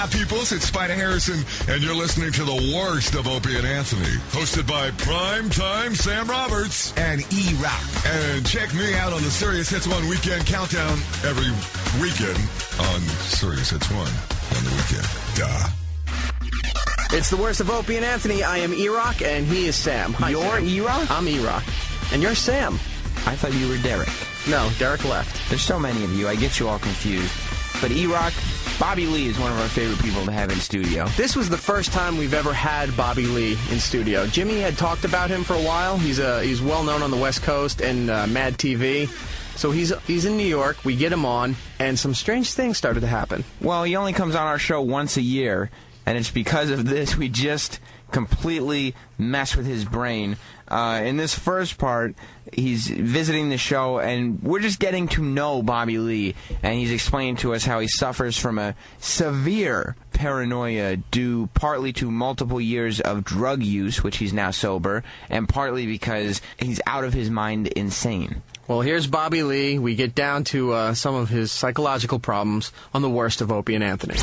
peoples? It's Spider Harrison, and you're listening to the Worst of Opie and Anthony, hosted by Primetime Sam Roberts and E-Rock. And check me out on the Sirius Hits 1 Weekend Countdown every weekend on Sirius Hits 1 on the weekend. Duh. It's the Worst of Opie and Anthony. I am E-Rock, and he is Sam. Hi, you're E-Rock? I'm E-Rock. And you're Sam. I thought you were Derek. No, Derek left. There's so many of you. I get you all confused. But E-Rock, Bobby Lee is one of our favorite people to have in studio. This was the first time we've ever had Bobby Lee in studio. Jimmy had talked about him for a while. He's well known on the West Coast and Mad TV. So he's in New York. We get him on, and some strange things started to happen. Well, he only comes on our show once a year, and it's because of this we just completely mess with his brain. In this first part, he's visiting the show, and we're just getting to know Bobby Lee, and he's explaining to us how he suffers from a severe paranoia due partly to multiple years of drug use, which he's now sober, and partly because he's out of his mind insane. Well, here's Bobby Lee. We get down to some of his psychological problems on the Worst of Opie and Anthony.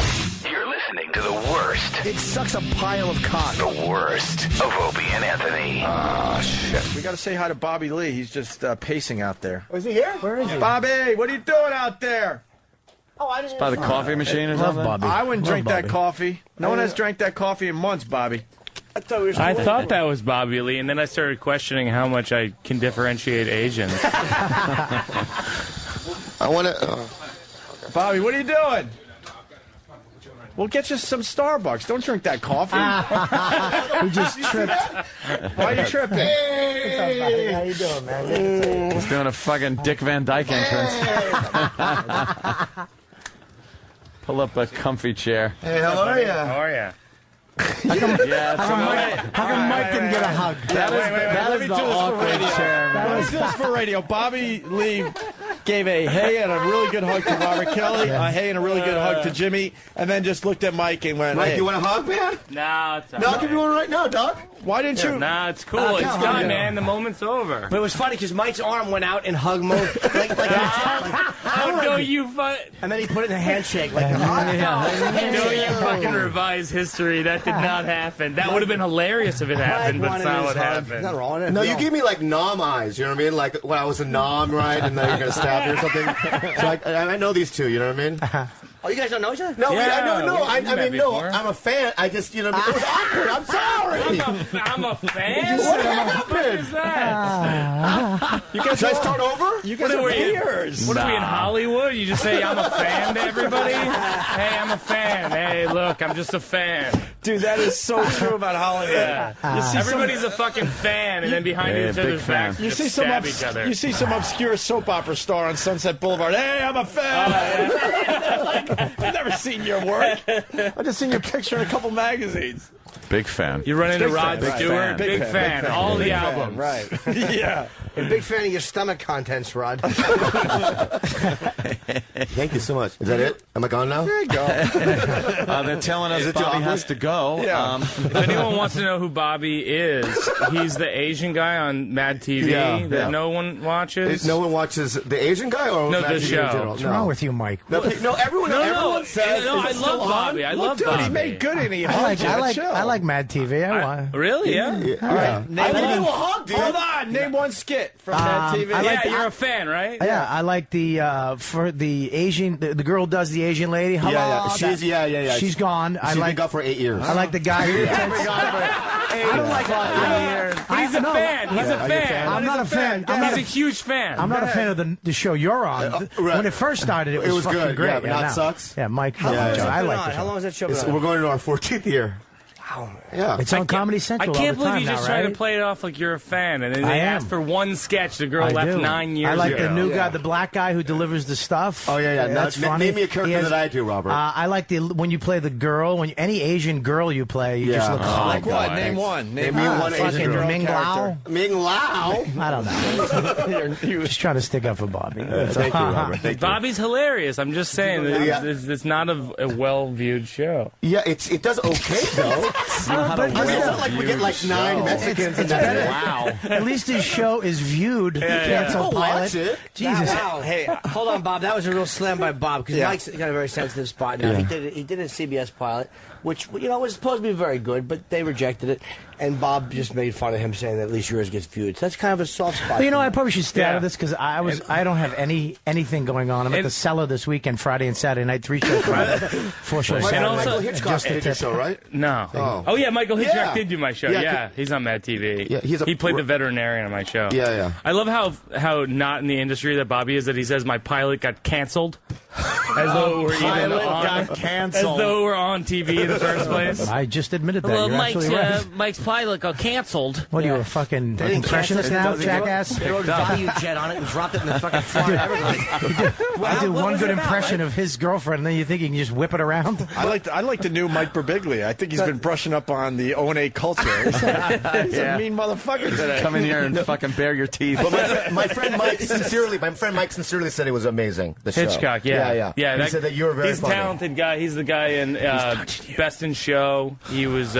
You're listening to the worst. It sucks a pile of cock. The Worst of Opie and Anthony. Ah, shit. We got to say hi to Bobby Lee. He's just pacing out there. Oh, is he here? Where is he? Bobby, what are you doing out there? Oh, I didn't. By the coffee machine or something? Bobby. I wouldn't drink that coffee. No one has drank that coffee in months, Bobby. I thought that was Bobby Lee, and then I started questioning how much I can differentiate Asians. I want to... Bobby, what are you doing? We'll get you some Starbucks. Don't drink that coffee. We just tripped. Why are you tripping? Hey. How you doing, man? He's doing a fucking Dick Van Dyke entrance. Pull up a comfy chair. Hey, how are you? How are you? How come Mike didn't get a hug? Let me do this for radio. Let me do this for radio. Bobby Lee gave a hey and a really good hug to Robert Kelly, a hey and a really good hug to Jimmy, and then just looked at Mike and went, Mike, hey. you want a hug, man? No, it's all No, I'll right. give you one right now, dog. Why didn't you? Nah, it's cool. It's done, man. The moment's over. But it was funny because Mike's arm went out in hug mode. How know you and then he put it in a handshake. Like, know you fucking revise history. That did not happen. That would have been hilarious if it happened, but it's not what happened. Not wrong. No, you gave me like nom eyes, you know what I mean? Like when I was a nom, right? And then you're going to stab me or something. So I know these two, you know what I mean? Oh, you guys don't know each other? No, Yeah, I mean, before. I'm a fan. I just, you know what I mean? It was awkward. I'm sorry. I'm a fan? What happened? Is that? Should I start over? You guys are peers. What are we in Hollywood? You just say I'm a fan to everybody? Hey, I'm a fan. Hey, look, I'm just a fan. Dude, that is so true about Hollywood. Yeah. Everybody's a fucking fan, and then behind each other's backs, You see stab each other. You see some obscure soap opera star on Sunset Boulevard. Hey, I'm a fan. I've never seen your work. I've just seen your picture in a couple magazines. Big fan. You run into Big Rod fan, Stewart, right. big fan. All the albums. Right. Yeah. A big fan of your stomach contents, Rod. Thank you so much. Is that it? Am I gone now? There you go. They're telling us Bobby has to go. Yeah. If anyone wants to know who Bobby is, he's the Asian guy on Mad TV that no one watches. No one watches the Asian guy or No, Mad the TV in show. general? What's No. wrong with you, Mike? No, everyone says. No, I is it love still on? Bobby. I love Dude, Bobby. he made good and he I hugged like Mad TV. I want. Really? Yeah. All right. I give you a hug, dude. Hold on. Name one skit from Mad TV. Yeah, you're a fan, right? Yeah, I like the for the Asian. The girl does the Asian lady. Hello, Yeah. She's gone. She's been gone for 8 years. I like the guy who. I don't like He's a fan. He's a fan. I'm not a fan. He's a huge fan. I'm not a fan of the show you're on. Right. When it first started, it was fucking good. great. Yeah, but now it now- sucks. Yeah, Mike. I like the show. How long has that show been We're going into our 14th year. Wow. Yeah. It's on Comedy I Central. can't all the believe time you just now, try to right? play it off like you're a fan, and then I they am. asked for one sketch. The girl I left do. 9 years I like ago. the new guy, the black guy who delivers the stuff. Oh, yeah. That's funny. Name me a character that I do, Robert. I like when you play the girl. Any Asian girl you play, you just look Like hot. what? Name one. Name me one Asian Fucking girl. Ming Lao. Ming Lao. I don't know. Just trying to stick up for Bobby. Thank you, Robert. Thank you. Bobby's hilarious. I'm just saying, it's not a well-viewed show. Yeah, it does okay, though. It's not like we get like 9 Mexicans and that's it. Wow. At least his show is viewed. Cancel pilot. Watch it. Jesus. Wow. Hey, hold on, Bob. That was a real slam by Bob because Mike's got a very sensitive spot now. He did a CBS pilot, which was supposed to be very good, but they rejected it. And Bob just made fun of him, saying that at least yours gets viewed. So that's kind of a soft spot. Well, I probably should stay out of this because I don't have anything going on. I'm at the Cellar this weekend, Friday and Saturday night, 3 shows, 4 shows. And also, Michael Hitchcock did your show, right? No. Oh. Yeah, Michael Hitchcock did do my show. Yeah, he's on Mad TV. Yeah, he played the veterinarian on my show. Yeah. I love how not in the industry that Bobby is, that he says my pilot got canceled. As though we're even on, as though we're on TV in the first place. I just admitted that. Well, You're absolutely right. Mike's pilot got canceled. What, you were a fucking impressionist now, jackass? They wrote value jet on it and dropped it in the fucking Florida Everglades. I did one good impression of his girlfriend, and then you think you can just whip it around? I like the new Mike Birbiglia. I think he's been brushing up on the O&A culture. He's a mean motherfucker today. Come in here and fucking bare your teeth. But my friend Mike sincerely said it was amazing. The show. Hitchcock, yeah. He said that you were very He's a talented guy. He's the guy in Best in Show. He was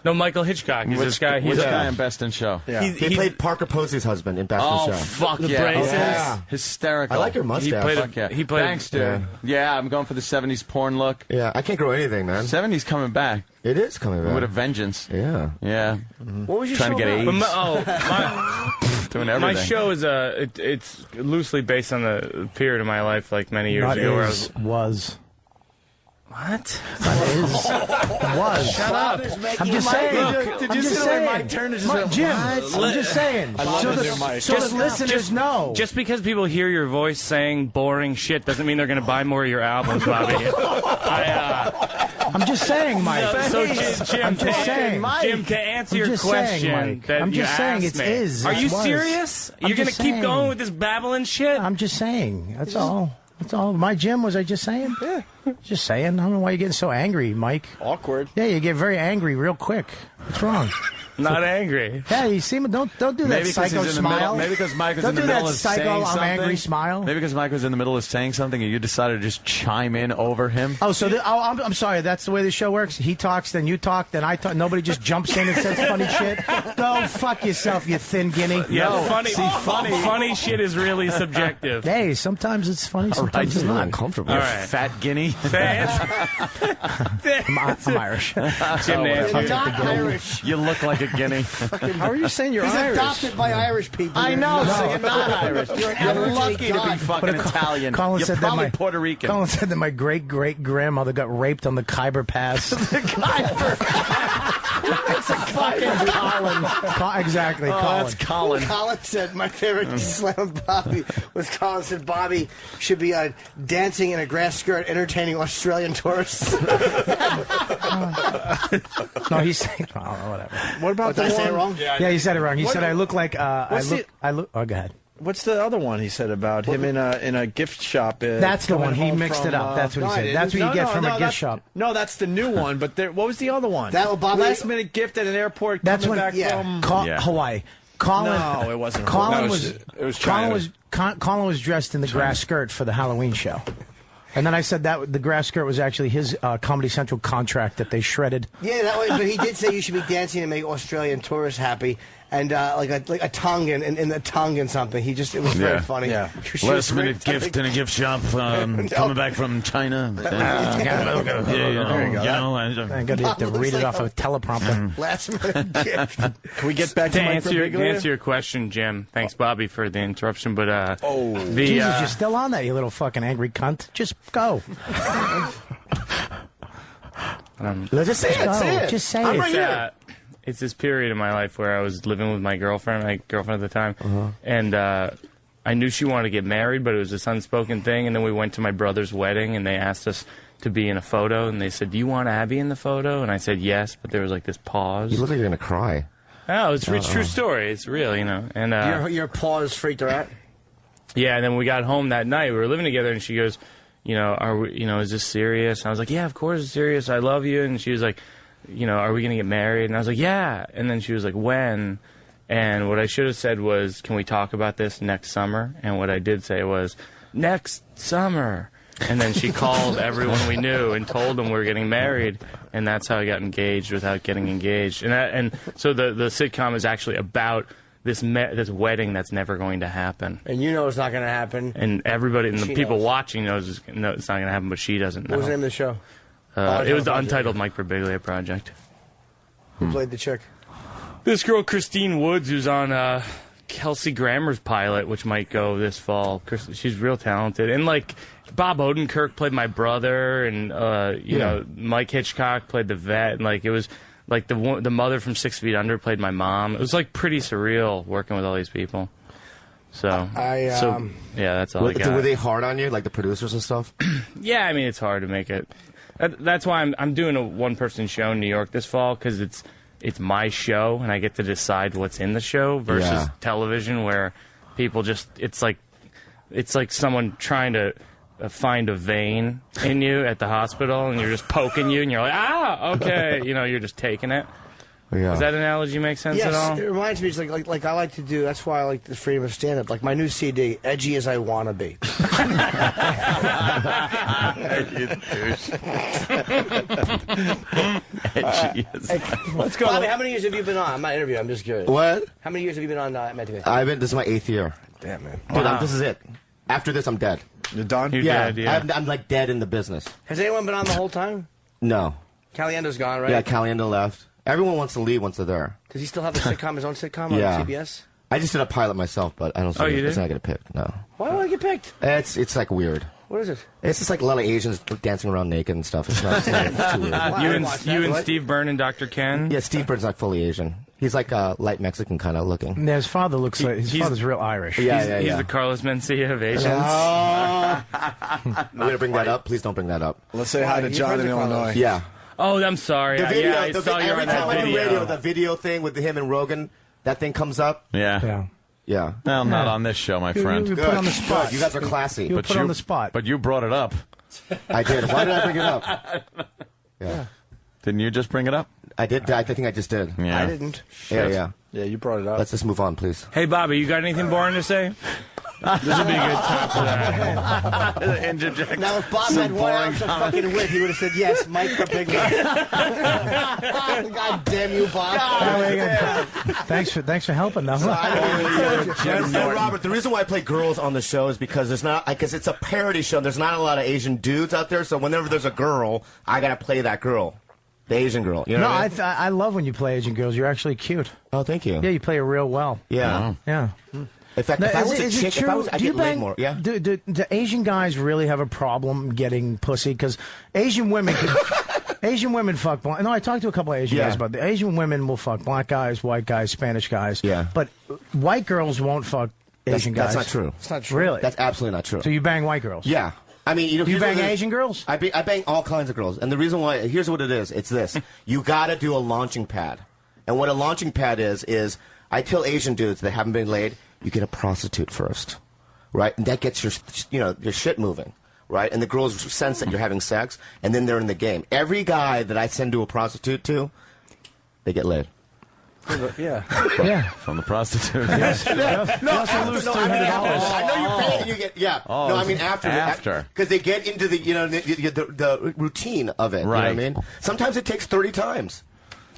Michael Hitchcock. He's this guy. Which guy in Best in Show? Yeah. He played Parker Posey's husband in Best in Show. Fuck The yeah. braces. Yeah. Hysterical. I like your mustache. He played. Thanks, dude. Yeah, I'm going for the 70s porn look. Yeah, I can't grow anything, man. 70s coming back. It is coming back. With a vengeance. Yeah. Yeah. What was your Trying show to get about? AIDS. Doing everything. My show is it's loosely based on the period of my life, like many years ago. Where I was. What? Was. Shut up. I'm just saying. Did you see the way Mike turned to just Jim, I'm just saying. So the listeners know. Just because people hear your voice saying boring shit doesn't mean they're going to buy more of your albums, Bobby. I'm just saying, Mike. Jim, I'm just saying, Jim, to answer your question I'm just saying it is. Are you serious? You're going to keep going with this babbling shit? I'm just saying. That's all. That's all. My Jim, was I just saying? Yeah. Just saying. I don't know why you're getting so angry, Mike. Awkward. Yeah, you get very angry real quick. What's wrong? Not angry. Yeah, you see, don't do that psycho smile. Maybe because Mike was in the middle of saying something. I'm angry smile. Maybe because Mike was in the middle of saying something and you decided to just chime in over him. Oh, so I'm sorry. That's the way the show works. He talks, then you talk, then I talk. Nobody just jumps in and says funny shit. Go fuck yourself, you thin guinea. Yeah, funny shit is really subjective. Hey, sometimes it's funny, sometimes it's not. Uncomfortable. All right. Fat guinea. I'm Irish. Jim Nancy. Not Irish. You look like a guinea. How are you saying you're He's Irish? adopted by Irish people. I know, so you're not Irish. You're an You're Aboriginal lucky to be god. fucking Italian. Colin You're said that probably Puerto Rican. Colin said that my great-great-grandmother got raped on the Khyber Pass. The Khyber. It's a fucking Colin. Exactly, Oh, Colin. that's Colin. Colin said, my favorite slam of Bobby was Colin said Bobby should be dancing in a grass skirt entertaining Australian tourists. No, he's saying, whatever. What about Did I the say it one? wrong? Yeah, you said it wrong. He said I look like, I look, oh, go ahead. What's the other one he said about him in a gift shop? That's the one. He home mixed from, it up. That's what he no, I said. didn't. That's what you get from a gift that's- shop. No, that's the new one. But what was the other one? That Bobby- Last minute gift at an airport. That's coming when back from Hawaii. Colin, No, it wasn't. Colin No, was. it was Colin China. Colin was dressed in the grass skirt for the Halloween show. And then I said that the grass skirt was actually his Comedy Central contract that they shredded. Yeah, that way. But he did say you should be dancing to make Australian tourists happy, and like a tongue and a tongue and something. It was very funny. Yeah. She was Last minute very gift in a gift shop coming back from China. I got to have to read it off of a teleprompter. Last minute gift. Can we get back To to Mike answer Birbiglia? your question, Jim. Thanks, Bobby, for the interruption. But Jesus, you're still on that, you little fucking angry cunt. Just go. Just say it. Say it. Just say I'm it. right here. It's this period in my life where I was living with my girlfriend at the time, and I knew she wanted to get married, but it was this unspoken thing. And then we went to my brother's wedding, and they asked us to be in a photo, and they said, "Do you want Abby in the photo?" And I said yes, but there was like this pause. You look like you're gonna cry. Oh, it's a true story. It's real, And Your paws freaked her out. yeah, and then we got home that night. We were living together, and she goes, "Are we? Is this serious?" And I was like, "Yeah, of course it's serious. I love you." And she was like, "Are we gonna get married?" And I was like, "Yeah." And then she was like, "When?" And what I should have said was, "Can we talk about this next summer?" And what I did say was, "Next summer." And then she called everyone we knew and told them we were getting married. and that's how I got engaged without getting engaged. And so the sitcom is actually about this wedding that's never going to happen. And you know it's not going to happen. And everybody, and the She people knows. watching knows it's not going to happen, but she doesn't know. What was the name of the show? It was the Untitled Mike Birbiglia Project. Who played the chick? This girl, Christine Woods, who's on Kelsey Grammer's pilot, which might go this fall. She's real talented. And, like, Bob Odenkirk played my brother, and, you know, Mike Hitchcock played the vet. And, like, it was, like, the mother from 6 Feet Under played my mom. It was, like, pretty surreal working with all these people. So, yeah, that's all I got. Were they hard on you, like the producers and stuff? Yeah, I mean, it's hard to make it. That's why I'm doing a one-person show in New York this fall, because it's my show, and I get to decide what's in the show versus television, where people just it's like someone trying to find a vein in you at the hospital, and you're just poking you, and you're like, okay, you know, you're just taking it. Yeah. Does that analogy make sense at all? Yes, it reminds me. It's like I like to do. That's why I like the freedom of stand-up. Like my new CD, "Edgy as I Wanna Be." Let's go. Bobby, how many years have you been on? I'm not interviewing. I'm just curious. What? How many years have you been on Matt TV? This is my 8th year. Damn, man. Dude, this is it. After this, I'm dead. You're done? You're Yeah, dead, yeah. I'm like dead in the business. Has anyone been on the whole time? No. Caliendo's gone, right? Yeah, Caliendo left. Everyone wants to leave once they're there. Does he still have a sitcom, his own sitcom on Yeah. CBS? I just did a pilot myself, but I don't see you it's did? not going to pick. No. Why would I get picked? It's like weird. What is it? It's just like a lot of Asians dancing around naked and stuff. It's not. It's too weird. You and Steve Byrne and Dr. Ken? Yeah, Steve Burns not fully Asian. He's like light Mexican kind of looking. Yeah, his father looks like his father's real Irish. Yeah, He's the Carlos Mencia of Asians. I'm gonna bring that up. Please don't bring that up. Let's say hi to John in Illinois. Yeah. Oh, I'm sorry. The video. I saw you every on that time I do video. radio, the video thing with him and Rogan, that thing comes up. Yeah. Yeah. Well, not on this show, my friend. You put on the spot. Good. You guys are classy. You put on the spot. But you brought it up. I did. Why did I bring it up? Yeah. Didn't you just bring it up? I did. I think I just did. Yeah. I didn't. Yeah. Yeah, you brought it up. Let's just move on, please. Hey, Bobby, you got anything boring to say? This would be a good time for that. Interject. Now, if Bob had 1 ounce of fucking wit, he would have said, yes, Mike Birbiglia. God damn you, Bob. Thanks for helping, though. And Robert, the reason why I play girls on the show is because it's a parody show. There's not a lot of Asian dudes out there, so whenever there's a girl, I gotta play that girl, the Asian girl. You know No, what I mean? I love when you play Asian girls. You're actually cute. Oh, thank you. Yeah, you play it real well. Yeah. Yeah. In fact, if I was a chick, I'd get laid more. Yeah. Do Asian guys really have a problem getting pussy? Because Asian women Asian women fuck black. No, I talked to a couple of Asian guys about the Asian women will fuck black guys, white guys, Spanish guys. Yeah. But white girls won't fuck Asian guys. That's not true. It's not true. Really? That's absolutely not true. So you bang white girls? Yeah. I mean, You here's bang what it is. Asian girls? I bang all kinds of girls. And the reason why, here's what it is. It's this. You got to do a launching pad. And what a launching pad is I tell Asian dudes that haven't been laid, you get a prostitute first, right? And that gets your shit moving, right? And the girls sense that you're having sex, and then they're in the game. Every guy that I send to a prostitute to, they get laid. Yeah. Yeah. From the prostitute. No, I know you're paying. You get Oh, no, I mean after because they get into the routine of it. Right. You know what I mean? Sometimes it takes 30 times.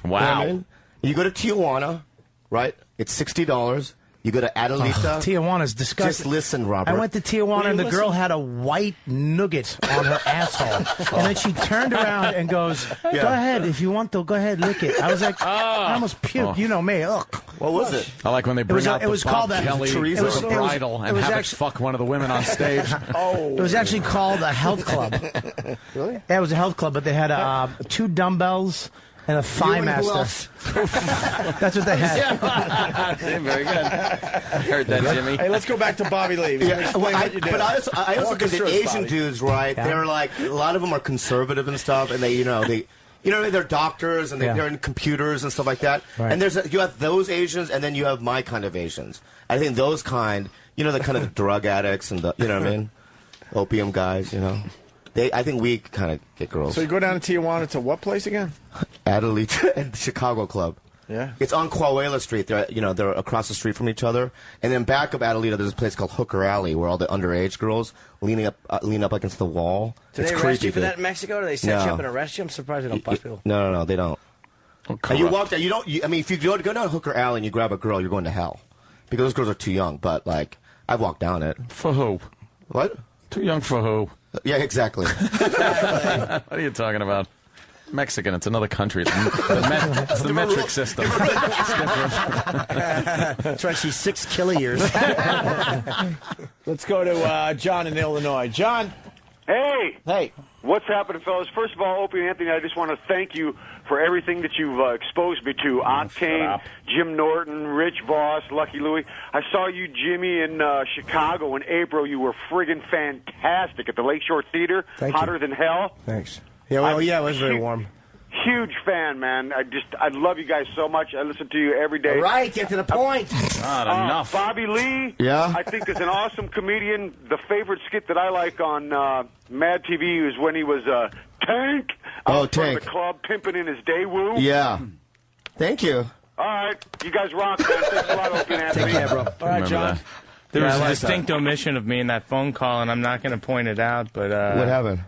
Wow. You know what I mean? You go to Tijuana, right? It's $60. You go to Adelita. Tijuana's disgusting. Just listen, Robert. I went to Tijuana and the girl had a white nougat on her asshole. And then she turned around and goes, go ahead, if you want to, go ahead, lick it. I was like, I almost puked. You know me. Ugh. What was it? I like when they bring out it was the called Bob that- Kelly it was- bridal and it was have actually- it fuck one of the women on stage. It was actually called a health club. Really? Yeah, it was a health club, but they had 2 dumbbells and a thigh and who master. That's what they had. Very good. Heard that, Jimmy. Hey, let's go back to Bobby Lee. Explain what you do. But I also Walk think us that through it, Asian Bobby. dudes, right? They're like a lot of them are conservative and stuff, and they're doctors and they're in computers and stuff like that. Right. And you have those Asians, and then you have my kind of Asians. I think those kind, the kind of the drug addicts and the, you know what I mean, opium guys. I think we kind of get girls. So you go down to Tijuana to what place again? Adelita and the Chicago Club. Yeah. It's on Coahuila Street. They're across the street from each other. And then back of Adelita, there's a place called Hooker Alley where all the underage girls lean up against the wall. Do they arrest you for that in Mexico? Or do they set you up and arrest you? I'm surprised they don't bust people. No, they don't. And you walk down. If you go down Hooker Alley and you grab a girl, you're going to hell because those girls are too young. But like, I've walked down it. For who? What? Too young for who? Yeah, exactly. What are you talking about? Mexican, it's another country. It's the metric system. It's different. That's right, she's 6 kiloyears. Let's go to John in Illinois. John. Hey. What's happening, fellas? First of all, Opie and Anthony, I just want to thank you for everything that you've exposed me to. Octane, Jim Norton, Rich Voss, Lucky Louie. I saw you, Jimmy, in Chicago in April. You were friggin' fantastic at the Lakeshore Theater. Hotter than hell. Thanks. Yeah, it was very warm. Huge fan, man. I love you guys so much. I listen to you every day. All right, get to the point. Not enough. Bobby Lee, yeah, I think is an awesome comedian. The favorite skit that I like on Mad TV is when he was Tank out in front of the club pimping in his Daewoo. Yeah. Thank you. All right, you guys rock, man. Thanks a lot, Opie and Anthony. Take care, bro. All right, John. There was a distinct omission of me in that phone call, and I'm not going to point it out, but... what happened?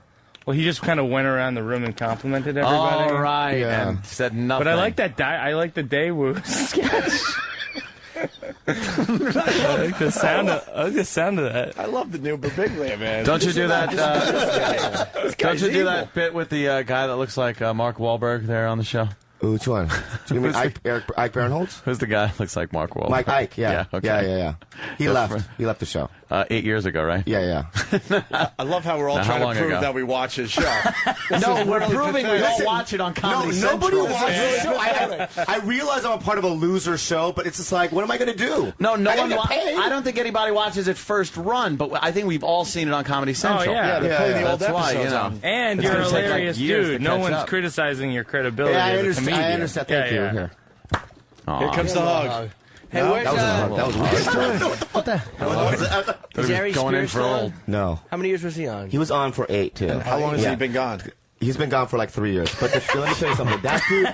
Well, he just kind of went around the room and complimented everybody. All right, and said nothing. But I like that. I like the Daewoo sketch. I like the sound of that. I love the new Birbiglia, man. Don't you do that? Don't you do that bit with the guy that looks like Mark Wahlberg there on the show? Which one? Do you mean Ike Barinholtz? Who's the guy that looks like Mark Wahlberg? Mike Ike, yeah. Okay. Yeah. He left the show. 8 years ago, right? Yeah. I love how we're all trying to prove that we watch his show. No, we're proving we all watch it on Comedy Central. Nobody watches the show. I realize I'm a part of a loser show, but it's just like, what am I going to do? No one. I don't think anybody watches it first run, but I think we've all seen it on Comedy Central. Oh, yeah. They're playing the old That's why, episodes on. And you're a hilarious dude. No one's criticizing your credibility as a comedian. I understand. Thank you. Here comes the hug. Hey, where's that was weird. What the hell? Is Harry going in Spears for still old. on? No. How many years was he on? He was on for 8, too. How long has he been gone? He's been gone for like 3 years. But let me tell you something. That dude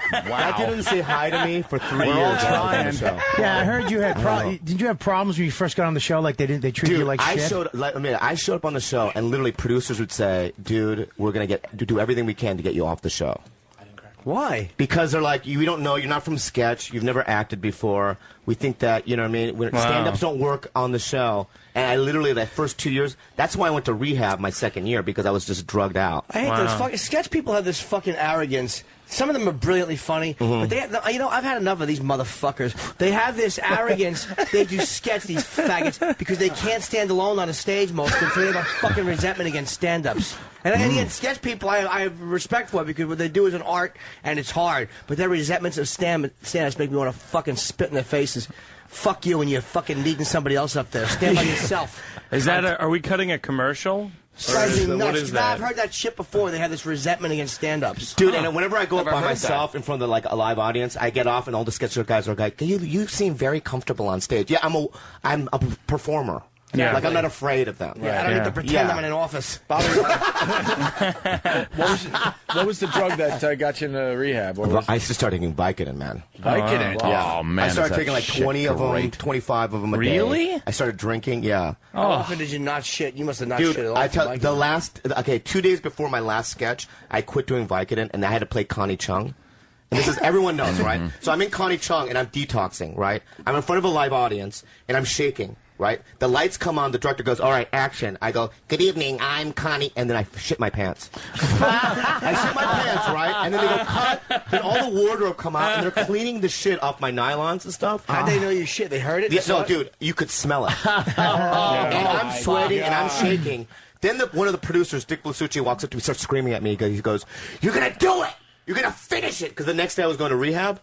didn't say hi to me for 3 years. On the show. Yeah, I heard you had Did you have problems when you first got on the show? Like they treated you like shit? I showed up on the show, and literally producers would say, dude, we're going to do everything we can to get you off the show. Why? Because they're like, we don't know, you're not from sketch, you've never acted before. We think that, you know what I mean? Stand-ups don't work on the show. And I literally, that first 2 years, that's why I went to rehab my second year, because I was just drugged out. I hate those fucking sketch people have this fucking arrogance. Some of them are brilliantly funny, but they have, I've had enough of these motherfuckers. They have this arrogance. They do sketch, these faggots, because they can't stand alone on a stage most of them, so they have a fucking resentment against stand-ups. And again, sketch people I have respect for, because what they do is an art, and it's hard. But their resentments of stand-ups make me want to fucking spit in their faces. Fuck you when you're fucking leading somebody else up there. Stand by yourself. Is that are we cutting a commercial? What is that? I've heard that shit before. They have this resentment again't stand-ups. Dude, and whenever I go up by myself in front of like a live audience, I get off and all the sketch show guys are like, you seem very comfortable on stage. Yeah, I'm a performer. Yeah, like I'm not afraid of them. Yeah, I don't need to pretend I'm in an office. Bobby, what was the drug that got you into rehab? I just started taking Vicodin, man. Vicodin? Oh, man. I started taking like 20 of them, 25 of them a day. Really? I started drinking, yeah. How often did you not shit? You must have not shit at all. Dude, 2 days before my last sketch, I quit doing Vicodin, and I had to play Connie Chung. And this is, everyone knows, right? So I'm in Connie Chung, and I'm detoxing, right? I'm in front of a live audience, and I'm shaking. Right? The lights come on, the director goes, all right, action. I go, good evening, I'm Connie, and then I shit my pants. I shit my pants, right? And then they go, cut. Then all the wardrobe come out, and they're cleaning the shit off my nylons and stuff. How'd they know you shit? They heard it? Yeah, no, dude, you could smell it. And I'm sweating, and I'm shaking. Then one of the producers, Dick Blasucci, walks up to me, starts screaming at me. He goes, you're going to do it! You're going to finish it! Because the next day I was going to rehab,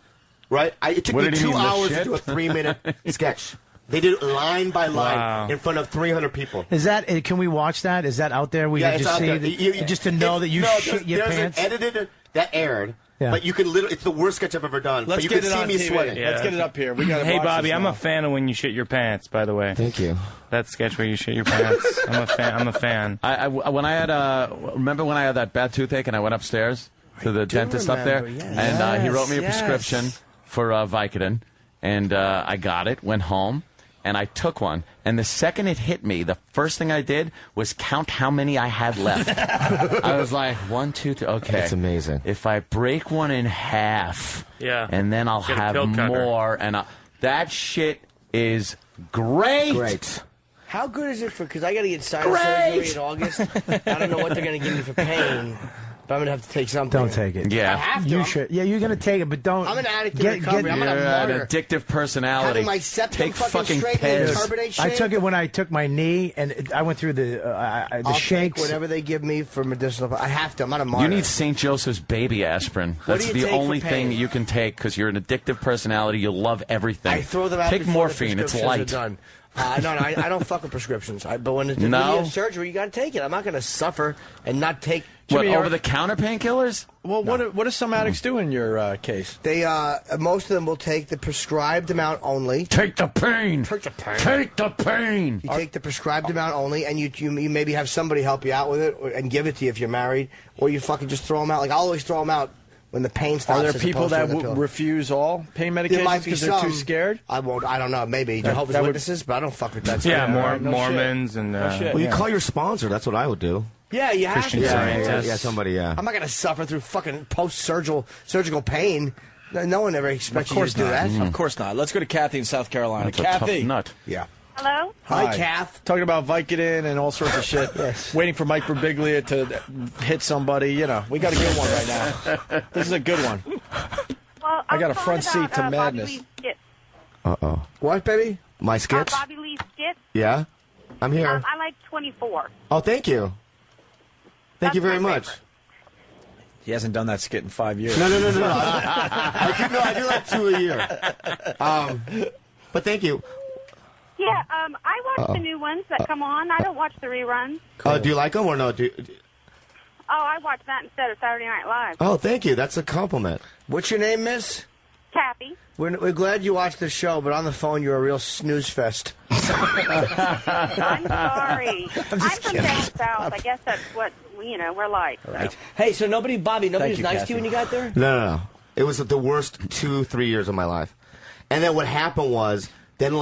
right? It took me 2 hours to do a 3-minute sketch. They did it line by line in front of 300 people. Is that? Can we watch that? Is that out there? We can just see just to know that you shit your pants. There's an edited that aired, but you can literally. It's the worst sketch I've ever done. Let's but you get can it see on me TV. sweating. Yeah, let's get it up here. We got. Hey Bobby, I'm a fan of when you shit your pants. By the way, thank you. That sketch where you shit your pants. I'm a fan. When I had remember when I had that bad toothache and I went upstairs to the dentist up there, and he wrote me a prescription for Vicodin, and I got it, went home, and I took one. And the second it hit me, the first thing I did was count how many I had left. I was like, 1, 2, 3, okay. It's amazing. If I break one in half, and then I'll have more, and that shit is great. Great. How good is it for? Because I got to get sinus surgery in August. I don't know what they're going to give me for pain, but I'm going to have to take something. Don't take it. Yeah, I have to. You should. Yeah, you're going to take it, but don't. I'm an addict in recovery. I'm You're a an martyr. addictive personality. Having my septum Take fucking straight Pez. and turbinate shit. I took it when I took my knee, and I went through the I'll shakes. take whatever they give me for medicinal. I have to. I'm not a martyr. You need St. Joseph's baby aspirin. What That's do you the take only for pain? thing you can take because you're an addictive personality. You love everything. I throw them out Take before morphine. The It's prescriptions light. are done. No, I don't fuck with prescriptions. But when you have surgery, you got to take it. I'm not going to suffer and not take. What, over-the-counter painkillers? Well, what do some addicts do in your case? They most of them will take the prescribed amount only. Take the pain. Take the pain. Take the pain. You take the prescribed amount only, and you maybe have somebody help you out with it and give it to you if you're married, or you fucking just throw them out. Like I'll always throw them out when the pain stops. Are there as people opposed to that the pill. refuse all pain There medications might be because they're too some. scared? I won't. I don't know. Maybe Jehovah's Witnesses, but I don't fuck with that. Yeah, stuff. Mormons and. Well, you call your sponsor. That's what I would do. Yeah, you have Christian to. Scientists. Yeah, somebody. Yeah. I'm not going to suffer through fucking surgical pain. No one ever expects you to do that. Of course not. Let's go to Kathy in South Carolina. That's a Kathy. tough nut. Yeah. Hello? Hi, Kath. Talking about Vicodin and all sorts of shit. Yes. Waiting for Mike Birbiglia to hit somebody. You know, we got a good one right now. This is a good one. Well, I got a front seat to madness. Uh-oh. What, baby? My skits? Bobby Lee's skits. Yeah? I'm here. I like 24. Oh, thank you. Thank you very my much. favorite. He hasn't done that skit in 5 years. No. I do like 2 a year. But thank you. Yeah, I watch the new ones that come on. I don't watch the reruns. Do you like them or no? Oh, I watch that instead of Saturday Night Live. Oh, thank you. That's a compliment. What's your name, miss? Kathy. We're glad you watched the show, but on the phone you're a real snooze fest. I'm sorry. I'm from down south. I guess that's what, we're like. Right. Hey, so nobody was nice to you when you got there? No. It was the worst 2-3 years of my life. And then what happened was, then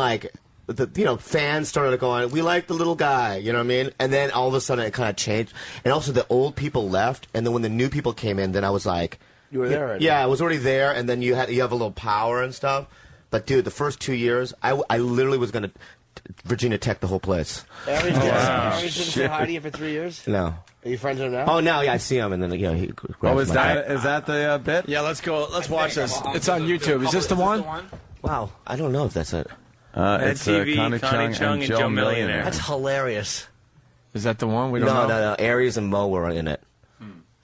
fans started going, we like the little guy, you know what I mean? And then all of a sudden it kind of changed. And also the old people left, and then when the new people came in, then I was like... You were there already. Yeah, I was already there, and then you have a little power and stuff. But, dude, the first 2 years, I literally was going to Virginia Tech the whole place. Aries didn't say hi to you for 3 years? No. Are you friends with him now? Oh, no, yeah, I see him, and then, he grabs is my hand. is that the bit? Yeah, let's go. Let's watch this. It's on YouTube. Is this the one? Wow, I don't know if that's it. It's TV, Connie Chung and Joe Millionaire. That's hilarious. Is that the one? We don't know. No. Aries and Mo were in it.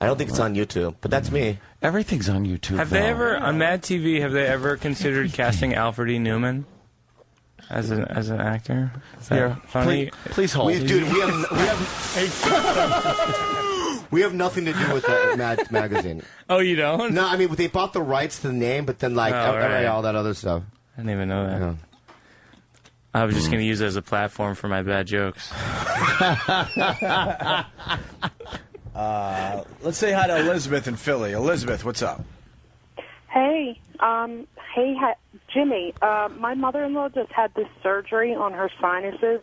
I don't think it's on YouTube, but that's me. Everything's on YouTube. Have they ever on Mad TV? Have they ever considered casting Alfred E. Newman as an actor? Is that funny? Please hold. Dude, we have nothing to do with that Mad magazine. Oh, you don't? No, I mean they bought the rights to the name, but then all that other stuff. I didn't even know that. Yeah. I was just going to use it as a platform for my bad jokes. Let's say hi to Elizabeth in Philly. Elizabeth, what's up? Hey, Jimmy, my mother-in-law just had this surgery on her sinuses,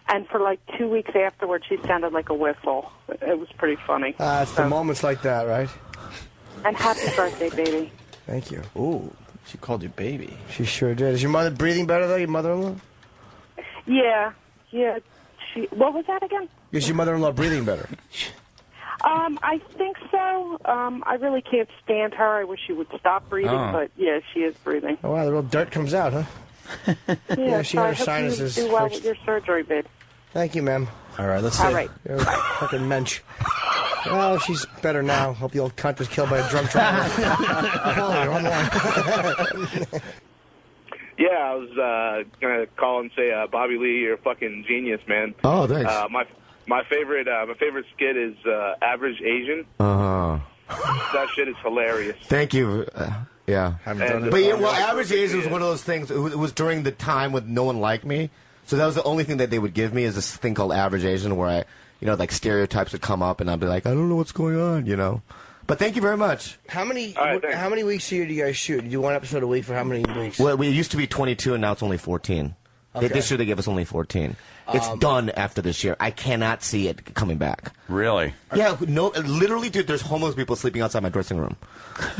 and for like 2 weeks afterwards, she sounded like a whistle. It was pretty funny. It's the moments like that, right? And happy birthday, baby. Thank you. Ooh, she called you baby. She sure did. Is your mother breathing better, though, your mother-in-law? Yeah. What was that again? Is your mother-in-law breathing better? I think so. I really can't stand her. I wish she would stop breathing, but yeah, she is breathing. Oh, wow, the real dirt comes out, huh? Yeah, she so had I her hope sinuses you do well fixed. with your surgery, babe. Thank you, ma'am. All right, let's All see. right. You're a fucking mensch. Oh, she's better now. Hope the old cunt was killed by a drunk driver. Oh, you're on the line. Yeah, I was gonna call and say, Bobby Lee, you're a fucking genius, man. Oh, thanks. My favorite skit is Average Asian. That shit is hilarious. Thank you. Yeah. Average Asian was one of those things. It was during the time when no one liked me, so that was the only thing that they would give me is this thing called Average Asian, where I, like stereotypes would come up, and I'd be like, I don't know what's going on, But But thank you very much. How many weeks a year do you guys shoot? You do one episode a week for how many weeks? Well, we used to be 22, and now it's only 14. Okay. This year they gave us only 14. It's done after this year. I cannot see it coming back. Really? Yeah, no, literally, dude, there's homeless people sleeping outside my dressing room.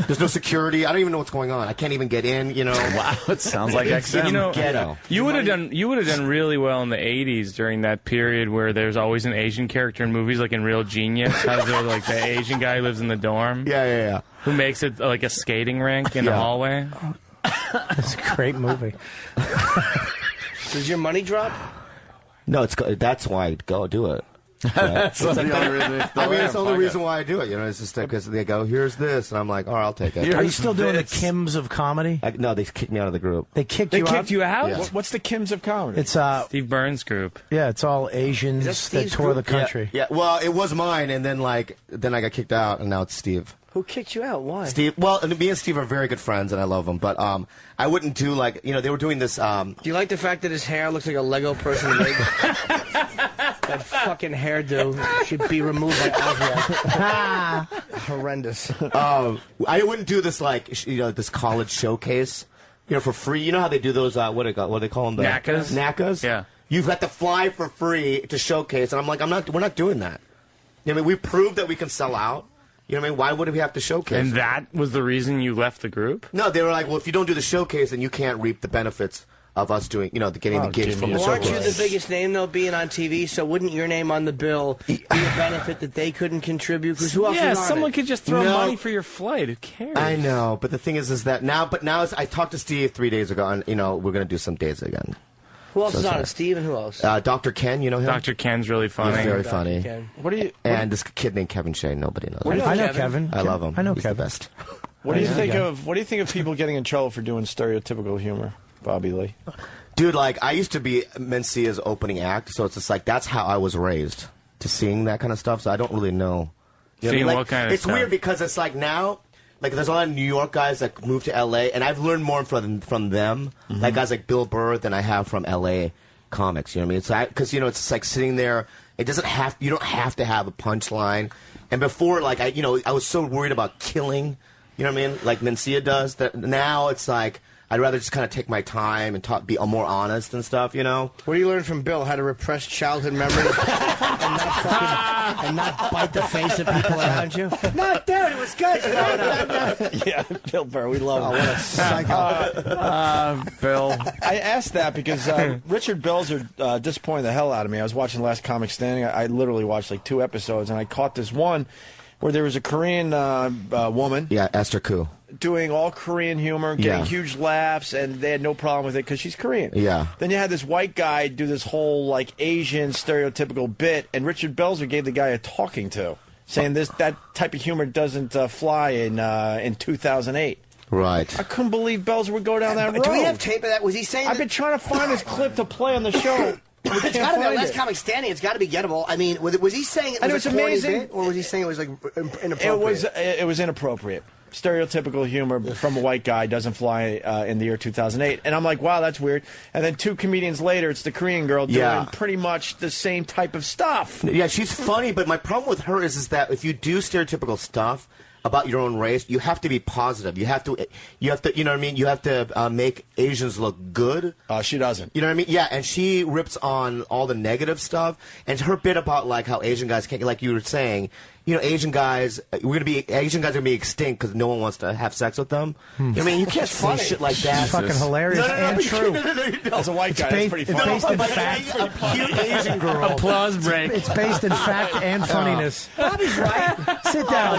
There's no security. I don't even know what's going on. I can't even get in, you know. Wow, it sounds like XM. You know, ghetto. You would have done really well in the 80s during that period where there's always an Asian character in movies, like in Real Genius. How the, like the Asian guy who lives in the dorm. Yeah. Who makes it like a skating rink in the hallway. It's a great movie. Does your money drop? No, that's why I go do it. That's the only reason. It's the only reason why I do it. You know, it's just because they go, "Here's this," and I'm like, "All right, I'll take it." Are you still doing the Kims of comedy? No, they kicked me out of the group. They kicked you out? Yeah. What's the Kims of comedy? It's Steve Burns' group. Yeah, it's all Asians that tour the country. Yeah. Well, it was mine, and then I got kicked out, and now it's Steve. Who kicked you out? Why? Steve. Well, me and Steve are very good friends, and I love him. But I wouldn't do they were doing this. Do you like the fact that his hair looks like a Lego person made? That fucking hairdo should be removed by Oswald. Horrendous. I wouldn't do this this college showcase, for free. You know how they do those? What do they call them? NACAs. NACAs. Yeah. You've got to fly for free to showcase, and I'm like, we're not doing that. You know, I mean, we proved that we can sell out. You know what I mean? Why would we have to showcase? And that was the reason you left the group? No, they were like, well, if you don't do the showcase, then you can't reap the benefits of us doing, getting the gigs from the showcase. Aren't you the biggest name, though, being on TV? So wouldn't your name on the bill be a benefit that they couldn't contribute? Because who else is on someone it? could just throw money for your flight. Who cares? I know, but the thing is that now I talked to Steve 3 days ago, and, we're going to do some days again. Who else is on it? Steve and who else? Dr. Ken, you know him? Dr. Ken's really funny. He's very funny. Ken. And this kid named Kevin Shea, nobody knows. I know Kevin. I love him. I know He's Kevin. the best. What do you think of people getting in trouble for doing stereotypical humor, Bobby Lee? Dude, I used to be Mencia's opening act, so it's just that's how I was raised, to seeing that kind of stuff, so I don't really know. Seeing what kind of it's stuff? weird because it's now, there's a lot of New York guys that moved to L.A., and I've learned more from them, like guys like Bill Burr, than I have from L.A. comics, you know what I mean? It's because it's like sitting there. You don't have to have a punchline. And before, I was so worried about killing, you know what I mean? Like Mencia does. That now it's like I'd rather just kind of take my time and be more honest and stuff, What do you learn from Bill? How to repress childhood memories and not bite the face of people around you? No, dude, it was good. Yeah, Bill Burr, we love him. What a psycho. Bill. I asked that because Richard Belzer disappointed the hell out of me. I was watching Last Comic Standing. I literally watched 2 episodes, and I caught this one where there was a Korean woman. Yeah, Esther Koo. doing all Korean humor, getting huge laughs, and they had no problem with it because she's Korean. Yeah. Then you had this white guy do this whole like Asian stereotypical bit, and Richard Belzer gave the guy a talking to, saying that type of humor doesn't fly in 2008. Right. I couldn't believe Belzer would go down that road. Do we have tape of that? Was he saying? I've been trying to find this clip to play on the show. It's got to be Last Comic Standing. It's got to be gettable. I mean, was he saying it was a corny bit, or was he saying it was like inappropriate? It was inappropriate. Stereotypical humor from a white guy doesn't fly in the year 2008. And I'm like, wow, that's weird. And then 2 comedians later, it's the Korean girl doing pretty much the same type of stuff. Yeah, she's funny, but my problem with her is that if you do stereotypical stuff about your own race, you have to be positive. You have to, you know what I mean? You have to make Asians look good. She doesn't. You know what I mean? Yeah, and she rips on all the negative stuff. And her bit about like how Asian guys can't, like you were saying, you know, Asian guys are gonna be extinct because no one wants to have sex with them. I mean, you can't say shit like that. It's fucking hilarious and true. As a white guy, that's pretty funny. It's based in fact. A cute Asian girl. Applause break. It's based in fact and funniness. Bobby's right. Sit down.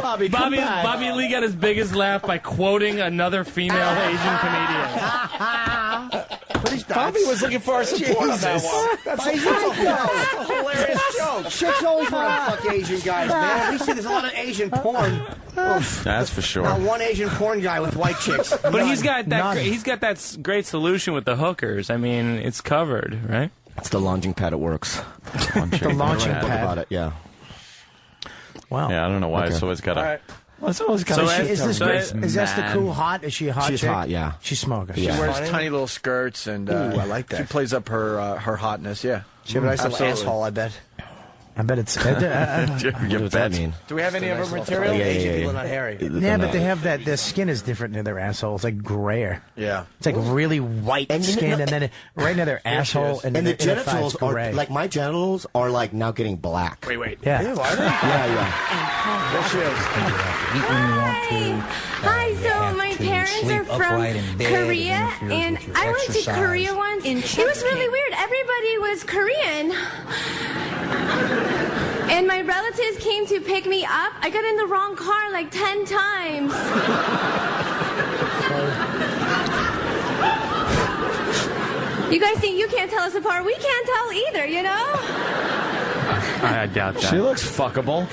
Bobby, Bobby Lee got his biggest laugh by quoting another female Asian comedian. Bobby was looking for our support on that one. That's a hilarious joke. Chicks always want to fuck Asian guys, man. We see there's a lot of Asian porn. Oof. That's for sure. Not one Asian porn guy with white chicks. But he's got that great solution with the hookers. I mean, it's covered, right? It's the launching pad. It works. The launching pad. About it, yeah. Wow. Yeah, I don't know why it's always got a... Well, it's always got is Esther Koo hot? Is she a hot She's chick? hot, yeah. She's smoking. She wears tiny little skirts, and I like that. She plays up her hotness, yeah. She have a nice little asshole, I bet. I bet it's. What does that mean? Do we have any of her material? Asian people are not hairy. Yeah, but they have that. Their skin is different near their asshole. It's like grayer. Yeah, it's like really white skin, and then right near their asshole, and the genitals are like my genitals are like now getting black. Wait. Yeah. Ew, are they? Yeah. There she is. Hi, so my parents are from Korea, and I went to Korea once. It was really weird. Everybody was Korean. And my relatives came to pick me up. I got in the wrong car like 10 times. You guys think you can't tell us apart? We can't tell either, you know? I doubt that. She looks fuckable.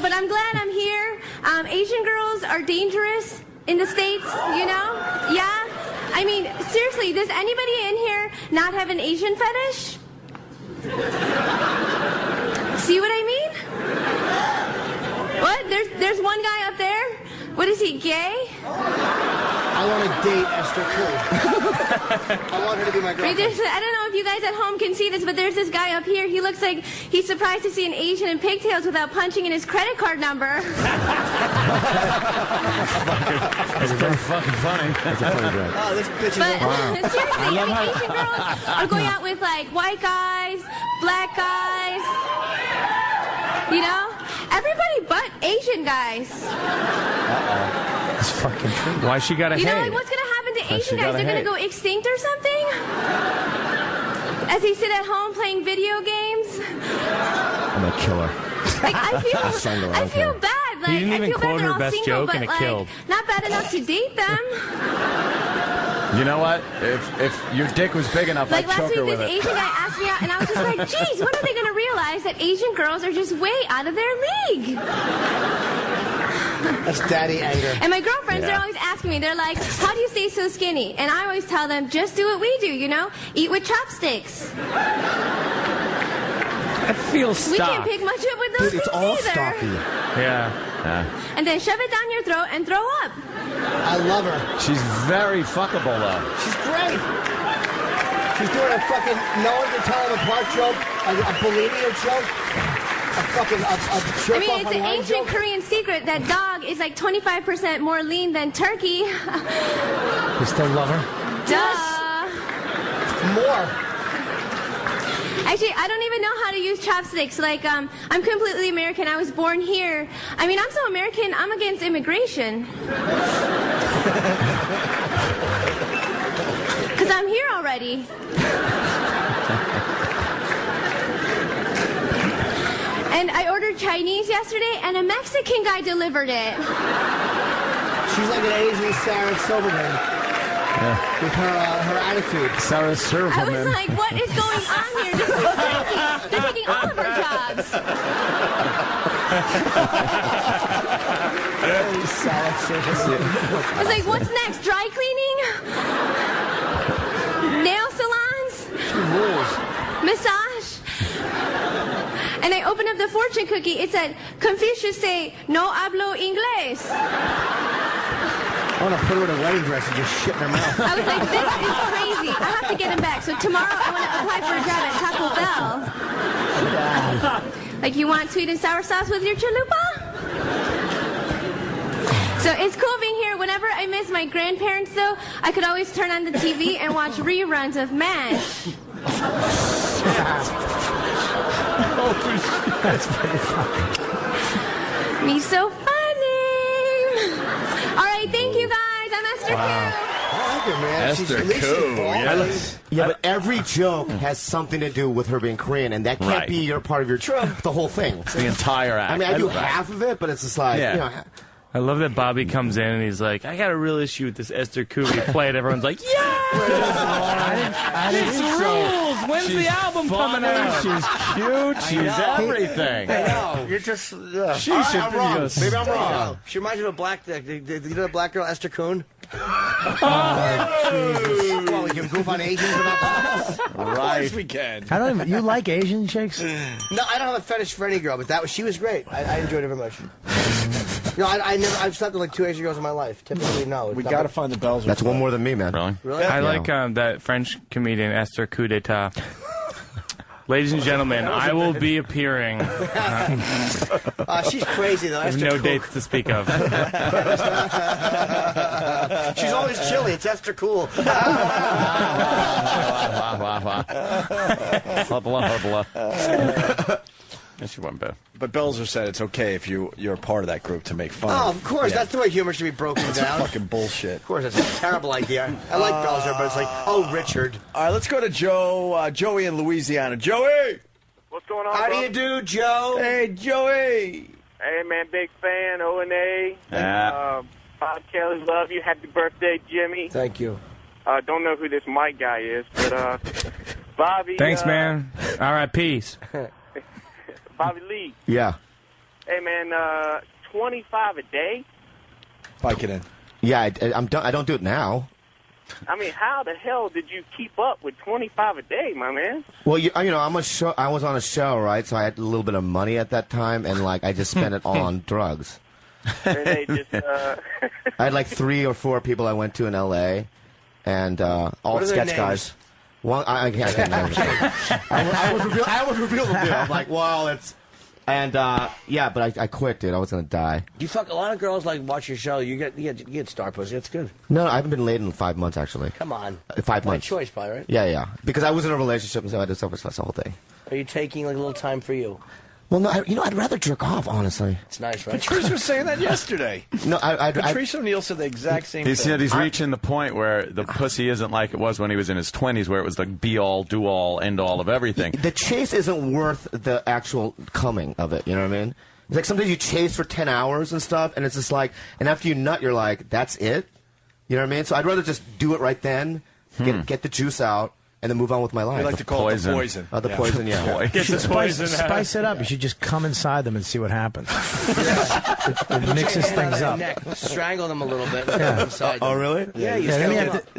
But I'm glad I'm here. Asian girls are dangerous in the States, you know? Yeah? I mean, seriously, does anybody in here not have an Asian fetish? See what I mean? What? There's one guy up there? What is he, gay? I want to date Esther Cool. I want her to be my girlfriend. I don't know if you guys at home can see this, but there's this guy up here. He looks like he's surprised to see an Asian in pigtails without punching in his credit card number. That's pretty fucking funny. That's a funny joke. Oh, this bitch is seriously, Asian girls are going out with like white guys, black guys, you know? Everybody but Asian guys. It's fucking true. Why she gotta You know, hate? like, what's gonna happen to Asian she guys? gotta They're gonna hate. go extinct or something? As they sit at home playing video games? I'm gonna kill her. Like, I feel bad. Like, You didn't I even feel bad quote they're her all best single, joke but and it like, killed. not bad enough to date them. You know what? If your dick was big enough, Like I'd last choke week, her with this it. Asian guy asked me out, and I was just like, geez, when are they going to realize that Asian girls are just way out of their league? That's daddy anger. And my girlfriends, they're always asking me, they're like, how do you stay so skinny? And I always tell them, just do what we do, you know? Eat with chopsticks. I feel stuck. We can't pick much up with those Dude, it's things all either. stocky. Yeah. And then shove it down your throat and throw up. I love her. She's very fuckable, though. She's great. She's doing a fucking no one can tell them apart joke, a bulimia joke, a fucking a jerk I mean, off it's an online ancient joke. Korean secret that dog is like 25% more lean than turkey. You still love her? Duh. More. Actually, I don't even know how to use chopsticks. Like, I'm completely American. I was born here. I mean, I'm so American, I'm against immigration. Because I'm here already. And I ordered Chinese yesterday, and a Mexican guy delivered it. She's like an Asian Sarah Silverman. With her attitude. Sarah I Silverman. was like, what is going on here? This is crazy. They're taking all of our jobs. I was like, what's next? Dry cleaning? Nail salons? Massage? And I opened up the fortune cookie. It said, Confucius say, no hablo inglés. I want to put her in a wedding dress and just shit in her mouth. I was like, this is crazy. I have to get him back. So tomorrow I want to apply for a job at Taco Bell. Like, you want sweet and sour sauce with your chalupa? So it's cool being here. Whenever I miss my grandparents, though, I could always turn on the TV and watch reruns of MASH. Holy shit. That's pretty funny. Me so funny. All right, thank you guys. I'm Esther Koo. Esther Koo, yeah, but every joke has something to do with her being Korean, and that can't Right. be your part of your the whole thing. The entire act. I mean, I do half of it, but it's just like, you know. I love that Bobby comes in and he's like, I got a real issue with this Esther Koo. We play it. Everyone's like, yeah! This rules! When's the album coming out? She's cute. She's everything. I know. You're just. She All right, should I'm be wrong. just- Maybe I'm wrong. She reminds me of a black. You know the black girl Esther Kuhn? Jesus. Well, we can goof on Asians about that. Of course we can. I don't even. You like Asian chicks? No, I don't have a fetish for any girl, but she was great. I enjoyed it very much. No, I've slept with like 2 Asian girls in my life. Typically, no. We got to find the bells. That's one more than me, man. Really? Really? I like that French comedian Esther Coup d'etat. Ladies and gentlemen, I will be appearing. She's crazy, though. I have no dates to speak of. She's always chilly. It's extra cool. She went bad. But Belzer said it's okay if you're a part of that group to make fun. Oh, of course. Yeah. That's the way humor should be broken down. Fucking bullshit. Of course, that's a terrible idea. I like Belzer, but it's like, oh, Richard. All right, let's go to Joey in Louisiana. Joey! What's going on, How do you do, Joe? Hey, Joey! Hey, man, big fan, O&A. Yeah. Bob Kelly, love you. Happy birthday, Jimmy. Thank you. Don't know who this Mike guy is, but Bobby. Thanks, man. All right, peace. Bobby Lee. Yeah. Hey, man, 25 a day? Bike it in. Yeah, I don't do it now. I mean, how the hell did you keep up with 25 a day, my man? Well, I was on a show, right? So I had a little bit of money at that time, and I just spent it all on drugs. And they just, I had like 3 or 4 people I went to in L.A. and all sketch guys. One, I can't remember. I was revealed to do. I'm like, well, it's, and yeah, but I quit, dude. I was gonna die. You fuck a lot of girls watch your show. You get star pussy. It's good. No, I haven't been laid in 5 months actually. Come on. 5 months. Choice, probably, right? Yeah. Because I was in a relationship, and so I had to suffer the whole thing. Are you taking a little time for you? Well, no, I'd rather jerk off, honestly. It's nice, right? Patrice was saying that yesterday. No, Patrice O'Neill said the exact same thing. He said he's reaching the point where the pussy isn't like it was when he was in his 20s, where it was the be-all, do-all, end-all of everything. The chase isn't worth the actual coming of it, you know what I mean? It's like sometimes you chase for 10 hours and stuff, and it's just like, and after you nut, you're like, that's it? You know what I mean? So I'd rather just do it right then, get the juice out, and then move on with my life. We like to call it the poison. The poison, yeah. Get the poison out. Spice it up. You should just come inside them and see what happens. It mixes things up. Strangle them a little bit. Oh, really? Yeah, you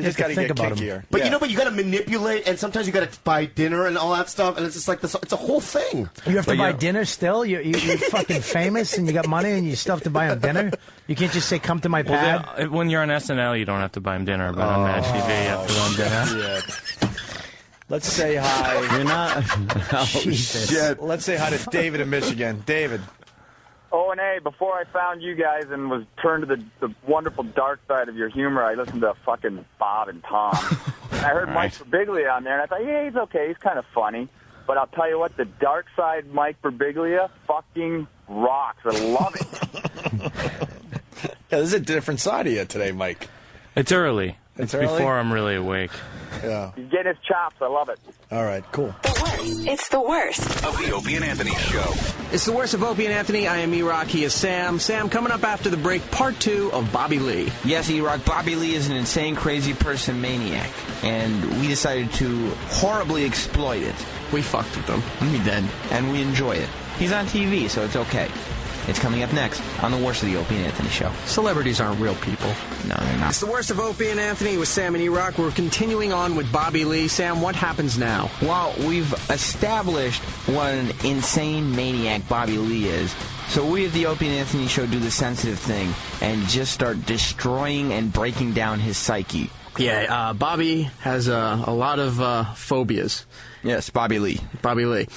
just got to get kinkier. But but you got to manipulate, and sometimes you got to buy dinner and all that stuff, and it's just like this. It's a whole thing. You have to buy dinner still. You're fucking famous, and you got money, and you still have to buy them dinner. You can't just say, "Come to my pad." When you're on SNL, you don't have to buy him dinner, but on Mad TV, you have to buy him dinner. Yeah. Let's say hi. You're not. Oh, shit. Let's say hi to David in Michigan. David. O&A, before I found you guys and was turned to the wonderful dark side of your humor, I listened to fucking Bob and Tom. And I heard Mike Birbiglia on there, and I thought, yeah, he's okay. He's kind of funny. But I'll tell you what, the dark side Mike Birbiglia fucking rocks. I love it. Yeah, this is a different side of you today, Mike. It's early. It's early? early? Before I'm really awake. Yeah. He's getting his chops. I love it. All right, cool. It's the worst of the Opie and Anthony Show. It's the worst of Opie and Anthony. I am E-Rock. He is Sam. Sam, coming up after the break, part 2 of Bobby Lee. Yes, E-Rock, Bobby Lee is an insane, crazy person maniac, and we decided to horribly exploit it. We fucked with him. We did, and we enjoy it. He's on TV, so it's okay. It's coming up next on the Worst of the Opie and Anthony Show. Celebrities aren't real people. No, they're not. It's the Worst of Opie and Anthony with Sam and E-Rock. We're continuing on with Bobby Lee. Sam, what happens now? Well, we've established what an insane maniac Bobby Lee is. So we at the Opie and Anthony Show do the sensitive thing and just start destroying and breaking down his psyche. Yeah, Bobby has a lot of phobias. Yes, Bobby Lee. Bobby Lee.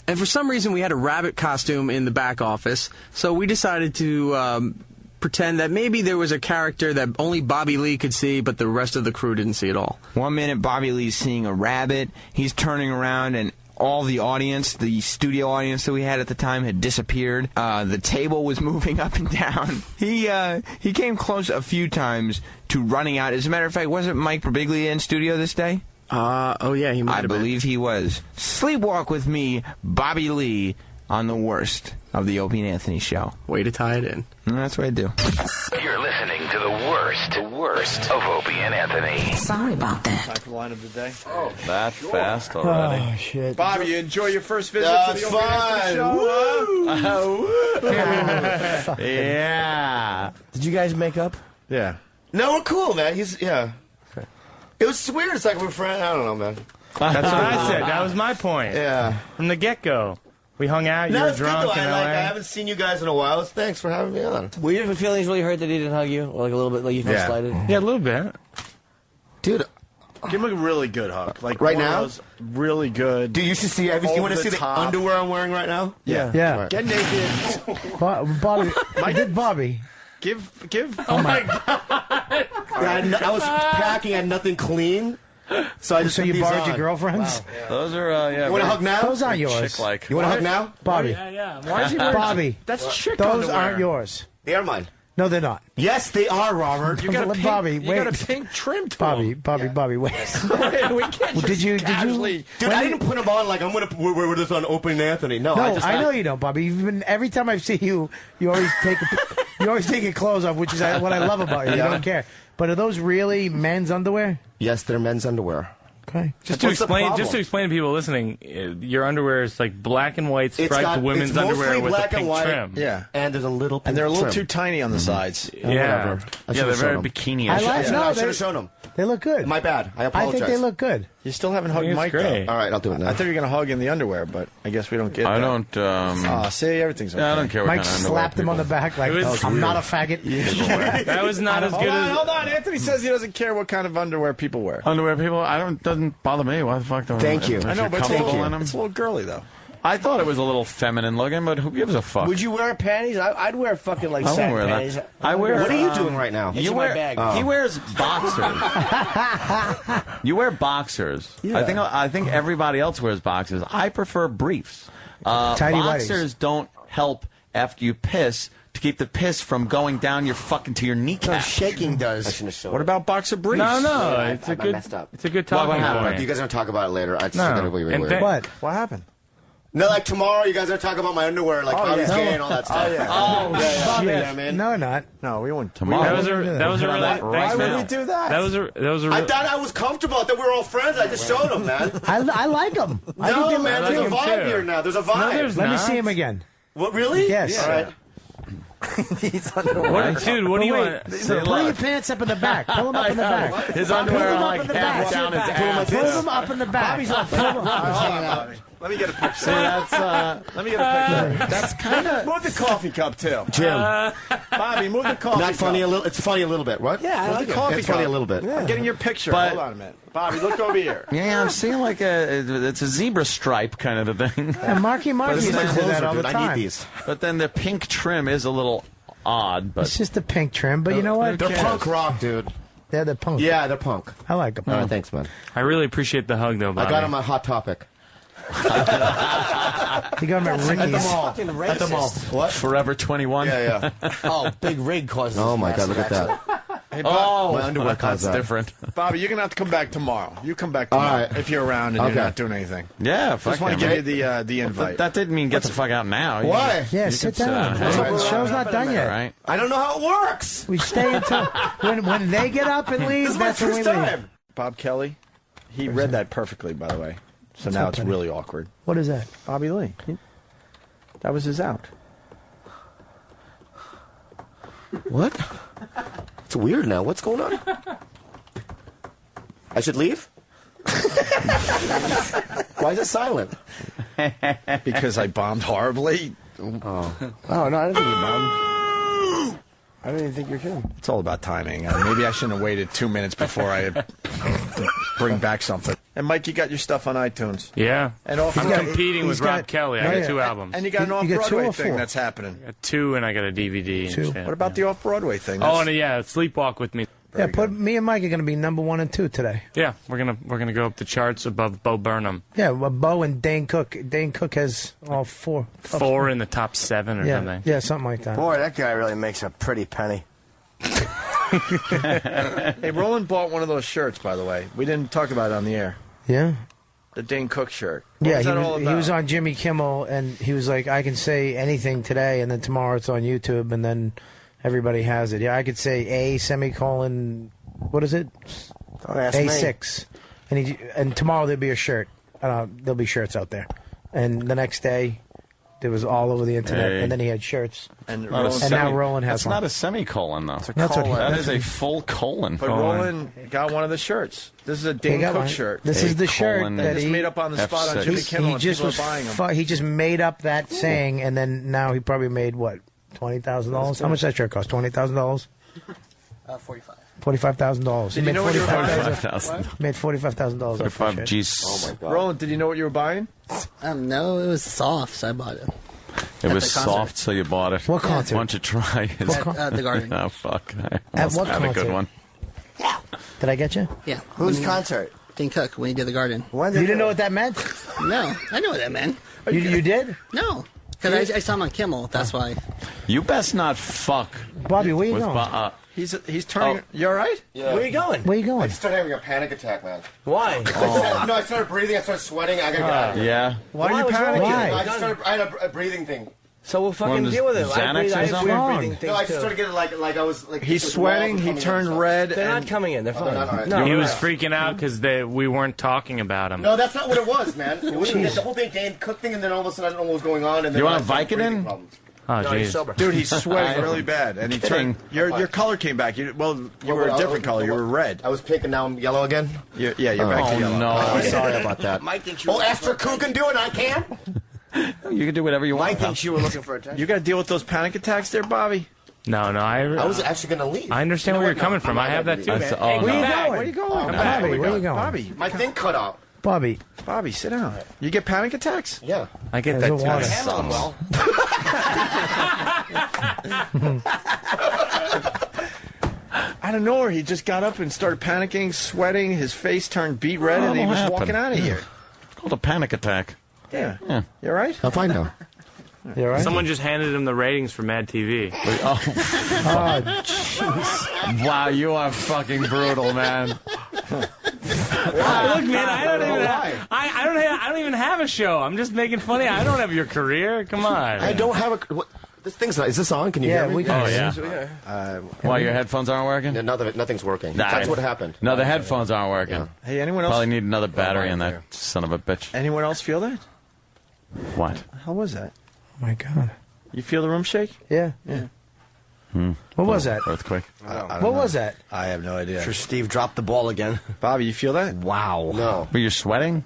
And for some reason, we had a rabbit costume in the back office, so we decided to pretend that maybe there was a character that only Bobby Lee could see, but the rest of the crew didn't see at all. 1 minute, Bobby Lee's seeing a rabbit. He's turning around, and all the audience, the studio audience that we had at the time, had disappeared. The table was moving up and down. He came close a few times to running out. As a matter of fact, wasn't Mike Birbiglia in studio this day? Oh yeah, he might have been. I believe he was. Sleepwalk with me, Bobby Lee, on the Worst of the Opie and Anthony Show. Way to tie it in. That's what I do. You're listening to the worst of Opie and Anthony. Sorry about that. Time for the line of the day. Oh, that fast already. Oh, shit. Bobby, you enjoy your first visit to the Opie and Anthony Show? Woo! Yeah. Did you guys make up? Yeah. No, we're cool, man. Yeah. It was weird. It's like we're friends. I don't know, man. That's what I said. That was my point. Yeah. From the get-go. We hung out. You were drunk in LA. I haven't seen you guys in a while. Thanks for having me on. Were your feelings really hurt that he didn't hug you? Or like a little bit like you felt slighted? Yeah, a little bit. Dude, Give him a really good hug. Like right one of now? those really good. Dude, you should see. You want to see the underwear I'm wearing right now? Yeah. Get naked. Bobby. Bobby. Give. Oh my God. I was packing. I had nothing clean. So I just So put you these borrowed on. your girlfriends? Wow. Those are, You want to hug now? Those aren't yours. Chick-like. You want to hug now? Bobby. Yeah. Why is he wearing Bobby. That's chick Those underwear. aren't yours. They are mine. No, they're not. Yes, they are, Robert. You got a pink, Bobby, you wait. got a pink trim to Bobby, them. Bobby, wait. We can't just Did you? casually... Dude, I didn't put them on like I'm going to wear this on Open Anthony. No, I know you don't, Bobby. You've been every time I see you, you always take your clothes off, which is what I love about you. You don't care. But are those really men's underwear? Yes, they're men's underwear. Okay. Just to explain to people listening, your underwear is like black and white striped women's it's underwear with a black and pink white, trim. Yeah. And there's a little pink And they're a little trim. too tiny on the sides. Yeah. They're very bikini. I should have shown them. They look good. My bad. I apologize. I think they look good. You still haven't hugged It's Mike, great. though. All right, I'll do it now. I thought you were going to hug in the underwear, but I guess we don't get I that. don't. See, everything's okay. Yeah, I don't care what Mike kind of underwear slapped him on the back like, I'm not a faggot. That was not as good as... Hold on. Anthony says he doesn't care what kind of underwear people wear. Underwear people, doesn't bother me. Why the fuck don't Thank you. if I know, you're but it's a comfortable in them? little girly, though. I thought it was a little feminine looking, but who gives a fuck? Would you wear panties? I'd wear fucking like I satin won't wear panties. that. I wear. What are you doing right now? It's in my bag. He wears boxers. You wear boxers. Yeah. I think everybody else wears boxers. I prefer briefs. Tidy Boxers don't help after you piss to keep the piss from going down your fucking to your kneecap. Shaking does. I shouldn't have shown What it. about boxer briefs? No, I it's a good. messed up. It's a good What talking happened? point. You guys are going to talk about it later. I just No. got to be And weird. What? What happened? No, like tomorrow, you guys are talking about my underwear, like Bobby's gay and all that stuff. Oh, You know what I mean? No, not. No, we won't. Tomorrow. That was a really. Why Thanks, would man. we do that? That was a. I thought I was comfortable. I thought we were all friends. I just showed them, man. I like them. No, man, I there's a like 'em vibe too. here now. There's a vibe. No, there's Let me not. see him again. What, really? Yes. All right. What, dude, what do you want? Pull your pants up in the back. Pull them up in the back. His Pull underwear them are up like in the half back. down his Pull ass. them up in the back. Bobby's on. Pull them up. Let me get a picture. See, that's Let me get a picture. that's kind of. Move the coffee cup, too. Jim. Bobby, move the coffee Not cup. funny a little. It's funny a little bit. What? Yeah, I Move like the it. coffee It's cup. funny a little bit. I'm getting your picture. But- Hold on a minute. Bobby, look over here. Yeah, I'm seeing like it's a zebra stripe kind of a thing. And Marky This used is my to do closer, that all the dude. I time. need these. But then the pink trim is a little odd. But It's just a pink trim, but you know what? They're punk rock, dude. They're the punk. Yeah, they're punk. I like them. All right, thanks, man. I really appreciate the hug, though, Bobby. I got him on Hot Topic. You got them at At the Ricky's. mall. Fucking At the mall. racist. What? Forever 21. Yeah, yeah. Oh, big rig causes. Oh my God, massive look at accident. that. Hey, Oh, My underwear that's caused that. different. Bobby, you're going to have to come back tomorrow. You come back All tomorrow right. if you're around and Okay. you're not doing anything. Yeah, Just fuck want yeah, to man. give you the invite. That didn't mean get the fuck out now. You Why? can- Yeah, you sit can down. hang The out. show's not done All yet. right. I don't know how it works. We stay until when they get up and leave. This is my That's when we first leave. time. Bob Kelly, he read that perfectly, by the way. So now it's really awkward. What is that? Bobby Lee. That was his out. What? It's weird now. What's going on? I should leave? Why is it silent? Because I bombed horribly. Oh no, I didn't think you bombed. I didn't even think you're kidding. It's all about timing. Maybe I shouldn't have waited 2 minutes before I bring back something. And Mike, you got your stuff on iTunes. Yeah. And off I'm competing he's with Rob got- Kelly. Oh, I yeah. got 2 albums. And you got an You got 2 off-Broadway or thing 4? that's happening. I got 2, and I got a DVD. 2. And shit. What about the off-Broadway thing? Oh, and yeah, Sleepwalk with Me. Yeah, me and Mike are going to be number 1 and 2 today. Yeah, we're gonna go up the charts above Bo Burnham. Yeah, well, Bo and Dane Cook. Dane Cook has all 4. 4 in the top 7 or Yeah, something. yeah, something like that. Boy, that guy really makes a pretty penny. Hey, Roland bought one of those shirts, by the way. We didn't talk about it on the air. Yeah. The Dane Cook shirt. What Yeah, was that all he about? was on Jimmy Kimmel, and he was like, I can say anything today, and then tomorrow it's on YouTube, and then everybody has it. Yeah, I could say A semicolon, what is it? Don't ask me. A6. And tomorrow there'll be a shirt. There'll be shirts out there. And the next day, it was all over the internet, Hey. and then he had shirts. And now Roland has That's one. not a semicolon, though. That's what he- That is a full colon. But Roland got one of the shirts. This is a Dane got Cook one. shirt. This is the shirt colon that Just he made up on the spot on F6. Jimmy Kimmel, and people are buying them. he just made up that saying, and then now he probably made what, $20,000? How much that shirt cost? $20,000? 45. $45,000. Did you know what you were buying? $45,000. Made $45,000. 45 G's. Oh my God. Roland, did you know what you were buying? No, it was soft, so I bought it. It was soft, so you bought it. What concert? Why don't you try it? At the Garden. Oh, fuck. I At what had a good concert? one. Did I get you? Yeah. Whose concert? Dean Cook, when he did the Garden. You didn't know what that meant? No, I know what that meant. You did? No, because I saw him on Kimmel. That's why. You best not fuck. Bobby, where you with going? He's turning. You all right? Yeah. Where are you going? Where you I going? just started having a panic attack, man. Why? No, I started breathing. I started sweating. I gotta get out of here. Yeah. Why are you What's wrong with panicking? you? I had a breathing thing. So we'll fucking One deal with it. Xanax or I have something? weird breathing things No, I just too. started getting like I was like. He's the sweating. walls were He coming in turned and stuff. red. They're and not coming in. They're Oh, fine. they're not all right. No, He we're was not. freaking out because we weren't talking about him. No, that's not what it was, man. It was the whole thing, Dane Cook thing, and then all of a sudden I don't know what was going on. And then You want I started Vicodin? breathing problems. Oh, No, he's jeez. sober. Dude, he's sweating really bad, and he turned. Your color came back. You were a different color. You were red. I was pink and now I'm yellow again. You're back to yellow. no. Oh, sorry about that. Mike thinks you Oh, were Esther Koo can do it. I can't. You can do whatever you want. Mike thinks you were looking for attention. You got to deal with those panic attacks there, Bobby. No, I was actually going to leave. I understand You know where you're what? coming No, from. I'm I have not that gonna too, leave. man. Oh, Hey, no. come back. Where you going? Come back. Bobby, where you going? Bobby, My thing cut out. Bobby. Bobby, sit down. You get panic attacks? Yeah. I get There's that a too. water. Handle him well. Out of nowhere, he just got up and started panicking, sweating. His face turned beet red, and he What was happened? walking out of here. It's called a panic attack. Yeah. Yeah. You all right? I'm fine now. You all right? Someone just handed him the ratings for Mad TV. Oh, jeez. Wow, you are fucking brutal, man. Look, man, I don't even have a show. I'm just making funny. I don't have your career. Come on. I don't have a. What, this thing's not. Is this on? Can you hear me? we can. Oh, yeah. Why, your headphones aren't working? Yeah, nothing's working. Nah, That's what happened. No, the headphones aren't working. Hey, anyone else? Probably need another battery in that son of a bitch. Anyone else feel that? What? How was that? Oh, my God. You feel the room shake? Yeah. What was that? Earthquake. What was that? I have no idea. Sure, Steve dropped the ball again. Bobby, you feel that? Wow. No. But you're sweating?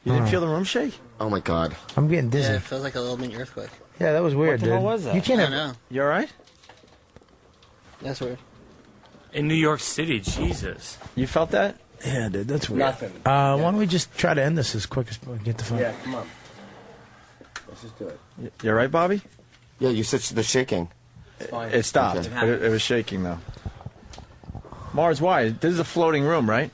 You didn't feel the room shake? Oh my God. I'm getting dizzy. Yeah, it feels like a little mini earthquake. Yeah, that was weird, What the dude. hell was that? You can't I have. know. You all right? That's weird. In New York City, Jesus. You felt that? Yeah, dude, that's weird. Nothing. Why don't we just try to end this as quick as we get the phone? Yeah, come on. Let's just do it. You all right, Bobby? Yeah, you said the shaking. It stopped, Okay. but it was shaking, though. Mars, why? This is a floating room, right?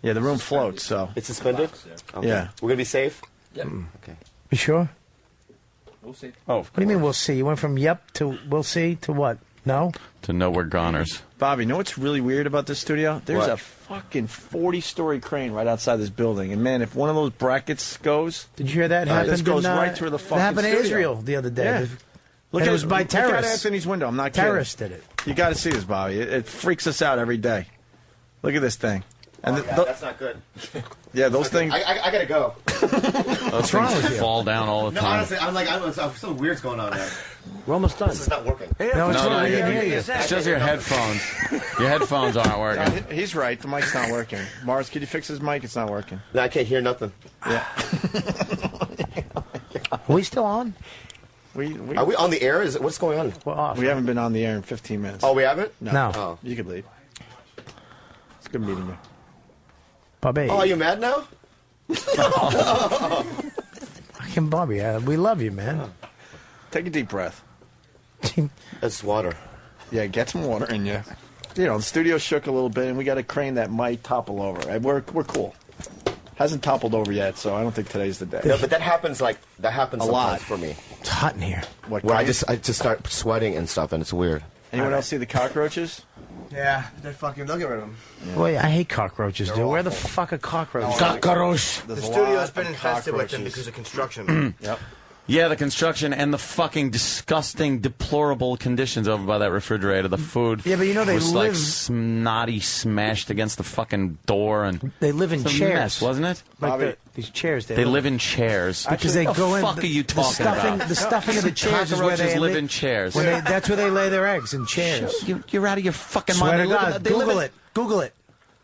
Yeah, the room floats, so. It's suspended? Okay. Yeah. We're going to be safe? Yep. Okay. You sure? We'll see. Oh, What do you mean we'll see? You went from yep to we'll see to what? No? to know we're goners. Bobby, you know what's really weird about this studio? There's What? a fucking 40-story crane right outside this building. And, man, if one of those brackets goes... Did you hear that? This Happened goes in, right through the fucking That happened in studio. Israel the other day. Yeah. And it was by Look at terrorists. Anthony's window. I'm not kidding. Terrorists did it. You got to see this, Bobby. It freaks us out every day. Look at this thing. And that's not good. yeah, those things. I got to go. Those wrong things with you? fall down all the No, time. honestly, I'm something weird's going on there. We're almost done. This is not working. No, it's No, we no, can hear you. it's just your headphones. Your headphones aren't working. He's right. The mic's not working. Mars, can you fix his mic? It's not working. No, I can't hear nothing. Yeah. Are we still on? Are we on the air? What's going on? We're off. We haven't been on the air in 15 minutes. Oh, we haven't? No. Oh. You could leave. It's good meeting you. Bobby. Oh, are you mad now? Fucking Bobby, we love you, man. Take a deep breath. That's water. Yeah, get some water in you. You know, the studio shook a little bit, and we got a crane that might topple over. And we're cool. Hasn't toppled over yet, so I don't think today's the day. No, but that happens a sometimes lot for me. It's hot in here. What? Where I crane? just start sweating and stuff, and it's weird. Anyone else see the cockroaches? Yeah, they're fucking looking at them. Boy, I hate cockroaches, dude. Where the fuck are cockroaches? Cockroach. There's The a studio's lot been of infested with them cockroaches. because of construction. Yep. Yeah, the construction and the fucking disgusting, deplorable conditions over by that refrigerator. The food Yeah, but you know they was like live- snotty smashed against the fucking door. And They live in it's a chairs. mess, wasn't it? Like these chairs. They live in chairs. Because they what go the in. fuck are you talking about? The stuffing of the chairs is where Cockroaches they live in chairs. That's where they lay their eggs, in chairs. You're out of your fucking Swear mind. to God. Google it. Google it.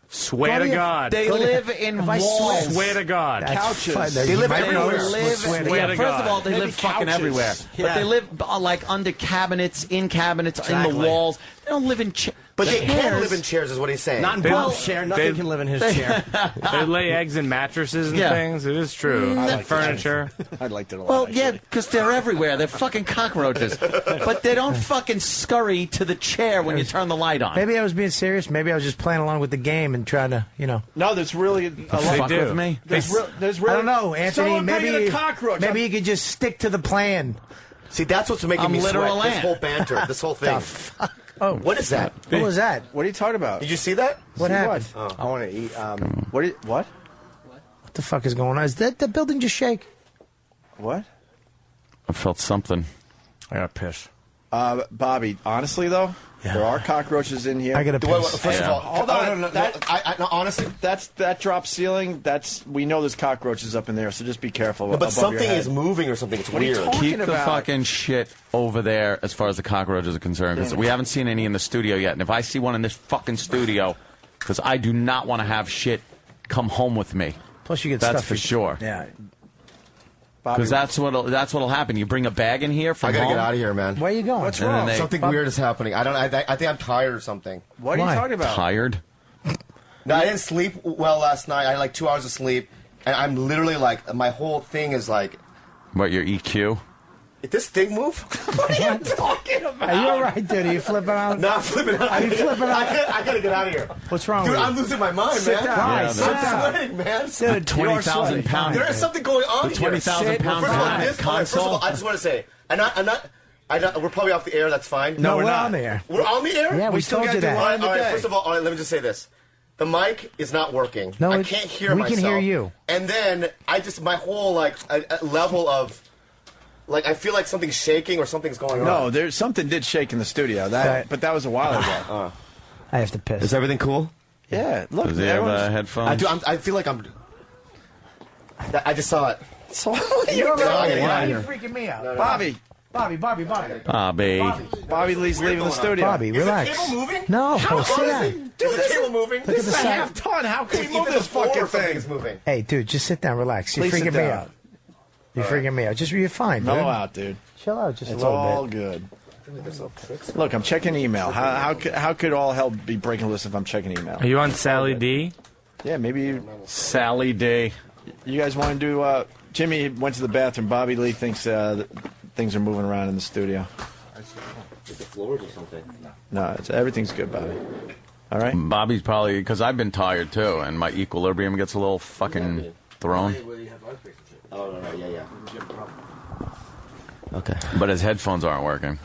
Swear to God. They live in If I walls. Swear to God. That's Couches. fine. They live You everywhere. might Live, swear to Swear God. to first of God. all, they Maybe live fucking couches. everywhere. Yeah. But they live like under cabinets, in cabinets, in the walls. They don't live in But they can live in chairs, is what he's saying. Not in Bob's chair. Nothing can live in his chair. They lay eggs in mattresses and things. It is true. Furniture. I liked it a lot. Well, yeah, because they're everywhere. They're fucking cockroaches. But they don't fucking scurry to the chair when you turn the light on. Maybe I was being serious. Maybe I was just playing along with the game and trying to, No, there's really a lot. Fuck with me. There's really, I don't know, Anthony. Someone bring in Maybe a cockroach. Maybe you could just stick to the plan. See, that's what's making me sweat. This whole banter, this whole thing. Oh, what is that? What was that? What are you talking about? Did you see that? What happened? What? I want to eat. What? What the fuck is going on? Is that the building just shake? What? I felt something. I got pissed. Bobby, honestly though, there are cockroaches in here. I got to piss. First of all, hold on. No, honestly, that drop ceiling. We know there's cockroaches up in there, so just be careful. but above something your head. is moving or something. It's What are you weird. talking Keep the about? fucking shit over there as far as the cockroaches are concerned, because we haven't seen any in the studio yet. And if I see one in this fucking studio, because I do not want to have shit come home with me. Plus, you get That's stuff for sure. Yeah. Because that's what'll happen. You bring a bag in here from I gotta home. get out of here, man. Where are you going? What's And then wrong? they- Something weird is happening. I think I'm tired or something. What are Why? you talking about? Tired? No, I didn't sleep well last night. I had like 2 hours of sleep, and I'm literally like, my whole thing is like, What, your EQ? did this thing move? What are you talking about? Are you all right, dude? Are you flipping out? No, I'm flipping out. Are you flipping out? I gotta get out of here. What's wrong Dude, with you? I'm losing my mind, Sit man. down. Yeah, Sit I'm down. sweating, man. Dude, 20,000 pounds. There is something going on The here. 20,000 Shit. pound First of all, planet this- First of all, console. I just want to say, I'm not. We're probably off the air. That's fine. No, we're not. on the air. We're on the air. Yeah, we still told got you the that. line. All right, today. first of all, let me just say this. The mic is not working. No, I it- can't hear we myself. can hear you. And then my whole level of I feel like something's shaking or something's going on. No, there's something did shake in the studio. But that was a while ago. I have to piss. Is everything cool? Yeah, look. Does he have everyone's- headphones? I feel like I just saw it. So, You're I gotta right. get Why out are of you here. freaking me out? Bobby. Bobby. Bobby Lee's leaving the studio. Bobby, Is relax. the table moving? No, How sit down. is the table moving? Look at the This is a side. half ton. How can Even you move the this floor fucking or something thing? is moving. Hey, dude, just sit down, relax. You're Please sit freaking me down. out. You're freaking me out. You're fine, dude. Mellow out, dude. Chill out just It's a little all bit. good. Look, I'm checking email. How could all hell be breaking loose if I'm checking email? Are you on Sally D? Yeah, maybe Sally D. you guys want to do. Jimmy went to the bathroom. Bobby Lee thinks that things are moving around in the studio. The floors or something. No, everything's good, Bobby. All right. Bobby's probably, because I've been tired too, and my equilibrium gets a little fucking thrown. Oh, no, yeah. Okay. But his headphones aren't working.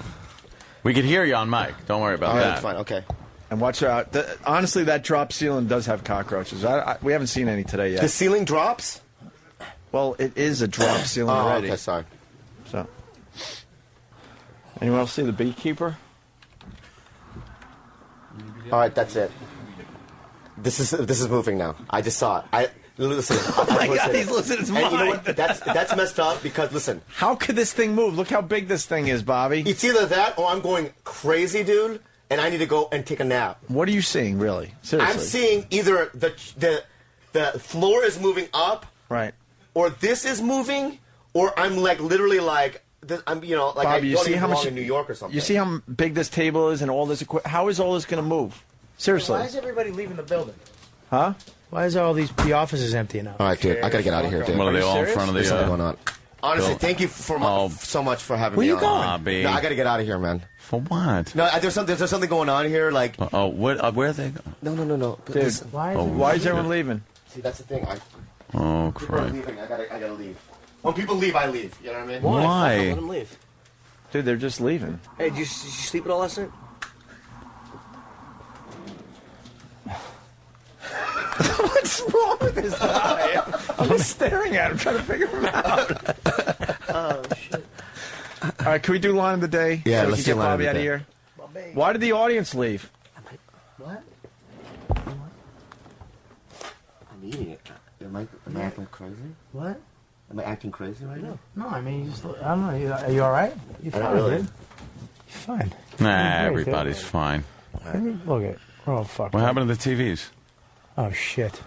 We could hear you on mic. Don't worry about All right, that. that's fine. Okay. And watch out. Honestly, that drop ceiling does have cockroaches. We haven't seen any today yet. The ceiling drops? Well, it is a drop ceiling already. Okay, sorry. So, anyone else see the beekeeper? All right, that's it. This is moving now. I just saw it. Listen. Oh my God, he's losing his mind. You know what? That's messed up because listen. How could this thing move? Look how big this thing is, Bobby. It's either that or I'm going crazy, dude, and I need to go and take a nap. What are you seeing, really? Seriously. I'm seeing either the floor is moving up, right, or this is moving, or I'm literally this, I'm Bobby, I you don't see even how belong much in New York or something. You see how big this table is and all this equipment. How is all this going to move? Seriously. Why is everybody leaving the building? Huh? Why is the office is empty now? All right, dude. I gotta get out of here, dude. What are they all in front of the? There's something going on. Honestly, thank you so much for having me. Where you on. going? Bobby. No, I gotta get out of here, man. For what? No, there's something going on here. Like, what? Where are they? No. Dude, Listen. why is everyone leaving? See, that's the thing. Oh, People are crap. leaving. I gotta leave. When people leave, I leave. You know what I mean? Why? Let them leave. Dude, they're just leaving. Hey, did you sleep at all last night? What's wrong with this guy? I'm just staring at him, trying to figure him out. Oh, shit. All right, can we do line of the day? Yeah, so we let's can do get line of Bobby the out of day. here. Why did the audience leave? What? I'm eating it. Am I acting crazy? What? Am I acting crazy right now? No, I mean, you just, I don't know. Are you all right? You're fine, Not really. dude. You're fine. Nah, You're great, everybody's dude. fine. Look at we're all fucked What up. happened to the TVs? Oh, shit.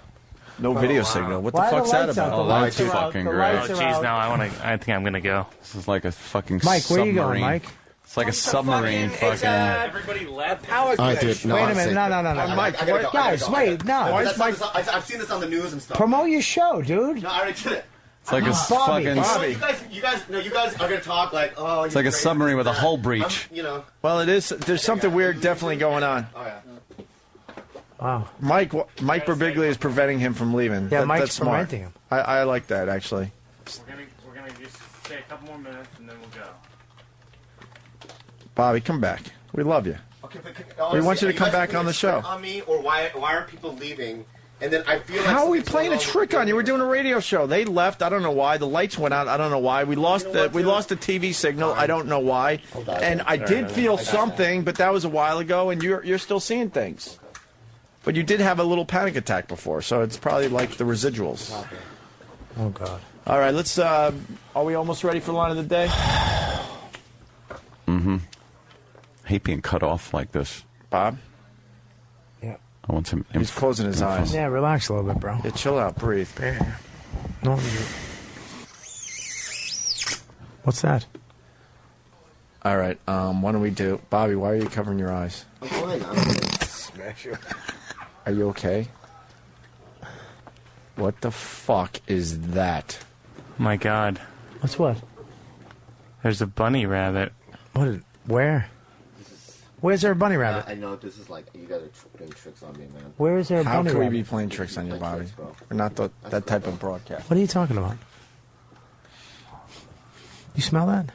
No video signal. What the Why are fuck's the that lights out? about? Oh, The that's lights are out. fucking The great. Oh, lights are jeez, out. now I think I'm gonna go. This is like a fucking Mike, where are you going, submarine. Mike? It's like a submarine. Fucking. Everybody left. Power I did. No, Wait a minute. No. Mike, Guys, wait, no. I've seen this on the news and stuff. Promote your show, dude. No, I already did it. It's like a Bobby. fucking. You guys are gonna talk like, oh. It's like a submarine with a hull breach. Well, it is. There's something weird definitely going on. Oh yeah. Wow. Mike Birbiglia is preventing him from leaving. Yeah, Mike's that's smart. preventing him. I like that actually. We're gonna just say a couple more minutes and then we'll go. Bobby, come back. We love you. Okay, but We want you to come back on the show. On me, or why are people leaving? And then I feel like How are we playing a trick on you? We're doing a radio show. They left. I don't know why. The lights went out. I don't know why. We lost the TV signal. I don't know why. And I did feel something, but that was a while ago. And you're still seeing things. But you did have a little panic attack before, so it's probably like the residuals. Oh God. All right, let's. Are we almost ready for line of the day? Mm-hmm. I hate being cut off like this. Bob? Yeah. I want some. He's closing his eyes. Yeah, relax a little bit, bro. Yeah, chill out, breathe. No. What's that? All right, why don't we do... Bobby, why are you covering your eyes? I'm fine. I'm gonna smash you. Are you okay? What the fuck is that? My God. What's what? There's a bunny rabbit. Where? Where's there a bunny rabbit? I know this is like you guys are playing tricks on me, man. Where is there a How bunny can rabbit? we be playing tricks on you, Bobby? We're not that type of broadcast. What are you talking about? You smell that?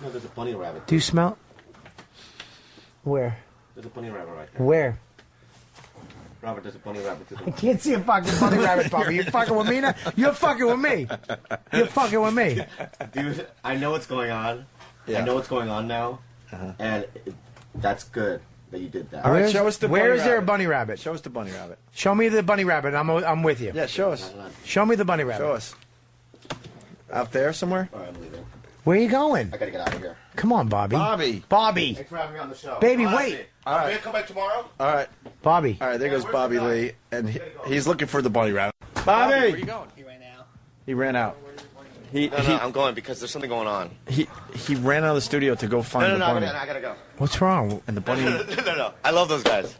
No, there's a bunny rabbit. Do you smell? Where? There's a bunny rabbit right there. Where? Robert, there's a bunny rabbit. I can't see a fucking bunny rabbit, Bobby. You fucking with me now? You're fucking with me. You're fucking with me. Dude, I know what's going on. Yeah. I know what's going on now. And that's good that you did that. All right, show us the bunny Where is there a rabbit. bunny rabbit? Show us the bunny rabbit. Show me the bunny rabbit. I'm with you. Yeah, show us. Show me the bunny rabbit. Show us. Out there somewhere? All right, I'm leaving. Where are you going? I gotta get out of here. Come on, Bobby. Bobby. Thanks for having me on the show. Baby, Honestly, wait. I'm gonna come back tomorrow. All right. Bobby. All right, there goes Bobby Lee, and he's looking for the bunny rabbit. Bobby! Where are you going? He ran out. He ran out. No, I'm going because there's something going on. He ran out of the studio to go find the bunny. I gotta go. What's wrong? And the bunny... No. I love those guys.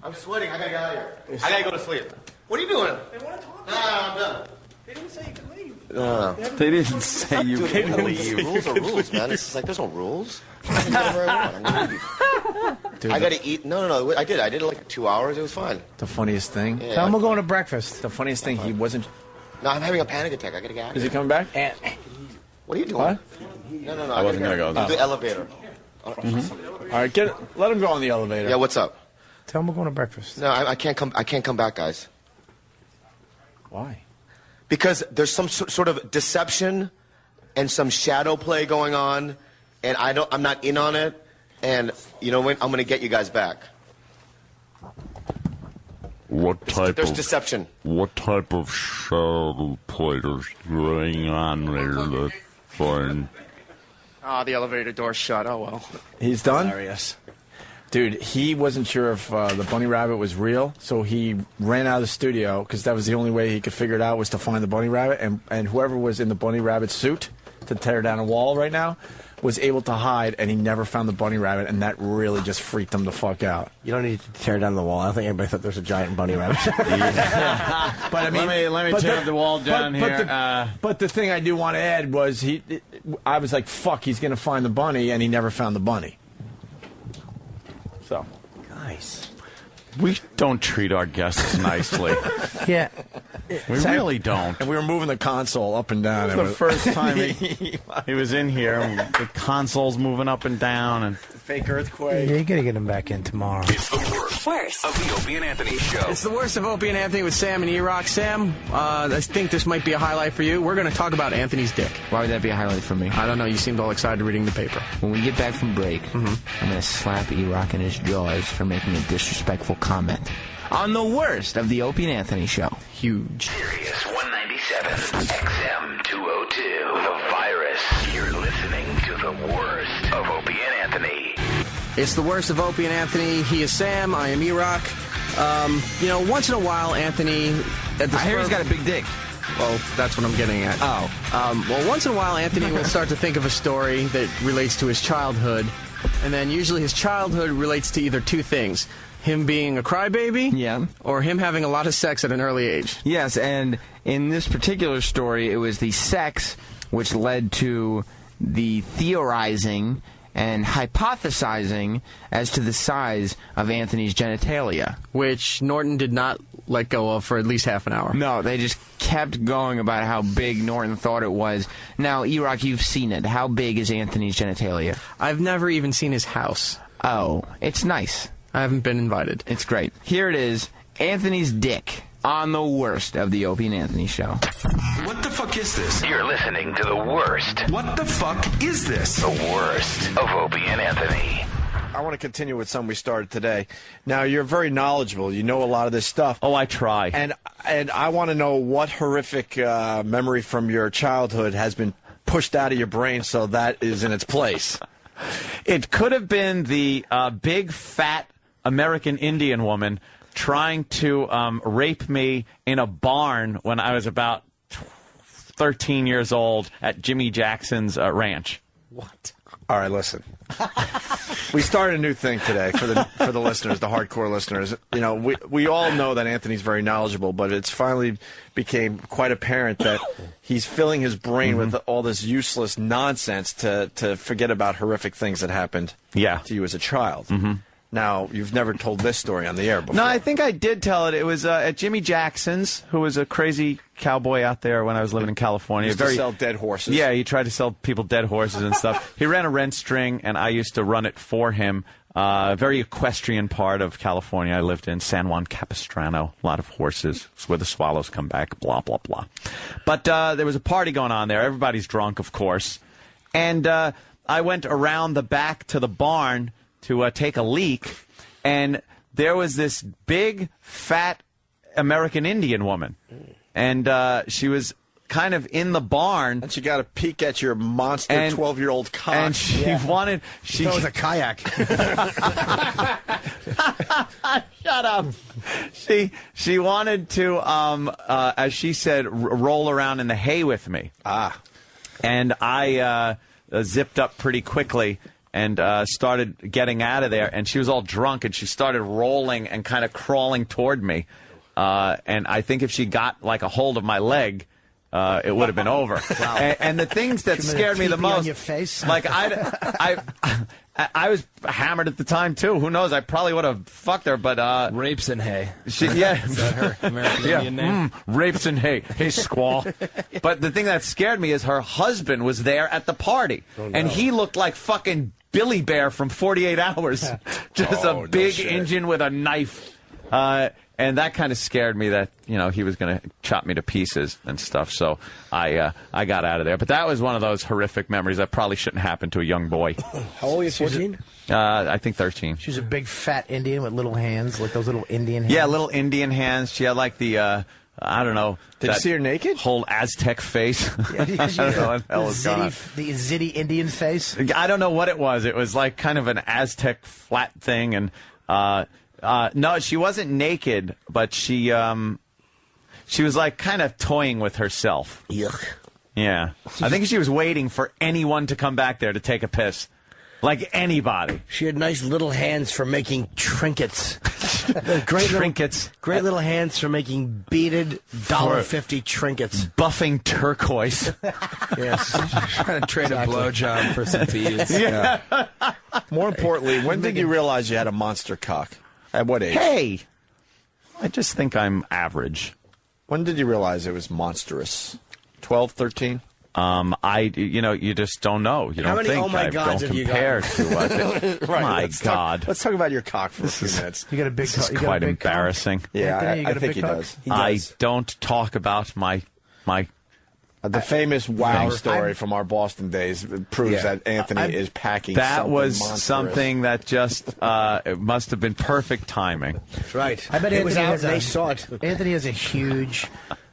I'm sweating. I gotta get out of here. I gotta go to sleep. What are you doing? They want to talk. No, I'm done. They didn't say you could leave. No. They didn't say you Dude, could leave. Rules are rules, man. It's like there's no rules. I can do whatever I want. I'm gonna leave. Dude, I gotta eat. No. I did it like 2 hours. It was fine. The funniest thing... Yeah. Tell him we're going to breakfast. The funniest thing, he wasn't... No, I'm having a panic attack. I gotta get out of Is here. he coming back? What are you doing? What? No. I wasn't gonna go. The elevator. All right, let him go on the elevator. Yeah, what's up? Tell him we're going to breakfast. No, I can't come. I can't come back, guys. Why? Because there's some sort of deception and some shadow play going on, and I'm not in on it. And you know what? I'm going to get you guys back. There's deception. What type of shadow play is going on there? That's fine. The elevator door's shut. Oh, well. He's done? Hilarious. Dude, he wasn't sure if the bunny rabbit was real, so he ran out of the studio because that was the only way he could figure it out was to find the bunny rabbit. And whoever was in the bunny rabbit suit to tear down a wall right now was able to hide, and he never found the bunny rabbit, and that really just freaked him the fuck out. You don't need to tear down the wall. I don't think anybody thought there was a giant bunny rabbit. But I mean, let me tear the wall down here. But the thing I do want to add was I was like, fuck, he's going to find the bunny, and he never found the bunny. So, Nice. We don't treat our guests nicely. Yeah. We really don't. And we were moving the console up and down. It was the first time he was in here. The console's moving up and down. And fake earthquake. Yeah, you got to get him back in tomorrow. It's the worst of the Opie and Anthony show. It's the worst of Opie and Anthony with Sam and E-Rock. Sam, I think this might be a highlight for you. We're going to talk about Anthony's dick. Why would that be a highlight for me? I don't know. You seemed all excited reading the paper. When we get back from break, I'm going to slap E-Rock in his jaws for making a disrespectful comment on the worst of the Opie and Anthony show. Huge. Sirius 197, XM 202, The Virus. You're listening to the worst of Opie and Anthony. It's the worst of Opie and Anthony. He is Sam. I am E-Rock. Once in a while, Anthony... I hear he's got a big dick. Well, that's what I'm getting at. Oh. Well, once in a while, Anthony will start to think of a story that relates to his childhood And then usually his childhood relates to either two things. Him being a crybaby, or him having a lot of sex at an early age. Yes, and in this particular story, it was the sex which led to the theorizing and hypothesizing as to the size of Anthony's genitalia. Which Norton did not let go of for at least half an hour. No, they just kept going about how big Norton thought it was. Now, E-Rock, you've seen it. How big is Anthony's genitalia? I've never even seen his house. Oh, it's nice. I haven't been invited. It's great. Here it is, Anthony's dick on the Worst of the Opie and Anthony Show. What the fuck is this? You're listening to the worst. What the fuck is this? The Worst of Opie and Anthony. I want to continue with something we started today. Now, you're very knowledgeable. You know a lot of this stuff. Oh, I try. And I want to know what horrific memory from your childhood has been pushed out of your brain so that is in its place. It could have been the big, fat American Indian woman trying to rape me in a barn when I was about 13 years old at Jimmy Jackson's ranch. What? All right, listen. We started a new thing today for the listeners, the hardcore listeners. You know, we all know that Anthony's very knowledgeable, but it's finally became quite apparent that he's filling his brain with all this useless nonsense to forget about horrific things that happened to you as a child. Now, you've never told this story on the air before. No, I think I did tell it. It was at Jimmy Jackson's, who was a crazy cowboy out there when I was living in California. He used to sell dead horses. Yeah, he tried to sell people dead horses and stuff. He ran a rent string, and I used to run it for him. Very equestrian part of California I lived in, San Juan Capistrano. A lot of horses. It's where the swallows come back, blah, blah, blah. But there was a party going on there. Everybody's drunk, of course. And I went around the back to the barn to take a leak, and there was this big, fat American Indian woman. And she was kind of in the barn. And she got a peek at your monster 12-year-old cock. And she wanted... That was a kayak. Shut up. She wanted to, as she said, roll around in the hay with me. And I zipped up pretty quickly and started getting out of there. And she was all drunk, and she started rolling and kind of crawling toward me. And I think if she got like a hold of my leg, it would have been over. Wow. And the things that scared me the most, on your face? like I was hammered at the time too. Who knows? I probably would have fucked her, but rapes in hay. Is that her American Indian name? Rapes in hay. Hey, squaw. But the thing that scared me is her husband was there at the party, and he looked like fucking Billy Bear from 48 Hours, just a big engine with a knife. And that kind of scared me that, you know, he was going to chop me to pieces and stuff. So I got out of there. But that was one of those horrific memories that probably shouldn't happen to a young boy. How old are you, 14? I think 13. She was a big fat Indian with little hands, like those little Indian hands. Yeah, little Indian hands. She had like the, I don't know. Did you see her naked? Whole Aztec face. I don't know what the hell was going on. The zitty Indian face? I don't know what it was. It was like kind of an Aztec flat thing. And no, she wasn't naked, but she was like kind of toying with herself. Yuck. Yeah. I think she was waiting for anyone to come back there to take a piss. Like anybody. She had nice little hands for making trinkets. Trinkets. Great little hands for making beaded $1.50 trinkets. Buffing turquoise. Yes. Trying to trade a blowjob for some beads. Yeah. More importantly, when did you realize you had a monster cock? At what age? Hey! I just think I'm average. When did you realize it was monstrous? 12, 13? You just don't know. You How don't many think. oh my I gods don't have you compare got? to what. Right, My let's God. Let's talk about your cock for a few minutes. You got a big This cock. is quite embarrassing. Yeah, Anthony, you I got a think big he cock? does. I don't talk about my The famous wow story from our Boston days proves that Anthony is packing That something was monstrous. something that just it must have been perfect timing. That's right. I bet it Anthony was out has and they saw it. Anthony has a huge,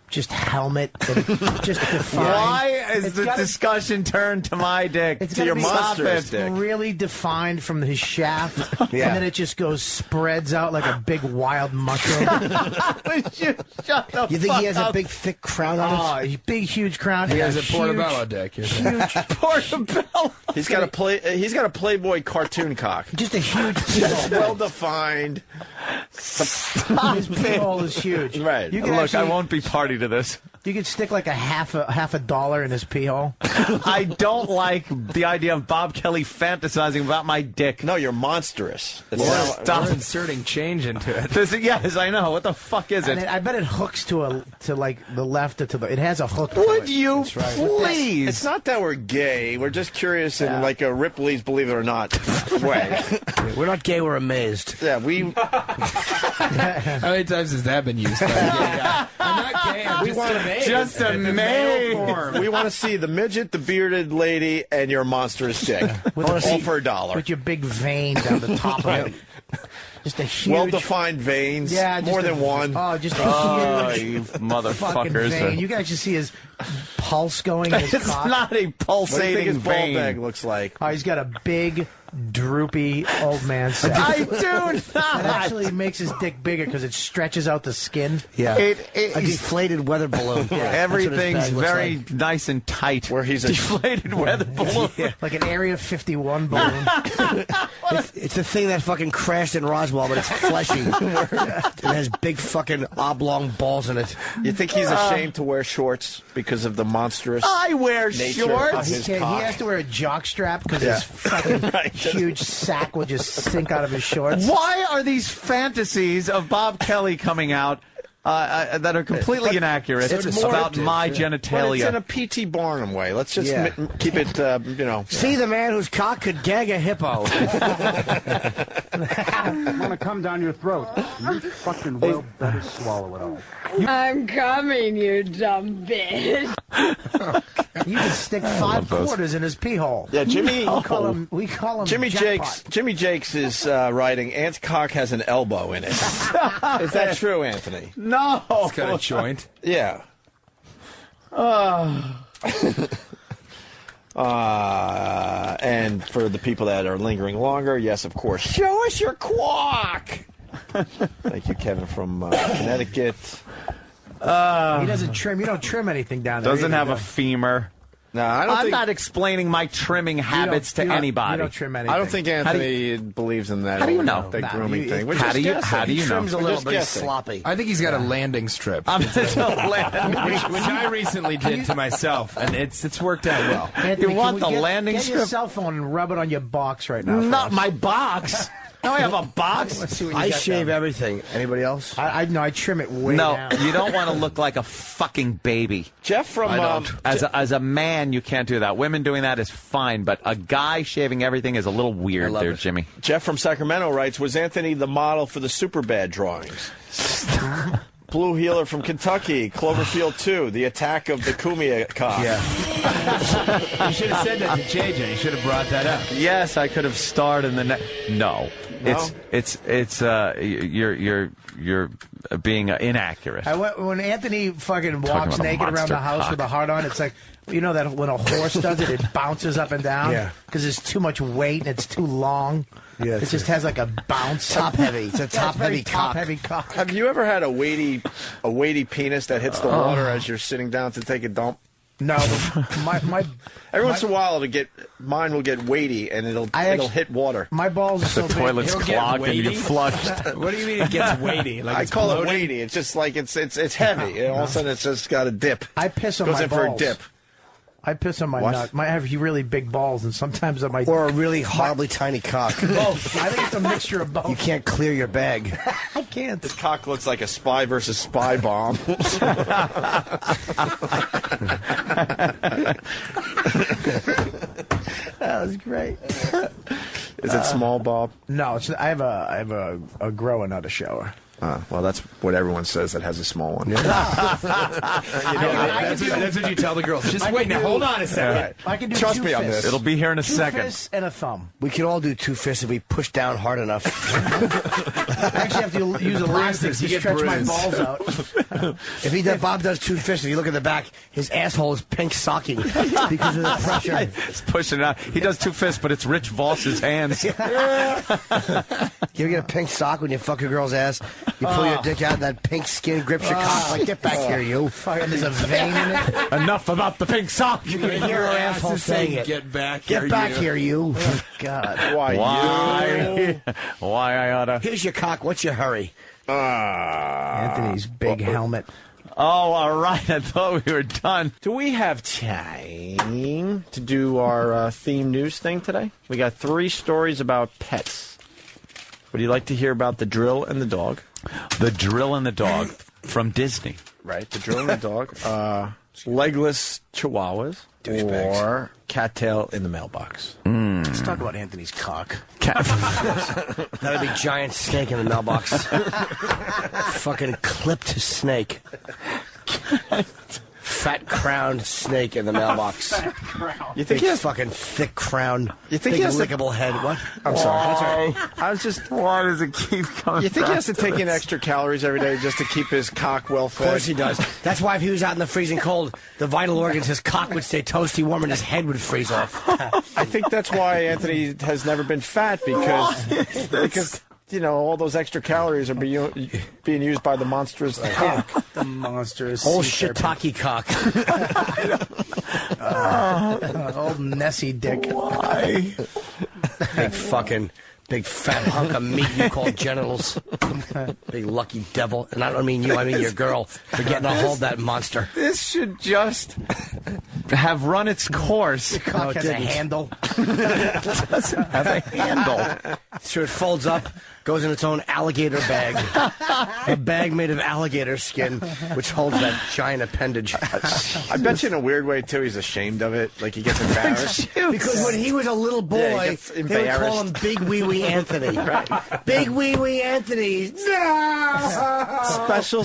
just helmet, that just defines. Why is the discussion turned to my dick? It's To your monstrous dick. Really defined from his shaft, Yeah. and then it just spreads out like a big wild mushroom. Shut the You think he has fuck a up. big, thick crown on it? Oh, big, huge crown. He and has a portobello dick. You're saying. Huge portobello. He's got a Playboy cartoon cock. Just a huge Just well defined. His pee hole is huge. Right. You can Look, actually, I won't be party to this. You could stick like a half a dollar in his pee hole. I don't like the idea of Bob Kelly fantasizing about my dick. No, you're monstrous. Stop inserting change into it. Yes, I know. What the fuck is it? And I bet it hooks to like the left or to the. It has a hook. Would you please? It's not that we're gay. We're just curious in like a Ripley's Believe It or Not way. We're not gay. We're amazed. Yeah, we. How many times has that been used by a gay guy? I'm not gay. I'm Just amazed. We want to see the midget, the bearded lady, and your monstrous dick. All for $1. With your big vein down the top of it. Just a huge, well-defined veins. Yeah, just more than one. Oh, just a huge you fucking motherfuckers. vein. You can actually see his pulse going in his It's cock. not a What do you think pulsating his ball vein. bag looks like? Oh, he's got a big, droopy old man sack. I do It not. actually makes his dick bigger because it stretches out the skin. Yeah. It A deflated weather balloon. Everything's very nice and tight. Where he's a deflated weather balloon. Like an Area 51 balloon. It's the thing that fucking crashed in Roswell, but it's fleshy. It has big fucking oblong balls in it. You think he's ashamed to wear shorts because of the monstrous I wear nature shorts. of his He cock? has to wear a jock strap because Yeah. his fucking huge sack will just sink out of his shorts. Why are these fantasies of Bob Kelly coming out that are completely inaccurate It's more- about my But it's in genitalia? a P.T. Barnum way. Let's just Yeah. keep it, See the man whose cock could gag a hippo. I'm gonna come down your throat. You fucking well better swallow it all. I'm coming, you dumb bitch. You can stick 5 quarters in his pee hole. Yeah, Jimmy. We call him Jimmy jackpot. Jimmy Jakes is writing. Ant's cock has an elbow in it. Is that true, Anthony? No. It's got a joint. Yeah. And for the people that are lingering longer, yes, of course. Show us your quack. Thank you, Kevin from Connecticut. He doesn't trim. You don't trim anything down there. Doesn't either, have a though. femur. No, I don't I'm think. not explaining my trimming habits to you don't- anybody. You don't trim anything. I don't think Anthony believes in that. How do you know? That Nah, grooming you- thing. We're how just do you- guessing. how do you He trims know? a We're little, just but he's guessing. sloppy. I think he's got a landing strip. I'm just a which I recently did to myself, and it's worked out well. Anthony, You want can we the landing get your strip? cell phone and rub it on your box right now. for Not us? my box. No, I have a box. Let's see what you I got shave down. everything. Anybody else? I no, I trim it way No, down. you don't want to look like a fucking baby. Jeff from As a man, you can't do that. Women doing that is fine, but a guy shaving everything is a little weird there, Jimmy. Jeff from Sacramento writes, was Anthony the model for the Superbad drawings? Blue Healer from Kentucky, Cloverfield 2, The Attack of the Kumia Cock. You should have said that to JJ. You should have brought that up. Yes, I could have starred in the No. You're being inaccurate. When Anthony fucking Talking walks about a naked around monster the house cock. with a heart on, it's like, you know that when a horse does it, it bounces up and down? Yeah. Because there's too much weight and it's too long. Yeah, it just has like a bounce. Top heavy. It's a top very heavy cock. top heavy cock. Have you ever had a weighty penis that hits the water as you're sitting down to take a dump? No, but every once in a while mine will get weighty and it'll hit water. My balls are so The toilet's big. clogged and you flushed. What do you mean it gets weighty? Like I it's call floating? it weighty. It's just like it's heavy. And all of a sudden it's just got a dip. I piss on Goes my in balls. for a dip. I piss on my What? nut. I have really big balls, and sometimes I might. Or a really horribly tiny cock. Both. I think it's a mixture of both. You can't clear your bag. I can't. This cock looks like a spy versus spy bomb. That was great. Is it small, Bob? No, I have a grower, not a shower. Well, that's what everyone says that has a small one. That's what you tell the girls. Just wait now. Hold on a second. I can do Trust two me on fists. this. It'll be here in a Two second. fists and a thumb. We can all do 2 fists if we push down hard enough. actually have to use elastics to stretch my balls out. If Bob does two fists, if you look at the back, his asshole is pink socking because of the pressure. It's pushing it out. He does two fists, but it's Rich Voss's hands. You ever get a pink sock when you fuck a girl's ass? You pull your dick out and that pink skin grips your cock. Like, get back here, you. And there's a vein in it. Enough about the pink sock. You can hear her asshole saying it. Get back here, you. God. Why I oughta. Here's your cock. What's your hurry? Anthony's big helmet. Oh, all right. I thought we were done. Do we have time to do our theme news thing today? We got 3 stories about pets. Would you like to hear about the drill and the dog? The drill and the dog from Disney. Right, the drill and the dog. Legless chihuahuas. Or cattail in the mailbox. Let's talk about Anthony's cock. That'd be giant snake in the mailbox. Fucking clipped snake. Fat crowned snake in the mailbox. You think he has fucking thick crown? You think big he has lickable head? What? I'm sorry. That's all right. I was just. Why does it keep coming? You think he has to take in extra calories every day just to keep his cock well fed? Of course he does. That's why if he was out in the freezing cold, the vital organs, his cock would stay toasty warm and his head would freeze off. I think that's why Anthony has never been fat because you know all those extra calories are being used by the monstrous cock. The monstrous old shiitake cock. Old Nessie dick. Why? Big fat hunk of meat you call genitals. Big lucky devil. And I don't mean you, I mean your girl for getting a hold of that monster. This should just have run its course. Your cock has a handle. It doesn't have a handle. So it folds up, goes in its own alligator bag. A bag made of alligator skin, which holds that giant appendage. I bet you in a weird way, too, he's ashamed of it. Like, he gets embarrassed. Because when he was a little boy, they would call him Big Wee Wee Anthony. Right. Big Wee Wee Anthony. No! Special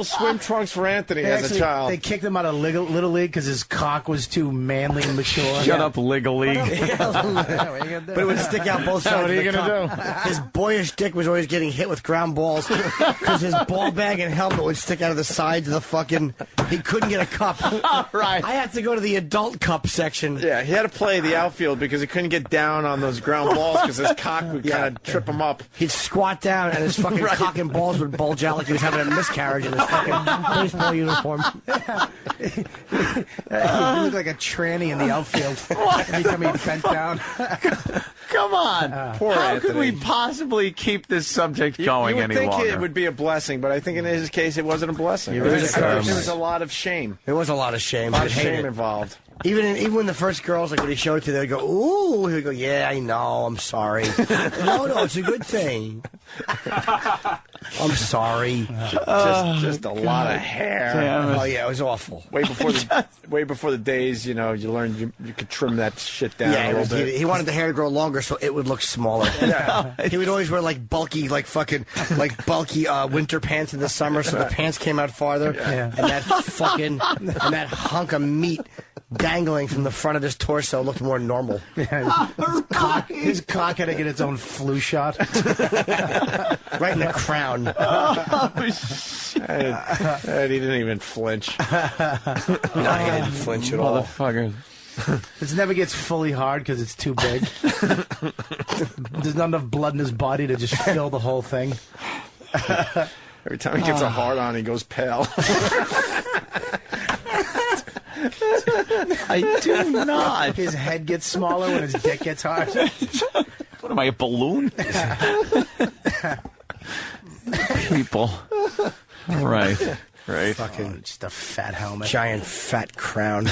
swim trunks for Anthony as a child. They kicked him out of Little League because his cock was too manly and mature. Shut up, Legal League. But it would stick out both sides. What are you going to do? His boyish dick was always getting hit with ground balls because his ball bag and helmet would stick out of the sides of the fucking... He couldn't get a cup. Right. I had to go to the adult cup section. Yeah, he had to play the outfield because he couldn't get down on those ground balls because his cock would kind of trip him up. He'd squat down and his fucking cock and balls would bulge out like he was having a miscarriage in his fucking baseball uniform. He looked like a tranny in the outfield every time he bent down. Come on. Poor How Anthony. could we possibly keep this subject going you any would think longer? it would be a blessing, but I think in his case it wasn't a blessing. There was a lot of shame. There was a lot of shame. A lot of shame involved. Even when the first girls, like when he showed it to them, they'd go, ooh. He would go, yeah, I know, I'm sorry. No, it's a good thing. I'm sorry. Just a lot of hair. Oh, yeah, it was awful. Way before the days, you know, you learned you could trim that shit down a little bit. He wanted the hair to grow longer so it would look smaller. Yeah. He would always wear like bulky winter pants in the summer so the pants came out farther. Yeah. And that hunk of meat dangling from the front of his torso looked more normal. Yeah, his cock had to get its own flu shot. Right in the crown. Oh, shit. And he didn't even flinch. No, he didn't flinch at all. Motherfucker. This never gets fully hard because it's too big. There's not enough blood in his body to just fill the whole thing. Every time he gets a hard on, he goes pale. I do not. His head gets smaller when his dick gets hard. What am I, a balloon? People. Right. Fucking just a fat helmet. Giant fat crown.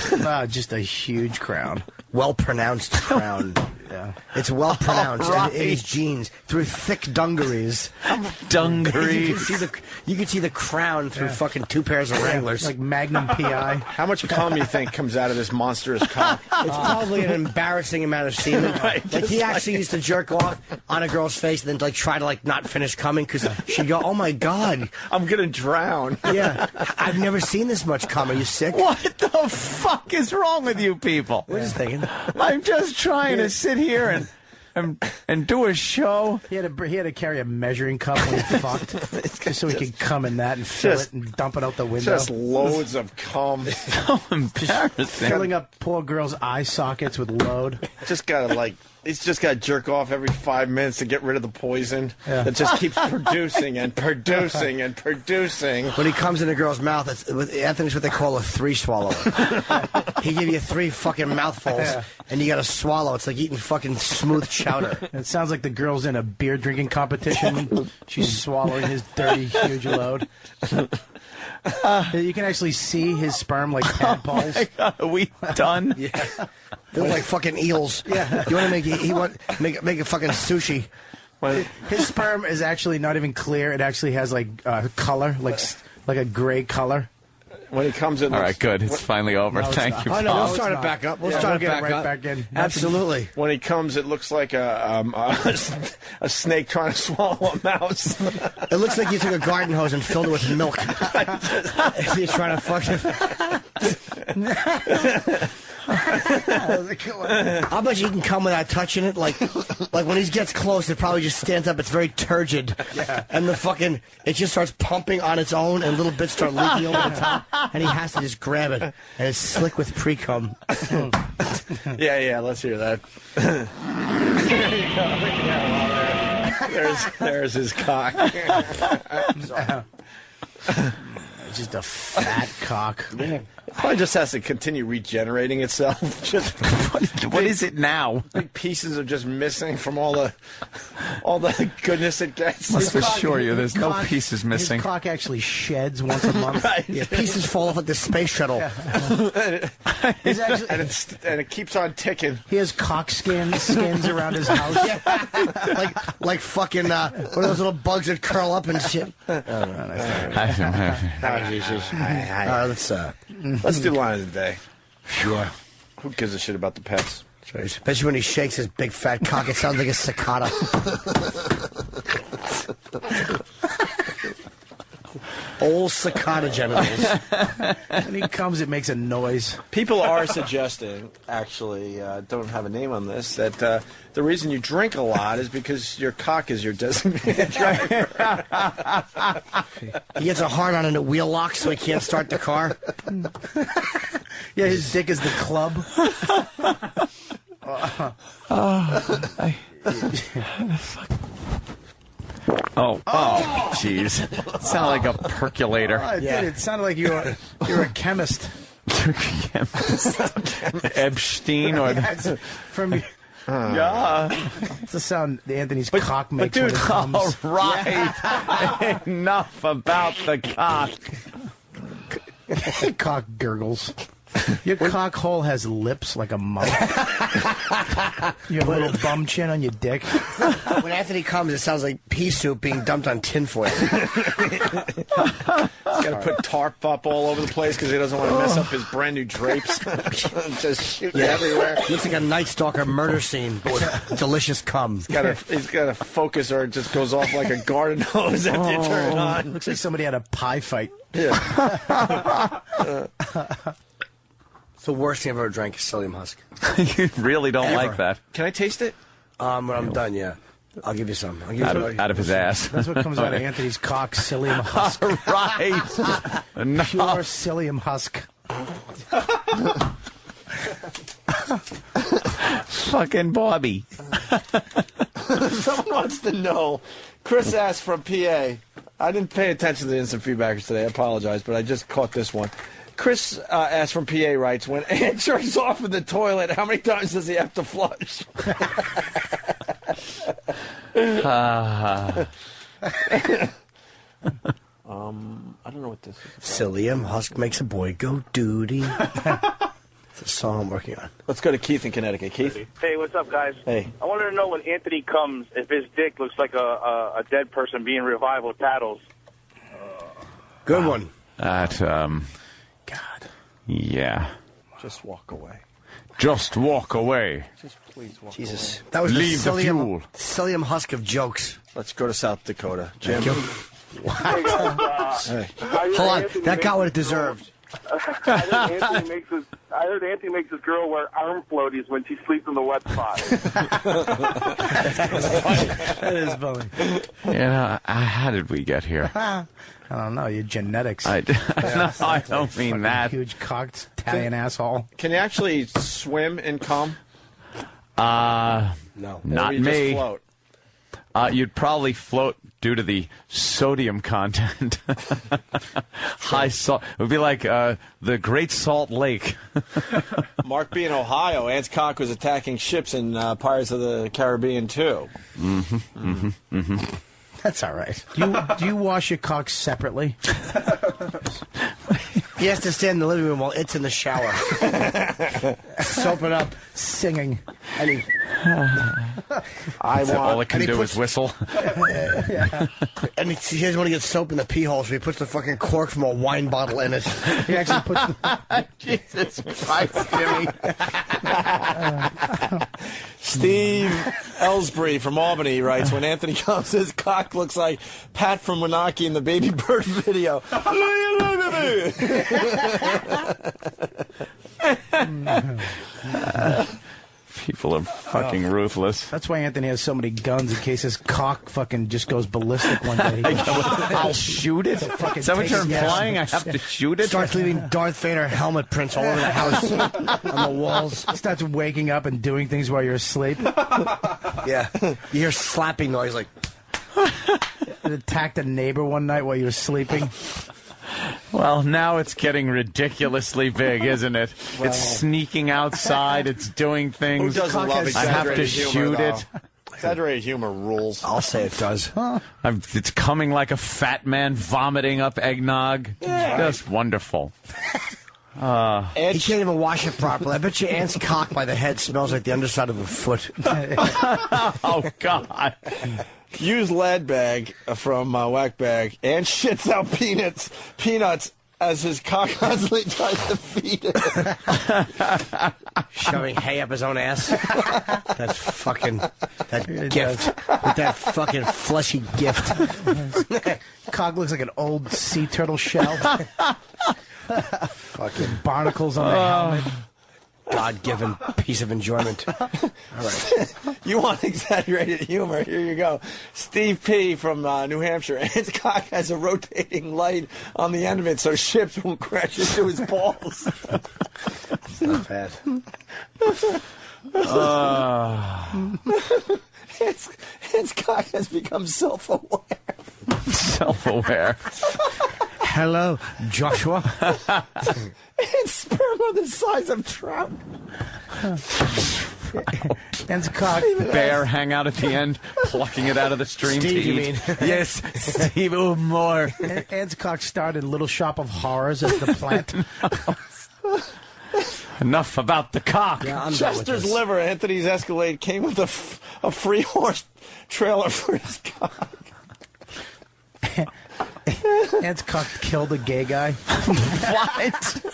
Just a huge crown. Well-pronounced crown. Yeah. It's well-pronounced in his genes through thick dungarees. Dungarees. You can see the crown through fucking 2 pairs of Wranglers. Like Magnum PI. How much cum you think comes out of this monstrous cock? It's probably an embarrassing amount of semen. Right, like he actually used to jerk off on a girl's face and then try to not finish coming because she'd go, "Oh my god, I'm gonna drown." Yeah, I've never seen this much cum. Are you sick? What the fuck is wrong with you people? We're just thinking. I'm just trying to sit here and and do a show. He had to carry a measuring cup when he fucked, just so he could come in that and fill it and dump it out the window. Just loads of cum. So embarrassing. Filling up poor girls' eye sockets with load. Just gotta he's just got to jerk off every 5 minutes to get rid of the poison that just keeps producing and producing and producing. When he comes in a girl's mouth, Anthony's what they call a 3-swallow. He give you 3 fucking mouthfuls, and you got to swallow. It's like eating fucking smooth chowder. It sounds like the girl's in a beer drinking competition. She's swallowing his dirty, huge load. You can actually see his sperm like tadpoles. Are we done? Yeah. They look like fucking eels. Yeah. You want to make a fucking sushi. His sperm is actually not even clear. It actually has like color, like a gray color. When he comes in, all right, good. It's finally over. No, Thank you. Oh, no, we'll start it back up. We'll start it back in. Absolutely. When he comes, it looks like a snake trying to swallow a mouse. It looks like you took a garden hose and filled it with milk. He's trying to fucking. I bet you can come without touching it. Like when he gets close, it probably just stands up. It's very turgid, and it just starts pumping on its own, and little bits start leaking over the top, and he has to just grab it, and it's slick with pre-cum. Yeah, let's hear that. There's his cock. Just a fat cock. It probably just has to continue regenerating itself. Just what is it now? Big pieces are just missing from all the goodness it gets. Must assure you, there's no pieces missing. His cock actually sheds once a month. Right. Yeah, pieces fall off like the space shuttle. and it keeps on ticking. He has cock skins around his house. like fucking one of those little bugs that curl up and shit. Let's do line of the day. Yeah. Who gives a shit about the pets? Especially when he shakes his big fat cock, it sounds like a cicada. Old cicada genitals. When he comes, it makes a noise. People are suggesting, actually, don't have a name on this, that the reason you drink a lot is because your cock is your designated driver. He gets a hard on and it wheel locks, so he can't start the car. Yeah, his dick is the club. Oh, jeez. Sound like a percolator. Oh, it did. It sounded like you're a chemist. Epstein or from. Yeah. It's the sound Anthony's cock makes. But dude, when it comes. all right. Enough about the cock. Cock gurgles. Your cock hole has lips like a mouth. You have a little bum chin on your dick. When Anthony comes, it sounds like pea soup being dumped on tinfoil. He's got to put tarp up all over the place because he doesn't want to mess up his brand new drapes. Just shooting everywhere. Looks like a Night Stalker murder scene, but with delicious cum. He's got a focus, or it just goes off like a garden hose after you turn it on. Looks like somebody had a pie fight. Yeah. The worst thing I've ever drank is psyllium husk. You really don't like that. Can I taste it? When I'm done, yeah. I'll give you some. Out of his ass. That's what comes out of Anthony's cock, psyllium husk. All right. Pure psyllium husk. Fucking Bobby. Someone wants to know. Chris asked from PA. I didn't pay attention to the instant feedbackers today. I apologize, but I just caught this one. Chris asked from PA, writes, when Ant jerks off in the toilet, how many times does he have to flush? I don't know what this is. Psyllium husk makes a boy go duty. It's a song I'm working on. Let's go to Keith in Connecticut. Keith? Hey, what's up, guys? Hey. I wanted to know when Anthony comes, if his dick looks like a dead person being revived with paddles. Good one. That, God. Yeah. Just walk away. Just walk away. Just please walk Jesus. away. That was Leave the fuel. Psyllium husk of jokes. Let's go to South Dakota. Jim? Hey, guys, hold on. That got what it deserved. I heard Anthony makes his girl wear arm floaties when she sleeps in the wet spot. That is funny. How did we get here? I don't know. Your genetics. No, I don't mean that. Huge cocked Italian asshole. Can you actually swim and come? No. Not Or you me. Just float? You'd probably float due to the sodium content. High salt. It would be like the Great Salt Lake. Mark B in Ohio, Ant's cock was attacking ships in Pirates of the Caribbean too. That's all right. Do you wash your cock separately? He has to stand in the living room while it's in the shower. Soap it up, singing. And he, All it can do is whistle. And he doesn't want to get soap in the pee hole, so he puts the fucking cork from a wine bottle in it. He actually puts the... Jesus Christ, Jimmy. Steve Ellsbury from Albany writes, when Anthony comes, his cock looks like Pat from Wanaki in the Baby Bird video. People are fucking ruthless. That's why Anthony has so many guns, in case his cock fucking just goes ballistic one day. I'll shoot it? Is that what you're implying? I have to shoot it? Starts leaving Darth Vader helmet prints all over the house on the walls. Starts waking up and doing things while you're asleep. Yeah. You hear slapping noise like... It attacked a neighbor one night while you were sleeping. Well, now it's getting ridiculously big, isn't it? Well, it's sneaking outside. It's doing things. Who doesn't love I have to exaggerated humor, shoot though? it. Exaggerated humor rules. I'll say it does. It's coming like a fat man vomiting up eggnog. Just wonderful. He can't even wash it properly. I bet you Ant's cock by the head smells like the underside of a foot. Oh, God. Use lead bag from Whack Bag and shits out peanuts as his cock constantly tries to feed it. Shoving hay up his own ass. That's fucking... That gift. With that fucking fleshy gift. Cock looks like an old sea turtle shell. Fucking barnacles on the helmet. God-given piece of enjoyment. All right. You want exaggerated humor? Here you go. Steve P. from New Hampshire. His cock has a rotating light on the end of it, so ships won't crash into his balls. It's not bad. His cock has become self-aware. Self-aware. Hello, Joshua. It's sperm the size of trout. Ant's cock. Bear hang out at the end, plucking it out of the stream Steve, to you eat. mean? Yes, Steve, oh, more. Ant's cock started in Little Shop of Horrors as the plant. Enough about the cock. Yeah, I'm done with Chester's this. liver, Anthony's Escalade, came with a free horse trailer for his cock. Ant's cock killed a gay guy. What?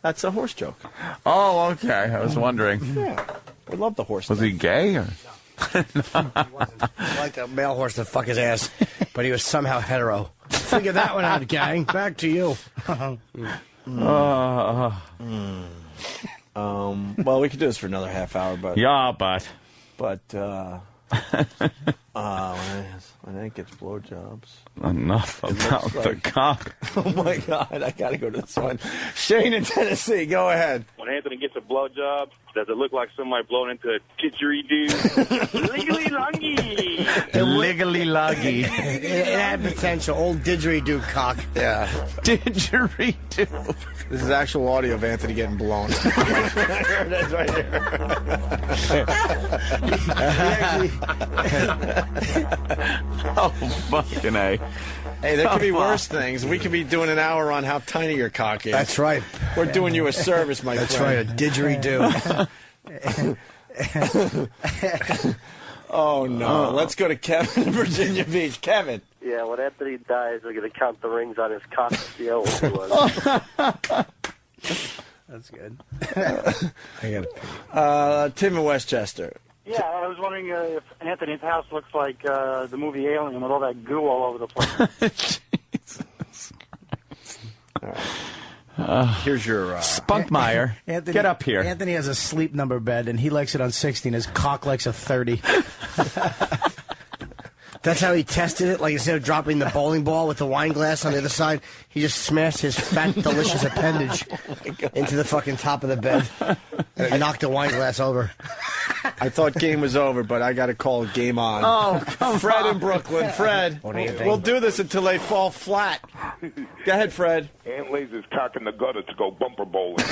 That's a horse joke. Oh, okay. I was wondering. Yeah, we love the horse. Was he gay? Or? He liked a male horse to fuck his ass, but he was somehow hetero. Figure that one out, gang. Back to you. Well, we could do this for another half hour, but Yeah, but. When Ant gets blowjobs. Enough about the cock. Oh my God, I gotta go to this one. Shane in Tennessee, go ahead. When Anthony gets a blowjob, does it look like somebody blowing into a didgeridoo? Legally lungy. Legally luggy. It had potential. Old didgeridoo cock. Yeah. Didgeridoo. This is actual audio of Anthony getting blown. Here it is right here. Oh, fucking A. Hey, there could be worse things. We could be doing an hour on how tiny your cock is. That's right. We're doing you a service, my That's friend. right, a didgeridoo. Oh, no. Let's go to Kevin in Virginia Beach. Kevin. Yeah, when Anthony dies, we're going to count the rings on his cock to see how old he was. That's good. I got Tim in Westchester. Yeah, I was wondering if Anthony's house looks like the movie Alien with all that goo all over the place. Jesus Christ. Here's your Spunkmeyer. Anthony, Get up here. Anthony has a sleep number bed, and he likes it on 60, and his cock likes a 30. That's how he tested it. Like, instead of dropping the bowling ball with the wine glass on the other side, he just smashed his fat, delicious appendage into the fucking top of the bed. And it knocked the wine glass over. I thought game was over, but I got to call game on. Oh, come Fred on. in Brooklyn. Fred, What do you think? we'll do this until they fall flat. Go ahead, Fred. Aunt lays his cock in the gutter to go bumper bowling.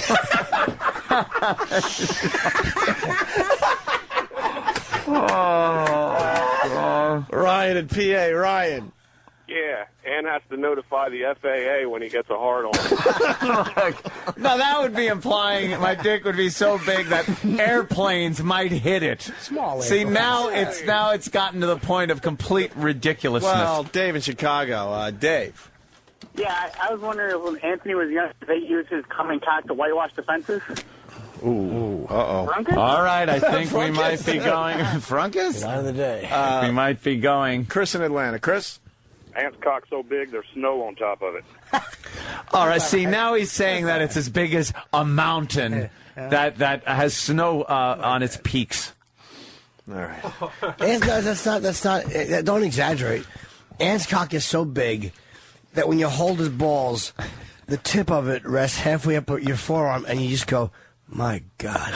Ryan in PA. Ryan. Yeah, Ann has to notify the FAA when he gets a hard on. No, that would be implying my dick would be so big that airplanes might hit it. Small. See, now it's gotten to the point of complete ridiculousness. Well, Dave in Chicago. Dave. Yeah, I was wondering if when Anthony was young, if they used his coming cock to whitewash the fences. Ooh. Uh-oh. Frunkus? All right, I think we might be going. Frunkus? Line of the day. We might be going. Chris in Atlanta. Chris? Ant's cock so big, there's snow on top of it. All right, see, now he's saying that it's as big as a mountain that has snow on its peaks. All right. That's not. Don't exaggerate. Ant's cock is so big that when you hold his balls, the tip of it rests halfway up your forearm, and you just go, "My God."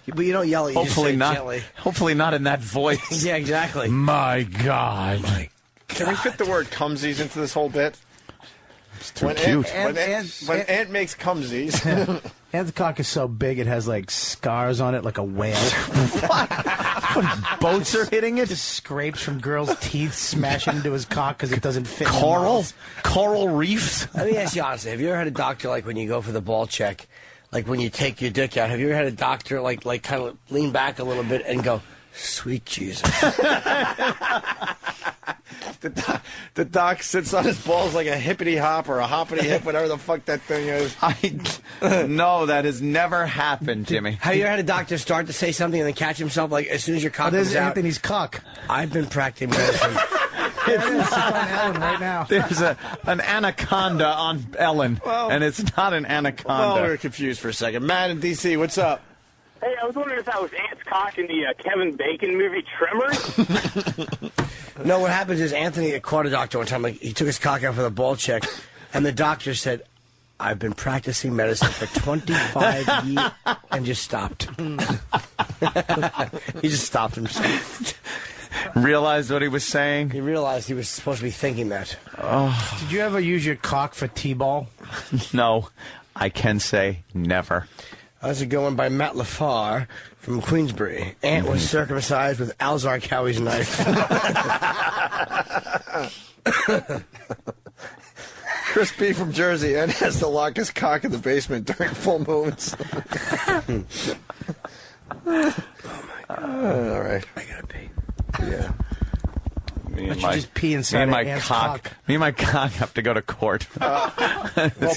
But you don't yell. You Hopefully just say not. Gently. Hopefully not in that voice. Yeah, exactly. My God. Can we fit the word cumsies into this whole bit? It's too cute. When Ant makes cumsies. Ant's cock is so big it has like scars on it like a whale. Boats are hitting it? Just scrapes from girls' teeth smashing into his cock because it doesn't fit. Coral reefs? Let me ask you honestly, have you ever had a doctor, like when you go for the ball check, like when you take your dick out, have you ever had a doctor like kind of lean back a little bit and go, "Sweet Jesus"? The doc sits on his balls like a hippity hop or a hoppity hip, whatever the fuck that thing is. No, that has never happened, Jimmy. Have you ever had a doctor start to say something and then catch himself like as soon as your cock There's comes out? Anthony's cock. I've been practicing medicine. It's on Ellen right now. There's an anaconda on Ellen, and it's not an anaconda. Well, we were confused for a second. Matt in D.C., what's up? Hey, I was wondering if that was Ant's cock in the Kevin Bacon movie Tremors. No, what happens is Anthony caught a doctor one time. Like he took his cock out for the ball check, and the doctor said, "I've been practicing medicine for 25 years," and just stopped. He just stopped himself. Realized what he was saying? He realized he was supposed to be thinking that. Oh. Did you ever use your cock for T-ball? No, I can say never. How's it going by Matt LaFar from Queensbury? Ant was circumcised with Alzar Cowie's knife. Chris B. from Jersey. Ed has to lock his cock in the basement during full moons. Oh, my God. All right. I gotta pee. Yeah. Me and you just pee inside my Ant's cock. cock. Me and my cock have to go to court. Well,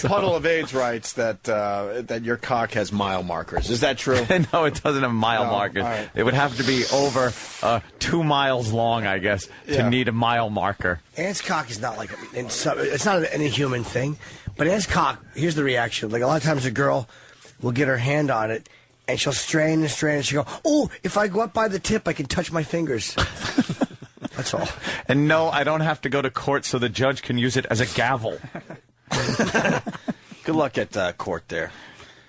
Puddle of AIDS writes that your cock has mile markers. Is that true? No, it doesn't have mile markers. right. It would have to be over 2 miles long, I guess, to need a mile marker. Ant's cock is not like it's not an inhuman thing, but Ant's cock. Here's the reaction. Like a lot of times, a girl will get her hand on it, and she'll strain and strain, and she'll go, "Oh, if I go up by the tip, I can touch my fingers." That's all. And no, I don't have to go to court so the judge can use it as a gavel. Good luck at court there.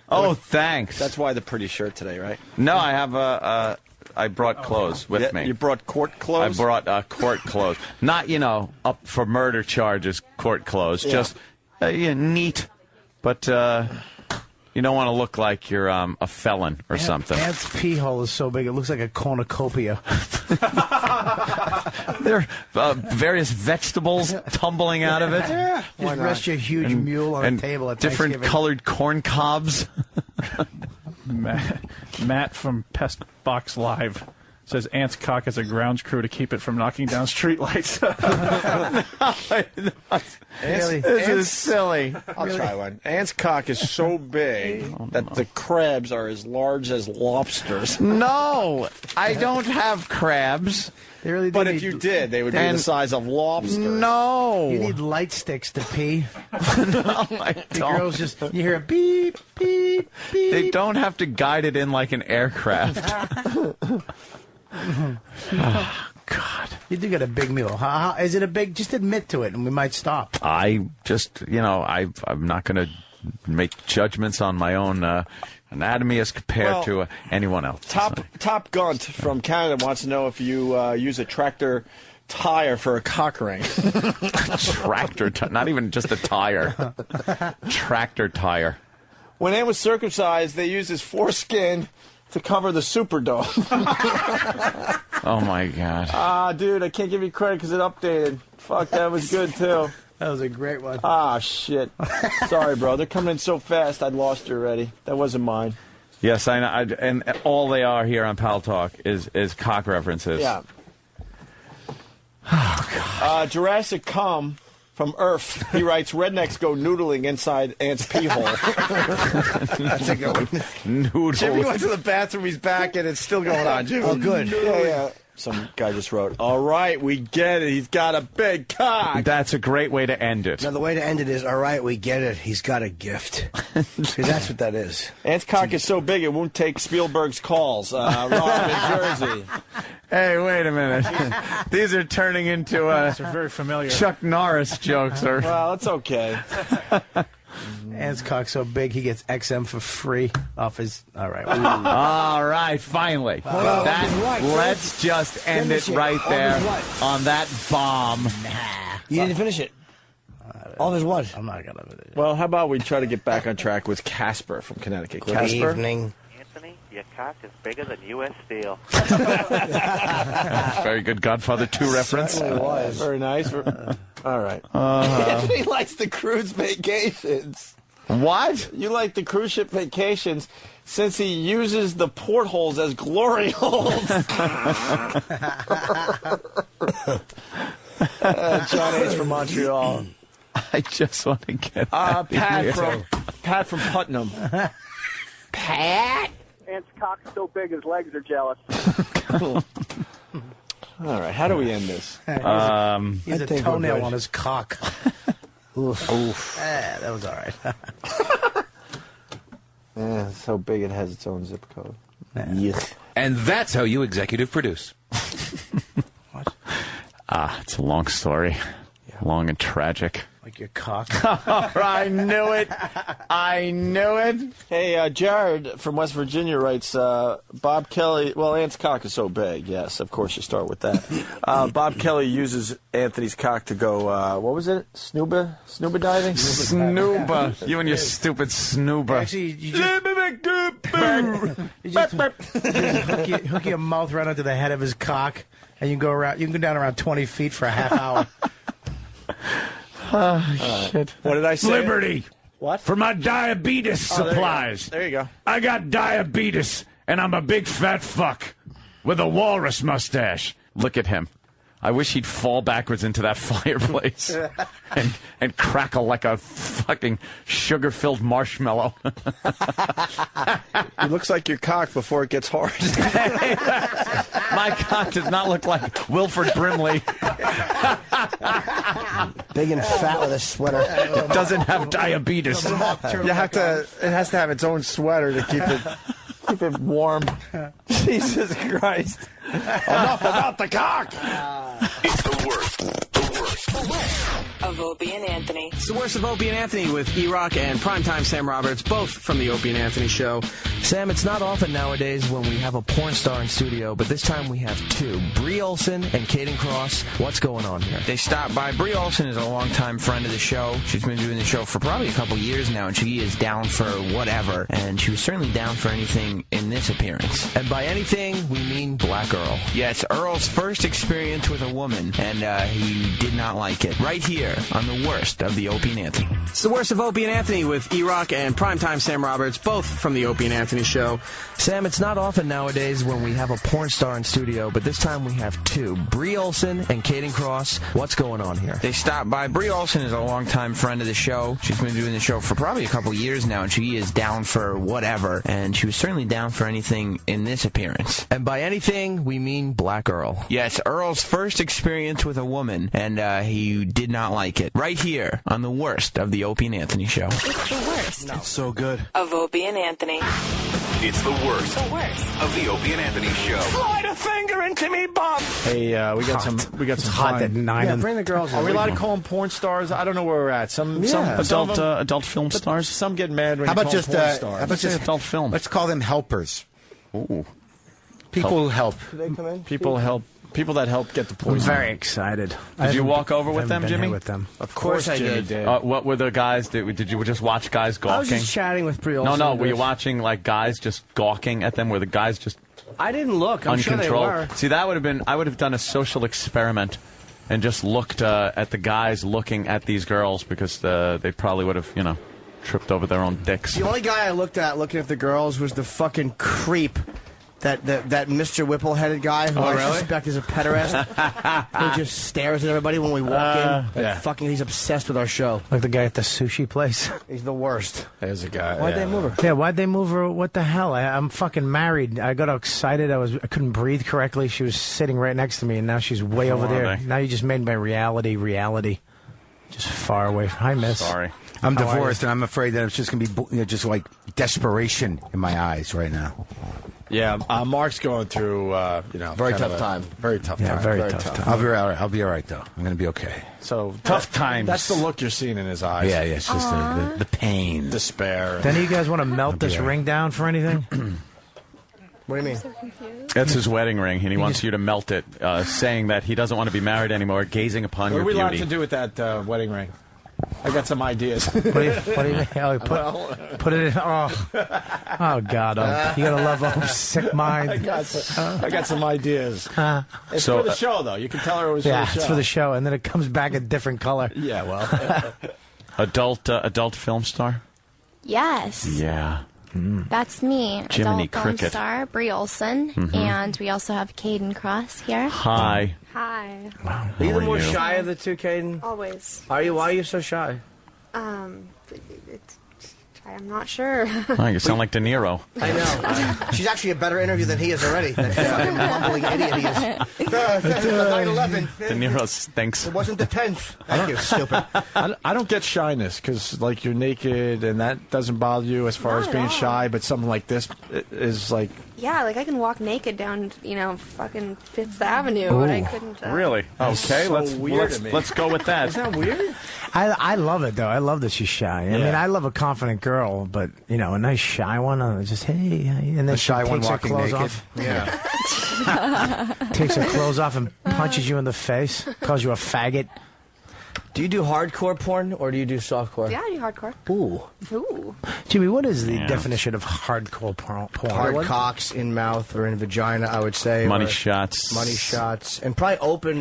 Oh, thanks. That's why the pretty shirt today, right? No, I have I brought clothes with me. You brought court clothes? I brought court clothes. Not, up for murder charges court clothes. Yeah. Just neat. But you don't want to look like you're a felon or something. Ant's pee hole is so big it looks like a cornucopia. There are various vegetables tumbling out of it. Yeah, just rest your huge mule on a table at different Thanksgiving. colored corn cobs. Matt from Pest Box Live says Ant's cock as a grounds crew to keep it from knocking down streetlights. This is silly. I'll try one. Ant's cock is so big that the crabs are as large as lobsters. No, I don't have crabs. They really do But if you did, they would be the size of lobsters. No. You need light sticks to pee. No, I The don't. girls just, you hear a beep, beep, beep. They don't have to guide it in like an aircraft. Oh, God. You do get a big mule. How, is it a big? Just admit to it, and we might stop. I just, I'm not going to make judgments on my own anatomy as compared to anyone else. Top Gunt from Canada wants to know if you use a tractor tire for a cock ring. Tractor tire, not even just a tire. Tractor tire. When Ant was circumcised, they used his foreskin to cover the Superdome. Oh, my God. Dude, I can't give you credit because it updated. Fuck, that was good, too. That was a great one. Shit. Sorry, bro. They're coming in so fast, I'd lost you already. That wasn't mine. Yes, I know. And all they are here on Pal Talk is cock references. Yeah. Oh, God. Jurassic Cum from Earth. He writes, rednecks go noodling inside Ant's pee hole. That's a good one. Noodle. Jimmy went to the bathroom. He's back, and it's still going on, Jimmy. Oh, good. Yeah. Some guy just wrote, all right, we get it. He's got a big cock. That's a great way to end it. Now, the way to end it is, all right, we get it. He's got a gift. Because that's what that is. Ant's cock is so big it won't take Spielberg's calls. Ron in Jersey. Hey, wait a minute. These are turning into very familiar. Chuck Norris jokes. Well, it's okay. Ant's cock's so big he gets XM for free off his. All right. All right, finally. Let's just end it right there on that bomb. You didn't finish it. All his what? I'm not going to finish it. Well, how about we try to get back on track with Casper from Connecticut. Good Casper? evening. Anthony, your cock is bigger than U.S. Steel. Very good Godfather 2 reference. Very nice. All right. Anthony likes the cruise vacations. What? You like the cruise ship vacations since he uses the portholes as glory holes. John H. from Montreal. I just want to get Pat from Putnam. Pat? Ant's cock's so big his legs are jealous. All right, how do we end this? He's a toenail on his cock. Oof. That was all right. It's so big it has its own zip code. Yuck. And that's how you executive produce. What? It's a long story. Yeah. Long and tragic. Like your cock. I knew it. I knew it. Hey, Jared from West Virginia writes, Bob Kelly, well, Ant's cock is so big. Yes, of course you start with that. Bob Kelly uses Anthony's cock to go, what was it? Snuba diving? Snooba. You and your stupid snooba. Actually, you just hook your mouth right onto the head of his cock, and you can go around. You can go down around 20 feet for a half hour. Oh, shit. What did I say? Liberty. What? For my diabetes supplies. There you go. I got diabetes, and I'm a big fat fuck with a walrus mustache. Look at him. I wish he'd fall backwards into that fireplace and crackle like a fucking sugar-filled marshmallow. It looks like your cock before it gets hard. My cock does not look like Wilford Brimley. Big and fat with a sweater. It doesn't have diabetes. It has to have its own sweater to keep it warm. Jesus Christ. Enough about the cock. It's the worst of Opie and Anthony. It's the Worst of Opie and Anthony with E-Rock and Primetime Sam Roberts, both from the Opie and Anthony Show. Sam, it's not often nowadays when we have a porn star in studio, but this time we have two. Brie Olsen and Kayden Cross. What's going on here? They stopped by. Brie Olsen is a longtime friend of the show. She's been doing the show for probably a couple years now, and she is down for whatever. And she was certainly down for anything in this appearance. And by anything, we mean Black Earl. Yeah, it's Earl's first experience with a woman, and he did not like it. Right here on the Worst of the Opie and Anthony. It's the Worst of Opie and Anthony with E-Rock and Primetime Sam Roberts, both from the Opie and Anthony show. Sam, it's not often nowadays when we have a porn star in studio, but this time we have two, Brie Olsen and Kayden Cross. What's going on here? They stopped by. Brie Olsen is a longtime friend of the show. She's been doing the show for probably a couple years now, and she is down for whatever, and she was certainly down for anything in this appearance. And by anything, we mean Black Earl. Yes, Earl's first experience with a woman, and he did not like it. Right here on the Worst of the Opie and Anthony show. It's the worst. It's so good. Of Opie and Anthony. It's the worst. The worst. Of the Opie and Anthony show. Slide a finger into me, Bob. Hey, we got some. It's hot at 9. Yeah, bring the girls. Are we allowed to call them porn stars? I don't know where we're at. Some Adult film stars. Some get mad when How you about call just them porn stars. how about just adult film? Let's call them helpers. Ooh. People who help. Do they come in? People help. People that help get the I'm poison. very excited. Did you walk over with them, been Jimmy? here with them. Of course I Jimmy did. What were the guys? Did you just watch guys gawking? I was just chatting with Brie Olsen. No. Were you watching like guys just gawking at them? Were the guys just I didn't look. I'm sure they uncontrolled? were. See, that would have been. I would have done a social experiment and just looked at the guys looking at these girls because they probably would have, tripped over their own dicks. The only guy I looked at looking at the girls was the fucking creep. That Mr. Whipple-headed guy who I suspect is a pederast who just stares at everybody when we walk in. Yeah. Fucking, he's obsessed with our show. Like the guy at the sushi place. He's the worst. There's a guy. Why'd they move her? Yeah, why'd they move her? What the hell? I'm fucking married. I got excited. I couldn't breathe correctly. She was sitting right next to me, and now she's way over there. Now you just made my reality. Just far away. Hi, miss. Sorry. I'm divorced, and I'm afraid that it's just going to be just like desperation in my eyes right now. Yeah, Mark's going through, very tough time. Very tough time. Yeah, very tough time. I'll be all right. I'll be all right, though. I'm going to be okay. So Tough times. That's the look you're seeing in his eyes. Yeah, it's just the pain. Despair. Do any of you guys want to melt this ring down for anything? What do you mean? That's his wedding ring, and he wants you to melt it, saying that he doesn't want to be married anymore, gazing upon What your are we allowed beauty. to do with that wedding ring? I got some ideas. What do you mean? Oh, put it in. Oh God. You gotta love a sick mind. I got some ideas. It's So, for the show, though. You can tell her it was for the show. It's for the show, and then it comes back a different color. Yeah, well. Adult film star? Yes. Yeah. That's me, Jiminy adult film Cricket. star Brie Olsen, and we also have Kayden Cross here. Hi. Hi. Are you How the are more you? shy of the two, Kayden? Always. Are you? Why are you so shy? I'm not sure. Oh, you sound like De Niro. I know. She's actually a better interview than he is already. That fucking mumbling idiot he is. 9/11. De Niro stinks. It wasn't the 10th. Thank you, stupid. I don't get shyness because, like, you're naked and that doesn't bother you as far Not as at being all. shy, but something like this is like. Yeah, like I can walk naked down, fucking Fifth Avenue, but I couldn't. Really? Okay, so let's weird to me. let's go with that. Isn't that weird? I love it though. I love that she's shy. I mean, I love a confident girl, but a nice shy one. Just hey, and then A she shy one takes her walking clothes naked. off. Yeah. Takes her clothes off and punches you in the face. Calls you a faggot. Do you do hardcore porn or do you do softcore? Yeah, I do hardcore. Ooh. Ooh. Jimmy, what is the definition of hardcore porn? Hard cocks in mouth or in vagina, I would say. Money or shots. Money shots. And probably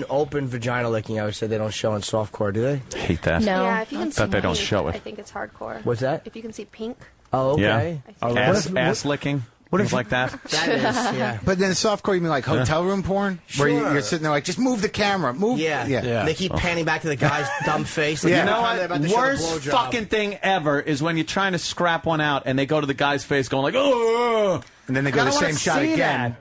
open vagina licking, I would say they don't show in softcore, do they? Hate that. No. Yeah, if you can see That they don't pink, show it. I think it's hardcore. What's that? If you can see pink. Oh, okay. Yeah. Ass licking. Things like that. That is, yeah. But then softcore, you mean like hotel room porn? Where you're sitting there like, just move the camera. Move. Yeah. Yeah. They keep panning back to the guy's dumb face. You Like, know every time they're about to what? show the Worst blowjob. fucking thing ever is when you're trying to scrap one out and they go to the guy's face going like, oh, and then they go I the don't wanna same shot see again.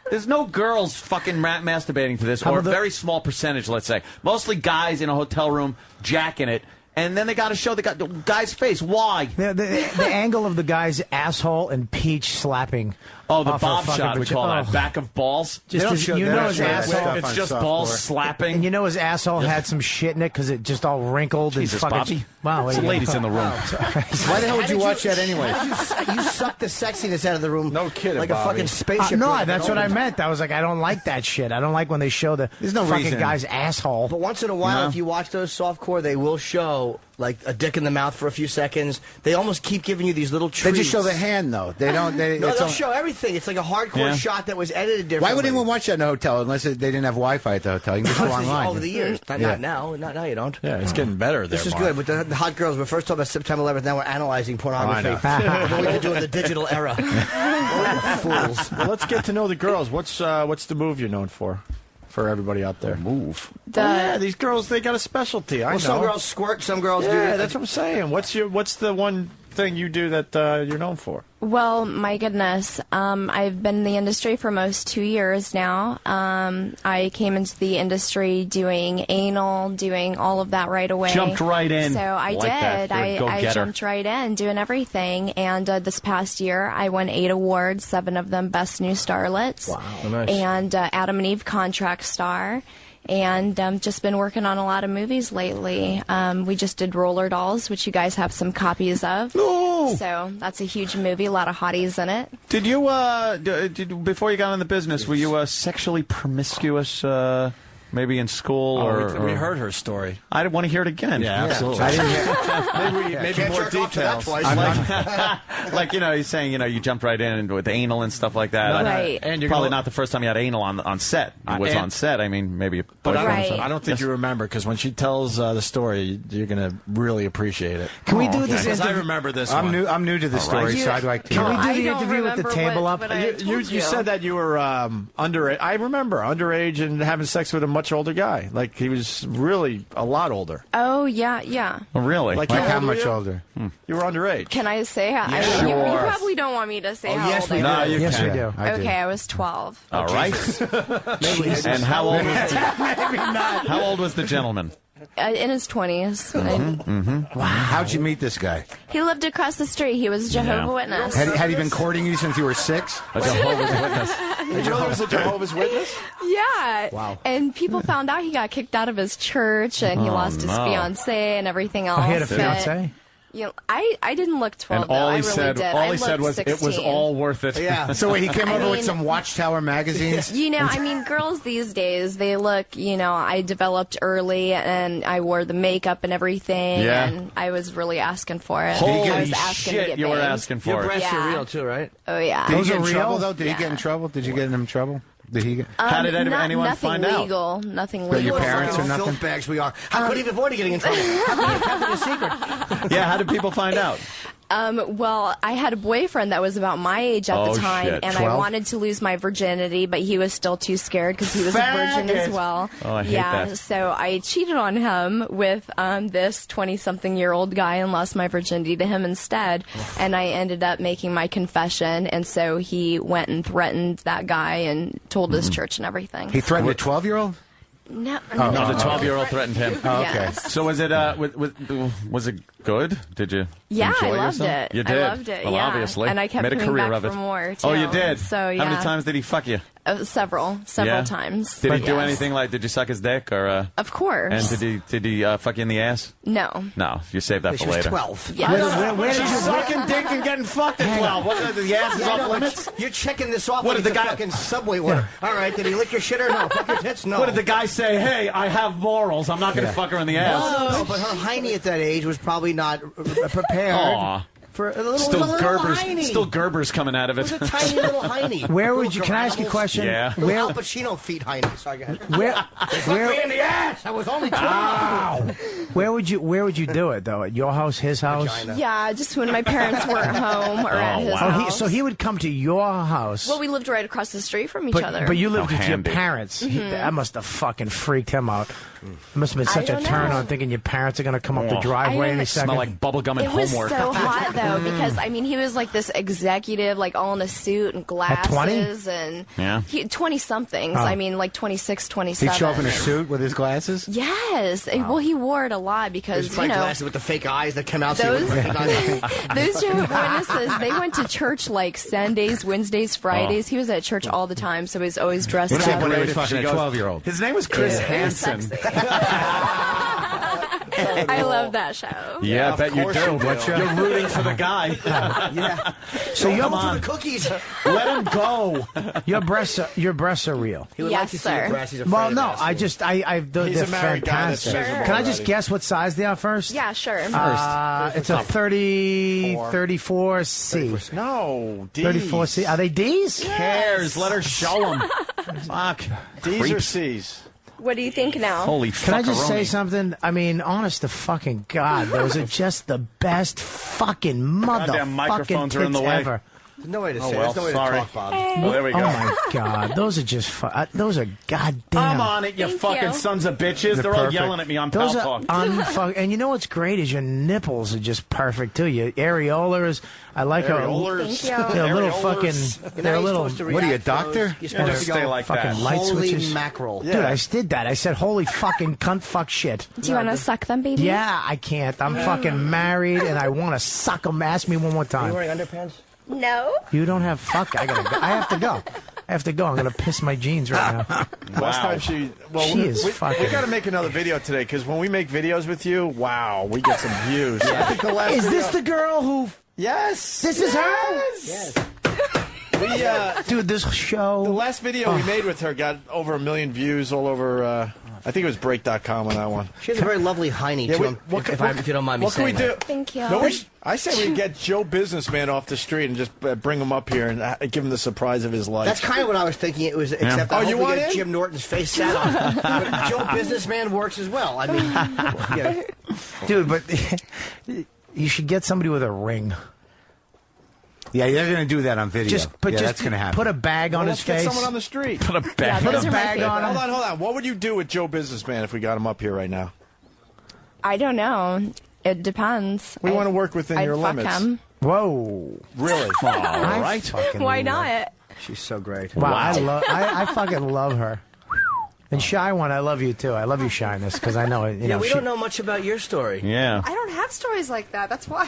that. There's no girls fucking masturbating to this, or a very small percentage, let's say. Mostly guys in a hotel room jacking it. And then they got to show the guy's face. Why? The angle of the guy's asshole and peach slapping. Oh, the off her bob fucking shot, we call that. Back of balls. Just his, his asshole. It's just balls slapping. And his asshole had some shit in it because it just all wrinkled. Jesus, and fucking, Bobby. Wow. Some ladies in the room. Why the hell would you watch that anyway? You suck the sexiness out of the room. No kidding, Like Bobby. a fucking spaceship. No, that's what I meant. I was like, I don't like that shit. I don't like when they show the There's no fucking reason. guy's asshole. But once in a while, No. if you watch those softcore, they will show like a dick in the mouth for a few seconds. They almost keep giving you these little treats. They just show the hand, though. They don't. No, they'll show everything. It's like a hardcore shot that was edited differently. Why would anyone watch that in a hotel unless they didn't have Wi-Fi at the hotel? You can just go online. Over the years. Not now. Not now you don't. Yeah, it's getting better there, This is Mark. good. With the hot girls, we're first talking about September 11th, now we're analyzing pornography. What we can do in the digital era. Fools. Well, let's get to know the girls. What's the move you're known for everybody out there? Move. Yeah, these girls, they got a specialty. I know. Some girls squirt, some girls do. Yeah, that's what I'm saying. What's the one thing you do that you're known for? Well, my goodness, I've been in the industry for almost 2 years now. I came into the industry doing anal, doing all of that right away. Jumped right in. So I Like did. that. I jumped right in, doing everything. And this past year, I won 8 awards, 7 of them Best New Starlets. Wow, nice. And Adam and Eve Contract Star. And just been working on a lot of movies lately. We just did Roller Dolls, which you guys have some copies of. No! So that's a huge movie, a lot of hotties in it. Did you, before you got in the business, were you sexually promiscuous, maybe in school? We heard her story. I want to hear it again. Yeah, absolutely. I didn't hear. Maybe more details. Like, he's saying, you jumped right in with anal and stuff like that. Right. And you're probably not the first time you had anal on set. It was on set. I mean, maybe. But Right. I don't think you remember, because when she tells the story, you're going to really appreciate it. Can we do this Because I interview? remember this I'm one. I'm new to the story, so I'd like to. Can we I do the don't interview with the remember table what- up? what I told You said that you were underage. I remember underage and having sex with a much older guy. Like, he was really a lot older. Oh, yeah. Oh, really? Like Like how old were much you? older? You were underage. Can I say how? I mean, you probably don't want me to say how old I No, was. you Yes, can. we do. I do. Okay, I was 12. All right. And how old was how old was the gentleman? In his 20s. Wow. How'd you meet this guy? He lived across the street. He was a Jehovah's Witness. Had he been courting you since you were 6? A Jehovah's Witness. Did you know there was a Jehovah's Witness? Yeah. Wow. And people found out he got kicked out of his church and he lost his fiancée and everything else. Oh, he had a but, fiancé? I didn't look 12, And all though. I he really said, did. all I he said was, looked "It was 16. all worth it." Yeah. So wait, he came over with mean- some Watchtower magazines. I mean, girls these days, they look, I developed early and I wore the makeup and everything. Yeah. And I was really asking for it. Holy I was asking to shit, get you were banged. asking for Your it. breasts Yeah. are real, too, right? Oh, yeah. Did he Those get are in real? trouble though? Did he get in Yeah. trouble? Did you get in trouble? Did he get? How did anyone nothing find out? legal. Nothing But legal. your parents Fucking or nothing? filth bags we are. How could he have avoided getting in trouble? How could he have kept it a secret? Yeah, how did people find out? Well, I had a boyfriend that was about my age at Oh, the time, shit. and 12? I wanted to lose my virginity, but he was still too scared because he was a virgin as well. Oh, I hate yeah, that. so I cheated on him with this 20-something-year-old guy and lost my virginity to him instead. And I ended up making my confession, and so he went and threatened that guy and told his church and everything. He threatened a 12-year-old? No, No, the 12-year-old threatened him. Oh, okay. Yes. So was it was it good? Did you? Yeah, enjoy I loved yourself? it. You did. I loved it. Well, yeah. obviously, And I kept made a coming career back of it. for more. Too. Oh, you did. So yeah. How many times did he fuck you? Several Yeah? times. Did he do Yes. anything like? Did you suck his dick or? Of course. And did he fuck you in the ass? No. No, you save that She for was later. 12. Yes. Where did you sucking dick and getting fucked at 12? What, the ass is Yeah, off no, limits? You're checking this off What like did it's the a guy- fucking subway order. All right, did he lick your shit or no? Fuck your tits? No. What did the guy say? Hey, I have morals. I'm not going to fuck her in the ass. No, but her hiney at that age was probably not prepared Aw. for a little, Still it was a little Gerber's, hiney. still Gerber's coming out of It it. was a tiny little hiney. Where would Little you? Can I ask you a gravel. question? Yeah. Where? Al Pacino feet hiney. Sorry, go ahead. Where? Me in the ass. I was only 12. Where would you do it though? At your house, his house? Vagina. Yeah, just when my parents weren't home or at his Oh, house. so he would come to your house. Well, we lived right across the street from each other. But you lived How with your handy. parents. That must have fucking freaked him out. It must have been I such a don't turn know. on thinking your parents are going to come up the Oh. driveway I any don't- second. Smell like bubblegum and it was homework. so hot though because I mean he was like this executive, like all in a suit and 20? glasses and Yeah. 20 somethings. Oh. I mean like 26, 27. He'd show up in a suit with his glasses? Yes. Well, he wore it a lot because Those bright glasses with the fake eyes that come out. So you Those- wouldn't recognize them. those Jehovah's Witnesses, they went to church like Sundays, Wednesdays, Fridays. He was at church all the time, so he was always dressed What's up. up when he was She fucking a goes- 12-year-old? His name was Chris Hansen. I love that show. Yeah, I bet you do. You're rooting for the guy. Yeah. So you're for the cookies. Let him go. Your breasts are real. He would Yes, like to see sir. your breasts. He's afraid Well, of no, that. they're He's a married guy that's fantastic. miserable Can I just already. guess what size they are first? Yeah, sure. It's a 34C. No, D's. 34C. Are they D's? Cares? Let her show him. Fuck. D's or C's? What do you think now? Holy Can I just say fuckaroni. something? I mean, honest to fucking God, those are just the best fucking Goddamn motherfucking microphones are in the tits way. ever. There's no way to Oh, say. well, There's no way sorry. to talk, Bob. Well, there we go. Oh my God, those are just those are goddamn. I'm on it, you Thank fucking you. sons of bitches. They're all perfect. yelling at me on Pal Those Talk. are and you know what's great is your nipples are just perfect too. Your areolas, I like how Areolas. Thank you. they're a little Areolas. fucking. They're a little. What What are you, a doctor? You're supposed to stay go like fucking that. light holy switches. mackerel. Yeah. Dude, I did that. I said, "Holy fucking cunt, fuck shit." Do you want to suck them, baby? Yeah, I can't. I'm fucking married, and I want to suck them. Ask me one more Are you time. wearing underpants? No. You don't have fuck. I gotta go. I have to go. I have to go. I'm gonna piss my jeans right now. Last time she is fucking. We got to make another video today because when we make videos with you, wow, we get some views. I think the last Is video, this the girl who? Yes. This is her. Yes. We Dude, this show. the last video we made with her got over 1 million views all over. I think it was break.com on that one. She has a very lovely hiney, Yeah, too, if you don't mind me What can we saying do? that. Thank you. No, I say we get Joe Businessman off the street and just bring him up here and give him the surprise of his life. That's kind of what I was thinking. It was except Oh, I hope you we want get in? Jim Norton's face set on. But Joe Businessman works as well. I mean, yeah. Dude, but you should get somebody with a ring. Yeah, you're going to do that on video. That's going to happen. Put a bag on Let's his get face. someone on the street. Put a bag. Put those a are my bag on him. Hold on. What would you do with Joe Businessman if we got him up here right now? I don't know. It depends. We want to work within I'd your fuck limits. him. Whoa. Really? All right. Why not? She's so great. Wow. I fucking love her. And Shy One, I love you too. I love you, Shyness, because I know it. You know, we don't know much about your story. Yeah. I don't have stories like that. That's why.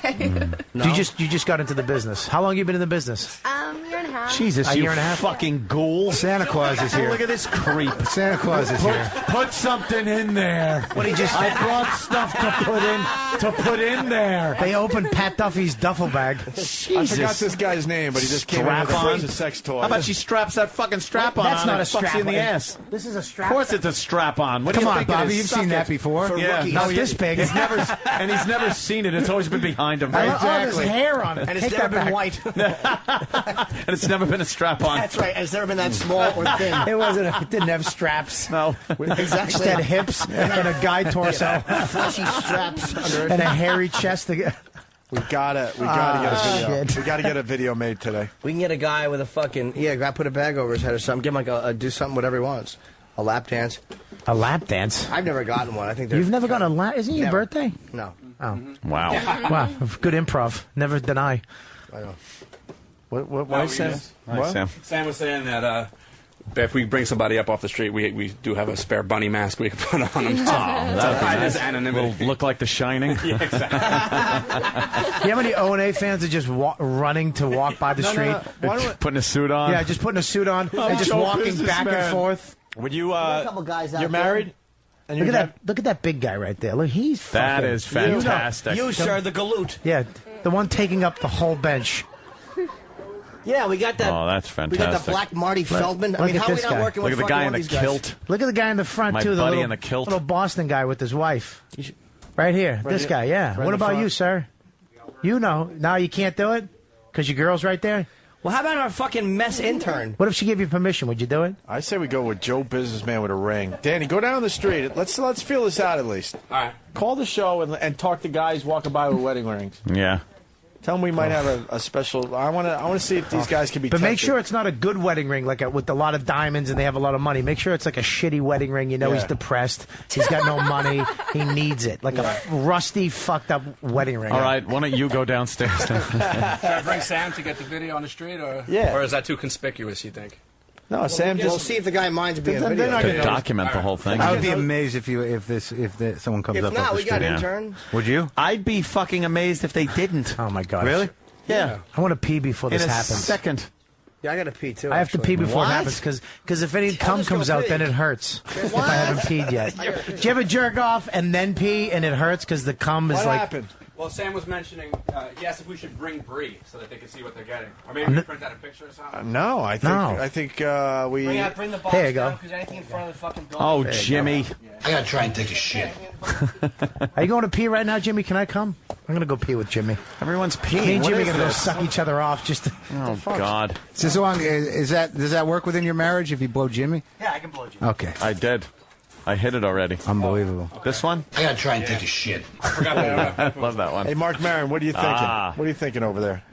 You just got into the business. How long you been in the business? Year and a half. Jesus, A you year and a half? fucking ghoul. Santa Claus is here. Look at this creep. Santa Claus is here. Put something in there. What he just? I brought stuff to put in there. They opened Pat Duffy's duffel bag. I forgot this guy's name, but he just came in with a Strap-on. bunch of sex toys. How about she straps that fucking strap on? That's on not and a fucks you in the strap-on. ass. This is a Of strap. course, it's a strap on. What do Come you on, think it Bobby. is? You've Suck seen it. that before. Yeah, Not this big. He's never seen it. It's always been behind him. Oh, there's hair on it. And it's Take never that been back. white. And it's never been a strap on. That's right. And it's never been that small or thin. It wasn't. It didn't have straps. No. It just had hips and a guy torso Fleshy straps under it. and a hairy chest. We gotta get a video. shit. We gotta get a video made today. We can get a guy with a fucking guy put a bag over his head or something. Give him like a do something whatever he wants. A lap dance. A lap dance. I've never gotten one. I think they're You've never gotten a lap? Isn't it your Never. birthday? No. Oh. Wow. Wow. Good improv. Never deny. I know. Why Sam? Hi, Sam. Sam was saying that if we bring somebody up off the street, we do have a spare bunny mask we can put on them. That'd be hide his nice. anonymity. Will look like The Shining. Yeah, exactly. You have any O&A fans that just running to walk by the street? Putting a suit on. Yeah, just putting a suit on Oh, and just Joe walking Businessman. back and forth. Would you? A couple guys out You're there. married? And Look you're at that! Look at that big guy right there. Look, he's That fucking, is fantastic. You, sir, the galoot. Yeah, the one taking up the whole bench. Yeah, we got that. Oh, that's We got the fantastic. black Marty Feldman. I look mean, at how are we this not guy. working Look with at the guy fucking in one the of these guys? kilt. Look at the guy in the front My too. The buddy little, in the kilt. little Boston guy with his wife. Right here, this here? guy. Yeah. Right What in about front? you, sir? You know. Now you can't do it because your girl's right there. Well, how about our fucking mess intern? What if she gave you permission? Would you do it? I say we go with Joe Businessman with a ring. Danny, go down the street. Let's feel this out at least. All right. Call the show and talk to guys walking by with wedding rings. Yeah. Tell them we might have a special. I want to see if these guys can be. But make tempted. sure it's not a good wedding ring, like with a lot of diamonds and they have a lot of money. Make sure it's like a shitty wedding ring. You know he's Yeah. depressed. He's got no money. He needs it. Like a rusty, fucked up wedding ring. All right. Why don't you go downstairs? Should I bring Sam to get the video on the street, or Yeah. or is that too conspicuous? You think? No, Sam. We'll Just see if the guy minds being They're video. not To gonna- document the whole thing. I would be amazed if someone comes If up not, off the we got street. interns. Would you? I'd be fucking amazed if they didn't. Oh my god. Really? Yeah. I want to pee before In this a happens. second. Yeah, I got to pee too. I have to pee before What? it happens because if any cum just go comes out, pee. then it hurts. If I haven't peed yet. Do you ever jerk off and then pee and it hurts because the cum is like? happened? Well, Sam was mentioning, he asked if we should bring Brie so that they can see what they're getting. Or maybe we print out a picture or something. No, I think we. Bring the box Here you go. down because anything in front of the fucking building. Oh, Jimmy. I gotta try and take a shit. Are you going to pee right now, Jimmy? Can I come? I'm going to go pee with Jimmy. Everyone's Me peeing. and What Jimmy is are going to go this? suck each other off. Just. Oh, God. So long, does that work within your marriage if you blow Jimmy? Yeah, I can blow Jimmy. Okay. I did. I hit it already. Unbelievable. This one? I gotta try and take a shit. I love that one. Hey, Mark Maron, what are you thinking? What are you thinking over there?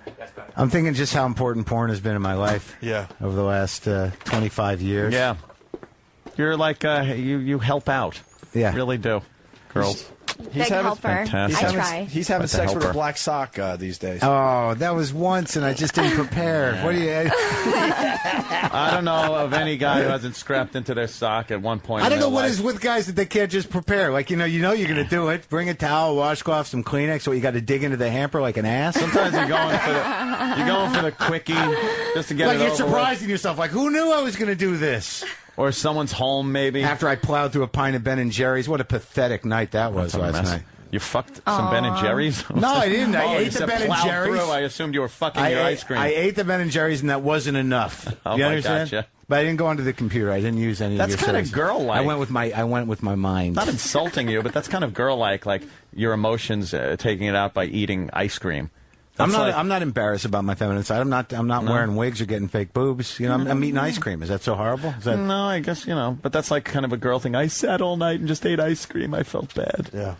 I'm thinking just how important porn has been in my life. Yeah. Over the last 25 years. Yeah. You're like, you help out. Yeah. Really do. Girls. He's Big helper. Fantastic. I try. He's having What the sex with a helper? black sock these days. Oh, that was once, and I just didn't prepare. What do you? I don't know of any guy who hasn't scrapped into their sock at one point. I don't in know their what life. is with guys that they can't just prepare. Like you're going to do it. Bring a towel, washcloth, some Kleenex. Or you got to dig into the hamper like an ass. Sometimes you're going for the quickie just to get Like it you're over surprising yourself. Like who knew I was going to do this? with. Or someone's home, maybe. After I plowed through a pint of Ben and Jerry's, what a pathetic night that was That's a last mess. night. You fucked some Ben and Jerry's? No, I didn't. I Oh, ate you the said Ben and plowed Jerry's. through. I assumed you were fucking your ice cream. I ate the Ben and Jerry's, and that wasn't enough. Oh, you I understand? gotcha. But I didn't go onto the computer. I didn't use any. That's of your kind of settings. girl-like. I went with my mind. Not insulting you, but that's kind of girl-like, like your emotions taking it out by eating ice cream. I'm That's not. like- I'm not embarrassed about my feminine side. I'm not wearing wigs or getting fake boobs. You know, I'm eating ice cream. Is that so horrible? Is that... No, I guess, but that's like kind of a girl thing. I sat all night and just ate ice cream. I felt bad. Yeah.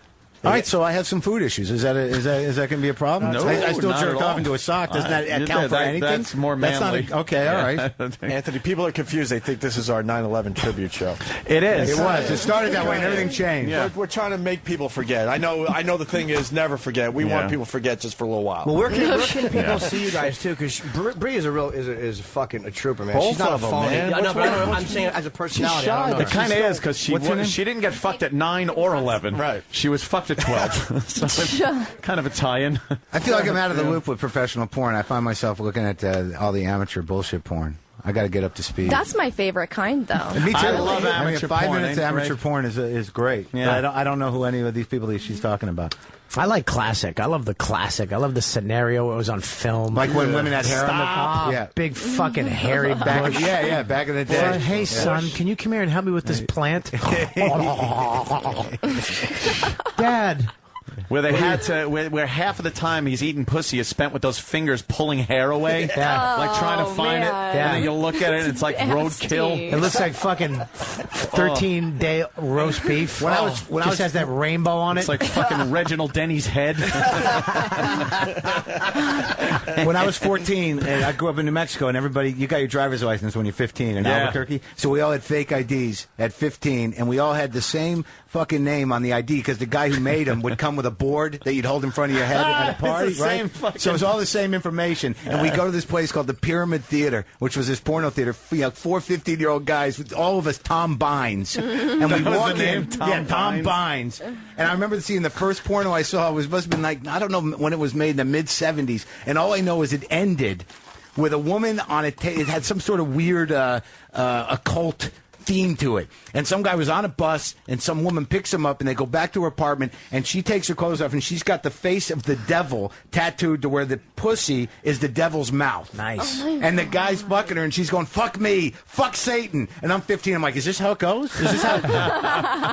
All right, so I have some food issues. Is that going to be a problem? No, I still not jerked at all. off into a sock. Doesn't that You account did. for anything? That's more manly. Okay, all right. Anthony, people are confused. They think this is our 9/11 tribute show. It is. It was. It started that way, and everything changed. Yeah. We're trying to make people forget. I know the thing is never forget. We want people to forget just for a little while. Well, where can people see you guys too? Because Brie is is fucking a trooper, man. Both She's not of a 'em, phony. man. Yeah, no, What's but wrong with- I'm saying as a personality. She's I don't know shy. her. It kind of is because she didn't get fucked at 9 or 11. Right. She was fucked at 12. So it's kind of a tie-in. I feel like I'm out of the loop with professional porn. I find myself looking at all the amateur bullshit porn. I got to get up to speed. That's my favorite kind, though. Me too. I love mean, amateur 5 porn, minutes of ain't amateur great? porn is great. Yeah. But I don't know who any of these people she's talking about. I like classic. I love the classic. I love the scenario. It was on film. Like when women had hair on the Stop. Yeah. Big fucking hairy Back, bush. back in the day. Hey, son, can you come here and help me with this plant? Dad. Where they had to, where half of the time he's eating pussy is spent with those fingers pulling hair away, Yeah. like trying to find it. man. And then you'll look at it and it's like Nasty. roadkill. It looks like fucking 13-day roast beef. When I Just was- has that rainbow on It's it. like fucking Reginald Denny's head. When I was 14, and I grew up in New Mexico, and you got your driver's license when you're 15 in Yeah. Albuquerque. So we all had fake IDs at 15, and we all had the same fucking name on the ID because the guy who made them would come with a board that you'd hold in front of your head at a party, It's the right? same fucking- So it was all the same information. And we go to this place called the Pyramid Theater, which was this porno theater. 4 15-year-old guys, with all of us Tom Bynes. And we That was walk the name, in. Tom Tom Bynes. And I remember seeing the first porno I saw must have been like, I don't know when it was made, in the mid-'70s. And all I know is it ended with a woman on it had some sort of weird occult theme to it. And some guy was on a bus, and some woman picks him up, and they go back to her apartment, and she takes her clothes off, and she's got the face of the devil tattooed to where the pussy is the devil's mouth. Nice. And the guy's fucking her, and she's going, fuck me, fuck Satan. And I'm 15, I'm like, is this how it goes? Is this how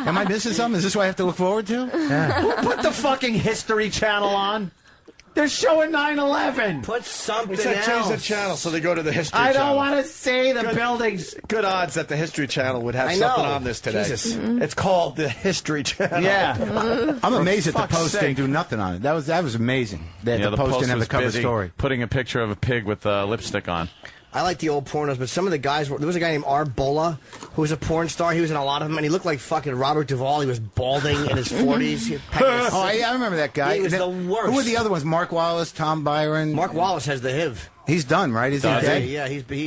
am I missing something? Is this what I have to look forward to? Who put the fucking History Channel on? They're showing 9/11. Put something We said else. change the channel, so they go to the History I Channel. don't want to see the buildings. Good odds that the History Channel would have I something know. on this today. Jesus. It's called the History Channel. Yeah. I'm amazed that the fuck's Post sake. didn't do nothing on it. That was amazing. That the Post didn't have the was cover busy story. putting a picture of a pig with lipstick on. I like the old pornos, but some of the guys there was a guy named R. Bola who was a porn star. He was in a lot of them, and he looked like fucking Robert Duvall. He was balding in his 40s. Oh, I remember that guy. He was the worst. Who were the other ones? Mark Wallace, Tom Byron. Mark Wallace has the HIV. He's done, right? Is he dead? Yeah,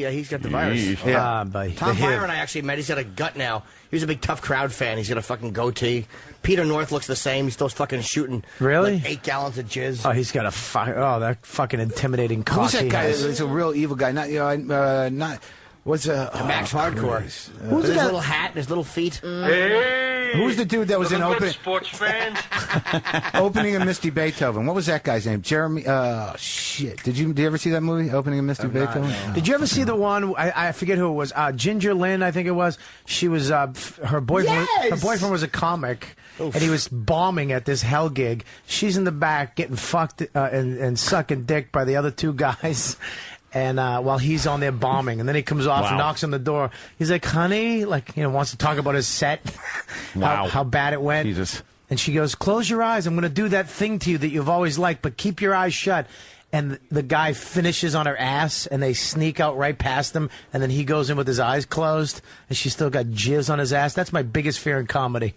he's got the virus. Yeah. Tom Byron I actually met. He's got a gut now. He was a big Tough Crowd fan. He's got a fucking goatee. Peter North looks the same. He's still fucking shooting. Really? Like 8 gallons of jizz. Oh, he's got a that fucking intimidating cock. Who's that he guy? has. He's a real evil guy. What's Max Hardcore. Who's With his that? little hat and his little feet. Who's the dude that was in opening? Sports fans. Opening of Misty Beethoven. What was that guy's name? Jeremy. Shit. Did you ever see that movie? Opening of Misty Beethoven. No. Did you ever see the one? I forget who it was. Ginger Lynn, I think it was. She was her boyfriend. Yes! Her boyfriend was a comic, and he was bombing at this hell gig. She's in the back getting fucked and sucking dick by the other 2 guys. And while he's on there bombing, and then he comes off and knocks on the door. He's like, "Honey," wants to talk about his set, how bad it went. Jesus. And she goes, "Close your eyes. I'm going to do that thing to you that you've always liked, but keep your eyes shut." And the guy finishes on her ass, and they sneak out right past him, and then he goes in with his eyes closed, and she's still got jizz on his ass. That's my biggest fear in comedy.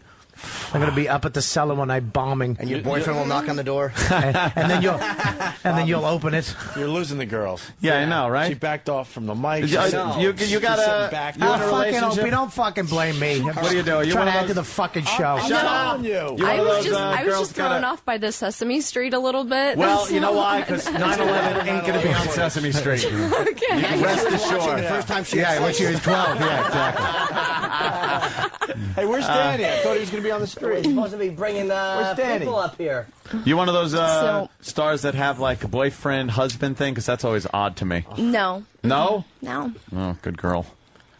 I'm going to be up at the cellar one night bombing, and your boyfriend will knock on the door, and then you'll open it. You're losing the girls. Yeah, I know, right? She backed off from the mic. You gotta. Back. You in a fucking relationship? Opie, don't fucking blame me. What are you doing? You trying one to of add those- to the fucking show. Shut on you. I was just thrown off by the Sesame Street a little bit. Well, you know why? Because 9/11 ain't going to be on Sesame Street. Okay. You can rest assured. The first time she when she was 12. Yeah, exactly. Hey, where's Danny? I thought he was going to be on the street. He's supposed to be bringing people up here. You one of those stars that have like a boyfriend, husband thing? Because that's always odd to me. No. No? No. Oh, good girl.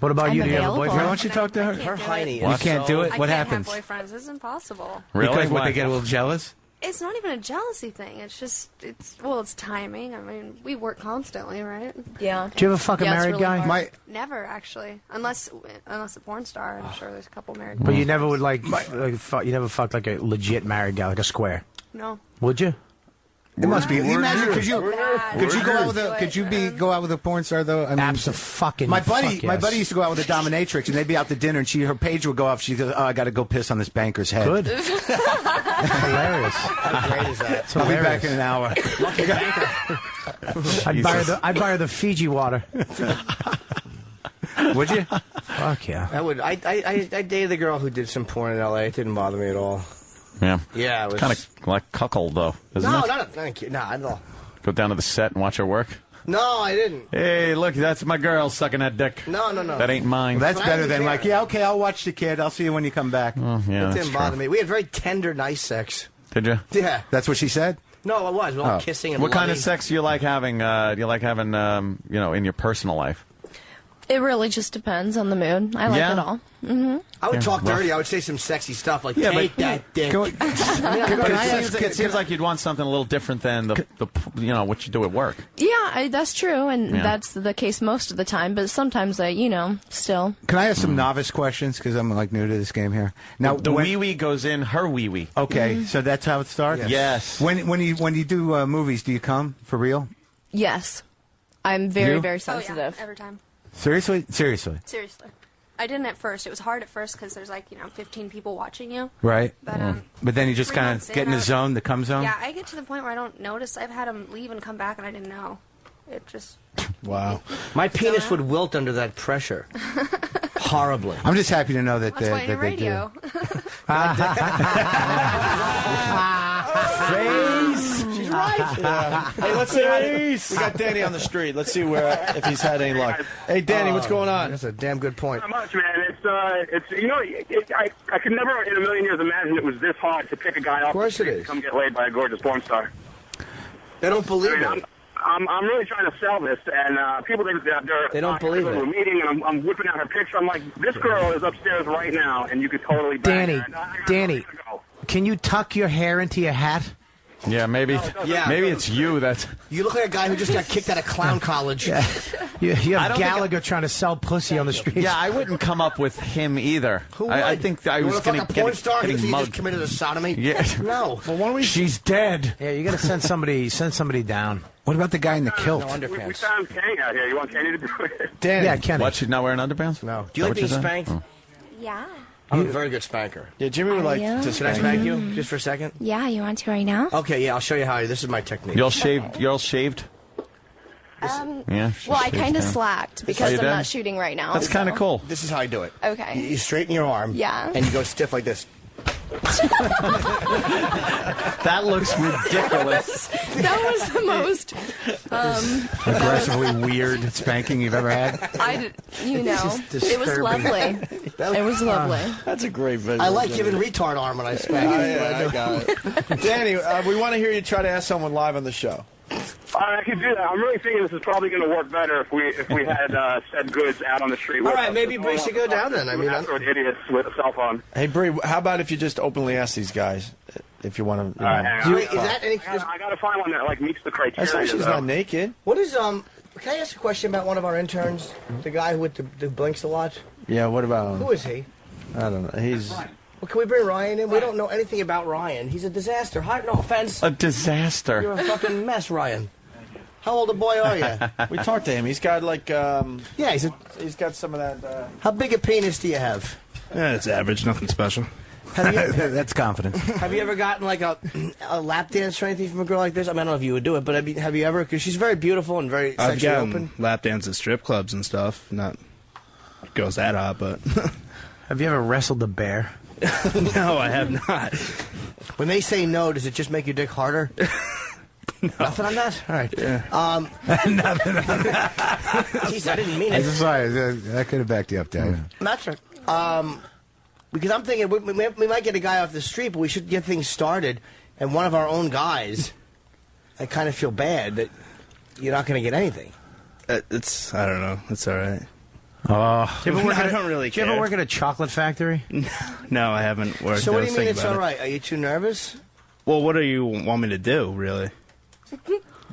What about you? Do you have a available. boyfriend? Why don't you talk to her? Her hiney. You can't do it? What happens? I can't have boyfriends. It's impossible. Really? Because Why? they get a little jealous? It's not even a jealousy thing. It's just, it's timing. I mean, we work constantly, right? Yeah. Do you ever fuck a Yeah, it's married really guy? hard. Never, actually. Unless a porn star. I'm sure there's a couple married But you guys. never would you never fucked like a legit married guy, like a square. No. Would you? It must be. Imagine, could you Bad. go out with a porn star though? I mean, Absolutely. my buddy used to go out with a dominatrix, and they'd be out to dinner, and her page would go off. She goes, "Oh, I got to go piss on this banker's head." Good. Hilarious. How great is that? I'll be back in an hour. I'd buy her the Fiji water. Would you? Fuck yeah. I would. I dated a girl who did some porn in L.A. It didn't bother me at all. Yeah. Yeah, it was kind of like cuckold though, isn't no, it? not at all. Go down to the set and watch her work. No, I didn't. Hey, look, that's my girl sucking that dick. No. That ain't mine. Well, that's better than like, yeah, okay, I'll watch the kid. I'll see you when you come back. Oh, yeah, It that's didn't true. bother me. We had very tender, nice sex. Did you? Yeah. That's what she said? No, it was. We were all kissing and What kind of loving. sex do you like having? Do you like having, in your personal life? It really just depends on the mood. I like it all. Mm-hmm. I would talk dirty. I would say some sexy stuff like, Yeah, take but- that dick. It seems like you'd want something a little different than the what you do at work. Yeah, that's true, and Yeah. that's the case most of the time. But sometimes still. Can I ask some novice questions? Because I'm like new to this game here. Now, The wee-wee goes in her wee-wee. Okay, so that's how it starts? Yes. When you do movies, do you come for real? Yes, I'm very, You? very Oh, yeah, sensitive. every time. Seriously? Seriously. I didn't at first. It was hard at first because there's 15 people watching you. Right. But, But then you just 3 kind months of get in in, the zone, the cum zone? Yeah, I get to the point where I don't notice. I've had them leave and come back, and I didn't know. It just. Wow. My penis would wilt under that pressure. Horribly. I'm just happy to know that That's why that you're they do. radio. Face. She's right. Yeah. Hey, let's see. We got Danny on the street. Let's see if he's had any luck. Hey, Danny, what's going on? That's a damn good point. Not much, man. I could never in a million years imagine it was this hard to pick a guy off the street to come get laid by a gorgeous porn star. They don't believe it. I'm really trying to sell this, and people think that They don't believe it. We're meeting, and I'm whipping out her picture. I'm like, this girl is upstairs right now, and you could totally bang Danny, her. Danny, can you tuck your hair into your hat? Yeah, maybe maybe it's you that's... You look like a guy who just got kicked out of clown college. Yeah. You I have don't Gallagher trying to sell pussy on the street. Yeah, I wouldn't come up with him either. Who would? I think I You was wanna fuck getting a porn star who getting you mugged. just committed a sodomy? Yeah. No. Well, why don't we? She's dead. Yeah, you got to send somebody down. What about the guy in the kilt? No underpants. We found Kenny out here. You want Kenny to do it? Danny. Yeah, Kenny. What, she's not wearing underpants? No. Do you like being spanked? Oh. Yeah. I'm a very good spanker. Yeah, Jimmy would like you? to Can I spank spank you just for a second? Yeah, you want to right now? Okay, yeah, I'll show you how. This is my technique. You're all shaved? Yeah. Well, I kind of slacked because you I'm did? not shooting right now. That's kind of cool. This is how I do it. Okay. You straighten your arm. Yeah. And you go stiff like this. That looks ridiculous. That was the most Aggressively weird spanking you've ever had? it was lovely. It was lovely. That's a great video. I like giving retard arm when I spank. I got it. Danny, we want to hear you try to ask someone live on the show. I can do that. I'm really thinking this is probably going to work better if we had said goods out on the street. All right, maybe Brie should go down then. I mean, idiots with a cell phone. Hey, Brie, how about if you just openly ask these guys if you want to? Is that any? I got to find one that like meets the criteria. That's why she's though. not naked. What is Can I ask a question about one of our interns, the guy with the blinks a lot? Yeah. What about? Who is he? I don't know. He's. Well, can we bring Ryan in? We don't know anything about Ryan. He's a disaster. No offense. A disaster. You're a fucking mess, Ryan. How old a boy are you? We talked to him. He's got like. Yeah, he's got some of that. How big a penis do you have? Yeah, it's average. Nothing special. That's confidence. Have you ever gotten like a lap dance or anything from a girl like this? I mean, I don't know if you would do it, but I mean, have you ever? Because she's very beautiful and very I've sexually gotten open. lap dance at strip clubs and stuff. Not girls that hot, but Have you ever wrestled a bear? no, I have not. When they say no, does it just make your dick harder? No. Nothing on that? All right. Yeah. Nothing on that. Jeez, I didn't mean it. I'm sorry. That could have backed you up, Dave. That's right. Because I'm thinking we might get a guy off the street, but we should get things started. And one of our own guys, I kind of feel bad that you're not going to get anything. I don't know. It's all right. Oh, I don't really care. Do you ever work at a chocolate factory? No, I haven't worked. So what do you mean it's all right? Are you too nervous? Well, what do you want me to do, really?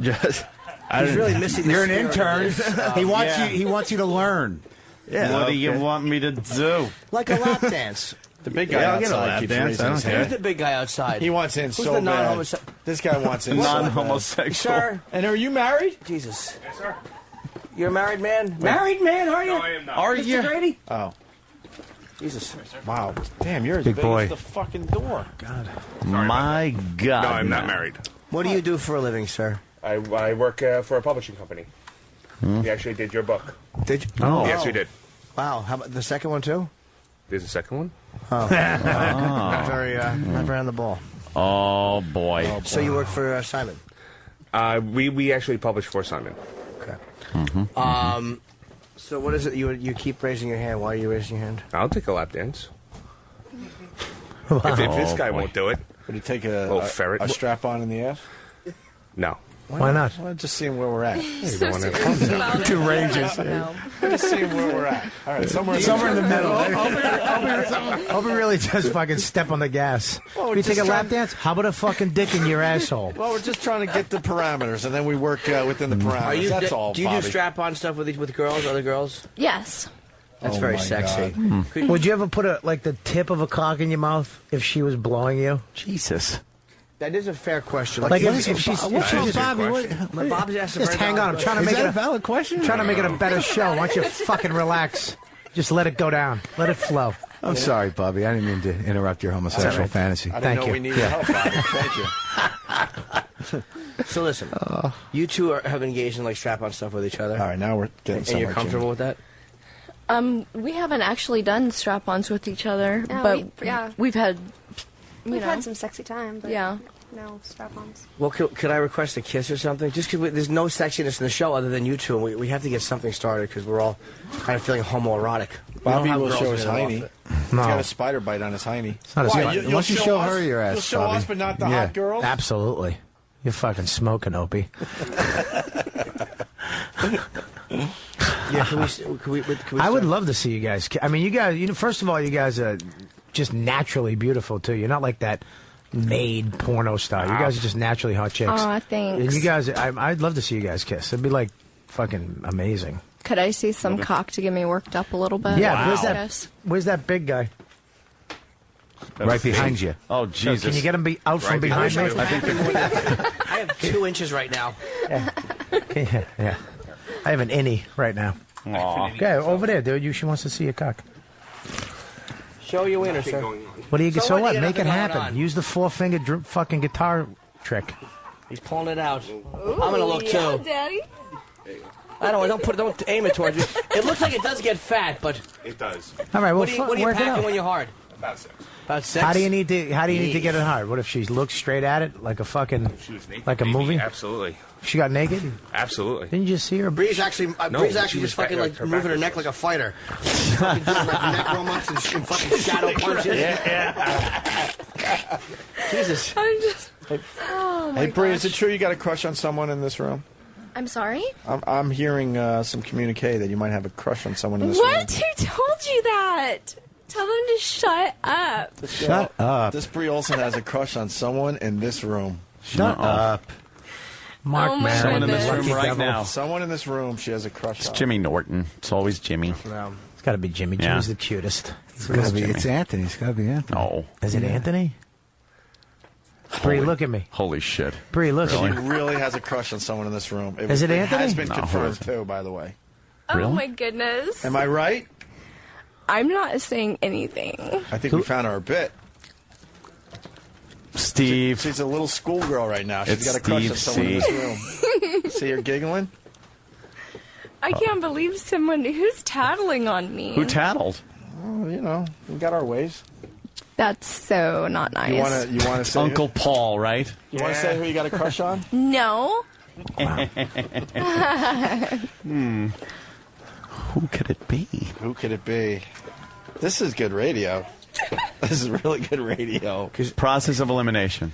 Just, He's really missing. You're an intern. He wants you to learn. Yeah. What do you want me to do? Like a lap dance. The big guy I'll get a outside lap keeps dance. raising I don't his care. Who's hand. the big guy outside? He wants in Who's so the bad. non-homosexual? This guy wants in. Non-homosexual. Sir, and are you married? Jesus. Yes, sir. You're a married man? Married man, are you? No, I am not. Are you? Mr. Grady? Oh. Jesus. Wow. Damn, you're as Big big boy. as the fucking door. God. My God. No, I'm not married. What do you do for a living, sir? I work for a publishing company. We actually did your book. Did you? Oh. Yes, we did. Wow. How about the second one, too? There's a second one. Oh. Not very on the ball. Oh, boy. So you work for Simon? We actually published for Simon. Okay. So what is it? You keep raising your hand. Why are you raising your hand? I'll take a lap dance. Wow. If this guy won't do it. Would you take Little ferret. a strap on in the ass? No. Why not? Well, just seeing where we're at. So serious about it. Two ranges. No. Just seeing where we're at. All right, somewhere in the middle. Hope he really does fucking step on the gas. Well, you we're take a just lap dance? How about a fucking dick in your asshole? Well, we're just trying to get the parameters, and then we work within the parameters. That's all, Do you Bobby. do strap-on stuff with girls, other girls? Yes. That's Oh very my sexy. Would you ever put the tip of a cock in your mouth if she was blowing you? Jesus. That is a fair question. Like if she's Bobby, Bob's asked a just very hang on. I'm trying to is make that it a valid question? trying to make it a better show. Why don't you fucking relax? Just let it go down. Let it flow. I'm sorry, Bobby. I didn't mean to interrupt your homosexual fantasy. I didn't know we needed help, Bobby. Thank you. So listen, you two have engaged in strap-on stuff with each other. All right, now we're getting And somewhere. you're comfortable with that? We haven't actually done strap-ons with each other, Yeah, but we've had, We've had some sexy time, but Yeah. no strap-ons. Well, could I request a kiss or something? Just because there's no sexiness in the show other than you two, and we have to get something started because we're all kind of feeling homoerotic. Bobby We don't have will girls show his that are hiney. off it. He's got a spider bite on his hiney. It's not a spider. You'll Once you show her us- your ass, you'll show Bobby. us, but not the Yeah. hot girls. Absolutely. You're fucking smoking, Opie. Yeah, can we I would love to see you guys. I mean, you guys. First of all, you guys are just naturally beautiful too. You're not like that made porno style. You guys are just naturally hot chicks. Aw, thanks. And you guys, I'd love to see you guys kiss. It'd be like fucking amazing. Could I see some cock to get me worked up a little bit? Yeah, Wow. where's that big guy? Right behind you. Oh, So Jesus. can you get him out from behind me? I have 2 inches right now. Yeah. I have an innie right now. Aw. Okay, over there, dude. She wants to see your cock. Show your wiener, sir. What do you? So what? You got Make it nothing going happen. on. Use the 4-finger fucking guitar trick. He's pulling it out. I'm gonna look too. Daddy. I don't aim it towards you. It looks like it does get fat, but It does. All right, well, what are you work it packing out. when you're hard? About 6. About 6. How do you need to get it hard? What if she looks straight at it like a fucking She was naked. like a Maybe, movie? Absolutely. She got naked? Absolutely. Didn't you see her? Bree's actually No, Bree's she actually was just fucking back- like her moving her back neck was- like a fighter. She's fucking doing like neck warm-ups and fucking shadow punches. Jesus. I'm just. Oh my Hey, Brie, gosh. is it true you got a crush on someone in this room? I'm sorry. I'm hearing some communique that you might have a crush on someone in this room. What? Who told you that? Tell them to shut up. Shut up. This Brie Olsen has a crush on someone in this room. Shut up. Mark Oh my Maron, Someone in this goodness. room lucky right devil. now. Someone in this room she has a crush It's on. Jimmy Norton. It's always Jimmy. It's got to be Jimmy. Yeah. Jimmy's the cutest. It's Anthony. It's got to be Anthony. No. Is it Anthony? Bree, look at me. Holy shit. Bree, look She at me. really has a crush on someone in this room. Is it Anthony? has been No, confirmed, who too, by the way. Oh Really? my goodness. Am I right? I'm not saying anything. I think we found our bit. Steve. She's a little schoolgirl right now. She's It's got a crush on Steve someone in C. this room. See her giggling? I can't believe someone who's tattling on me. Who tattled? Oh, you know, we got our ways. That's so not nice. You want to say Uncle Paul, right? You want to say who you got a crush on? No. Who could it be? Who could it be? This is good radio. This is really good radio. Process of elimination.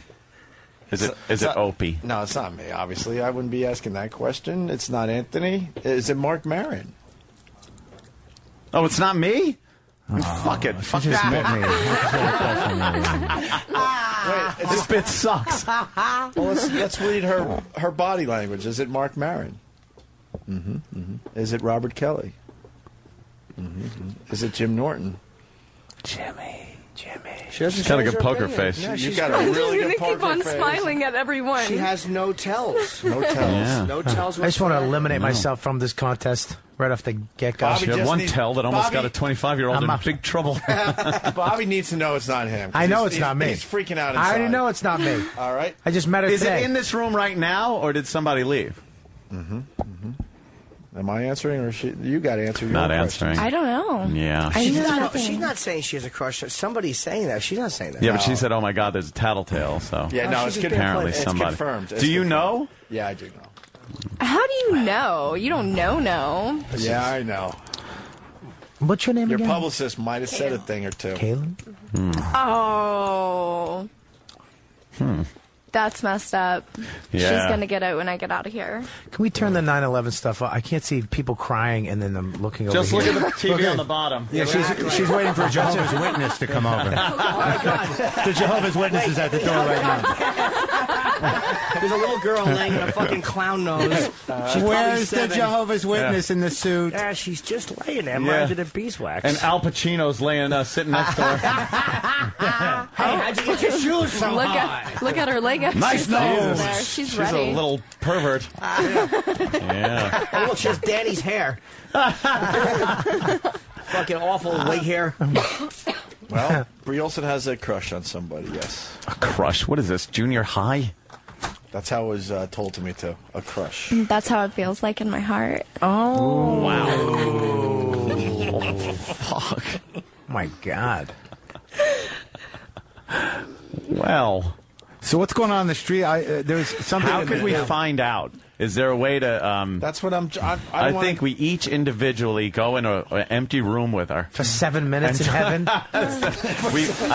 Is it Opie? No, it's not me. Obviously, I wouldn't be asking that question. It's not Anthony. Is it Mark Maron? Oh, it's not me? Fuck it. Fuck just that. met me. Wait, This bit sucks. well, let's read her body language. Is it Mark Maron? Is it Robert Kelly? Is it Jim Norton? Jimmy. She doesn't Got a show good her poker opinion. face. Yeah, You she's got a I'm really gonna good keep poker on face. smiling at everyone. She has no tells. No tells. Yeah. No tells. I just want to whatsoever. eliminate myself from this contest right off the get-go. Bobby You had just one need- tell that almost Bobby- got a 25-year-old I'm in up. big trouble. Bobby needs to know it's not him. 'cause I know he's- it's not me. He's freaking out inside. I already know it's not me. All right. I just met her Is today. it in this room right now, or did somebody leave? Am I answering, or you got to answer your Not own answering. I don't know. Yeah. I She's know not, nothing. she's not saying she has a crush. Somebody's saying that. She's not saying that. Yeah, but she said, "Oh my God, there's a tattletale." So Yeah, no, she's it's just good. apparently It's somebody. confirmed. It's Do you confirmed. know? Yeah, I do know. How do you know? You don't know. Yeah, I know. What's your name Your again? publicist might have said a thing or two. Kaylin? Oh. That's messed up. Yeah. She's gonna get out when I get out of here. Can we turn the 9/11 stuff off? I can't see people crying and then them looking over Just look here. at the TV on the bottom. Yeah, she's waiting for a Jehovah's Witness to come over. The Jehovah's Witness is at the door right now. There's a little girl laying in a fucking clown nose. She's probably Where's the 7. Jehovah's Witness in the suit? Yeah, she's just laying there, Yeah. minding her beeswax. And Al Pacino's laying, sitting next to her. Hey, how'd you get your shoes so high? Look at her leg. Nice She's nose. there. She's She's ready. a little pervert. Yeah. Oh, look, she has Daddy's hair. Fucking awful wig hair. Well, Brie Olsen has a crush on somebody, yes. A crush. What is this? Junior high? That's how it was told to me, too. A crush. That's how it feels like in my heart. Oh. Wow. Oh, fuck. My God. Well. So what's going on in the street? There's something. How could we find out? Is there a way to? That's what I'm. I think we each individually go in an empty room with her For 7 minutes in heaven? I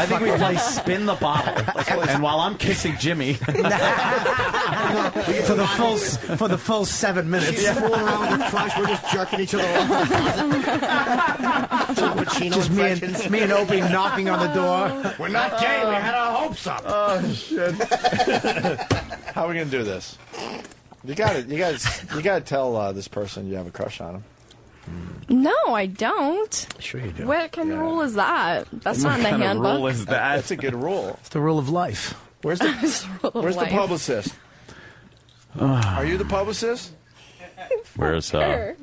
think we play spin the bottle, and while I'm kissing Jimmy, for the full 7 minutes. She's fooling around with her crush. We're just jerking each other off. Just me and Opie knocking on the door. We're not gay. We had our hopes up. Oh shit! How are we gonna do this? You got to tell this person you have a crush on him. No, I don't. Sure you do. What kind of rule is that? That's not in the handbook. What rule is that? That's a good rule. It's the rule of life. Where's the publicist? Are you the publicist? Where's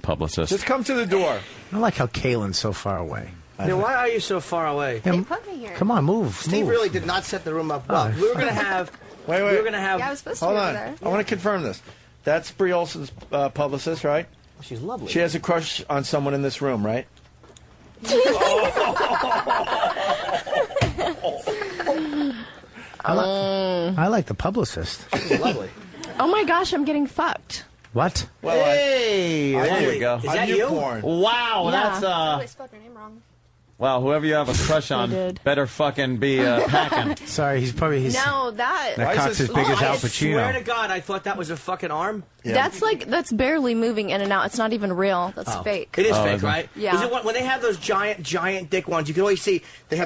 publicist? Just come to the door. I like how Kaylin's so far away. Yeah, why are you so far away? Yeah, Put me here. come on, move. Steve really did not set the room up well. We were going to have. Wait. We were going to have. Yeah, I was supposed to Hold be on. over there. I want to confirm this. That's Brie Olsen's publicist, right? She's lovely. She has a crush on someone in this room, right? I like the publicist. She's lovely. Oh my gosh, I'm getting fucked. What? Well, Hey, there you go. Is that you? Porn. Wow, Yeah. that's I spelled your name wrong. Well, whoever you have a crush on did. better fucking be packing. Sorry, he's probably No, that cock's as big as Al I swear Pacino. to God, I thought that was a fucking arm. Yeah. that's barely moving in and out. It's not even real. That's fake. It is Oh, fake, is it? right? Yeah. Is it when they have those giant dick ones? You can always see they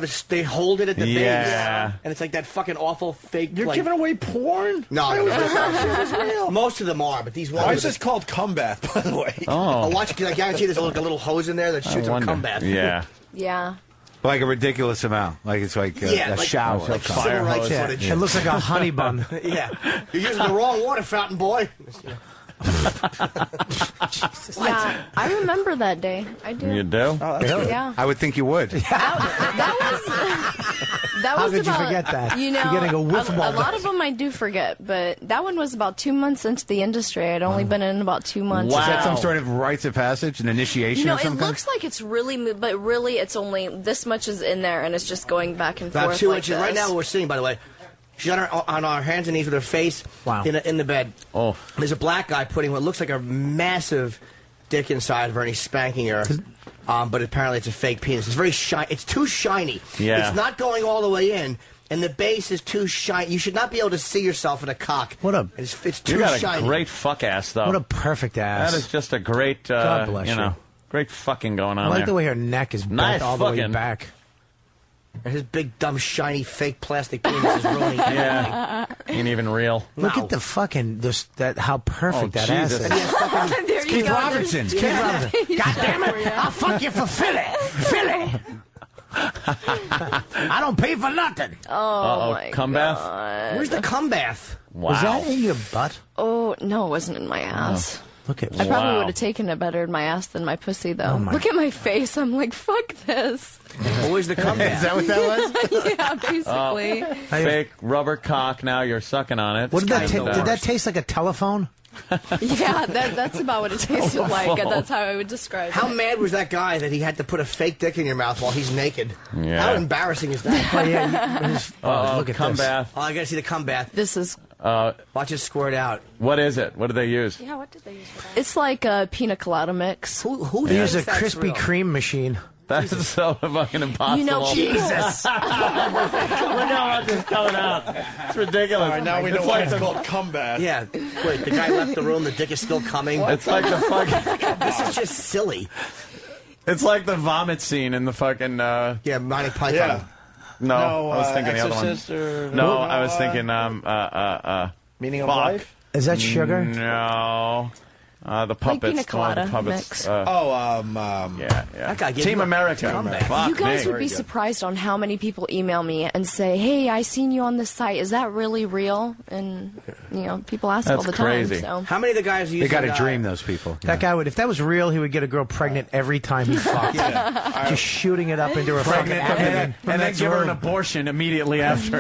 hold it at the Yeah. base, and it's like that fucking awful fake. You're giving away porn? No, most of them are, but these ones. Why is this called Cumbath, by the way? I'll watch it because I guarantee there's like a little hose in there that shoots a combat. Yeah. Yeah. Like a ridiculous amount. Like it's like a like, shower. like civil rights Yeah, footage. it looks like a honey bun. Yeah, you're using the wrong water fountain, boy. Yeah, I remember that day. I do. You do? Yeah. I would think you would. That How was could you about, forget that? You know, You're getting a whiff ball. a lot of them I do forget, but that one was about 2 months into the industry. I'd only been in about 2 months. Is that some sort of rites of passage, an initiation You know, of it some kind? looks like it's really, but really it's only this much is in there, and it's just going back and About forth 2 like inches. this. Right now, we're sitting, by the way. She's on our hands and knees with her face in the bed. Oh. There's a black guy putting what looks like a massive dick inside of her, and he's spanking her. But apparently it's a fake penis. It's very shiny. It's too shiny. Yeah. It's not going all the way in, and the base is too shiny. You should not be able to see yourself in a cock. It's too You got shiny. a great fuck ass, though. What a perfect ass. That is just a great, God bless you know, you. great fucking going on I like there. the way her neck is bent Nice all the way fucking. back. And his big, dumb, shiny, fake plastic penis is ruining everything. Yeah. Ain't even real. Look at the fucking how perfect that Jesus. ass is. There you Keith go. Robinson. Keith Robinson. God damn it! I'll fuck you for Philly. I don't pay for nothing. Oh my Cumbath? God. Where's the cumbath? Wow. Was that in your butt? Oh no, it wasn't in my ass. Look at I probably would have taken it better in my ass than my pussy, though. Look at my face. I'm like, fuck this. Where's the comeback? Is that what that was? Yeah, basically. Fake rubber cock. Now you're sucking on it. What did that It's taste? the Did that worst. taste like a telephone? Yeah, that's about what it tasted like, and that's how I would describe How it. mad was that guy that he had to put a fake dick in your mouth while he's naked? Yeah. How embarrassing is that? Oh yeah. Look at cum this. bath. Oh, I gotta see the comebath. This is. Watch it squirt out. What is it? What do they use? Yeah, what did they use for that? It's like a pina colada mix. Who They use a thinks that's Krispy real? Kreme machine. That's so fucking impossible. You know, Jesus. Look how much is coming out. It's ridiculous. All right, now we know It's why like it's the, called Cumbath. Yeah. Wait, the guy left the room. The dick is still coming. it's like the fucking. This is just silly. It's like the vomit scene in the fucking. Yeah, Monty Python. Yeah. No, I was thinking the other one. Exorcist or No, I was thinking. Meaning of Fuck. Life? Is that sugar? No. The puppets. pina colada the puppets. mix. Yeah. That guy Team America. Fuck You guys me. would be surprised on how many people email me and say, "Hey, I seen you on this site. Is that really real?" And people ask all That's the crazy. time. So How many of the guys use They got a dream, those people. That guy would, if that was real, he would get a girl pregnant every time he fucked. Just shooting it up into her fucking abdomen. and then give her an abortion immediately after.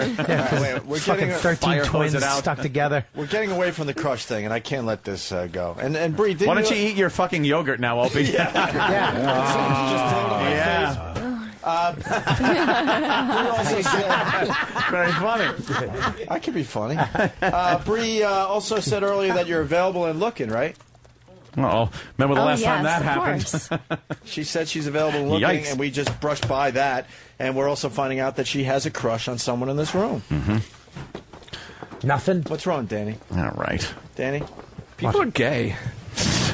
We're Fucking getting 13 fire hose twins it out. stuck together. we're getting away from the crush thing, and I can't let this go. And Brie, didn't Why don't you eat your fucking yogurt now, Opie? Just throw it on my Yeah. Brie also said, Very funny. I could be funny. Brie also said earlier that you're available and looking, right? Uh-oh. Remember the last time yes, that of happened? course. She said she's available and looking, Yikes. and we just brushed by that. And we're also finding out that she has a crush on someone in this room. Nothing. What's wrong, Danny? All right. Danny? People are gay.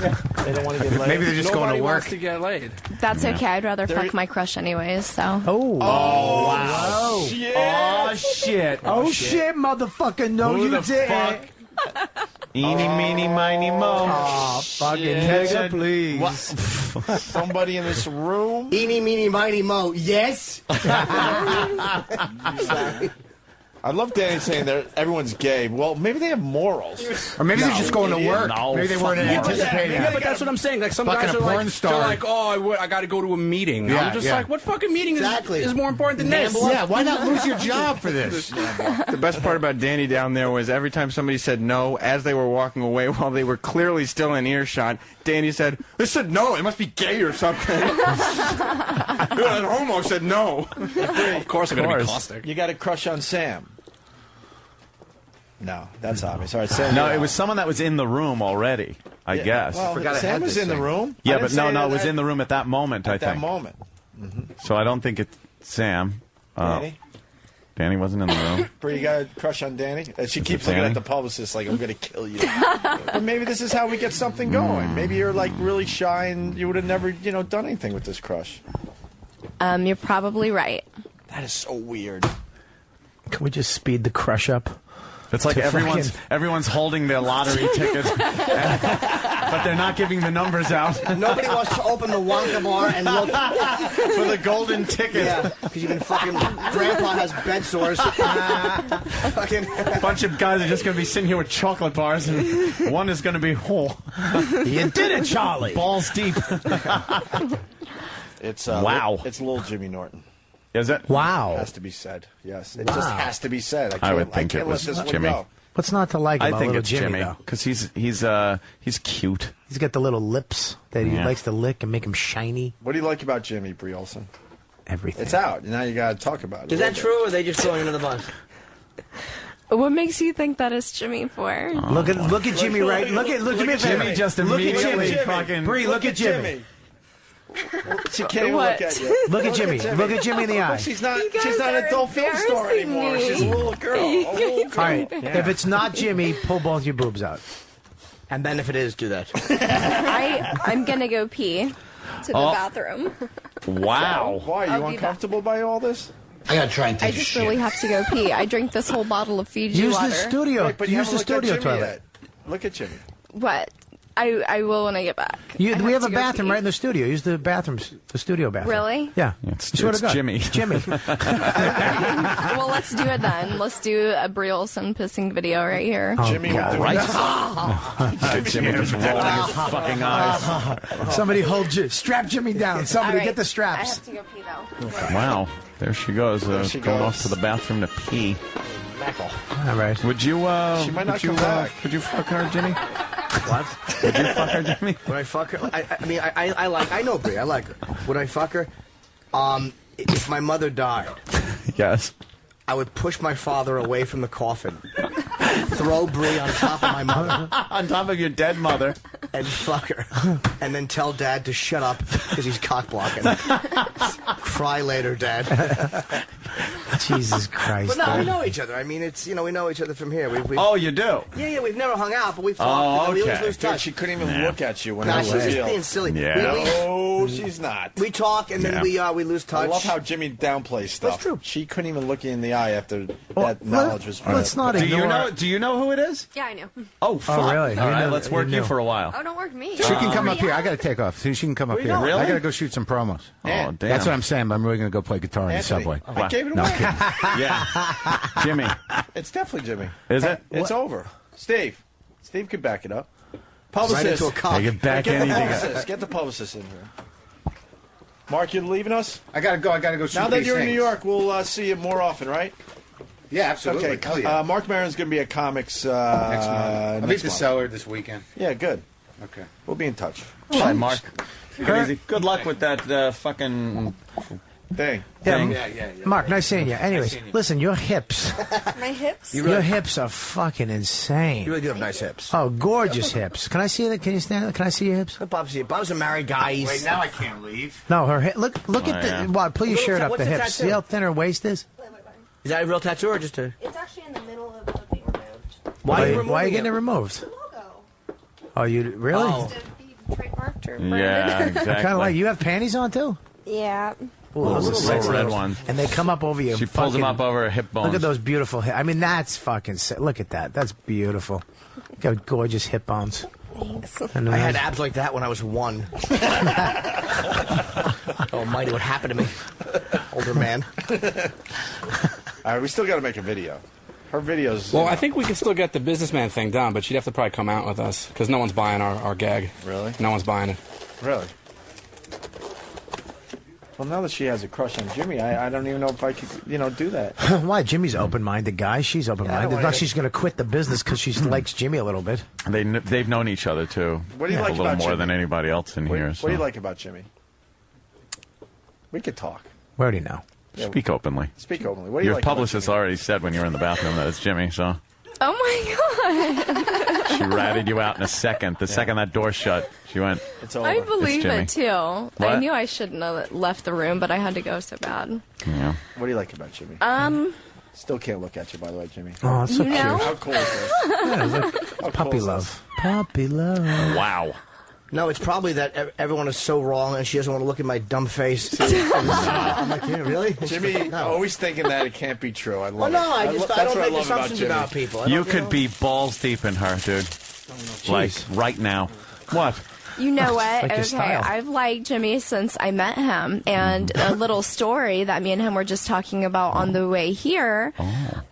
They don't want to get laid. Maybe they're just Nobody going to work. wants to get laid. That's okay. I'd rather fuck my crush anyways. So. Oh wow. Shit. Oh, shit. Oh, shit, motherfucker. No, Who you the didn't. Eeny, meeny, miny, mo. Oh, fucking nigga, please. Somebody in this room. Eeny, meeny, miny, mo. Yes. I love Danny saying that everyone's gay. Well, maybe they have morals. Or maybe they're just going to work. No, Maybe they weren't anticipating Yeah, it. but that's what I'm saying. Like some Fucking guys a are porn like, star. they're like, oh, I got to go to a meeting. Yeah, I'm just yeah. like, what fucking meeting is more important than this? Yeah, why not lose your job for this? The best part about Danny down there was every time somebody said no, as they were walking away while they were clearly still in earshot, Danny said, "They said no. It must be gay or something." That homo said no. Of course, I'm going to be caustic. You got a crush on Sam. No, that's obvious. All right, Sam. No, it was someone that was in the room already, I guess. Well, Sam was in the room. Yeah, but no, it was in the room at that moment, I At think. that moment. So I don't think it's Sam. Danny? Danny wasn't in the room. Brie, you got a crush on Danny? She keeps Danny? looking at the publicist like, I'm going to kill you. But maybe this is how we get something going. Maybe you're like really shy and you would have never, done anything with this crush. You're probably right. That is so weird. Can we just speed the crush up? It's like To everyone's holding their lottery ticket, but they're not giving the numbers out. Nobody wants to open the Wonka bar and look for the golden ticket. Yeah, because even fucking Grandpa has bed sores. Fucking A bunch of guys are just going to be sitting here with chocolate bars, and one is going to be whole. You did it, Charlie. Balls deep. It's Wow. It's little Jimmy Norton. Is it? Wow. Has to be said. Yes, it just has to be said. I would think it was let this Jimmy. one go. What's not to like I about think little it's Jimmy, Jimmy though? because he's cute. He's got the little lips that he Yeah. likes to lick and make them shiny. What do you like about Jimmy, Brie Olsen? Everything. It's out. Now you got to talk about it. Is that true, or are they just throwing another bus? What makes you think that is Jimmy for? Look at Jimmy right. Look at Jimmy just immediately fucking. Brie, look at Jimmy. She can't even What? look at you. Look at Jimmy. Look at Jimmy in the eye. She's not. You guys She's not are an adult film star embarrassing anymore. me. She's a little girl. All right. If it's not Jimmy, pull both your boobs out. And then if it is, do that. I'm gonna go pee to the bathroom. Wow. Why are I'll you be uncomfortable by all this? I gotta try and take I just really have to go pee. I drank this whole bottle of Fiji Use water. the studio. Right, but you Use the haven't looked studio at Jimmy toilet. yet. Look at Jimmy. What? I will when I get back. We have a to go bathroom pee. right in the studio. Use the bathrooms, the studio bathroom. Really? Yeah. It's Swear to God. Jimmy. Jimmy. Well, let's do it then. Let's do a Brie Olsen pissing video right here. Oh, Jimmy God. will do Right. Jimmy just rolling his fucking eyes. Somebody strap Jimmy down. Somebody All right. get the I straps. have to go pee though. Wow. There she goes. she Going goes. off to the bathroom to pee. All right. Would you? She might not would you, come back. Would you fuck her, Jimmy? What? Would you fuck her, Jimmy? Would I fuck her? I know Brie. I like her. Would I fuck her? If my mother died, Yes. I would push my father away from the coffin, throw Brie on top of my mother, On top of your dead mother. and fuck her, and then tell Dad to shut up because he's cock blocking. Cry later, Dad. Jesus Christ. But no, we dude. know each other. I mean, it's we know each other from here. We've Oh, you do? yeah, we've never hung out, but we've Oh, talked. We okay. always lose Dude, touch. she couldn't even look at you when Nah, it she's was just real. being silly. Yeah. No, she's not. We talk and then Yeah. we lose touch. I love how Jimmy downplays stuff. That's true. She couldn't even look you in the eye after Well, that knowledge was. let's not Do you ignore. know? Do you know who it is? Yeah, I know. Oh, fuck. really? All You right, knew- let's work you you knew. for a while. Oh, don't work me. She can come up here. I gotta take off. She can come up here. Really? I gotta go shoot some promos. Oh, damn. That's what I'm saying. But I'm really gonna go play guitar in the Anthony, subway. I gave it No, away. I'm kidding. Yeah. Jimmy. It's definitely Jimmy. Is it? It's over. Steve could back it up. right Publicist. into a cock. Take it back Get the anything. publicist. Get the publicist in here. Mark, you leaving us? I gotta go. I gotta go shoot Now that these you're in things. New York, we'll see you more often, right? Yeah, absolutely. Okay. Hell yeah. Mark Maron's going to be at Comics next month. I'll be at next the month. cellar this weekend. Yeah, good. Okay. We'll be in touch. Hi, Mark. Take it easy. Good luck with that fucking thing. Yeah, Mark, nice seeing you. Anyways, listen, your hips. My hips? Your hips are fucking insane. You really do have nice hips. Oh, gorgeous hips. Can I see that? Can you stand? Can I see your hips? Bob's a married guy. He's- Wait, now I can't leave. No, her hip. Look Oh, at yeah. the. Wow, pull your What's shirt that- up what's the the hips. tattoo? See how thin her waist is? Is that a real tattoo or just a? It's actually in the middle of being removed. Why are you removing Why are you getting it? it removed? The logo. Oh, you really? Oh. To be bathroom. Yeah, exactly. Kind of like you have panties on too. Yeah. Ooh, Those those are are so sexy red little- ones. And they come up over you. She pulls them up over her hip bones. Look at those beautiful I mean, that's fucking sick. Look at that. That's beautiful. Got gorgeous hip bones. Thanks. And I had abs like that when I was 1. Almighty, what happened to me? Older man. All right, we still got to make a video. Her videos. Well, I think we could still get the businessman thing done, but she'd have to probably come out with us because no one's buying our gag. Really? No one's buying it. Really? Well, now that she has a crush on Jimmy, I don't even know if I could, do that. Why? Jimmy's open-minded guy. She's open-minded. wanna- Now she's going to quit the business because she likes Jimmy a little bit. They've known each other too. What do you like a little about more Jimmy? than anybody else in here. What So. do you like about Jimmy? We could talk. We already know. Yeah, Speak openly. Speak openly. What do you Your like about publicist already said when you were in the bathroom that it's Jimmy, so Oh my god. she ratted you out in a second. The second that door shut, she went. It's I believe Jimmy. it too. I What? knew I shouldn't have left the room, but I had to go so bad. Yeah. What do you like about Jimmy? Still can't look at you, by the way, Jimmy. Oh, it's so You cute. know? How cool is this? Yeah, look, puppy love. Puppy love. Wow. No, it's probably that everyone is so wrong and she doesn't want to look at my dumb face. I'm like, yeah, really? Jimmy, always thinking that it can't be true. I love Well, no, it. I that's don't what I make love about assumptions Jimmy. about people. I You don't, could be balls deep in her, dude. Like right now. What? You know what? like your Okay, style. I've liked Jimmy since I met him, and a little story that me and him were just talking about on the way here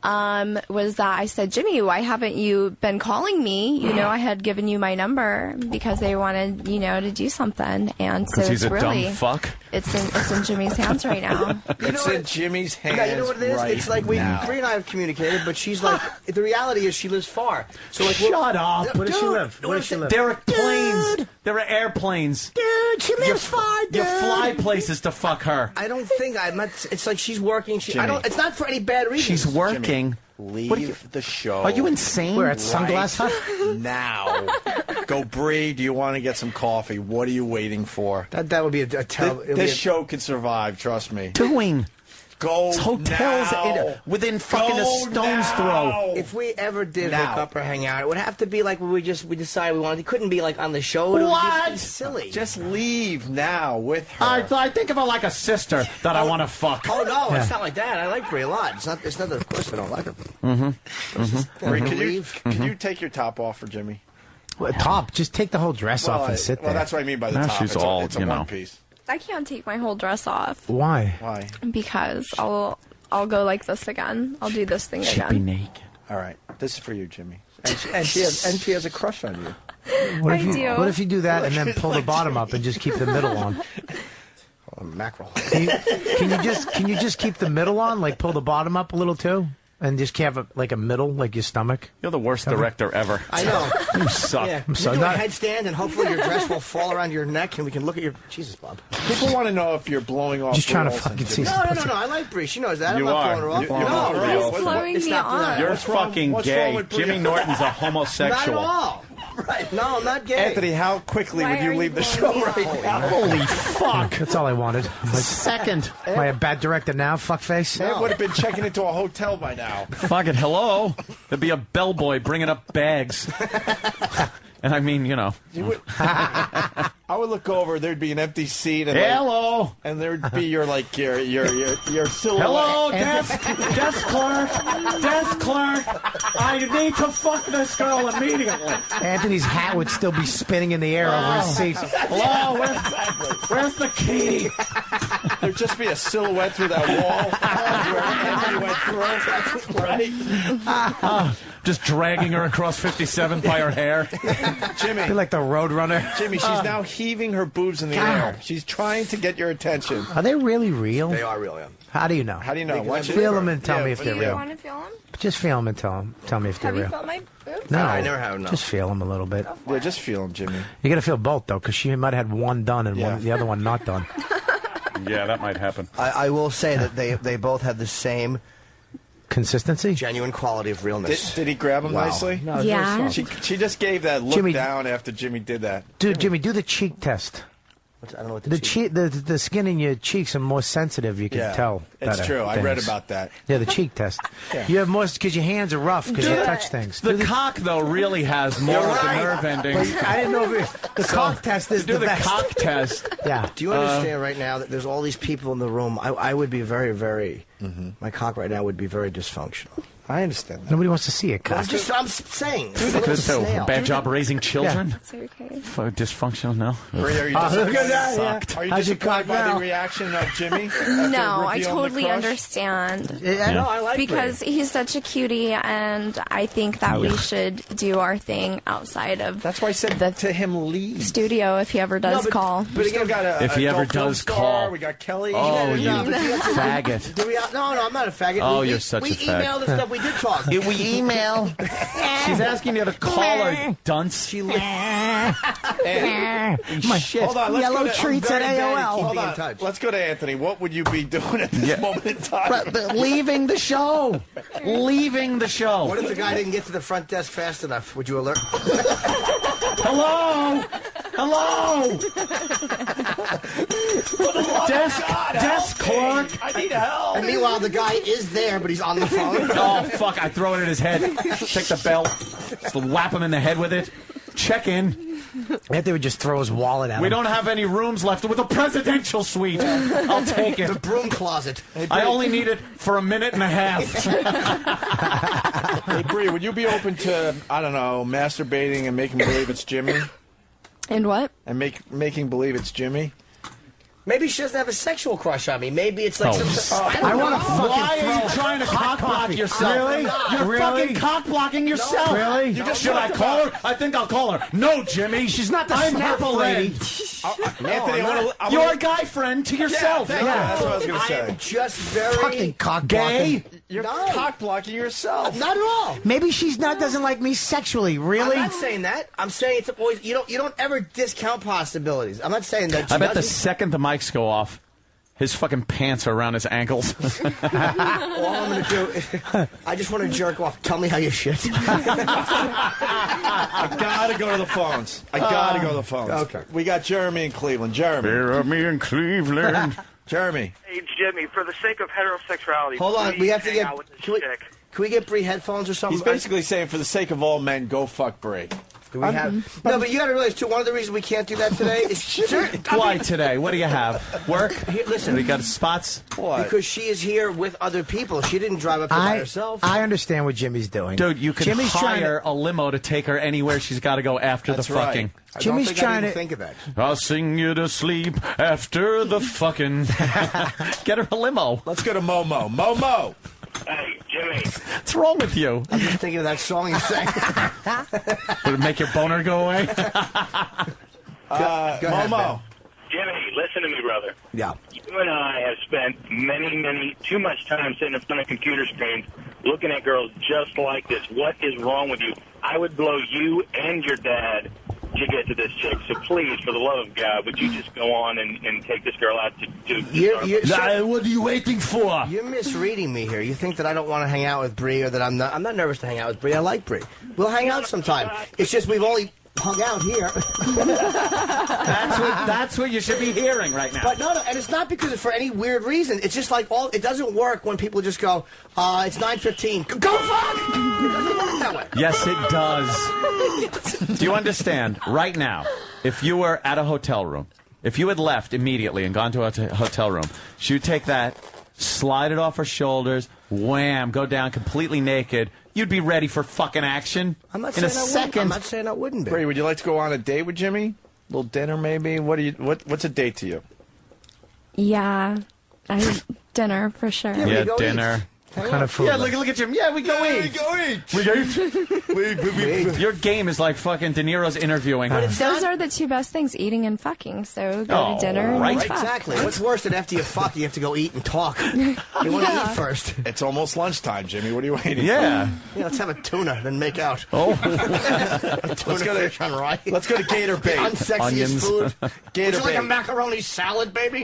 was that I said, Jimmy, why haven't you been calling me? You know, I had given you my number because they wanted, to do something, and so Because he's it's a really dumb fuck. it's in Jimmy's hands right now. It's in Jimmy's hands. Yeah, you know what it is? right It's like Brie and I have communicated, but she's like, the reality is she lives far. So like, Shut up. Where does she Dude, live? Where does she live? There are planes. There are airplanes. Dude, she lives far, dude. You fly places to fuck her. I don't think it's like she's working. I Jimmy. don't. It's not for any bad reasons. She's working. Leave the show. Are you insane? We're at Sunglass Hut? now. Go, Brie. Do you want to get some coffee? What are you waiting for? That would be a terrible. This show could survive. Trust me. Doing. Go It's hotels now. within fucking Go a stone's now. throw. If we ever did Now. hook up or hang out, it would have to be like when we decided we wanted. It couldn't be like on the show. It would just be silly. Just leave now with her. I think of her like a sister that I want to fuck. Oh no, it's not like that. I like Brie a lot. It's not that. Of course, I don't like her. Brie, can Mm-hmm. you take your top off for Jimmy? Well, top. Just take the whole dress off and sit there. Well, that's what I mean by the Now top. she's it's all, it's a you know. one piece. I can't take my whole dress off Why? Why? because I'll go like this again. I'll do this thing She'd be again. naked. All right, this is for you, Jimmy. And she has a crush on you. What if I you, do. What if you do that and then pull the bottom up and just keep the middle on? Mackerel. Can you just keep the middle on? Like pull the bottom up a little too? And just have a middle, like your stomach? You're the worst director ever. I know. You suck. Yeah, I'm you sorry, do a not- headstand, and hopefully your dress will fall around your neck, and we can look at your. Jesus, Bob. People want to know if you're blowing off. Just Brie trying to Olsen, fucking Jimmy. see. No. I like Brie. She knows that. You I'm not are. blowing her off. You're no, blowing no, Brie Blowing it's me not off. that. You're What's wrong- fucking what's gay. wrong with Brie? Jimmy Norton's a Not homosexual. at all. Right. No, I'm not gay. Anthony, how quickly Why would you are leave you the show blowing me right off? now? Holy fuck! That's all I wanted. Second. Am I a bad director now, fuckface? It would have been checking into a hotel by now. Fuck it, hello. There'd be a bellboy bringing up bags. And I mean, You would, I would look over. There'd be an empty seat. And hello. and there'd be your silhouette. Hello, desk clerk. Desk clerk. I need to fuck this girl immediately. Anthony's hat would still be spinning in the air over his seat. Hello, where's the key? There'd just be a silhouette through that wall where Anthony went through. Right? Just dragging her across 57 by her hair. Jimmy. Be like the Roadrunner. Jimmy, she's now heaving her boobs in the air. She's trying to get your attention. Are they really real? They are real, yeah. How do you know? How do you know? Why don't you Feel them and tell me if Do they're you real. want to feel them? Just feel them and tell me if they're Have you real. felt my boobs? No, I never have, no. Just feel them a little bit. Yeah, just feel them, Jimmy. You got to feel both though, because she might have had one done and Yeah. the other one not done. Yeah, that might happen. I will say that they both have the same Consistency. genuine quality of realness. Did he grab him Wow. nicely? No, it's very Yeah. soft. She just gave that look Jimmy- down after Jimmy did that. Dude, Jimmy, do the cheek test. I don't know what the skin in your cheeks are more sensitive. You can tell. It's true. I read about that. Yeah, the cheek test. Yeah. You have more because your hands are rough because you touch things. The cock, though, really has more of the nerve endings. I didn't know the cock test is do the best. cock test. Yeah. Do you understand right now that there's all these people in the room? I would be very, very. My cock right now would be very dysfunctional. I understand that. Nobody wants to see a cock. I'm saying. Bad job raising children. It's okay. Dysfunctional, no. Brie, are you look at that, sucked? Are you disappointed by the reaction of Jimmy? No, I totally understand. No, I like because he's such a cutie, and I think that we should do our thing outside of. That's why I said to him leave studio if he ever does call. But we still got if he ever does call, we got Kelly. Oh, you faggot! No, I'm not a faggot. Oh, you're such a faggot. We emailed and stuff. We did talk. We email. She's asking you to call her, dunce. She My shit. Hold on, yellow treats at AOL. Hold on. Let's go to Anthony. What would you be doing at this moment in time? Leaving the show. Leaving the show. What if the guy didn't get to the front desk fast enough? Would you alert? Hello? Hello? Desk clerk. I need help. And meanwhile, the guy is there, but he's on the phone. Oh, fuck. I throw it at his head. Take the belt. Just whap him in the head with it. Check in. Anthony would just throw his wallet at We him. don't have any rooms left with a presidential suite. I'll take it. The broom closet. I only need it for a minute and a half. Hey, Brie, would you be open to, I don't know, masturbating and making believe it's Jimmy? And what? And making believe it's Jimmy? Maybe she doesn't have a sexual crush on me. Maybe it's like I want to fucking Why are you trying to cock block yourself? Really? You're fucking cock blocking yourself. Really? Should I call her? I think I'll call her. No, Jimmy. She's not the I'm her snapple lady. Anthony, You're a guy friend to yourself. Yeah, that's what I was going to say. I'm just very Fucking cock Gay? You're cock blocking yourself. Not at all. Maybe she's not doesn't like me sexually. Really? I'm not saying that. I'm saying it's always you don't ever discount possibilities. I'm not saying that. I bet the second the mics go off, his fucking pants are around his ankles. All I'm going to do, I just want to jerk off. Tell me how you shit. I gotta go to the phones. Okay. We got Jeremy in Cleveland. Jeremy in Cleveland. Jeremy. Hey, Jimmy, for the sake of heterosexuality, Hold on, please we have to hang get. out with this Can we, chick. can we get Brie headphones or something? He's basically saying, for the sake of all men, go fuck Brie. Do we have? No, but you got to realize too. One of the reasons we can't do that today is Why today? What do you have? Work? Here, listen, We got spots? because she is here with other people. She didn't drive up here by herself. I understand what Jimmy's doing. Dude, you can Jimmy's trying hire a limo to take her anywhere she's got to go after That's the right. fucking. Jimmy's trying to think of that. I'll sing you to sleep after the fucking. Get her a limo. Let's go to Momo. Momo. Hey, Jimmy. What's wrong with you? I'm just thinking of that song you sang. Would it make your boner go away? Go ahead, Momo. Jimmy, listen to me, brother. Yeah. You and I have spent too much time sitting in front of computer screens looking at girls just like this. What is wrong with you? I would blow you and your dad to get to this chick. So please, for the love of God, would you just go on and take this girl out to What are you waiting for? You're misreading me here. You think that I don't want to hang out with Brie or that I'm not nervous to hang out with Brie. I like Brie. We'll hang out sometime. It's just we've only hung out here. That's what you should be hearing right now. But no, and it's not because it's for any weird reason. It's just like it doesn't work when people just go, it's 9:15. Go fuck! It doesn't work that way. Yes, it does. Do you understand? Right now, if you were at a hotel room, if you had left immediately and gone to a hotel room, she would take that, slide it off her shoulders, wham, go down completely naked. You'd be ready for fucking action I'm not in a saying second. I'm not saying I wouldn't be. Brie, would you like to go on a date with Jimmy? A little dinner, maybe? What's a date to you? Yeah, dinner for sure. Yeah, dinner. What kind of food? Yeah, look at Jim. Yeah, we go eat. We go eat. Your game is like fucking De Niro's interviewing. Those are the two best things, eating and fucking. So go to dinner and right. fuck. Exactly. What's worse than after you fuck, you have to go eat and talk. You want to eat first. It's almost lunchtime, Jimmy. What are you waiting for? Yeah. Yeah, let's have a tuna, then make out. Oh. Let's go on rye. Let's go to Gator Bait. Unsexiest Onions. food. Gator Would you like a Bait. macaroni salad, baby?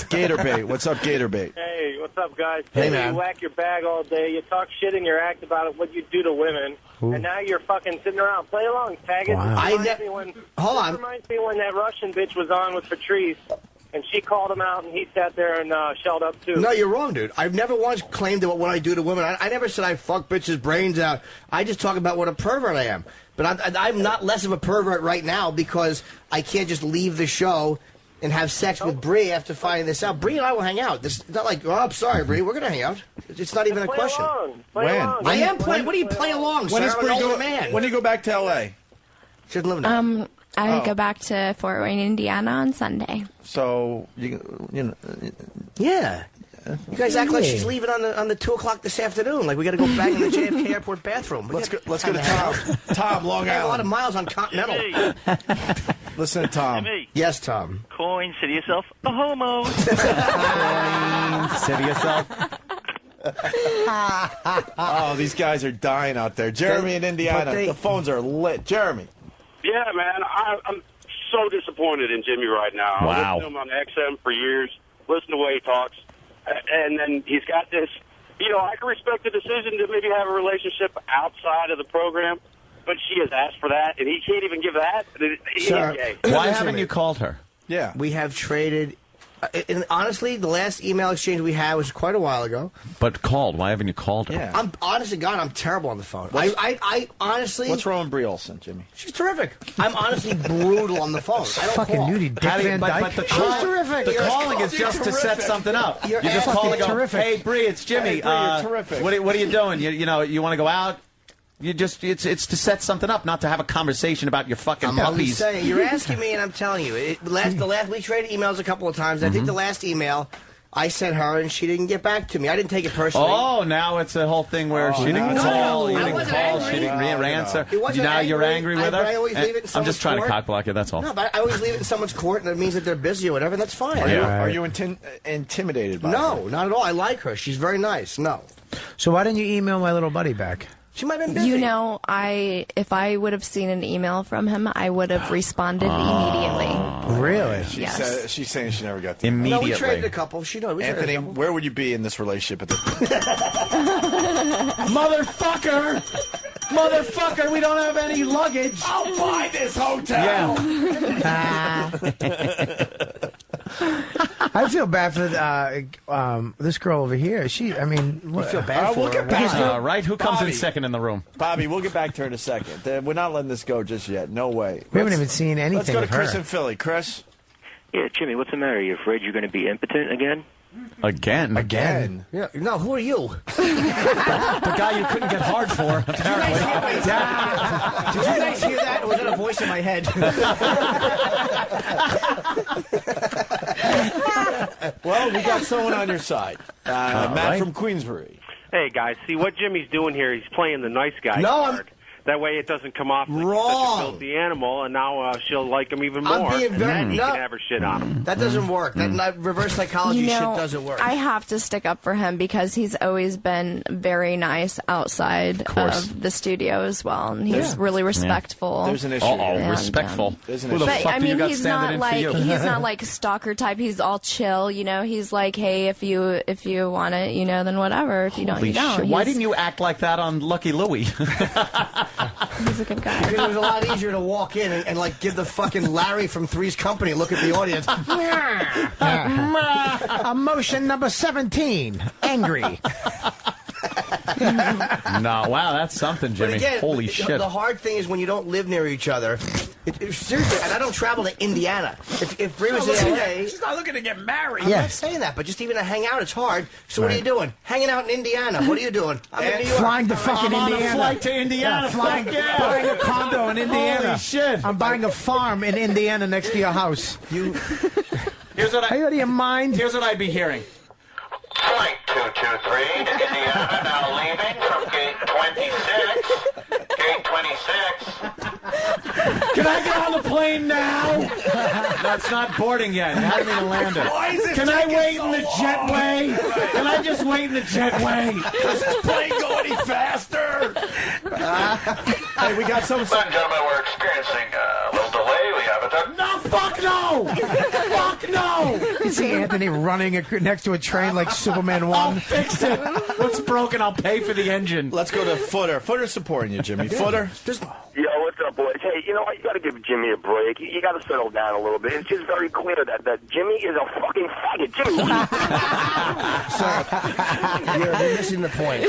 Gator Bait. What's up, Gator Bait? Hey, what's up, guys? Hey, You man. whack your bag all day. You talk shit in your act about it, what you do to women. and now you're fucking sitting around. Play along, faggot. Wow. Hold on. This reminds me when that Russian bitch was on with Patrice, and she called him out, and he sat there and shelled up, too. No, you're wrong, dude. I've never once claimed about what I do to women. I never said I fuck bitches' brains out. I just talk about what a pervert I am. But I'm not less of a pervert right now because I can't just leave the show and have sex with Brie after finding this out. Brie and I will hang out. It's not like, oh, I'm sorry, Brie, we're going to hang out. It's not even a question. Play along. I am playing. What do you play along, sir? I'm an older man. When do you go back to L.A.? She doesn't live now. I go back to Fort Wayne, Indiana on Sunday. So, you know. Yeah. You guys act like she's leaving on the 2 o'clock this afternoon. Like we got to go back in the JFK airport bathroom. Let's go to Tom. Tom, Long I have a lot Island. of miles on Continental. Listen to Tom. Jimmy. Yes, Tom. Coin, say to yourself, a homo. Say to yourself. Oh, these guys are dying out there. Jeremy in Indiana. The phones are lit. Jeremy. Yeah, man, I'm so disappointed in Jimmy right now. Wow. I listened to him on XM for years, listen to the way he talks, and then he's got this, I can respect the decision to maybe have a relationship outside of the program, but she has asked for that, and he can't even give that. Sir, why haven't you called her? Yeah. We have traded. And honestly, the last email exchange we had was quite a while ago. But called. Why haven't you called her? Yeah. I'm honest to God, I'm terrible on the phone. I honestly. What's wrong with Brie Olsen, Jimmy? She's terrific. I'm honestly brutal on the phone. I don't Fucking call. nudie, Dick Van Dyke. But the She's terrific. The calling is just to set something up. You're You just call and go, terrific. hey, Brie, it's Jimmy. Hey, Brie, you're terrific. What are you doing? You want to go out? It's to set something up, not to have a conversation about your fucking I'm puppies. saying, you're asking me, and I'm telling you. We traded emails a couple of times. I think the last email I sent her, and she didn't get back to me. I didn't take it personally. Oh, now it's a whole thing where she didn't call, you didn't call, she didn't answer. Now you're angry with her? I always leave it in I'm just trying to cock block you, that's all. No, but I always leave it in someone's court, and it means that they're busy or whatever, and that's fine. Are you intimidated by her? No, not at all. I like her. She's very nice. No. So why didn't you email my little buddy back? She might have been busy. If I would have seen an email from him, I would have responded immediately. Really? Yes. She's saying she never got the No, we traded a couple. She knows. Anthony, where would you be in this relationship at this Motherfucker! Motherfucker, we don't have any luggage. I'll buy this hotel. Yeah. I feel bad for this girl over here. I mean, You feel bad for we'll her. get back to her. Right? Who comes in Bobby. second in the room? Bobby, we'll get back to her in a second. We're not letting this go just yet. No way. We haven't even seen anything Let's go to of Chris her. in Philly. Chris? Yeah, Jimmy, what's the matter? Are you afraid you're going to be impotent again? Again? Yeah. No, who are you? The guy you couldn't get hard for, apparently. Did you guys hear that? Or was that a voice in my head? Well, we got someone on your side. Matt from Queensbury. Hey, guys, see what Jimmy's doing here? He's playing the nice guy card. That way it doesn't come off like such a filthy animal, and now she'll like him even more. I'm being very... and he can have her shit on him. That doesn't work. That reverse psychology shit doesn't work. I have to stick up for him because he's always been very nice outside of the studio as well, and he's really respectful. There's an issue. Respectful. There's an Who the But fuck I do you mean, got he's standing not in for like you? he's not like stalker type. He's all chill, He's like, hey, if you want it, then whatever. If you don't, Holy you don't. shit. Why didn't you act like that on Lucky Louie? He's a good guy. Because it was a lot easier to walk in and like give the fucking Larry from Three's Company look at the audience. Emotion number 17, angry. No, wow, that's something, Jimmy. But again, Holy shit. The hard thing is when you don't live near each other. Seriously, and I don't travel to Indiana. If Brie was in LA, she's not looking to get married. I'm not saying that, but just even to hang out, it's hard. So what are you doing? Hanging out in Indiana. What are you doing? I'm in New York. Flying to fucking I'm Indiana. on a flight to Indiana. Flying, buying a condo in Indiana. Holy shit. I'm buying a farm in Indiana next to your house. Here's what Are you out of your mind? Here's what I'd be hearing. Flight 223 to Indiana, now leaving from gate 26. Gate 26. Can I get on the plane now? That's not boarding yet. It hasn't even landed. Why is it Can I taking wait so in the long? jetway? Can I just wait in the jetway? Does this plane go any faster? Hey, we got some... Ladies and gentlemen, we're experiencing a little delay. We have a fuck no! Fuck no! You see Anthony running next to a train like Superman 1. I'll fix it. What's broken, I'll pay for the engine. Let's go to Footer. Footer's supporting you, Jimmy. Footer. Yo, what's up, boys? Hey, you know what? You got to give Jimmy a break. You got to settle down a little bit. It's just very clear that Jimmy is a fucking faggot. Jimmy, You're missing the point.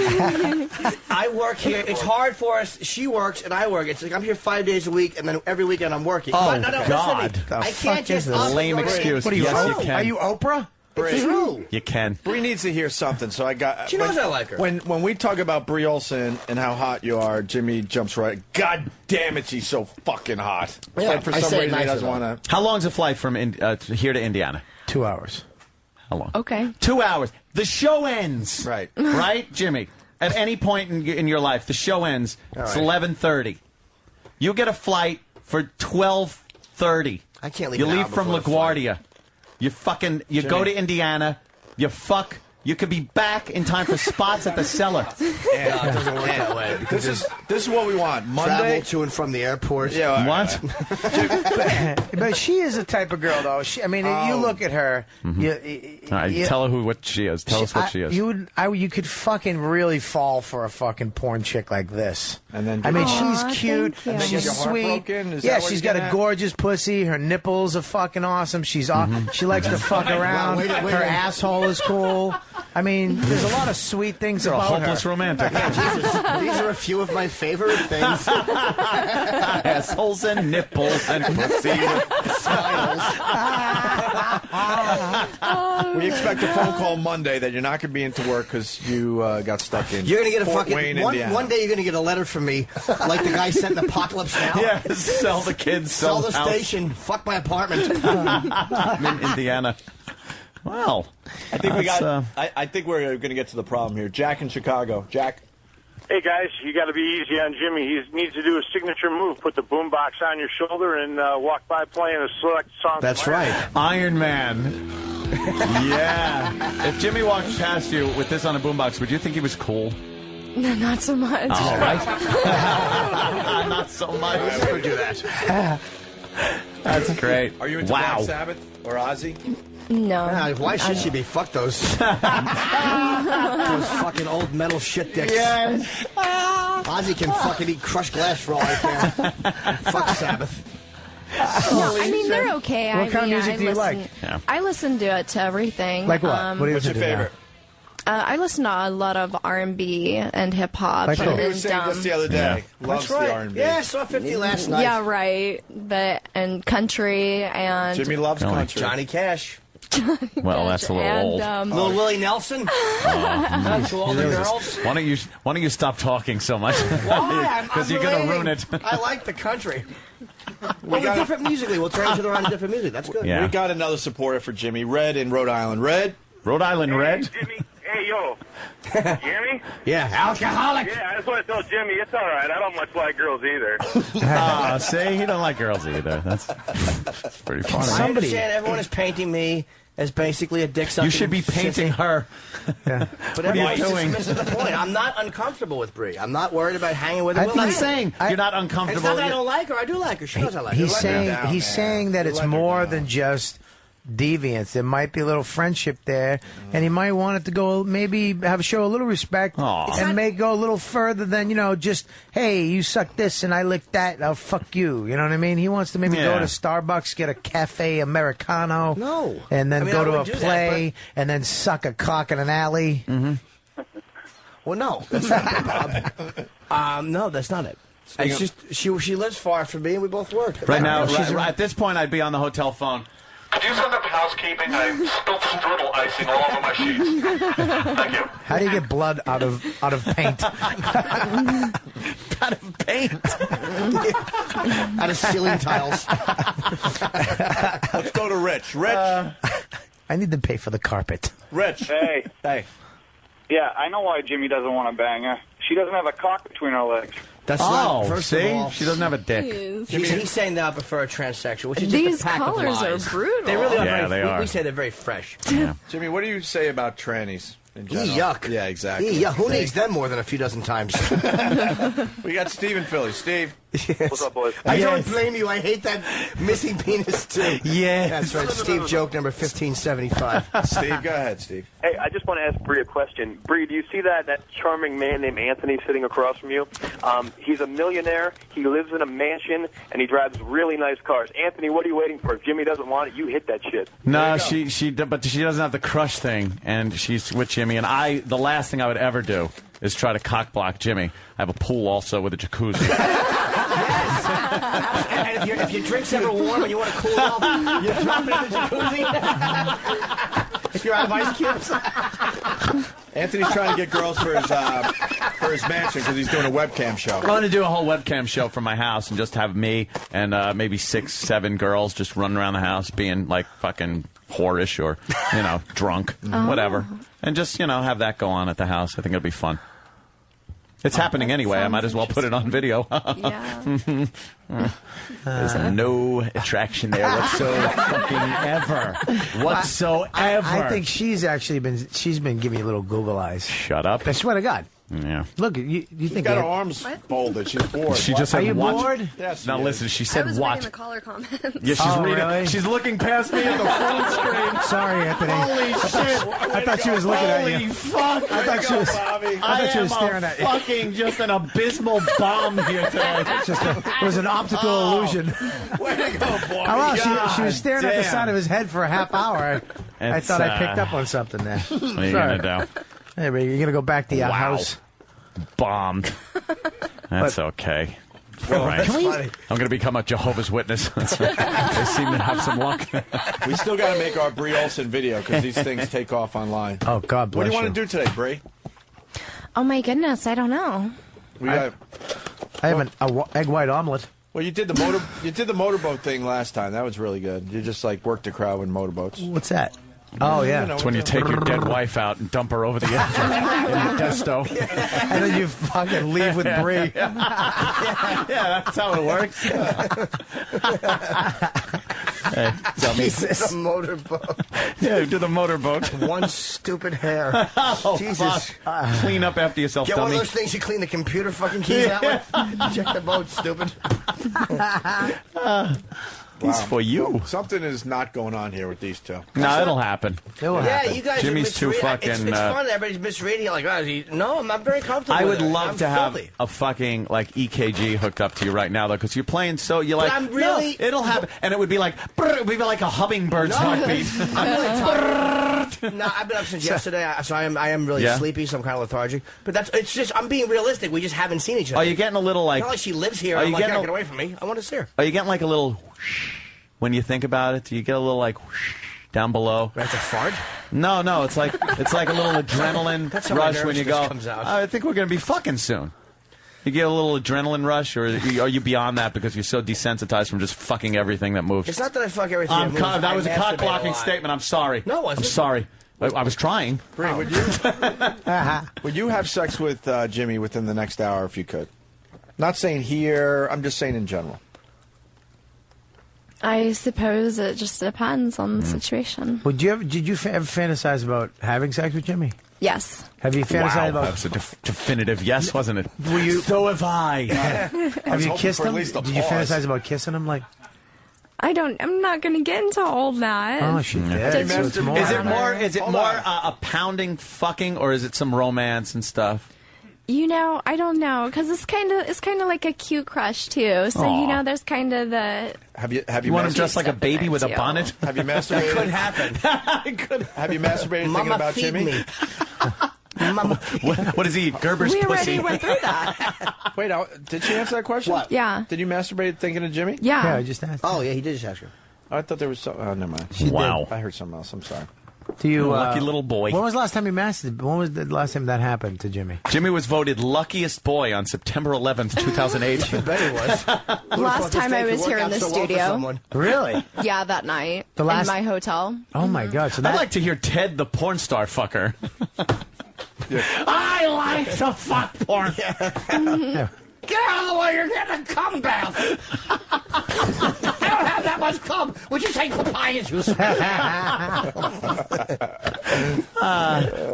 I work here. It's hard for us. She works and I work. It's like I'm here 5 days a week, and then every weekend I'm working. Oh, no, God. listen to me. I fuck can't just is this? Lame excuse. What are you? Yes, you can. Are you Oprah? It's true. You can. Brie needs to hear something, so I got. She knows I like her. When we talk about Brie Olsen and how hot you are, Jimmy jumps right. God damn it, she's so fucking hot. Yeah, Like for I some say it reason he nicer, doesn't want to. How long's a flight from here to Indiana? 2 hours. How long? Okay. 2 hours. The show ends. Right. Right, Jimmy? At any point in your life, the show ends. It's 11:30. You get a flight for 12:30. I can't leave. You an leave hour from before the LaGuardia. You go to Indiana. You fuck. You could be back in time for spots at the cellar. No, it doesn't work that way. This is what we want. Monday Travel to and from the airport. Yeah. What? But she is the type of girl, though. You look at her. All right, tell her what she is. Tell us what she is. You could fucking really fall for a fucking porn chick like this. And then she's cute. And then She's get your heart sweet. broken? Is Yeah, that what she's you're got a getting at? gorgeous pussy. Her nipples are fucking awesome. She's she likes to fuck around. Wait, Her asshole is cool. I mean, there's a lot of sweet things You're a about hopeless her. romantic. Jesus, these are a few of my favorite things. Assholes and nipples and pussy. We expect a phone call Monday that you're not going to be into work because you got stuck in. You're going to get a Fort Wayne, Wayne, Indiana. one day you're going to get a letter from me, like the guy sent in Apocalypse Now. Yeah, sell the kids, Sell the house. station, fuck my apartment. I'm in Indiana. Wow. I think we got. I think we're going to get to the problem here. Jack in Chicago. Jack. Hey, guys, you got to be easy on Jimmy. He needs to do a signature move. Put the boombox on your shoulder and walk by playing a select song. That's right. Iron Man. Yeah. If Jimmy walked past you with this on a boombox, would you think he was cool? No, not so much. Oh, right. Not so much. I would never do that. That's great. Are you into Black Sabbath or Ozzy? No. Why should she be? Fuck those. Those fucking old metal shit dicks. Yes. Ozzy can fucking eat crushed glass for all I care. Fuck Sabbath. No, I mean, they're okay. What kind of music do you like? Yeah. I listen to everything. Like what? What do you What's your listen to now? favorite? I listen to a lot of R&B and hip hop. Like who? We were saying this the other day. Loves That's right. the R&B. Yeah, I saw 50 last night. Yeah, right. And country and Jimmy loves country. Johnny Cash. Well, that's a little old. Little Willie Nelson. To all the girls. Why don't you stop talking so much? Why? Because you're going to ruin it. I like the country. We're different musically. We'll turn each other on to different music. That's good. Yeah. We got another supporter for Jimmy. Red in Rhode Island. Red? Rhode Island Red? Jimmy, hey, yo. You hear me? Yeah, alcoholic. Yeah, I just want to tell Jimmy it's all right. I don't much like girls either. See, he don't like girls either. That's pretty funny. I understand everyone is painting me as basically a dick sucking. You should be painting her. Yeah. But What are you everyone's doing? just missing the point. I'm not uncomfortable with Brie. I'm not worried about hanging with her. I Well, think- I'm I not saying you're not uncomfortable. It's not that I don't like her. I do like her. She knows I like her. He's saying down, he's man. saying that You it's let her more down. than just deviance. There might be a little friendship there, and he might want it to go maybe show a little respect Aw. and may go a little further than just hey, you suck this and I lick that. I'll fuck you. You know what I mean? He wants to maybe go Yeah. to Starbucks, get a cafe americano, No. and then I mean, go I to a would do that, play, and then suck a cock in an alley. Well, no, that's not it, Bob. No, that's not it. It's just she lives far from me, and we both work. Right now, at this point, I'd be on the hotel phone. Could you send up housekeeping? I spilled strudel icing all over my sheets. Thank you. How do you get blood out of paint? Out of paint. out of ceiling tiles. Let's go to Rich. Rich. I need to pay for the carpet. Rich. Hey. Hey. Yeah, I know why Jimmy doesn't want to bang her. She doesn't have a cock between her legs. That's Oh, not, first see? of all. She doesn't have a dick. Jeez. He's saying that I prefer a transsexual, which is These just a pack colors of are lies. brutal. They really are. Yeah, very, they are. We say they're very fresh. Jimmy, what do you say about trannies in general? Yuck. Yeah, exactly. Yuck. Who needs them more than a few dozen times? We got Steve in Philly. Steve. What's up, boys? I don't blame you. I hate that missing penis, too. Yeah. That's right. Steve joke number 1575. Steve, go ahead, Steve. Hey, I just want to ask Brie a question. Brie, do you see that charming man named Anthony sitting across from you? He's a millionaire. He lives in a mansion, and he drives really nice cars. Anthony, what are you waiting for? If Jimmy doesn't want it, you hit that shit. No, but she doesn't have the crush thing, and she's with Jimmy. And the last thing I would ever do is try to cock block Jimmy. I have a pool also with a jacuzzi. And if your drink's ever warm and you want to cool off, you drop it in the jacuzzi. If you're out of ice cubes. Anthony's trying to get girls for his mansion because he's doing a webcam show. I want to do a whole webcam show from my house and just have me and maybe 6, 7 girls just running around the house being like fucking whorish or, drunk, whatever. And just, have that go on at the house. I think it'll be fun. It's happening anyway. I might as well put it on video. Yeah. There's no attraction there whatsoever. Whatsoever. I think she's been giving you little Google eyes. Shut up. I swear to God. Yeah. Look, you think She's got her arms folded. She's bored. She just said, Are you what? bored? Yes. Now listen, she said I was what? reading the caller comments. Yeah, she's reading. Really? She's looking past me at the phone screen. Sorry, Anthony. Holy shit! I thought she was looking at you. Holy fuck! I thought she was staring at you. Fucking just an abysmal bomb here today. It was an optical illusion. Way to go, boy. Oh, well, she was staring at the side of his head for a half hour. I thought I picked up on something there. What are you gonna do? Hey, but you're gonna go back to your house. Bombed. That's okay. All right. I'm going to become a Jehovah's Witness. They seem to have some luck. We still got to make our Brie Olsen video because these things take off online. Oh, God bless What do you you. want to do today, Brie? Oh my goodness, I don't know. I have an egg white omelet. Well, you did the motorboat thing last time. That was really good. You just worked the crowd with motorboats. What's that? Oh, yeah. It's when you take your dead wife out and dump her over the edge in the desto. And then you fucking leave with Brie. Yeah, that's how it works. Hey, tell me. Jesus. The motorboat. Yeah, do the motorboat. One stupid hair. Oh, Jesus. Clean up after yourself, Get dummy. one of those things you clean the computer fucking keys out with. Check the boat, stupid. These for you. Something is not going on here with these two. No, it'll happen. Yeah, you guys Jimmy's are too fucking. It's fun. Everybody's misreading. Like, no, I'm not very comfortable. I would with it. love I'm to have filthy. a fucking EKG hooked up to you right now, though, because you're playing so you're like. But I'm really. No, it'll happen, and it would be like a hummingbird's heartbeat. I'm really tired. No, I've been up since yesterday, so I am really sleepy, so I'm kind of lethargic. But it's just I'm being realistic. We just haven't seen each other. Are you getting a little like? Not like she lives here. I'm like, get away from me. I want to see her. Are you getting like a little? Whoosh, when you think about it, do you get a little like whoosh, down below? That's a fart? No, it's like a little adrenaline rush when you go. Comes out. I think we're gonna be fucking soon. You get a little adrenaline rush, or are you beyond that because you're so desensitized from just fucking everything that moves? It's not that I fuck everything that moves. That was a cock-blocking statement. I'm sorry. No, it wasn't. I'm sorry. I was trying. Brie, would you have sex with Jimmy within the next hour if you could? Not saying here. I'm just saying in general. I suppose it just depends on the situation. Did you ever fantasize about having sex with Jimmy? Yes. Have you fantasized about? That was a definitive yes, wasn't it? Were you? So have I. Have you kissed him? Did you fantasize about kissing him? Like, I'm not going to get into all that. oh, she did. So it's more. Is it more a pounding fucking, or is it some romance and stuff? I don't know, because it's kind of like a cute crush too. So Aww. There's kind of the. Have you want him dressed like a baby with a bonnet? Have you masturbated? It could happen. Have you masturbated thinking about feed Jimmy? Me. What does he eat? Gerber's We pussy. already went through that. Wait, did she answer that question? What? Yeah. Did you masturbate thinking of Jimmy? Yeah. Yeah, I just asked. Oh yeah, he did just ask her. I thought there was some. Oh, never mind. Wow. I heard something else. I'm sorry. Do you lucky little boy? When was the last time you masturbated? When was the last time that happened to Jimmy? Jimmy was voted luckiest boy on September 11th, 2008. I bet he was. Last time I was here in the studio. Really? Yeah, that night The last- in my hotel. Oh my God! So I'd like to hear Ted the porn star fucker. I like to fuck porn. Yeah. Get out of the way, you're getting a cum bath. I don't have that much cum. Would you take papaya juice?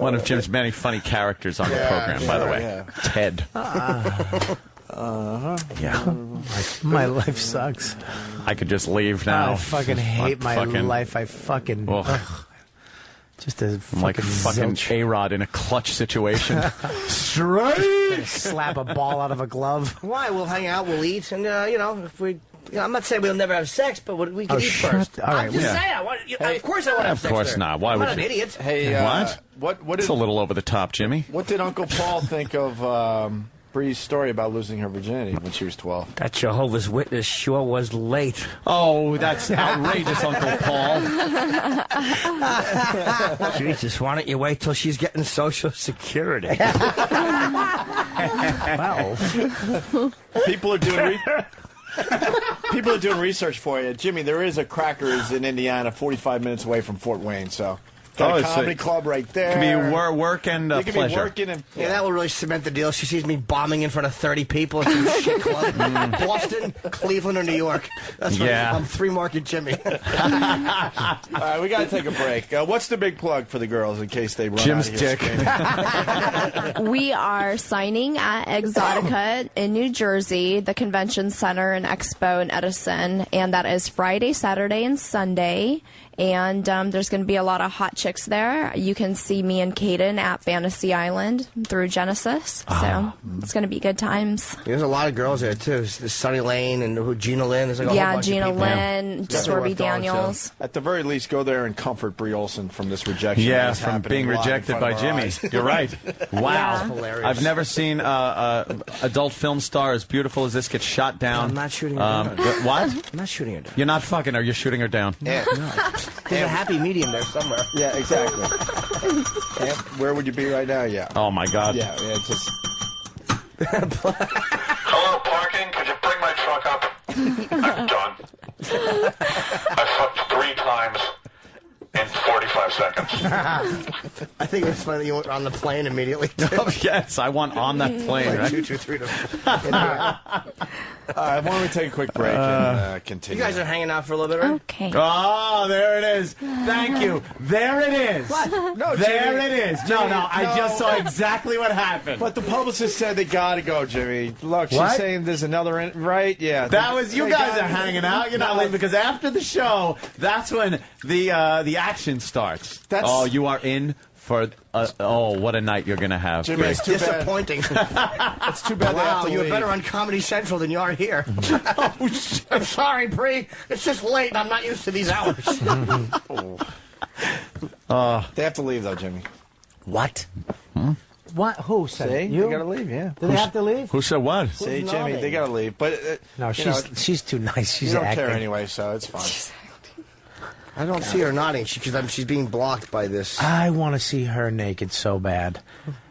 One of Jim's many funny characters on the program, by the way. yeah. Ted. Yeah. My life sucks. I could just leave now. I fucking hate my life. I fucking... Just a I'm like a fucking A-Rod in a clutch situation. Straight! Slap a ball out of a glove. Why? We'll hang out, we'll eat, and, if we... I'm not saying we'll never have sex, but we can eat first. All right, I'm just saying. Of course I want to have sex. Of course not. Why I'm would not you? an idiot. Hey, what It's a little over the top, Jimmy. What did Uncle Paul think of Brie's story about losing her virginity when she was 12? That Jehovah's Witness sure was late. Oh, that's outrageous, Uncle Paul. Jesus, why don't you wait till she's getting Social Security? Well, People are doing research for you. Jimmy, there is a Crackers in Indiana 45 minutes away from Fort Wayne, so got a comedy club right there. It can be work and You can pleasure. be working and Yeah, that will really cement the deal. She sees me bombing in front of 30 people at some shit club. Boston, Cleveland, or New York. That's what I'm 3 Market Jimmy. All right, we got to take a break. What's the big plug for the girls in case they run Jim's out of here dick. screaming? We are signing at Exotica in New Jersey, the Convention Center and Expo in Edison, and that is Friday, Saturday, and Sunday. And there's going to be a lot of hot chicks there. You can see me and Kayden at Fantasy Island through Genesis. So it's going to be good times. There's a lot of girls there, too. There's Sunny Lane and Gina Lynn. There's like a whole bunch Gina of people. Lynn, Stormy Daniels. At the very least, go there and comfort Brie Olsen from this rejection. Yeah, that's from happening being live in rejected front by of our Jimmy. eyes. You're right. Wow. Yeah. Hilarious. I've never seen adult film star as beautiful as this get shot down. I'm not shooting her down. What? I'm not shooting her down. You're not fucking her. You're shooting her down. Yeah. There's a happy medium there somewhere. Yeah, exactly. And where would you be right now? Yeah. Oh, my God. Yeah, just... Hello, parking. Could you bring my truck up? I'm done. I fucked 3 times in 45 seconds. I think it's funny that you went on the plane immediately. Oh, yes, I want on that plane, Like right? 2, 2, 3 to... All right, why don't we take a quick break and continue? You guys are hanging out for a little bit, right? Okay. Oh, there it is. Thank you. There it is. What? No, There Jimmy. it is. Jimmy, No, I just saw exactly what happened. But the publicist said they gotta go, Jimmy. Look, she's What? saying there's another... right? Yeah. That was you They guys gotta- are hanging out. You're not leaving because after the show, that's when the action starts. Oh, you are in for what a night you're gonna have. Jimmy, it's too bad. Disappointing. It's too bad they have Wow, to you're leave. better on Comedy Central than you are here. Oh, shit. I'm sorry, Brie. It's just late and I'm not used to these hours. They have to leave, though, Jimmy. What? what? Who said See? it? You? They gotta leave, yeah. Did they have to leave? Who said what? See, Jimmy, they gotta leave. But No, you she's too nice. She's you don't acting. care anyway, so it's fine. I don't see her nodding because she's being blocked by this. I want to see her naked so bad.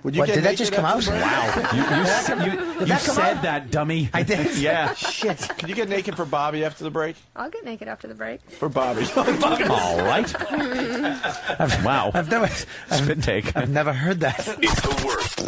Would you What, get did that naked just come out? after the break? Wow. You said that, dummy. I did. Yeah. Shit. Could you get naked for Bobby after the break? I'll get naked after the break. For Bobby. All right. Wow. I've never. Spit take. I've never heard that. It's the worst.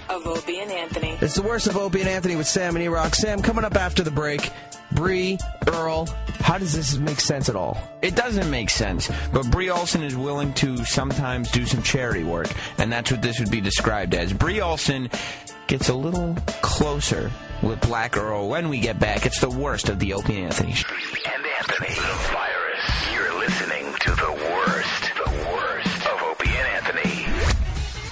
Of Opie and Anthony. It's the worst of Opie and Anthony with Sam and E-Rock. Sam, coming up after the break, Brie, Earl, how does this make sense at all? It doesn't make sense, but Brie Olsen is willing to sometimes do some charity work, and that's what this would be described as. Brie Olsen gets a little closer with Black Earl when we get back. It's the worst of the Opie and Anthony show. And Anthony, the virus. You're listening to the worst of Opie and Anthony.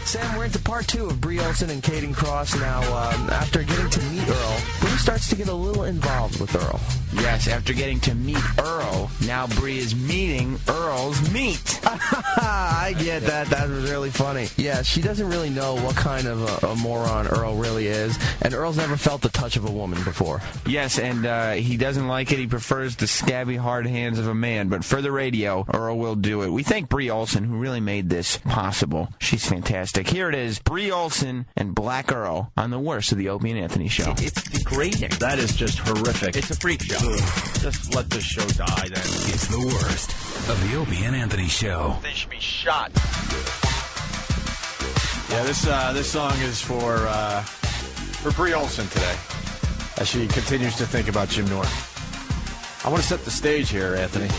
Sam, we're into part 2 of Brie Olsen and Kayden Cross. Now, after getting to meet Earl, Brie starts to get a little involved with Earl. Yes, after getting to meet Earl, now Brie is meeting Earl's meat. I get that. That was really funny. Yeah, she doesn't really know what kind of a moron Earl really is, and Earl's never felt the touch of a woman before. Yes, and he doesn't like it. He prefers the scabby, hard hands of a man. But for the radio, Earl will do it. We thank Brie Olsen, who really made this possible. She's fantastic. Here it is, Brie Olsen and Black Earl on the worst of the Opie and Anthony show. It's degrading. That is just horrific. It's a freak show. Just let this show die, then. It's the worst of the Opie and Anthony show. They should be shot. Yeah, this song is for Brie Olsen today, as she continues to think about Jim Norton. I want to set the stage here, Anthony.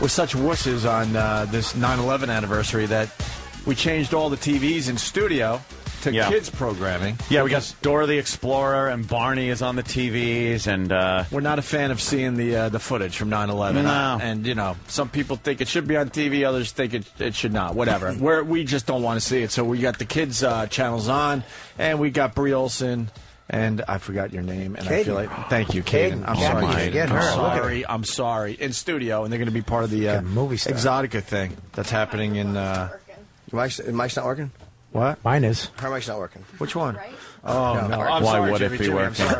We're such wusses on this 9/11 anniversary that we changed all the TVs in studio to kids programming. Yeah, we got Dora the Explorer and Barney is on the TVs, and we're not a fan of seeing the footage from 9/11. No. And some people think it should be on TV, others think it should not. Whatever. We just don't want to see it. So we got the kids channels on, and we got Brie Olsen. And I forgot your name, and I feel like thank you, Kayden. I'm sorry. Get her. I'm sorry. In studio, and they're going to be part of the movie star. Exotica thing that's happening in. Mic's not working. What? Mine is. Her mic's not working. Which one? Oh no! I'm Why sorry, would Jimmy, it be Jimmy, working? I'm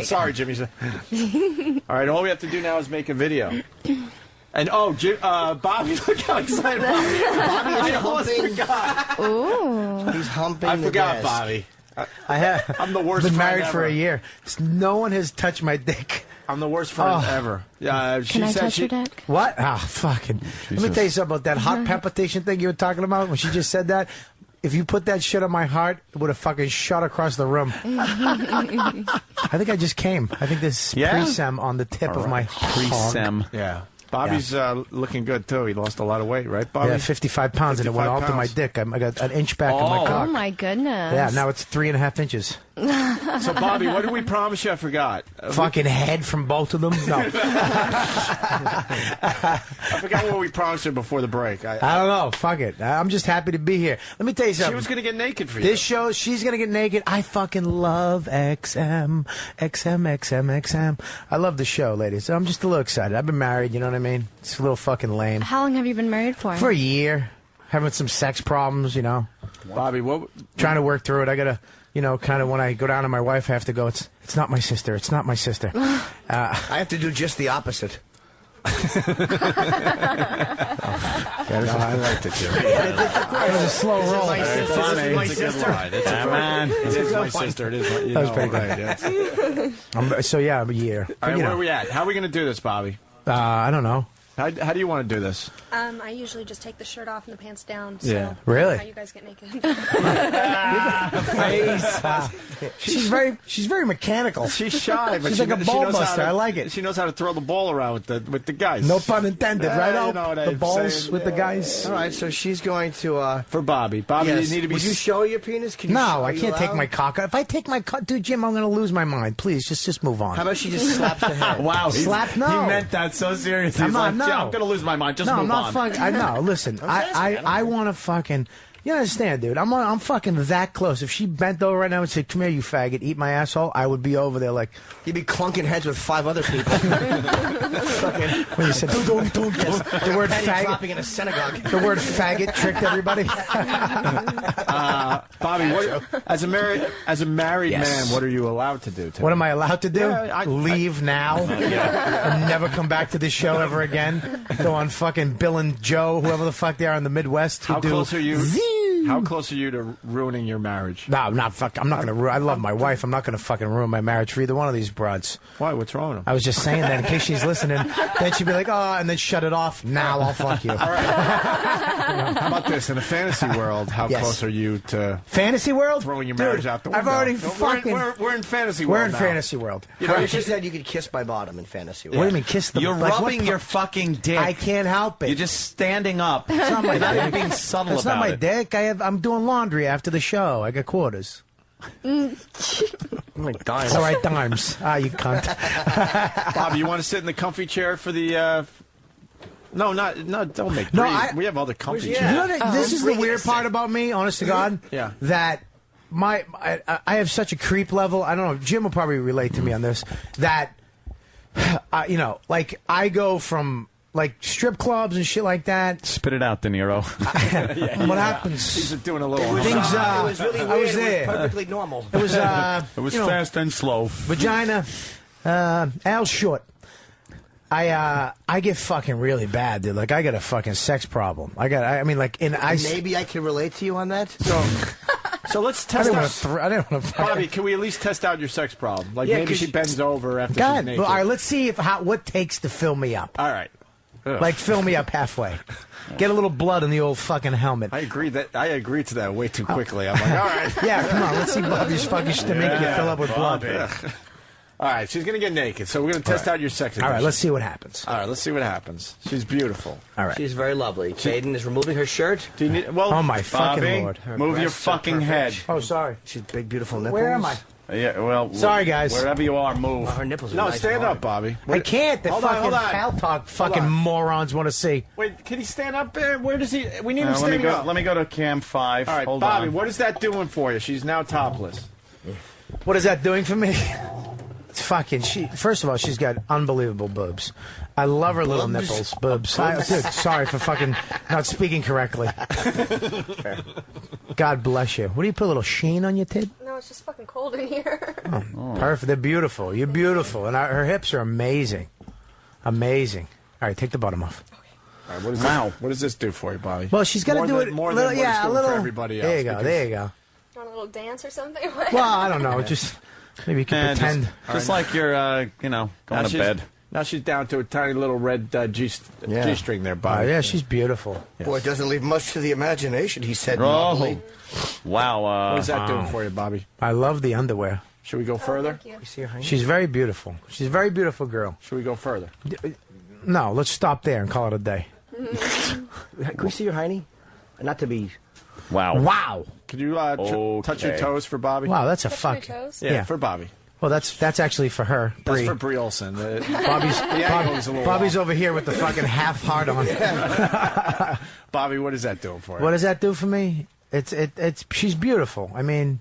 sorry. Sorry, Jimmy. All right, all we have to do now is make a video. And Bobby, look how excited Bobby! I almost forgot. Ooh. He's humping. I the forgot, gas. Bobby. I'm the worst. Been friend married for ever. a year. No one has touched my dick. I'm the worst friend ever. She Can I said touch your dick? What? Ah, fucking. Let me tell you something about that heart palpitation thing you were talking about when she just said that. If you put that shit on my heart, it would have fucking shot across the room. I think I just came. I think this pre-sem on the tip of my Pre-sem. Yeah. Bobby's looking good, too. He lost a lot of weight, right, Bobby? Yeah, 55 pounds, and it went all to my dick. I got an inch back in my cock. Oh, my goodness. Yeah, now it's 3.5 inches. So, Bobby, what did we promise you? I forgot. Fucking head from both of them? No. I forgot what we promised you before the break. I don't know. Fuck it. I'm just happy to be here. Let me tell you something. She was going to get naked for you. This show, she's going to get naked. I fucking love XM. I love the show, ladies. I'm just a little excited. I've been married, you know what I mean? It's a little fucking lame. How long have you been married for? For a year. Having some sex problems, Bobby, what? Trying to work through it. I got to, kind of when I go down to my wife, I have to go, it's not my sister. It's not my sister. I have to do just the opposite. I liked it, Jimmy. It was a slow roll. It's my sister. It is my sister. It is my, that was pretty good. So, yeah, a year. All right, where are we at? How are we going to do this, Bobby? I don't know. How do you want to do this? I usually just take the shirt off and the pants down. So Yeah. Really? How you guys get naked? She's very mechanical. She's shy, but she's like a ball buster. I like it. She knows how to throw the ball around with the guys. No pun intended, right? You know what the I'm balls saying? with the guys. All right, so she's going to for Bobby. Bobby, yes. you need to be. Would you show your penis? No, I can't take my cock out. If I take my cock, dude, Jim, I'm going to lose my mind. Please, just move on. How about she just slaps the head? Wow, slap? No, he meant that so seriously. He's like, I'm going to lose my mind. Just no, move I'm not on. fucking. No, listen, I want to fucking. You understand, dude? I'm fucking that close. If she bent over right now and said, "Come here, you faggot, eat my asshole," I would be over there like. You'd be clunking heads with 5 other people. When you said, don't. The word faggot. Dropping in a synagogue. The word faggot tricked everybody. Bobby, as a married Yes. man, what are you allowed to do? What am I allowed to do? Yeah, Leave now and never come back to this show ever again. Go on fucking Bill and Joe, whoever the fuck they are in the Midwest. Who How do close are you? Zing. How close are you to ruining your marriage? No, I'm not going to ruin. I love my wife. I'm not going to fucking ruin my marriage for either one of these broads. Why? What's wrong with them? I was just saying that in case she's listening. Then she'd be like, "Oh," and then shut it off. Now I'll fuck you. All right. How about this? In a fantasy world, how Yes. close are you to fantasy world? throwing your marriage Dude, out the window? I've already No, fucking. We're in fantasy world. We're in now. fantasy world. You know, she said you could kiss my bottom in fantasy. What do you mean kiss the? You're like, what rubbing part- your fucking dick. I can't help it. You're just standing up. It's not my You're not dick. even being subtle It's about not my it. dick. I'm doing laundry after the show. I got quarters. Like dimes. All right, dimes. Ah, you cunt. Bobby, you want to sit in the comfy chair for the? No, don't make. No, Brie. We have other comfy You chairs. know what, this is the weird part about me, honest to God. Yeah. That I have such a creep level. I don't know. Jim will probably relate to me on this. That like I go from like strip clubs and shit like that. Spit it out, De Niro. What happens? He's doing a little. It was really weird. I was there. It was perfectly normal. It was It was fast and slow. Vagina. Al Short. I get fucking really bad, dude. Like I got a fucking sex problem. I mean, like Maybe I can relate to you on that. So let's I test didn't out. want to. Bobby, can we at least test out your sex problem? Like Yeah, maybe 'cause she bends over after she's God, naked. well, all right. Let's see what takes to fill me up. All right. Ugh. Like fill me up halfway. Get a little blood in the old fucking helmet. I agreed to that way too quickly. I'm like, all right. Yeah, come on. Let's see Bobby's fucking to make you fill up with blood. All right, she's going to get naked, so we're going to test out your sex All right, addiction. let's see what happens. All right, let's see what happens. She's beautiful. All right. She's very lovely. Kayden is removing her shirt. Do you need, well, Oh, my fucking Bobby, Lord. move your fucking head. Oh, sorry. She's big, beautiful nipples. Where am I? Yeah, well, Sorry, guys. Wherever you are, move. Well, her nipples are No, nice stand and hard. up, Bobby. I can't. The Hold on, fucking hold on. pal talk fucking on. morons want to see. Wait, can he stand up? Where does he? We need him let me standing go. up. Let me go to cam 5. All right, Hold Bobby, on. what is that doing for you? She's now topless. What is that doing for me? It's fucking. First of all, she's got unbelievable boobs. I love her little nipples. Boobs. Dude, sorry for fucking not speaking correctly. God bless you. What do you put a little sheen on your tit? No, it's just fucking cold in here. Oh, perfect. They're beautiful. You're beautiful, and her hips are amazing. Amazing. All right, take the bottom off. All right, what does this do for you, Bobby? Well, she's got to do it more little, than what it's doing a little. for everybody else. There you go. There you go. Want a little dance or something? Well, I don't know. Just maybe you can pretend. Just like you're, going to bed. Now she's down to a tiny little red G-string there, Bobby. Yeah, she's beautiful. Boy, it doesn't leave much to the imagination, he said. Oh, wow. What is that doing for you, Bobby? I love the underwear. Should we go further? You see her hiney? She's very beautiful. She's a very beautiful girl. Should we go further? No, let's stop there and call it a day. Can we see your hiney? Not to be... Wow. Wow. Could you touch your toes for Bobby? Wow, that's a Touch fuck. my toes? Yeah, for Bobby. Well, that's actually for her. That's Brie. for Brie Olsen. Bobby's over here with the fucking half heart on. Bobby, what is that doing for you? What does that do for me? It's she's beautiful. I mean,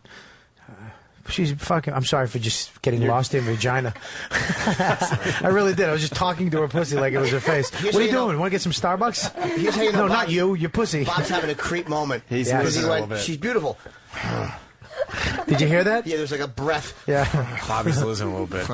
she's fucking. I'm sorry for just getting lost in vagina. I really did. I was just talking to her pussy like it was her face. What are you doing? Want to get some Starbucks? Here's how you know No, not Bob's- you. Your pussy. Bob's having a creep moment. He's Because he listening a went, little bit. she's beautiful. Did you hear that? Yeah, there's like a breath. Yeah. Bobby's losing a little bit.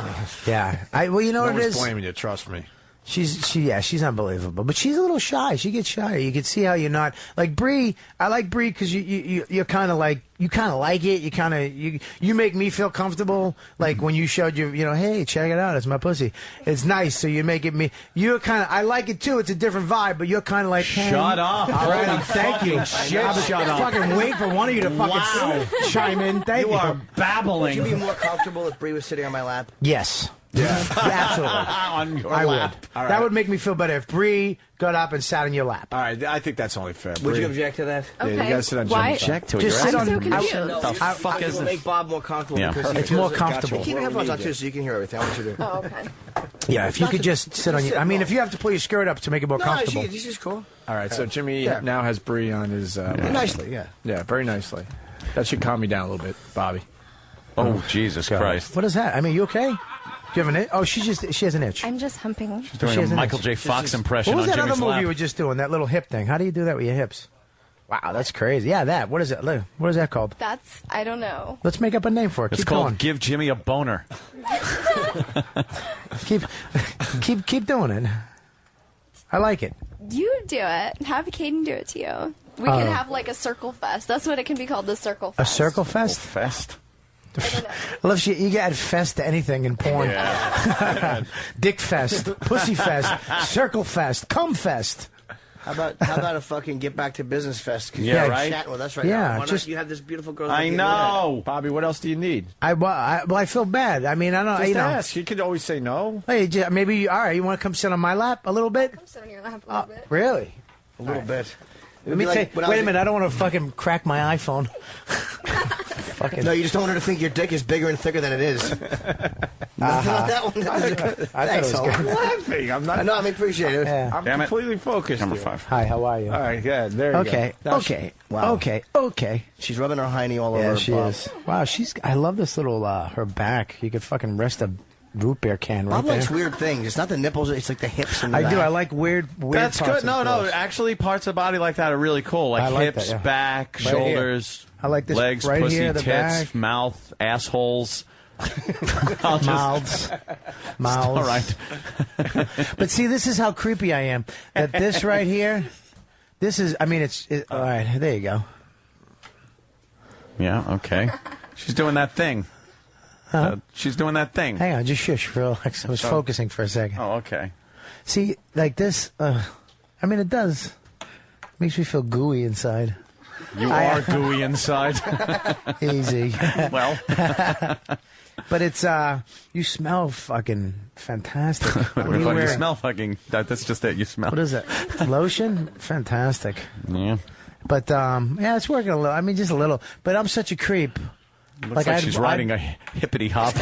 Yeah. Well, you know No what it one's is. blaming you. Trust me. She's unbelievable, but she's a little shy. She gets shy. You can see how you're not like Brie. I like Brie because you're kind of like it. You make me feel comfortable. Like when you showed hey, check it out, it's my pussy. It's nice. So you make it me. You're kind of. I like it too. It's a different vibe, but you're kind of like. Hey, Shut up. All right, Holy thank you. shit, I was shut up. fucking waiting for one of you to fucking chime in. Thank you. You are Would babbling. you be more comfortable if Brie was sitting on my lap? Yes. Yeah. Absolutely. On your I lap. would. All right. That would make me feel better if Brie got up and sat on your lap. All right, I think that's only fair. Would Brie. you object to that? Yeah, you Okay. gotta sit on Why- Jimmy's lap. Check to it. Just You're sit right. on. so confused. The fuck is will this? make Bob more comfortable Yeah. because he It's feels more like- comfortable. Keep your headphones on too, so you can hear everything. I want you to. Oh, okay. Yeah, if you could just sit on your. I mean, if you have to pull your skirt up to make it more comfortable. She's cool. All right, so Jimmy now has Brie on his. Nicely, yeah. Yeah, very nicely. That should calm me down a little bit, Bobby. Oh, Jesus Christ. What is that? I mean, you okay? Do you have an itch? Oh, she has an itch. I'm just humping. She's doing She has a an Michael itch. J. Fox impression What was on that other Jimmy's move lap. you were just doing? That little hip thing. How do you do that with your hips? Wow, that's crazy. Yeah, that. What is it? Look, what is that called? I don't know. Let's make up a name for it. It's Keep called going. Give Jimmy a Boner. Keep doing it. I like it. You do it. Have Kayden do it to you. We can have like a circle fest. That's what it can be called, the circle A fest. circle fest? Fest? I love you can add fest to anything in porn. Yeah. Dick fest, pussy fest, circle fest, cum fest. How about a fucking get back to business fest? 'Cause Yeah, you're right? chatting with us right Yeah, now. Why not just- you have this beautiful girl? I know. Bobby, what else do you need? I feel bad. I mean, I don't. Just You know, ask. You could always say no. hey, maybe all right. You want to come sit on my lap a little bit? Come sit on your lap a little bit. Really? A little bit. Let me take. Wait a minute. I don't want to fucking crack my iPhone. Fucking. No, you just don't want her to think your dick is bigger and thicker than it is. Nothing like that one. I thought it was Thanks, good. I'm laughing. I'm not. No, I appreciate it. Yeah. I'm Damn it. completely focused. Number here. 5. Hi, how are you? All right, good. There you Okay. go. Now Okay. Wow. Okay. She's rubbing her hiney all over Yeah, her she Bob. is. Wow, I love this little her back. You could fucking rest a root beer can right Bob there. likes weird things. It's not the nipples. It's like the hips and the I do. back. I like weird. That's parts good. No, of no. girls. Actually, parts of the body like that are really cool. Like I like hips, that, yeah. back, Right shoulders. I like this legs, right pussy, here, the tits, back. mouth, assholes. Mouths. All right. But see, this is how creepy I am. That this right here, this is. I mean, all right. There you go. Yeah. Okay. She's doing that thing. She's doing that thing. Hang on, just shush, relax. I was focusing for a second. Oh, okay. See, like this. I mean, it does. Makes me feel gooey inside. You are gooey inside. Easy. Well. But it's, you smell fucking fantastic. You smell fucking, that's just it, you smell. What is it? Lotion? Fantastic. Yeah. But, yeah, it's working a little. I mean, just a little. But I'm such a creep. Looks like she's riding a hippity hop.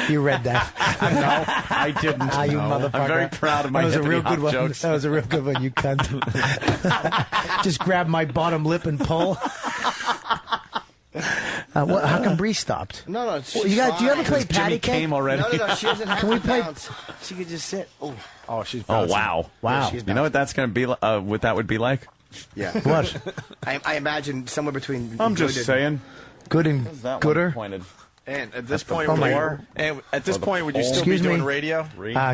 You read that. No, I didn't. You motherfucker. I'm very proud of my That was a real hippity good hop one. jokes. That was a real good one, you cunt. Just grab my bottom lip and pull. How come Brie stopped? No, Do you ever play patty cake? Came already. No, she doesn't have Can we to play? bounce. She could just sit. Oh, she's Oh, bouncing. wow. Wow. she's You know what that's going to be, what that would be like? Yeah. What? I imagine somewhere between. I'm just saying. Good and gooder. Pointed. And at this point, Oh, my- would you still Excuse be doing me. radio?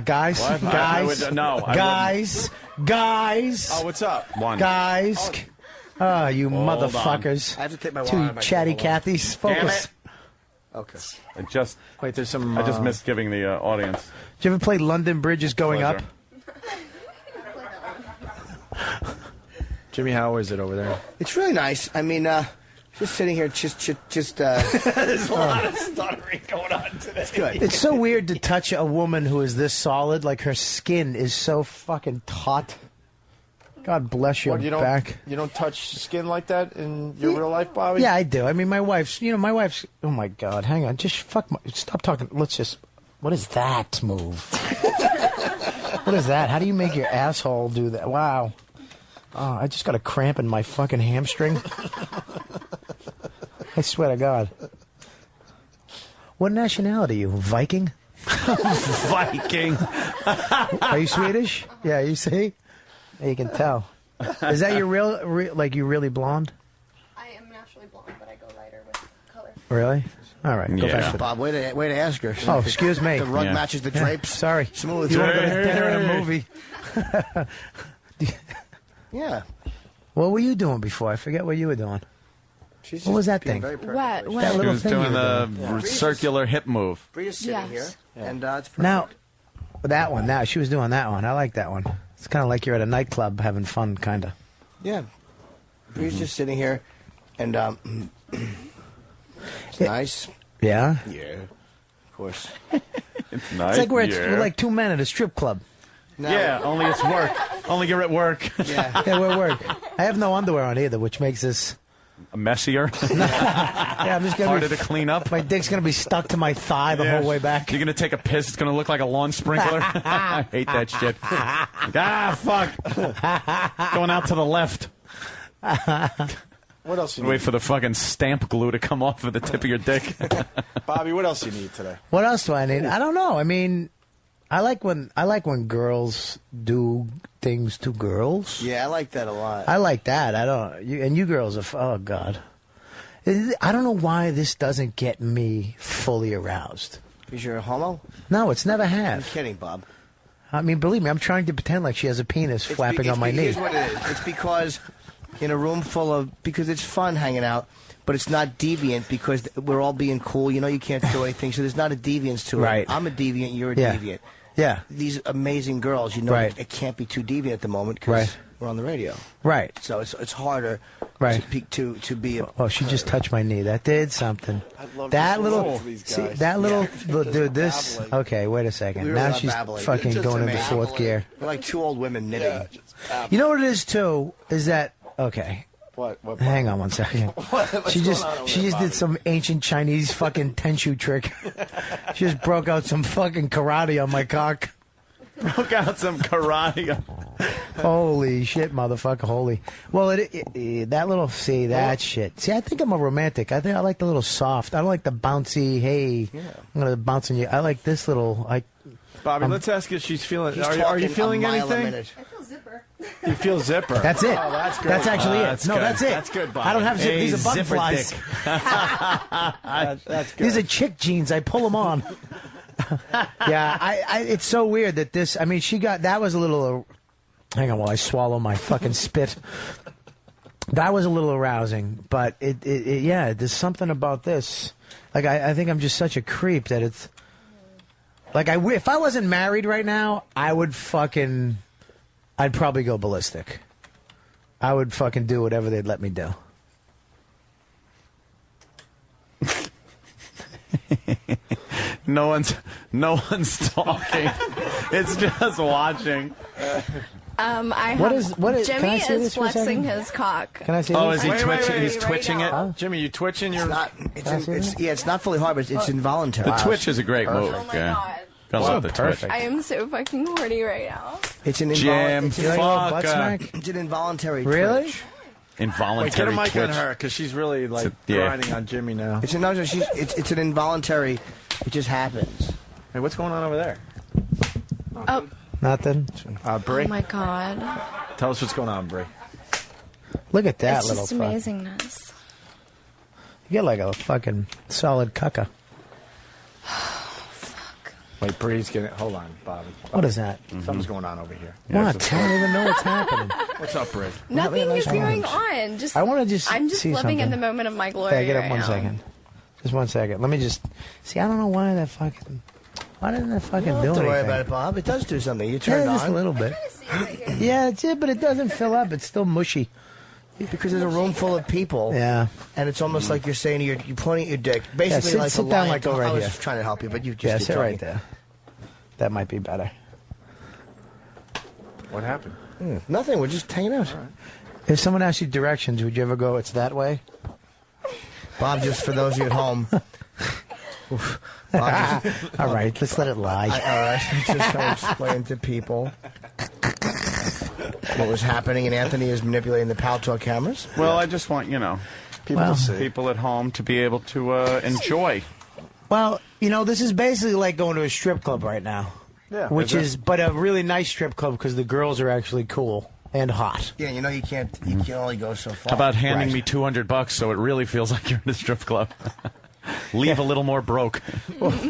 Guys, What? guys, I would- no, I guys. Oh, what's up? One. Guys. Oh, you Hold motherfuckers. I have to take my Two wallet out of my chatty hold on. Cathys. Focus. Okay. Wait, there's some. I just missed giving the audience. Did you ever play London Bridge is Going Pleasure. Up? Jimmy, how is it over there? It's really nice. I mean, just sitting here, just. There's a lot of stuttering going on today. It's good. It's so weird to touch a woman who is this solid. Like her skin is so fucking taut. God bless your You back. don't touch skin like that in your real life, Bobby? Yeah, I do. I mean, my wife's. Oh my God, hang on. Just stop talking. Let's just. What is that move? What is that? How do you make your asshole do that? Wow. Oh, I just got a cramp in my fucking hamstring. I swear to God. What nationality are you? Viking? Viking. Are you Swedish? Yeah, you see? You can tell. Is that your like you really blonde? I am naturally blonde, but I go lighter with color. Really? All right, go back to Bob, way to ask her. Oh, excuse me. The rug matches the drapes. Sorry. Smooth. You want to go to dinner and a movie? Yeah. What were you doing before? I forget what you were doing. She's What was that being thing? very What? That She little was thing you doing were the circular hip move. Bria's sitting Yes. here, and it's perfect. Now, that one. Now she was doing that one. I like that one. It's kind of like you're at a nightclub having fun, kind of. Yeah. Bria's just sitting here, and it's nice. Yeah. Yeah. Of course. It's nice. It's like we're like two men at a strip club. No. Yeah, only it's work. Only you're at work. Yeah. Yeah, we're at work. I have no underwear on either, which makes this. Messier. Yeah, I'm just gonna Harder to clean up. My dick's gonna be stuck to my thigh the whole way back. You're going to take a piss. It's going to look like a lawn sprinkler. I hate that shit. Fuck. Going out to the left. What else you Wait need? for the fucking stamp glue to come off of the tip of your dick. Bobby, what else you need today? What else do I need? I don't know. I mean, I like when girls do things to girls. Yeah, I like that a lot. I like that. I don't. You girls are. Oh God. I don't know why this doesn't get me fully aroused. Because you're a homo? No, it's never I'm have. kidding, Bob. I mean, believe me, I'm trying to pretend like she has a penis flapping on my knee. Here's what it is. It's because in a room full of... Because it's fun hanging out, but it's not deviant because we're all being cool. You know you can't do anything, so there's not a deviance to it. Right. I'm a deviant, you're a Yeah. deviant. Yeah. These amazing girls, you know, Right. it can't be too deviant at the moment because Right. we're on the radio. Right. So it's harder Right. to be a... Oh, she just touched my knee. That did something. love That to little, listen to these see, guys. that little, Yeah. dude. This. Okay, wait a second. We were Now not she's babbling. fucking Just going into amazing. fourth gear. We're like two old women knitting. You know what it is too? Is that okay? What? Hang on one second. What's She going on over just there, did some ancient Chinese fucking tenshu trick. She just broke out some fucking karate on my cock. Broke out some karate. Holy shit, motherfucker! Holy. Well, that little that shit. See, I think I'm a romantic. I think I like the little soft. I don't like the bouncy. Hey, I'm gonna bounce on you. I like this little. Bobby, let's ask if she's feeling. He's Are you talking feeling a mile a anything? minute. I feel zipper. You feel zipper. That's it. Oh, that's good. That's actually it. That's No, good. that's it. That's good, Bobby. I don't have zip. A These are zipper butterflies. dick. That's good. These are chick jeans. I pull them on. Yeah, it's so weird that this. I mean, that was a little. Hang on while I swallow my fucking spit. That was a little arousing, but yeah, there's something about this. Like, I think I'm just such a creep that it's. Like, if I wasn't married right now, I'd probably go ballistic. I would fucking do whatever they'd let me do. No one's talking. It's just watching. What is- can Jimmy I see is this for a flexing second? his cock. Can I see Oh, this? is he twitching? wait, He's right twitching now. it. Jimmy, you twitching your? It's not fully hard, but it's involuntary. The twitch is a great move. Oh my yeah. God. Gotta love the twitch. I am so fucking horny right now. It's an Jim, it's an involuntary Really? twitch. Involuntary Wait, get a mic twitch. on her because she's really like yeah. grinding on Jimmy now. It's an involuntary. It just happens. Hey, what's going on over there? Oh. Nothing. Brie, Oh my God. tell us what's going on, Brie. Look at that It's little just fuck. amazingness. You get like a fucking solid cucka. Wait, Bree's getting. Hold on, Bobby. What is that? Something's going on over here. What? I don't even know what's happening. What's up, Brie? Nothing is going on. Just I want to just I'm just see living in something. the moment of my glory. Okay, get up right one now. second. Just 1 second. Let me just see. I don't know why that fucking. Why didn't that fucking You don't do have to anything? worry about it, Bob. It does do something. You turn Yeah, it just a on. little bit. Yeah, it's it, but it doesn't fill up. It's still mushy. Because there's a room full of people. Yeah. And it's almost like you're saying you're pointing at your dick. Basically, sit- like sit a down lion. like over I was here. trying to help you, but you just Yeah, keep sit talking. right there. That might be better. What happened? Nothing. We're just hanging out. If someone asked you directions, would you ever go, it's that way? Bob, just for those of you at home. Oof. Bob, just, All right, let's let it lie. all right. Just trying to explain to people what was happening, and Anthony is manipulating the Paltalk cameras. Well, I just want people at home to be able to enjoy. Well, this is basically like going to a strip club right now. Yeah. But a really nice strip club because the girls are actually cool and hot. Yeah, you can only go so far. How about handing me $200 so it really feels like you're in a strip club? Leave a little more broke. And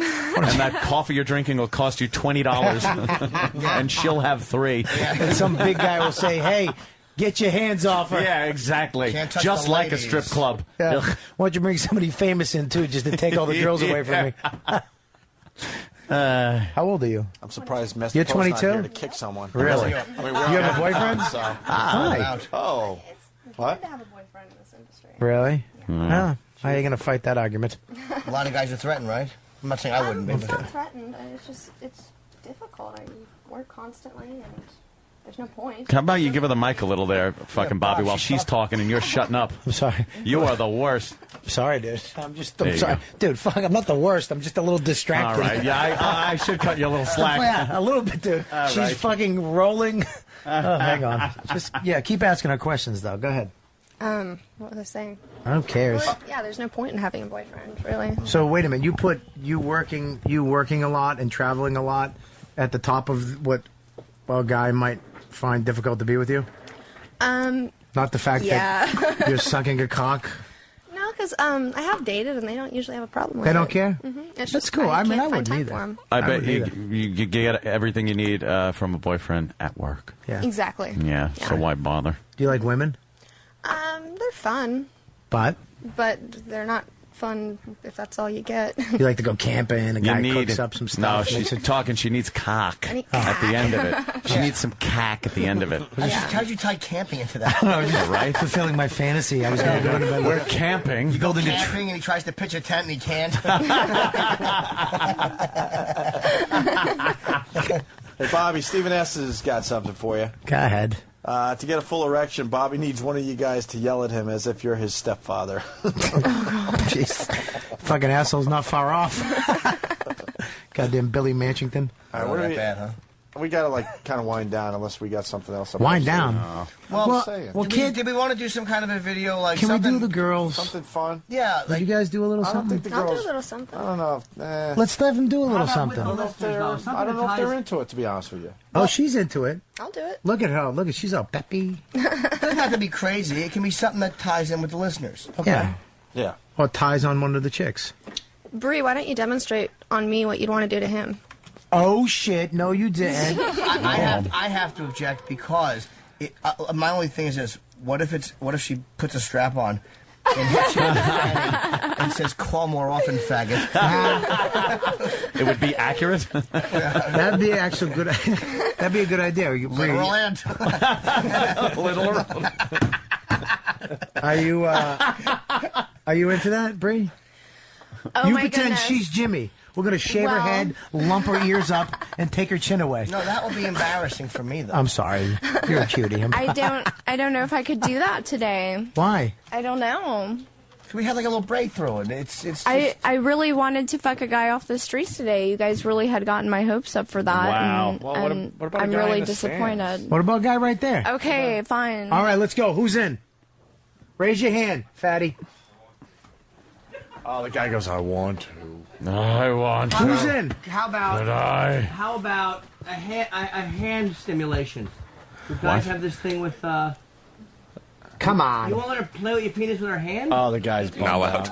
that coffee you're drinking will cost you $20. And she'll have 3. And some big guy will say, hey, get your hands off her. Yeah, exactly. Can't touch Just the like a ladies. strip club. Yeah. Ugh. Why don't you bring somebody famous in, too, just to take all the girls away from me? How old are you? I'm surprised Mr. You're Poe's not 22? here to kick someone. Really? I mean, You have a boyfriend? So. Hi. Oh. What? to have a boyfriend in this industry. Really? Yeah. How are you going to fight that argument? A lot of guys are threatened, right? I'm not saying I wouldn't be. It's But not threatened. It's difficult. You work constantly, and there's no point. How about you give her the mic a little there, fucking Bobby, while she's talking and you're shutting up? I'm sorry. You are the worst. I'm sorry, dude. I'm There you sorry. go. Dude, fuck, I'm not the worst. I'm just a little distracted. All right. Yeah, I should cut you a little slack. Yeah, a little bit, dude. All She's right. fucking rolling. Oh, hang on. Keep asking her questions, though. Go ahead. What was I saying? Who cares? Well, yeah, there's no point in having a boyfriend, really. So wait a minute. You put you working a lot and traveling a lot at the top of what a guy might find difficult to be with you. Not the fact that you're sucking a cock. No, because I have dated, and they don't usually have a problem with it. They don't care? It's That's just cool. I mean, can't I find wouldn't time either. for 'em. I bet would you get everything you need from a boyfriend at work. Yeah. Exactly. Yeah, so why bother? Do you like women? They're fun, But but they're not fun if that's all you get. you like to go camping. A guy cooks up some No, stuff. she's talking. She needs cock I need at the end of it. She needs some cack at the end of it. How'd you tie camping into that? Yeah, right? Fulfilling my fantasy. I was going to go into bed. We're camping. You go camping and he tries to pitch a tent and he can't. Hey, Bobby, Stephen S. has got something for you. Go ahead. To get a full erection, Bobby needs one of you guys to yell at him as if you're his stepfather. Jeez. Fucking asshole's not far off. Goddamn Billy Manchington. All right, what are we, bad, huh? We got to kind of wind down unless we got something else. Wind down? Did we want to do some kind of a video like Can something? we do the girls? Something fun? Yeah. Would you guys do a little I don't something? think the I'll girls. do a little something. I don't know. Let's let them do a little something. I don't know if they're into it, to be honest with you. Oh, she's into it. I'll do it. Look at her. Look at she's all peppy. It doesn't have to be crazy. It can be something that ties in with the listeners. Yeah. Yeah. Or ties on one of the chicks. Brie, why don't you demonstrate on me what you'd want to do to him? Oh shit! No, you didn't. I have to object because my only thing is this: what if she puts a strap on, and hits you in the fanny and says, "Call more often, faggot." It would be accurate. That'd be actually good. That'd be a good idea. Literal and literal. Are you into that, Brie? Oh, you my pretend goodness. she's Jimmy. We're gonna shave her Well- head, lump her ears up, and take her chin away. No, that would be embarrassing for me, though. I'm sorry. You're a cutie. I don't know if I could do that today. Why? I don't know. We had like a little breakthrough, and it's. Just... I really wanted to fuck a guy off the streets today. You guys really had gotten my hopes up for that. Wow. And, Well, and what about a I'm guy really in the disappointed. What about a guy right there? Okay, fine. All right, let's go. Who's in? Raise your hand, fatty. Oh, the guy goes, "I want to." I want to. Who's in? How about? But I- How about a hand stimulation? You guys What? have this thing with. Come on. You won't let her play with your penis with her hand? Oh, the guy's bummed out.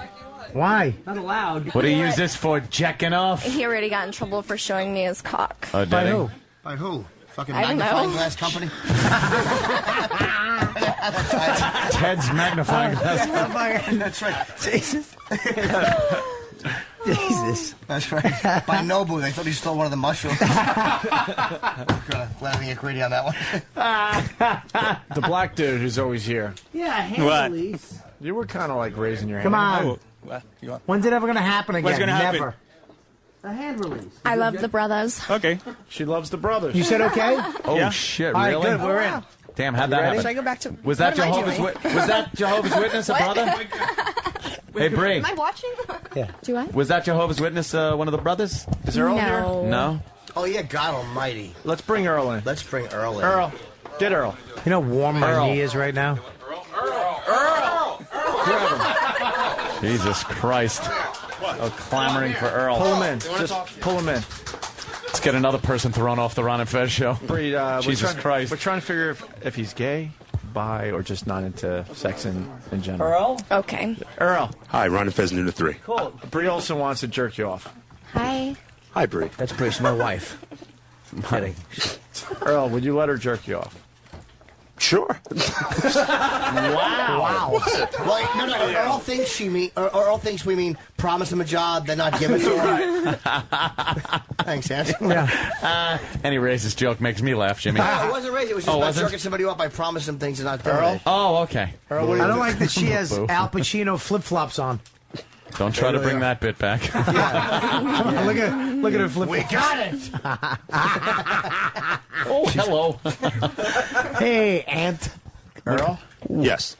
Why? Not allowed. What do you use this for? Jacking off? He already got in trouble for showing me his cock. Oh, did By he? who? By who? Fucking I don't magnifying know. glass company. Ted's magnifying glass. That's right. Jesus. Jesus. That's right. By Nobu, they thought he stole one of the mushrooms. Glad we get greedy on that one. The black dude who's always here. Yeah, hand What? release. You were kind of like raising your hand. Come on. Oh, When's it ever going to happen again? What's gonna happen? Never. A hand release. I love the brothers. Okay. She loves the brothers. You said okay? Oh Yeah. shit! All right, Really? good. We're in. Damn, how'd that ready? happen? Should I go back to? Was that what am I Jehovah's doing? Was that Jehovah's Witness, a brother? Hey, Brie. Am I watching? Yeah. Do I? Was that Jehovah's Witness one of the brothers? Is Earl here? No. No. Oh, yeah, God almighty. Let's bring Earl in. Let's bring Earl in. Earl. Get Earl. You know how warm my Earl. knee is right now? Jesus Christ. Oh, clamoring for Earl. Pull him in. Just pull him in. Let's get another person thrown off the Ron and Fez show. Brie, Jesus Christ. We're trying to figure if he's gay, bi, or just not into sex in general. Earl? Okay. Earl. Hi, Ron and Fez, noon to 3. Cool. Brie Olsen wants to jerk you off. Hi. Hi, Brie. That's Brie. She's my wife. I'm kidding. Earl, would you let her jerk you off? Sure. Wow. Well, no. Earl thinks Earl thinks we mean promise him a job, then not give it to him. Thanks, Anthony. Yeah. Any racist joke makes me laugh, Jimmy. No, it wasn't raised. It was just about wasn't? jerking somebody off. I promised him things and not doing Earl? it. Oh, okay. Earl, what do I you don't think? like that she has Boo. Al Pacino flip-flops on. Don't try to bring that bit back. Come on, look at her flip-flops. We got it. Oh, hello. Hey, Aunt. Earl? Yes.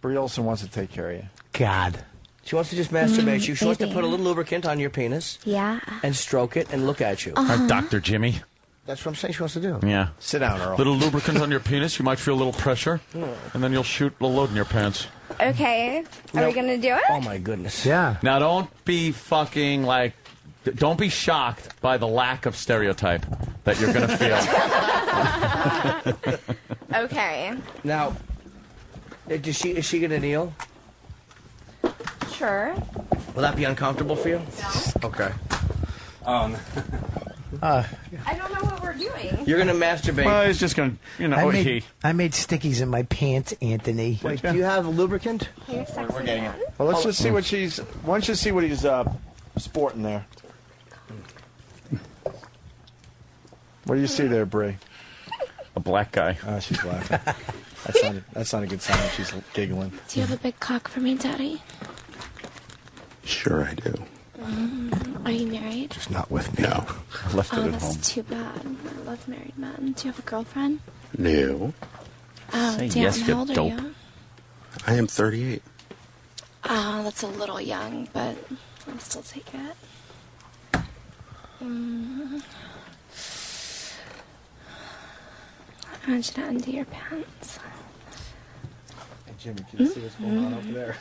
Brie Olsen wants to take care of you. God. She wants to just masturbate you. She wants to maybe. put a little lubricant on your penis Yeah. and stroke it and look at you. Our Dr. Jimmy. That's what I'm saying she wants to do. Yeah. Sit down, Earl. Little lubricant on your penis. You might feel a little pressure. And then you'll shoot a load in your pants. Okay. Are we gonna do it? Oh, my goodness. Yeah. Now, don't be fucking like... Don't be shocked by the lack of stereotype that you're going to feel. Okay. Now, is she going to kneel? Sure. Will that be uncomfortable for you? Okay. I don't know what we're doing. You're going to masturbate. Well, he's just going to, I made stickies in my pants, Anthony. Wait, do you have lubricant? You're sexy man. Well, let's just see what she's... Why don't you see what he's sporting there? What do you see there, Brie? A black guy. Oh, she's laughing. That's not a good sign. She's giggling. Do you have a big cock for me, Daddy? Sure I do. Are you married? Just not with me. No. I left it Oh, at that's home. too bad. I love married men. Do you have a girlfriend? No. Oh, Say damn. yes, you How old dope. are you? I am 38. Oh, that's a little young, but I'll still take it. I want you to undo your pants. Hey, Jimmy, can you see what's going on over there?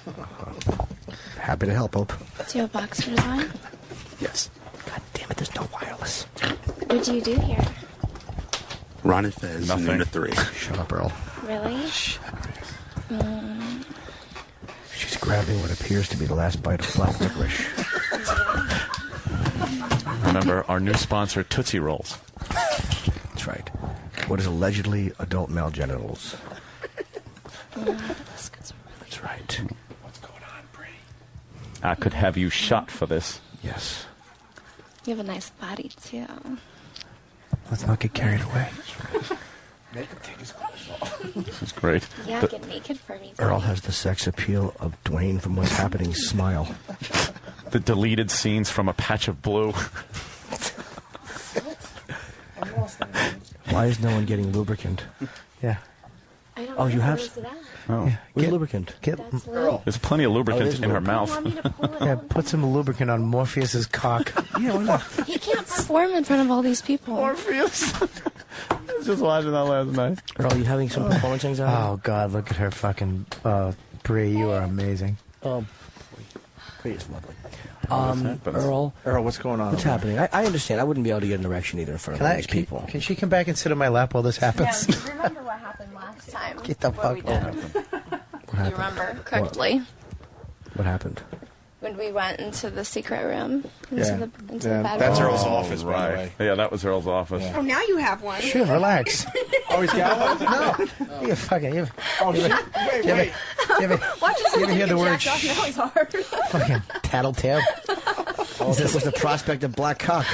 Happy to help, Hope. Do you have boxers on? Yes. God damn it, there's no wireless. What do you do here? Ron and Fez, Nothing. noon to 3. Shut up, Earl. Really? She's grabbing what appears to be the last bite of black licorice. Remember our new sponsor, Tootsie Rolls. That's right. What is allegedly adult male genitals. That's That's right. I could have you shot for this. Yes. You have a nice body, too. Let's not get carried away. Make him take his clothes off. This is great. Yeah, get naked for me, too. Earl has the sex appeal of Dwayne from What's Happening Smile. The deleted scenes from A Patch of Blue. Why is no one getting lubricant? Yeah. I don't Oh, know. you have? Where's it at? Oh. Yeah, where's lubricant? That's Earl. There's plenty of lubricant there's in her lubricant. mouth. You want me to pull it Yeah, out? put some lubricant on Morpheus's cock. Yeah, why not? He can't perform in front of all these people. Morpheus. I was just watching that last night. Earl, you having some performance anxiety? Oh, God, look at her fucking... Brie, you are amazing. Brie is lovely. Earl, what's going on? What's happening? I understand. I wouldn't be able to get an erection either in front of all these people. Can she come back and sit on my lap while this happens? Yeah, remember what happened last time? Get the what we fuck did. What You happened? remember correctly. What happened? When we went into the secret room, into Yeah. the Yeah, bedroom. that's Earl's office, by the right. way. Yeah, that was Earl's office. Oh, now you have one. Sure, relax. Oh, he's got one? No. You fucking... You Oh, shit. Wait. Watch this. You ever hear the word Jacked off. Now he's hard. fucking tattletale? Oh, this was the prospect of black cock.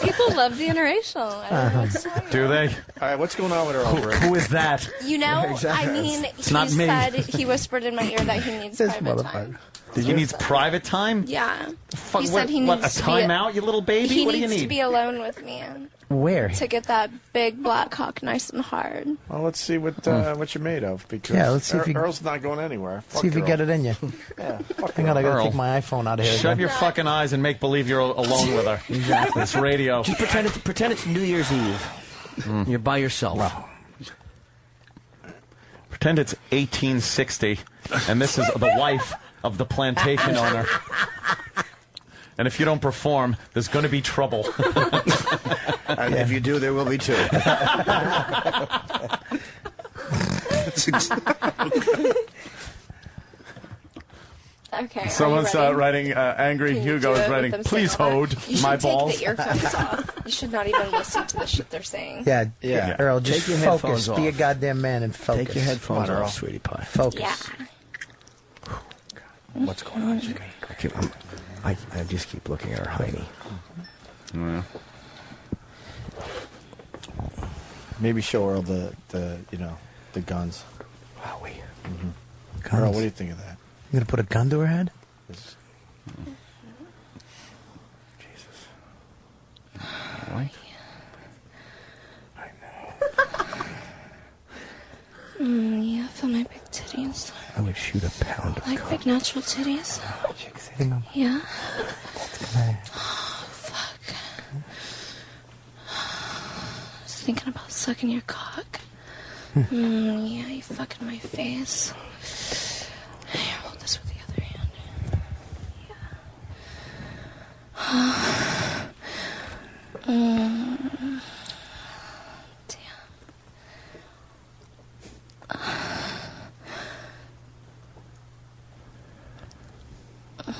People love the interracial. I don't know what to tell you. Do they? All right, what's going on with Earl? Who is that? You know, Exactly. I mean, It's not me. said he whispered in my ear that he needs This private motherfucker. time. He needs private time? Yeah. Fuck, He what, said he what, needs a to be timeout, you little baby? He What do you needs to need? be alone with me Where? to get that big black cock nice and hard. Well, let's see what you're made of, because Yeah, let's see if you- Earl's not going anywhere. Fuck See if you Earl. get it in you. Yeah, fuck Hang on, I gotta Earl. take my iPhone out of here. Shut again. your fucking eyes and make believe you're alone with her. Exactly. It's radio. Just pretend it's New Year's Eve. You're by yourself. Pretend it's 1860, and this is the wife of the plantation owner. And if you don't perform, there's going to be trouble. And if you do, there will be two. That's Okay. Someone's are you ready? writing, Angry Can you Hugo do is it writing, with them please saying all hold that? You my should take balls. the earphones off. You should not even listen to the shit they're saying. Yeah, Yeah. Earl, just Take your focus. headphones Be a off. goddamn man and focus. Take your headphones Come on, Earl. off, sweetie pie. Focus. Yeah. What's going on, Jimmy? I just keep looking at her hiney. Yeah. Maybe show Earl the guns. Wowie. Earl, what do you think of that? You gonna put a gun to her head? Jesus. Right? Yeah, feel my big titties. I would shoot a pound of Like coke. big natural titties. Yeah. Oh, fuck. I was thinking about sucking your cock. Yeah, you fucking my face. Here, hold this with the other hand. Yeah.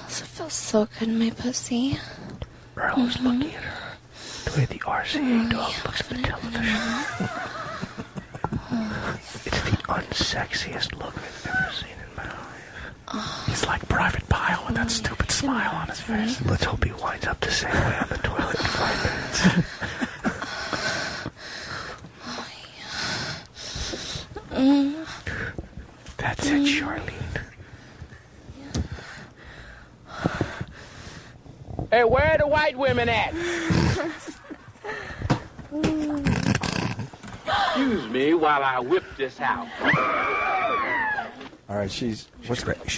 This feels so good in my pussy. Earl was looking at her the way the RCA dog looks at the television. It's the unsexiest look I've ever seen in my life. He's like Private Pile with that stupid smile on his face. Let's hope he winds up the same way on the toilet in 5 minutes. That's it, Charlene. Hey, where are the white women at? Excuse me while I whip this out. All right, she's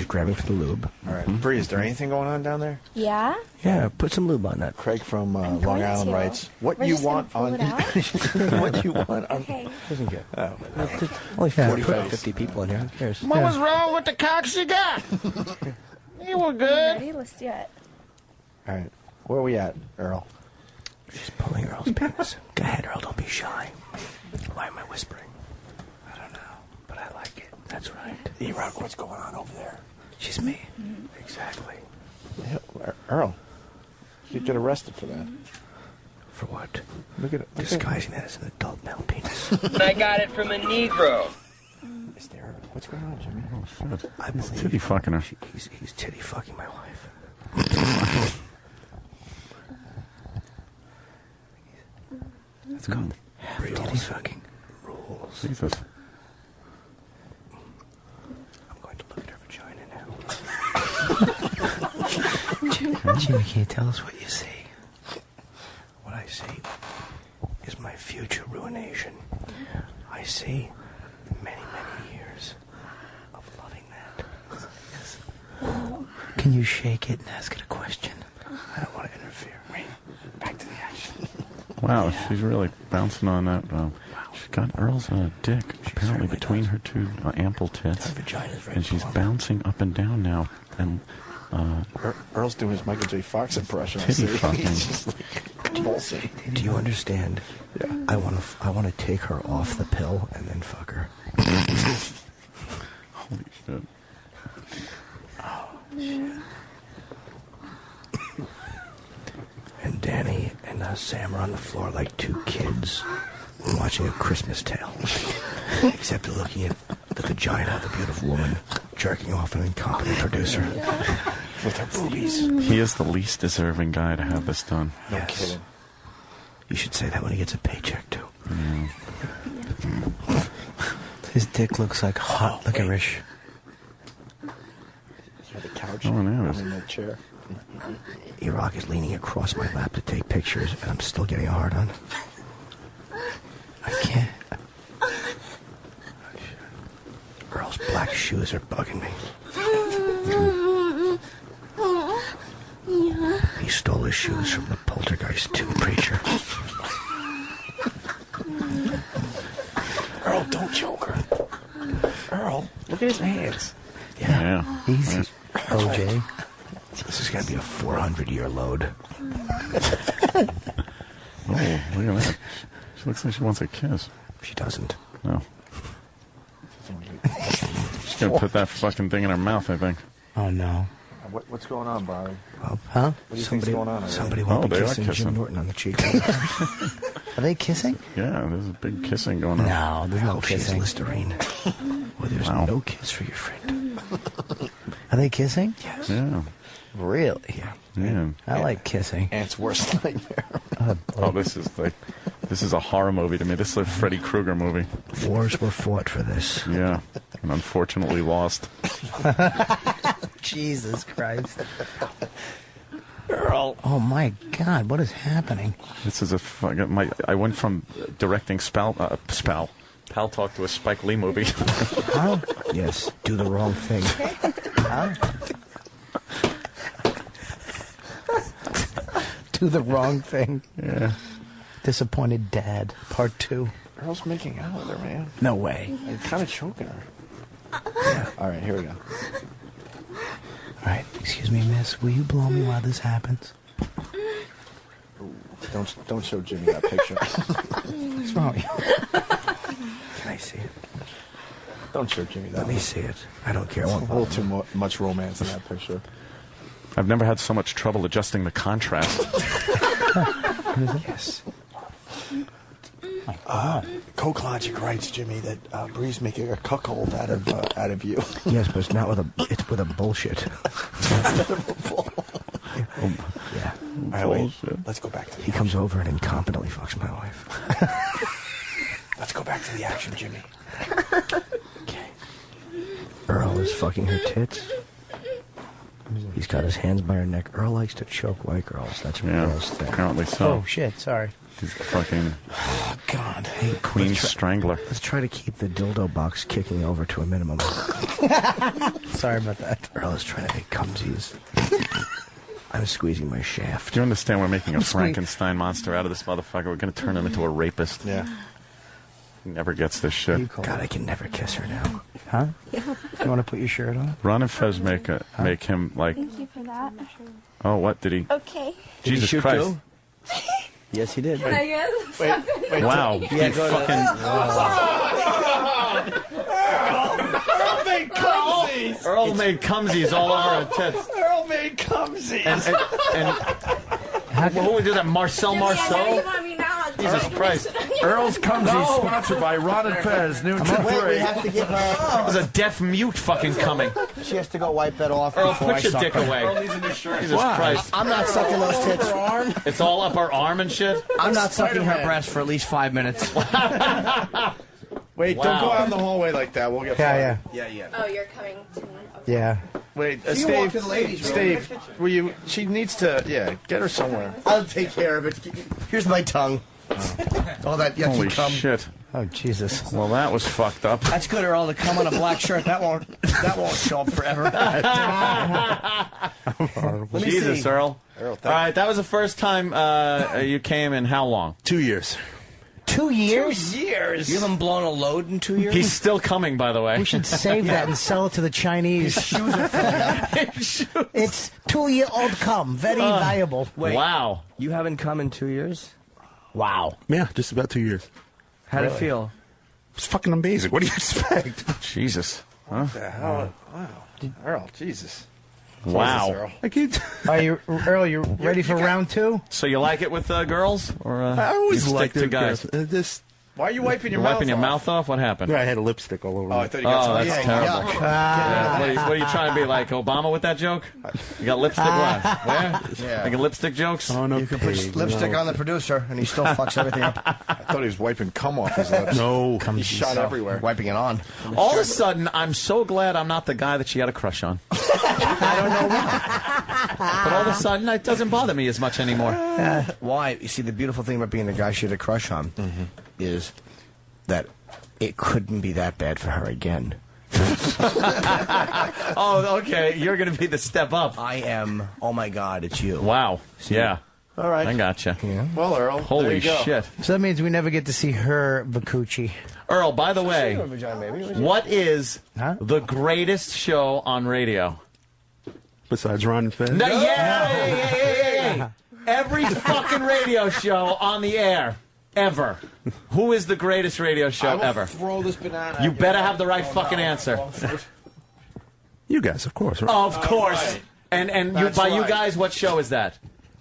grabbing for the lube. All right, Brie, is there anything going on down there? Yeah? Yeah, put some lube on that. Craig from Long going Island to. writes, "What We're you just gonna want pull on it out? what you want on?" Okay. Doesn't care. Oh, Only Yeah, 45, 50 people in here. Who cares? What was wrong with the cocks you got? You were good. Ready? Let's do it. all right, where are we at, Earl? She's pulling Earl's penis. Go ahead, Earl. Don't be shy. Why am I whispering? I don't know, but I like it. That's right. E-Rock, what's going on over there? She's me. Exactly. Yeah, Earl, you get arrested for that. For what? Look at it. Disguising that as an adult male penis. I got it from a Negro. Is there? What's going on, Jimmy? Oh, shit. I He's believe titty fucking her. He's titty fucking my wife. Let's go. Titty fucking rules. Jesus. I'm going to look at her vagina now. Jimmy, can you tell us what you see? What I see is my future ruination. I see many, many years of loving that. Yes. Can you shake it and ask it a question? I don't want to interfere. Wait, back to the action. Wow, she's really bouncing on that. She's got Earl's dick apparently between her two ample tits, and she's bouncing up and down now. And Earl's doing his Michael J. Fox impression. titty fucking. He's just like convulsing. Do you understand? Yeah. I want to take her off the pill and then fuck her. Holy shit. Oh, shit. And Danny and Sam are on the floor like two kids watching A Christmas Tale. Except they're looking at the vagina of the beautiful woman jerking off an incompetent producer with her boobies. He is the least deserving guy to have this done. No kidding. You should say that when he gets a paycheck, too. His dick looks like hot licorice. The couch. Oh, no. I'm in the chair. E-Rock is leaning across my lap to take pictures, and I'm still getting a hard on. I can't. Earl's black shoes are bugging me. He stole his shoes from the Poltergeist 2 preacher. Earl, don't choke her. Earl, look at his hands. Yeah. Easy. OJ. This is going to be a 400-year load. Oh, look at that. She looks like she wants a kiss. She doesn't. No. She's going to put that fucking thing in her mouth, I think. Oh, no. What's going on, Bobby? Huh? What do you think's going on? Somebody won't be kissing Jim Norton on the cheek. Are they kissing? Yeah, there's a big kissing going on. No, there's no kissing. Listerine. Well, there's no kiss for your friend. Are they kissing? Yes. Yeah. Really? Yeah. I like kissing. Ant's worst nightmare. Oh, this is a horror movie to me. This is a Freddy Krueger movie. Wars were fought for this. Yeah, and unfortunately lost. Jesus Christ. Earl. Oh, my God. What is happening? This is I went from directing Pal Talk to a Spike Lee movie. Huh? Yes. Do the wrong thing. Huh? Do the wrong thing. Yeah. Disappointed Dad, Part 2. Earl's making out with her, man. No way. I'm kind of choking her. Yeah. All right, here we go. All right, excuse me, miss. Will you blow me while this happens? Don't show Jimmy that picture. What's wrong with you? Can I see it? Don't show Jimmy that. Let me see it. I don't care. I want a little too much romance in that picture. I've never had so much trouble adjusting the contrast. Yes. Coke Logic writes, Jimmy, that Brie's making a cuckold out of you. Yes, but it's not with a bullshit. Yeah. All right, wait. Let's go back to the He comes over and incompetently fucks my wife. Let's go back to the action, Jimmy. Okay. Earl is fucking her tits. He's got his hands by her neck. Earl likes to choke white girls. That's what Earl's thing. Apparently so. Oh, shit. Sorry. He's fucking God. Hey, Queen Strangler. Let's try to keep the dildo box kicking over to a minimum. Sorry about that. Earl is trying to make cumsies. I'm squeezing my shaft. Do you understand we're making a Frankenstein monster out of this motherfucker? We're going to turn him into a rapist. Yeah. He never gets this shit. God, I can never kiss her now. Huh? You want to put your shirt on? Ron and Fez make him like... Thank you for that. Oh, what did he... Okay. Jesus Did he shoot Christ. too? Yes, he did. Can I get Wait. Wow. Yeah, go Earl made cumsies. Earl made cumsies all over her tits. Earl made cumsies. And what would we do that? Marcel Marceau? You want me now? Jesus Christ. Earl's Cumsies sponsored by Ron and Fez, noon to 3. We have to give her. There's a deaf mute fucking coming. She has to go wipe that off. Earl, before put I your suck dick her. away. Earl needs a new shirt. Jesus Why? Christ. I'm not sucking those tits. It's all up her arm and shit? I'm not sucking her breast for at least 5 minutes. Wait, don't go out in the hallway like that. We'll get Yeah, fired. Yeah. Oh, you're coming to me. Yeah. Wait, You can walk to the ladies' room. Steve, will you? She needs to. Yeah, get her somewhere. I'll take care of it. Here's my tongue. All that yucky Holy cum. shit. Oh, Jesus. Well, that was fucked up. That's good, Earl, to come on a black shirt. That won't show up forever. Let me Jesus, see. Earl. All right, that was the first time you came in how long? 2 years. 2 years? 2 years. You haven't blown a load in 2 years? He's still coming, by the way. We should save that and sell it to the Chinese. Shoes are full. It's 2-year-old cum. Very valuable. Wait, Wow. you haven't come in 2 years? Wow. Yeah, just about 2 years. How'd it feel? It's fucking amazing. What do you expect? Jesus. Huh? What the hell? Wow. Earl, Jesus. Wow. Earl. I keep. Are you, Earl, you ready for round 2? So you like it with girls? Or I always you liked stick to it, guys? This. Why are you wiping your You're mouth wiping your off? mouth off? What happened? I had a lipstick all over. Oh, I thought you got Oh, some. that's Yeah, terrible. yuck. Yeah, what are you trying to be, like Obama with that joke? You got lipstick what? Where? Yeah. Making lipstick jokes? On a You can put pig, lipstick on the producer, and he still fucks everything up. I thought he was wiping cum off his lips. No. He shot everywhere. Wiping it on. All of a sudden, I'm so glad I'm not the guy that she had a crush on. I don't know why. But all of a sudden, it doesn't bother me as much anymore. Why? You see, the beautiful thing about being the guy she had a crush on is that it couldn't be that bad for her again. Oh, okay. You're going to be the step up. I am. Oh my God, it's you. Wow. Yeah. All right. I gotcha. Yeah. Well, Earl. there Holy you go. shit. So that means we never get to see her Vacucci. Earl, by the way, Vagina, baby. what is the greatest show on radio? Besides Ron and Fez. No, yeah. Every fucking radio show on the air. Ever. Who is the greatest radio show ever? Throw this banana. You better have the right fucking answer. You guys, of course. Right? Of course. Right. And you, That's by you right. guys, what show is that?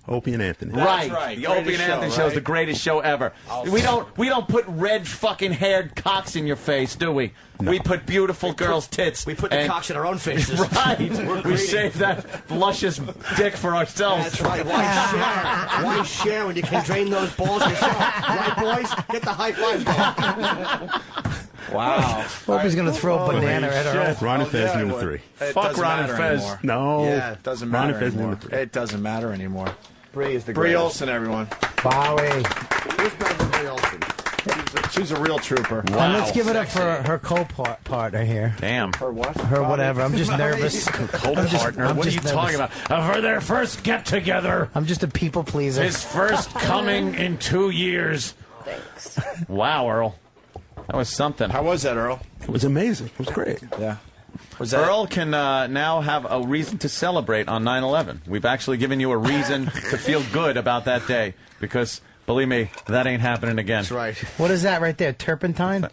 Opie and Anthony. Right. right. The Opie and Greatest Anthony show, show is the right? greatest show ever. We don't put red fucking haired cocks in your face, do we? No. We put beautiful girls' tits. We put the and- cocks in our own faces. Right. We're We greedy. save that luscious dick for ourselves. That's right. Why share? Why share when you can drain those balls yourself? Right, boys? Get the high fives going. Wow. Opie's going to throw a banana at her. Ron and Fez, I noon would. 3. It Fuck doesn't Ron and matter Fez. anymore. No. Yeah, it doesn't Ron matter and Fez, anymore. noon 3. It doesn't matter anymore. Brie is the Brie greatest. Olsen, everyone. Bowie. Who's better than Brie Olsen? She's a real trooper. And let's give it up for her co-partner here. Damn. Her what? Her whatever. I'm just nervous. Co-partner. I'm What are just you talking about? For their first get together. I'm just a people pleaser. His first coming in 2 years. Thanks. Wow, Earl. That was something. How was that, Earl? It was amazing. It was great. Yeah. Was that Earl can now have a reason to celebrate on 9/11. We've actually given you a reason to feel good about that day because, believe me, that ain't happening again. That's right. What is that right there? Turpentine?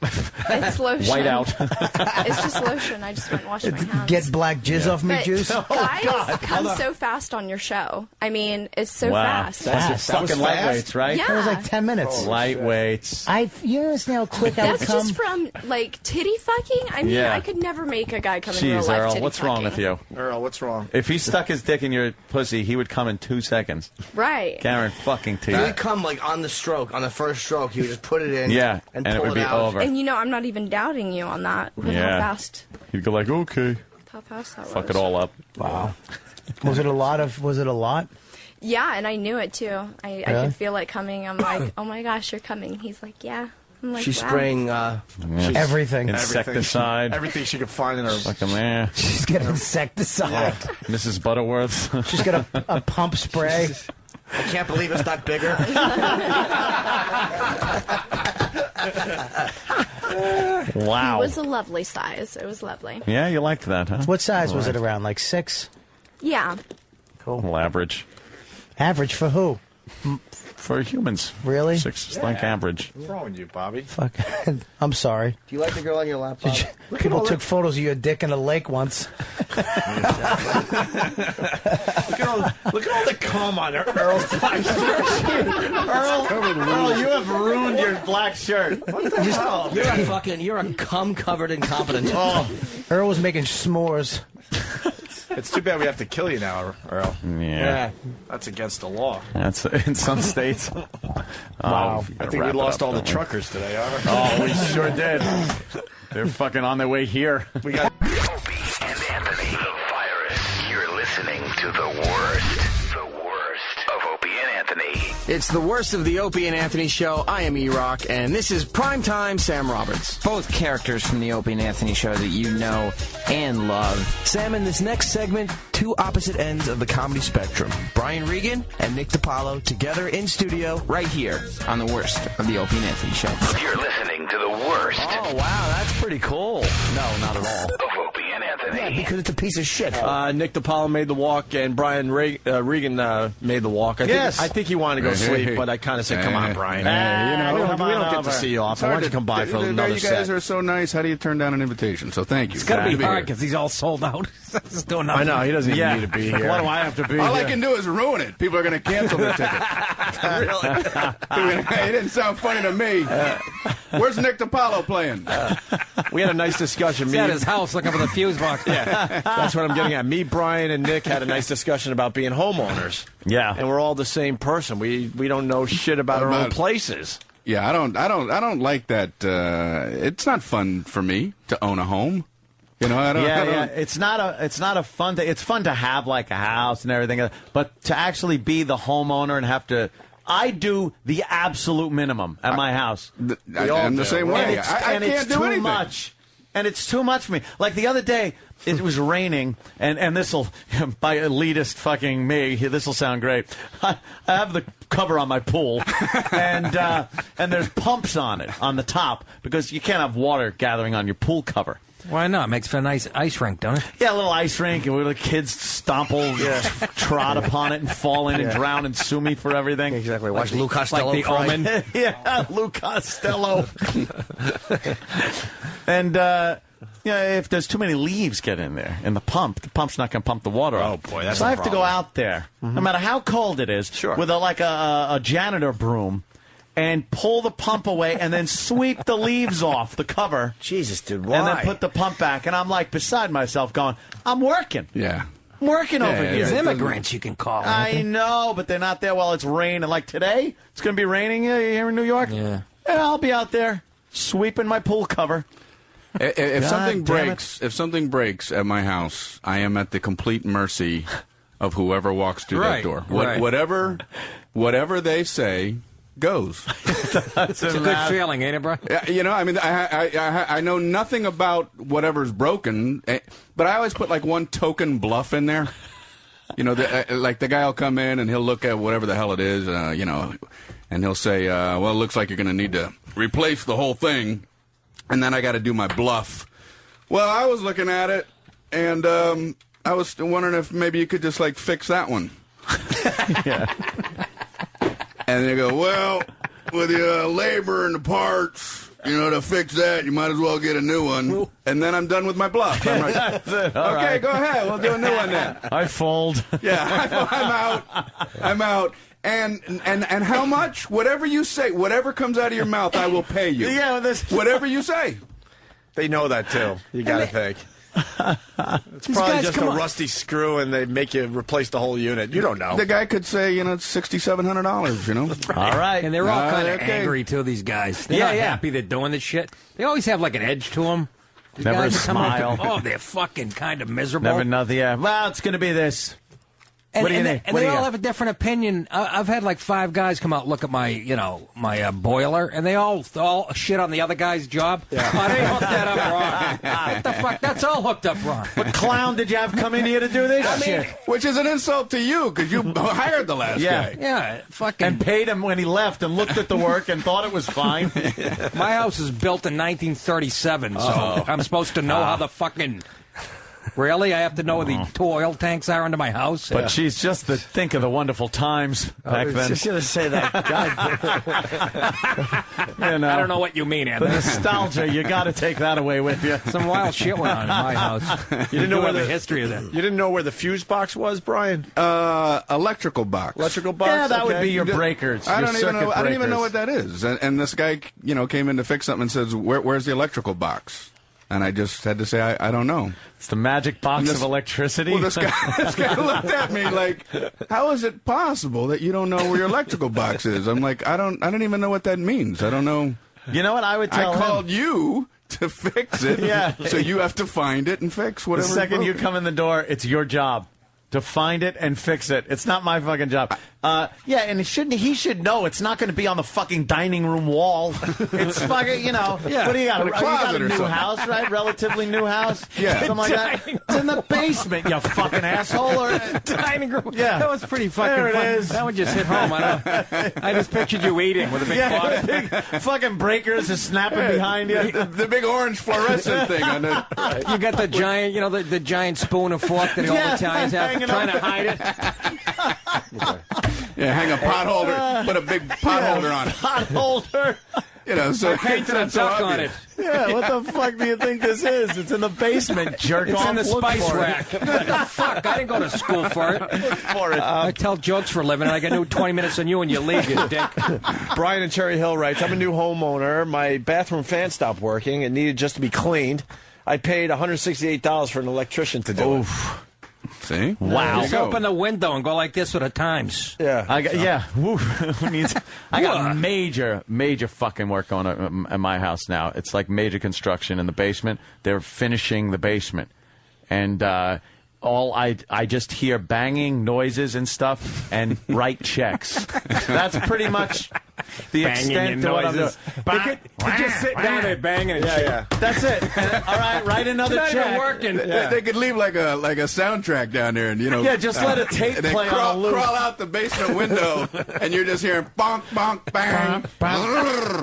It's lotion. White out. It's just lotion. I just went and washed my hands. Get black jizz off me But juice? guys come so fast on your show. I mean, it's so Wow. fast. That's That was fucking fast? lightweights, right? Yeah. That was like 10 minutes. Lightweights. You understand how quick I would That's come? just from like titty fucking. I mean, Yeah. I could never make a guy come in real Jeez, life Earl, titty what's fucking. wrong with you? Earl, what's wrong? If he stuck his dick in your pussy, he would come in 2 seconds. Right. Guaranteed. He would come like on the stroke, on the first stroke. He would just put it in. Yeah, and and it pull would be out. over. And you know, I'm not even doubting you on that. With Yeah. how fast He'd go like, okay, that fuck was. it all up. Wow. Was it a lot? Yeah, and I knew it too. I Really? could feel it coming. I'm like, oh my gosh, you're coming. He's like, yeah. I'm like, She's wow. spraying Everything. Insecticide. Everything she could find in her. Fucking man. She's got insecticide. Mrs. Butterworth. She's got a pump spray. I can't believe it's not bigger. Wow. It was a lovely size. It was lovely. Yeah, you liked that, huh? What size was it around? Like 6? Yeah. Cool. Well, average. Average for who? For humans. Really? 6 is like average. What's wrong with you, Bobby? Fuck. I'm sorry. Do you like the girl on your laptop? People took photos of your dick in a lake once. Look at all the cum on Earl's black shirt. Earl, you have ruined your black shirt. What the hell? You're a cum-covered incompetent. Oh. Earl was making s'mores. It's too bad we have to kill you now, Earl. Yeah. That's against the law. That's in some states. Wow. I think we lost all the don't we? truckers today, huh? Oh, we sure did. They're fucking on their way here. We got Opie and Anthony, the virus. You're listening to the worst of Opie and Anthony. It's the worst of the Opie and Anthony show. I am E-Rock, and this is Primetime Sam Roberts. Both characters from the Opie and Anthony show that you know and love. Sam, in this next segment, two opposite ends of the comedy spectrum. Brian Regan and Nick DiPaolo together in studio right here on the worst of the Opie and Anthony show. You're listening to the worst. Oh, wow, that's pretty cool. No, not at all. Of Opie and Anthony. Yeah, because it's a piece of shit. Nick DiPaolo made the walk, and Brian Regan made the walk. I think he wanted to go sleep, but I kind of said, "Come on, Brian. We don't get to see you often. Why don't you come by for another set?" You guys are so nice. How do you turn down an invitation? So thank you. It's got to be hard because he's all sold out. I know, he doesn't even need to be here. Why do I have to be All here? I can do is ruin it. People are going to cancel the ticket. Really? It didn't sound funny to me. Where's Nick DiPaolo playing? We had a nice discussion. He's at his house looking for the fuse box. Yeah, that's what I'm getting at. Me, Brian, and Nick had a nice discussion about being homeowners. Yeah, and we're all the same person. We don't know shit about our own places. Yeah, I don't like that. It's not fun for me to own a home. You know, I don't. Yeah. It's not a fun. It's fun to have like a house and everything, but to actually be the homeowner and have to. I do the absolute minimum at my house. I'm the same way. I can't do anything. Much. And it's too much for me. Like the other day, it was raining, and this'll, by elitist fucking me, this'll sound great. I have the cover on my pool, and there's pumps on it, on the top, because you can't have water gathering on your pool cover. Why not? It makes for a nice ice rink, don't it? Yeah, a little ice rink, and where the kids stomple, trot upon it, and fall in and drown and sue me for everything. Exactly. Watch Lou Costello like the cry. Omen. Yeah, Lou Costello. And if there's too many leaves get in there in the pump's not going to pump the water out. Oh boy, that's so a I have to go out there, no matter how cold it is, with a janitor broom. And pull the pump away, and then sweep the leaves off the cover. Jesus, dude, why? And then put the pump back. And I'm like beside myself, going, "I'm working. Yeah, I'm working over here." There's immigrants you can call. I know, but they're not there while it's raining. Like today, it's going to be raining here in New York. Yeah, I'll be out there sweeping my pool cover. If something breaks at my house, I am at the complete mercy of whoever walks through that door. Whatever they say goes. It's a good feeling, ain't it, bro? You know, I mean, I know nothing about whatever's broken, but I always put like one token bluff in there. You know, like the guy will come in and he'll look at whatever the hell it is, you know, and he'll say, well, it looks like you're going to need to replace the whole thing. And then I got to do my bluff. Well, I was looking at it, and I was wondering if maybe you could just, like, fix that one. Yeah. And they go, well, with the labor and the parts, you know, to fix that, you might as well get a new one. And then I'm done with my bluff. I'm like, okay, go ahead. We'll do a new one then. I fold. Yeah, I'm out. And how much? Whatever you say, whatever comes out of your mouth, I will pay you. Yeah, whatever you say. They know that, too. You got to think. It's probably just a rusty screw, and they make you replace the whole unit. You don't know. The guy could say, you know, it's $6,700, you know? All right. And they're all kind of angry, too, these guys. They're not happy they're doing this shit. They always have, like, an edge to them. These Never guys smile. Oh, they're fucking kind of miserable. Never nothing. Yeah. Well, it's going to be this. And, what do you think? And they all have a different opinion. I've had like 5 guys come out look at my boiler, and they all shit on the other guy's job. Yeah. Oh, they hooked that up wrong. What the fuck? That's all hooked up wrong. What clown did you have come in here to do this shit? Which is an insult to you, because you hired the last guy. Yeah, fucking. And paid him when he left and looked at the work and thought it was fine. My house is built in 1937, so I'm supposed to know how the fucking Really? I have to know where the 2 oil tanks are under my house? But she's just the think of the wonderful times back then. I was just going to say that. God. I don't know what you mean, The Anthony. nostalgia, you got to take that away with you. Some wild shit went on in my house. You didn't know where the history of that. You didn't know where the fuse box was, Brian? Electrical box. Electrical box? Yeah, that would Okay. be your breakers. I your don't even know. circuit I don't even know what breakers. that is. And this guy, came in to fix something and says, "Where's the electrical box?" And I just had to say, I don't know. It's the magic box of electricity. Well, this guy looked at me like, "How is it possible that you don't know where your electrical box is?" I'm like, I don't even know what that means. I don't know. You know what I would tell I him? called you to fix it. Yeah. So you have to find it and fix The whatever. second you come in the door, it's your job to find it and fix it. It's not my fucking job. Yeah, and he should know it's not going to be on the fucking dining room wall. It's fucking, Yeah, what do you got? in a You got closet a or new something. house, right? Relatively new house? Yeah. Something like that. It's in the basement, you fucking asshole. Or, Dining room. Yeah. That was pretty fucking There it fun. is. That one just hit home. I just pictured you eating with a big box. big fucking breakers are snapping behind you. The big orange fluorescent thing on it. You got the giant, the giant spoon and fork that all Italians have, hanging trying up. to hide it. Yeah, hang a pot holder, put a big pot holder on it. Pot holder. So Painted a it's so duck on obvious. it. Yeah, what the fuck do you think this is? It's in the basement, jerk It's off. in the Look spice for it. rack. What the fuck? I didn't go to school for it. Look for it. I tell jokes for a living, and I got new 20 minutes on you and you leave, you dick. Brian in Cherry Hill writes, I'm a new homeowner. My bathroom fan stopped working. It needed just to be cleaned. I paid $168 for an electrician to do it. See? Wow. Just open the window and go like this with the times. Yeah. I got major fucking work going on at my house now. It's like major construction in the basement. They're finishing the basement. And I just hear banging noises and stuff and write checks. That's pretty much the Banging extent and to what I'm doing. noises. They just sit down there banging and shit. Yeah. That's it. And, all right, write another It's not check. even working. They could leave like a soundtrack down there, and Yeah, just let a tape and then play on a loop. crawl out the basement window, and you're just hearing bonk, bonk, bang.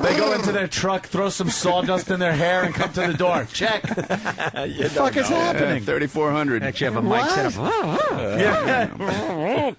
They go into their truck, throw some sawdust in their hair, and come to the door. Check. What the fuck is happening? 3,400. Actually, have a mic set up. Yeah.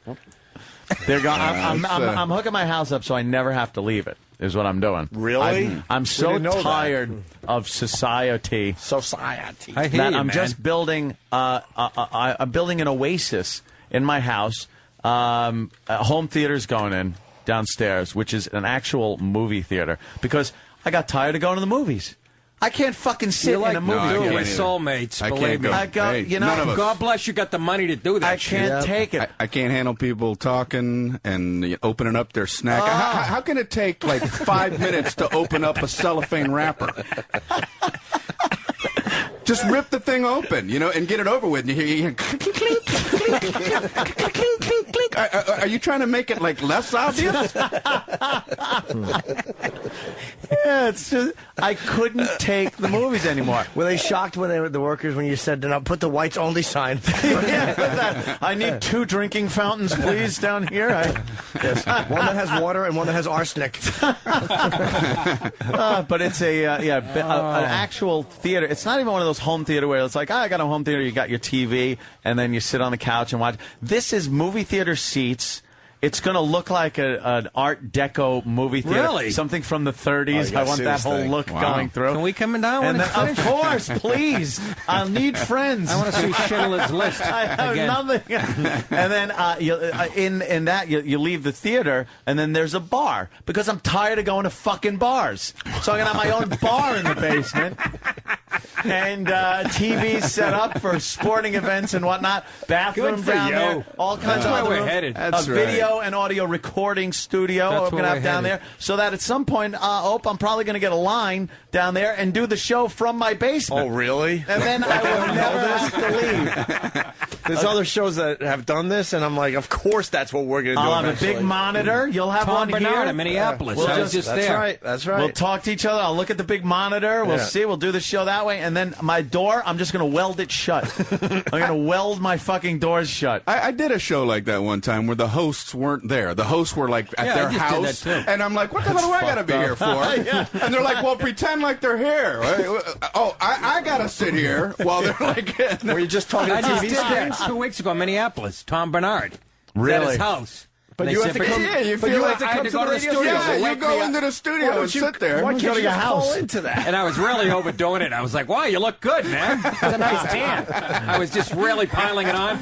They're going. I'm hooking my house up so I never have to leave it. Is what I'm doing. Really? I'm so didn't know that. tired of society. Society. I hear that you, I'm man. just building. I'm building an oasis in my house. A home theater's going in downstairs, which is an actual movie theater, because I got tired of going to the movies. I can't fucking sit You're like in a movie I Dude, can't we're either. soulmates, I believe can't me. go. I got, Hey, you know, none of us. God bless you got the money to do that I can't take it. I can't handle people talking and opening up their snack. How can it take like 5 minutes to open up a cellophane wrapper? Just rip the thing open, and get it over with. And you hear clink, clink, clink, clink, clink, clink, clink, clink. Are you trying to make it like less obvious? Yeah, it's just I couldn't take the movies anymore. Were they shocked when they were the workers when you said, "No, put the whites only sign"? Yeah, I need 2 drinking fountains, please, down here. Yes. One that has water and one that has arsenic. But it's an actual theater. It's not even one of those home theater where it's like, I got a home theater, you got your TV, and then you sit on the couch and watch. This is movie theater seats. It's going to look like an Art Deco movie theater. Really? Something from the 30s. I want that whole look going through. Can we come down And when then, it's of course, please. I'll need friends. I want to see Schindler's List I have again. nothing. And then in that you leave the theater, and then there's a bar, because I'm tired of going to fucking bars. So I'm gonna have my own bar in the basement, and TVs set up for sporting events and whatnot. Bathroom Good for down you. there, all kinds That's of where other we're rooms. headed. That's a right. video and audio recording studio. That's I'm where gonna we're have down headed. there, so that at some point, I'm probably gonna get a line down there and do the show from my basement. Oh, really? And then I will never have to leave. There's other shows that have done this, and I'm like, of course that's what we're going to do. I'll have a big eventually. monitor. You'll have Tom one Bernard here. in Minneapolis. We'll I was just That's there. right. That's right. We'll talk to each other. I'll look at the big monitor. We'll Yeah. see. We'll do the show that way. And then my door, I'm just going to weld it shut. I'm going to weld my fucking doors shut. I did a show like that one time where the hosts weren't there. The hosts were like at Yeah, I their just did house, that too. and I'm like, "What the hell do I got to be here for?" And they're like, "Well, pretend like they're here." Oh, I got to sit here while they're like. Were you just talking I to just TV did that screens? 2 weeks ago in Minneapolis. Tom Bernard. Really? At his house. But They you have said, to come. Yeah, you but feel you like have to I had come to to go the to the radio studio. station. Yeah, you Wake go me into the studio Why don't and you- sit there. Why Go can't to you your just house. call into that? And I was really overdoing it. I was like, wow, you look good, man. It's a nice tan. I was just really piling it on.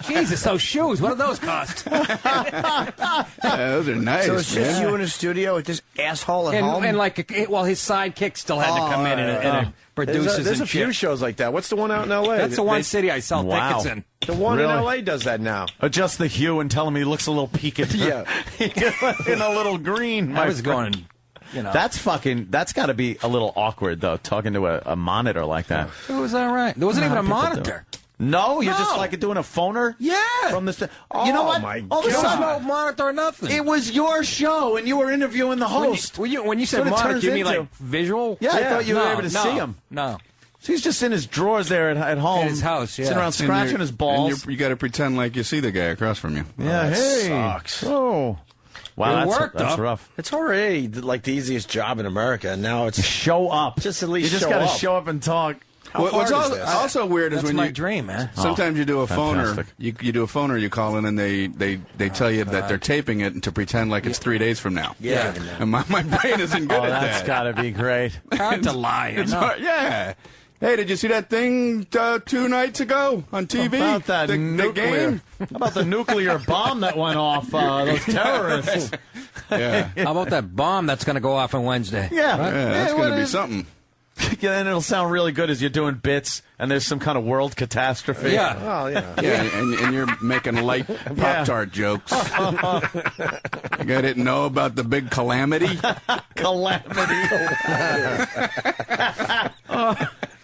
Jesus, those shoes, what do those cost? Yeah, those are nice. So it's just man. you in a studio with this asshole at home? And like, well, his sidekick still had to come in and produces There's a and few shit. shows like that. What's the one out in L.A.? That's the one city I sell Wow. tickets in. The one Really? in L.A. does that now. Adjust the hue and tell him he looks a little peaked. Yeah. In a little green. I was going, you know. That's got to be a little awkward, though, talking to a monitor like that. It was all right. There wasn't even a People do monitor. it. No, you're just No. like doing a phoner? Yeah. From the you know what? my All of a There was sudden, no monitor or nothing. it was your show, and you were interviewing the host. When you said That's what it monitor, turns you mean into. like visual? Yeah, I thought you were able to no, see him. No. So he's just in his drawers there at home. In his house, yeah. Sitting around And scratching you're- his balls. and you got to pretend like you see the guy across from you. Yeah, that hey. sucks. Oh. Wow, It that's, worked, that's though. rough. It's already like the easiest job in America, and now it's Show up. just at least You just show gotta up. show up and talk. How What's hard is this? also weird is That's when my you dream, man. sometimes you do a phoner. fantastic. You do a phoner. You call in and they tell you that they're taping it and to pretend like it's 3 days from now. Yeah. And my brain isn't good Oh, at that's that. got to be great. Hard to lie. It's no. hard- yeah. Hey, did you see that thing 2 nights ago on TV? About that the nuclear. game? How about the nuclear bomb that went off? Those terrorists. Yeah. How about that bomb that's going to go off on Wednesday? Yeah. Yeah, that's going to be something. Yeah, and it'll sound really good as you're doing bits, and there's some kind of world catastrophe. Yeah. Well, yeah. Yeah, and you're making light Pop-Tart jokes. You guys didn't know about the big calamity?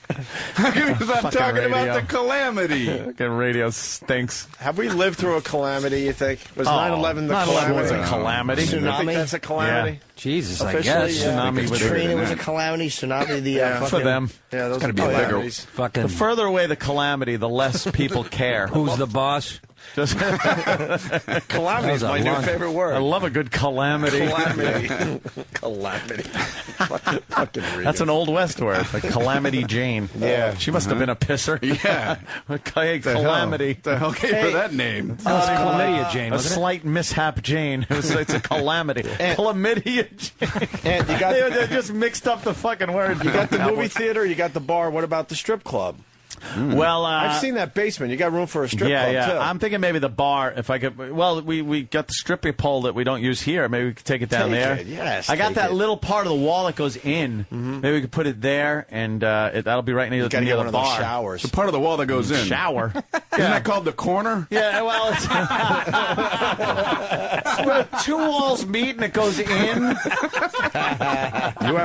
Because I'm Fucking talking radio. about the calamity. Fucking radio stinks. Have we lived through a calamity, you think? Was Oh, 9/11 the 9/11 calamity? was a calamity. You think Tsunami? that's a calamity? Jesus, I Officially, guess. yeah. Tsunami with Katrina was a calamity. Tsunami, the Yeah. for them. Yeah, those gotta are be a bigger- calamities. Fucking. The further away the calamity, the less people care. Who's the boss? Just, Calamity is That was a my new long- favorite word. I love a good calamity. Calamity. Calamity. Fucking read That's it. an Old West word, like Calamity Jane. Yeah. She must have been a pisser. Yeah. Hey, Calamity. The hell gave her that name? That was Chlamydia Jane, A wasn't it? slight mishap Jane. It's a calamity. Chlamydia Jane. And you got They just mixed up the fucking word. you got the movie theater, you got the bar. What about the strip club? Well, I've seen that basement. You got room for a strip yeah, club yeah. too. I'm thinking maybe the bar. If I could, well, we got the stripping pole that we don't use here. Maybe we could take it down Take there. it, yes, I got take that it. little part of the wall that goes in. Maybe we could put it there, and that'll be right near, you got to near get the one of those bar. showers. The part of the wall that goes in. Shower. Isn't that called the corner? Yeah, well, it's where two walls meet and it goes in. You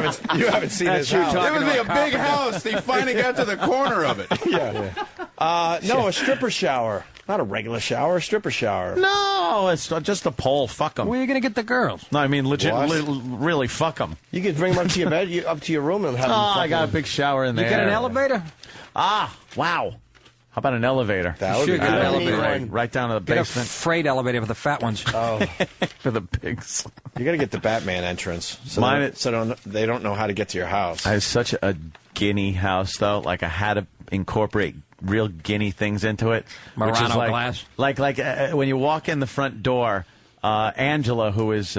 haven't seen That's his you house. It talking would be a about big house. They finally got to the corner of it. No, a stripper shower. Not a regular shower, a stripper shower. No, it's just a pole. Fuck them. Where are you going to get the girls? No, I mean legit, What? really fuck them. You could bring them up to your bed, up to your room, and have Oh, them. I fucking- got a big shower in You there. get an elevator? Ah, wow. How about an elevator? That would Sure, be get an good. elevator. Right down to the Get a basement freight elevator for the fat ones. Oh, for the pigs. you got to get the Batman entrance, so Mine- they don't know how to get to your house. I have such a guinea house, though. Like, I had to incorporate real guinea things into it. which is Murano like, glass? Like when you walk in the front door, Angela, who is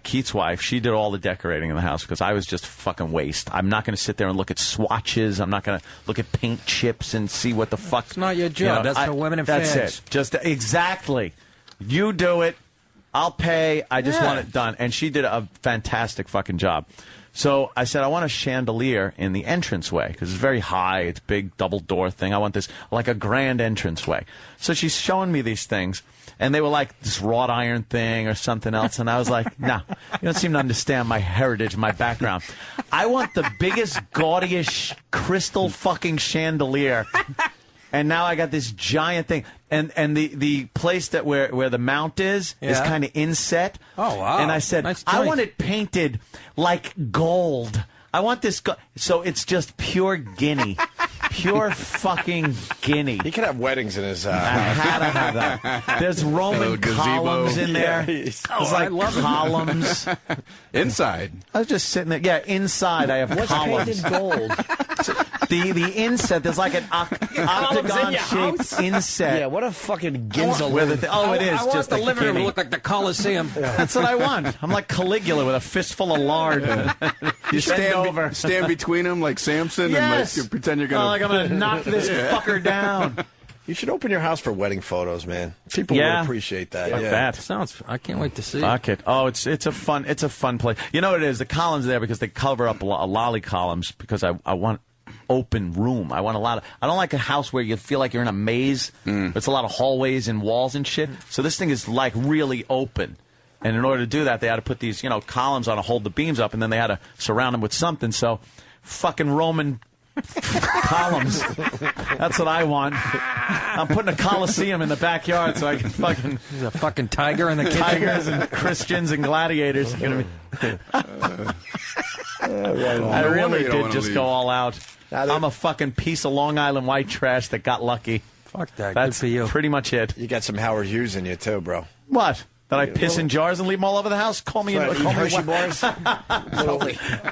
Keith's wife, she did all the decorating in the house because I was just fucking waste. I'm not going to sit there and look at swatches. I'm not going to look at paint chips and see what the fuck. It's not your job. That's for women and That's fags. it. Just exactly. You do it. I'll pay. I just Yeah. want it done. And she did a fantastic fucking job. So I said, I want a chandelier in the entranceway because it's very high. It's a big double door thing. I want this like a grand entranceway. So she's showing me these things, and they were like this wrought iron thing or something else. And I was like, no, you don't seem to understand my heritage, my background. I want the biggest, gaudiest crystal fucking chandelier and now I got this giant thing. And the place that where the mount is kind of inset. Oh, wow. And I said, Nice I joint. want it painted like gold. I want this, so it's just pure guinea. Pure fucking guinea. He could have weddings in his I had to have that. There's Roman columns in there. There's like columns. Inside. I was just sitting there. Yeah, inside I have What's columns. painted gold? The inset, there's like an octagon-shaped inset. Yeah, what a fucking ginza. It is. I want just the a living room to guinea. look like the Coliseum. That's what I want. I'm like Caligula with a fistful of lard. You stand between them like Samson Yes. and like, pretend you're going to... like I'm going to knock this fucker down. You should open your house for wedding photos, man. People would appreciate that. Fuck that. Sounds. I can't wait to see. Fuck it. Oh, it's a fun place. You know what it is? The columns there because they cover up lolly columns because I want open room. I want I don't like a house where you feel like you're in a maze. It's a lot of hallways and walls and shit. So this thing is like really open. And in order to do that, they had to put these, columns on to hold the beams up, and then they had to surround them with something. So, fucking Roman columns. That's what I want. I'm putting a Coliseum in the backyard so I can fucking... There's a fucking tiger in the kitchen. Tigers and Christians and gladiators. I really did just go all out. I'm a fucking piece of Long Island white trash that got lucky. Fuck that. That's Good for you. pretty much it. You got some Howard Hughes in you, too, bro. What? That I piss in jars and leave them all over the house? Call me Hershey bars? a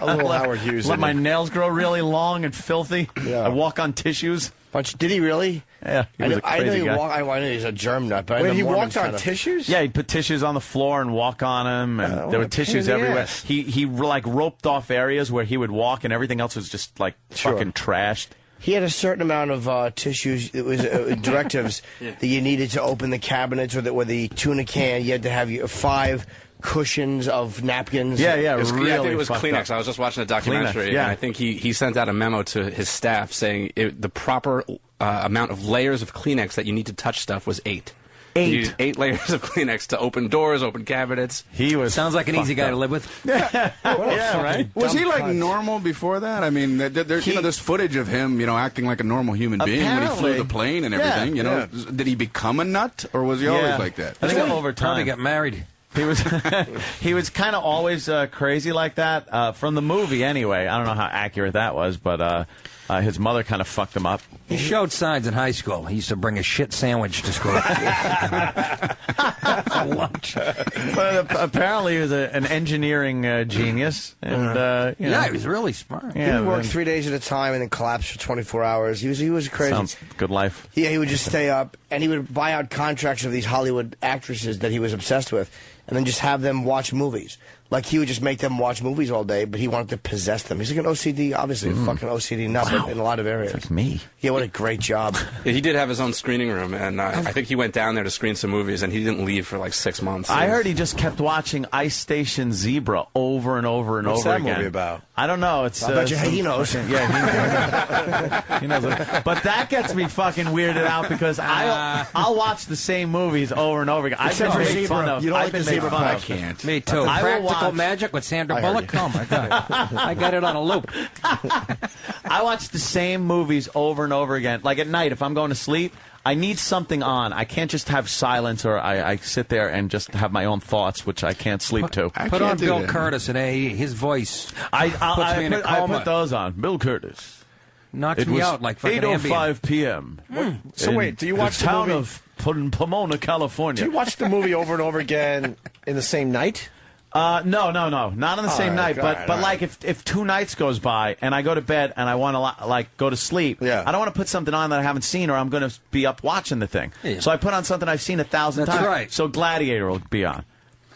little Howard Hughes. Let my nails grow really long and filthy. Yeah. I walk on tissues. Did he really? Yeah, he was a crazy guy. I know he's a germ nut, but Wait, he walked on tissues? Yeah, he'd put tissues on the floor and walk on them, and there were tissues everywhere. He like roped off areas where he would walk, and everything else was just like fucking trashed. He had a certain amount of tissues. It was directives that you needed to open the cabinets or the tuna can. You had to have 5 cushions of napkins. Yeah, I think it was fucked Kleenex. up. I was just watching a documentary, Kleenex, and I think he sent out a memo to his staff saying the proper amount of layers of Kleenex that you need to touch stuff was 8. 8. You needed 8 layers of Kleenex to open doors, open cabinets. He was sounds like an easy guy to live with. Yeah, right. Was he like normal before that? I mean, there's footage of him, acting like a normal human being when he flew the plane and everything. Did he become a nut, or was he always like that? I think over time. Probably got married. He was he was kind of always crazy like that from the movie. Anyway, I don't know how accurate that was, but his mother kind of fucked him up. He showed signs in high school. He used to bring a shit sandwich to school. Lunch. But apparently he was an engineering genius. And, he was really smart. He would work 3 days at a time and then collapse for 24 hours. He was crazy. Sounds good life. Yeah, he would just stay up, and he would buy out contracts of these Hollywood actresses that he was obsessed with, and then just have them watch movies. Like, he would just make them watch movies all day, but he wanted to possess them. He's like an OCD, obviously, a fucking OCD nut in a lot of areas. That's me. Yeah, what a great job. Yeah, he did have his own screening room, and I think he went down there to screen some movies, and he didn't leave for like 6 months. I heard he just kept watching Ice Station Zebra over and over and What's over that again. movie about? I don't know. It's I bet you he knows. Yeah, he knows. But that gets me fucking weirded out because I'll watch the same movies over and over again. I've been made fun of. I've been made fun of. I can't. Me too. I will Practical watch- Magic with Sandra Bullock. Oh my god, I got it on a loop. I watch the same movies over and over again. Like at night, if I'm going to sleep, I need something on. I can't just have silence, or I sit there and just have my own thoughts, which I can't sleep to. Put on Bill Curtis and AE. His voice puts me in a I coma. put those on. Bill Curtis. Knocks It me was out like fucking 8:05 p.m. So wait, do you watch the the town movie? of Pomona, California? Do you watch the movie over and over again in the same night? No, not on the same night. But like if 2 nights goes by and I go to bed and I want to like go to sleep, I don't want to put something on that I haven't seen or I'm going to be up watching the thing. Yeah. So I put on something I've seen 1,000 times. That's right. So Gladiator will be on.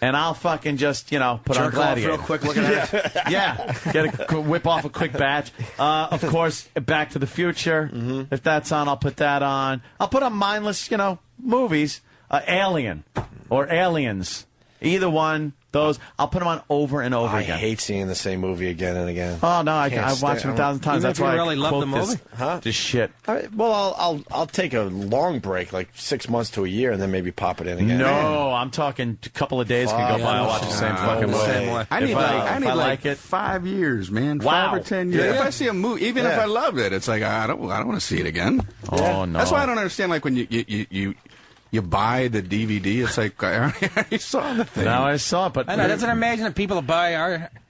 And I'll fucking just, put on Jerk Gladiator. off real quick looking at it. Yeah. Whip off a quick batch. Of course, Back to the Future. If that's on, I'll put that on. I'll put on mindless, movies. Alien or Aliens. Either one. Those, I'll put them on over and over I again. hate seeing the same movie again and again. Oh no, Can't I've watched them 1,000 times. Even That's if you why really I love quote the movie? this shit. I'll take a long break, like 6 months to a year, and then maybe pop it in again. No, I'm talking a couple of days can go by and watch the same fucking movie. I need like 5 years, man. Wow. 5 or 10 years. Yeah. If I see a movie, even if I loved it, it's like I don't want to see it again. Oh no. That's why I don't understand. Like when you buy the DVD, it's like I already saw the thing. Now I saw it, but I know, doesn't imagine that people that buy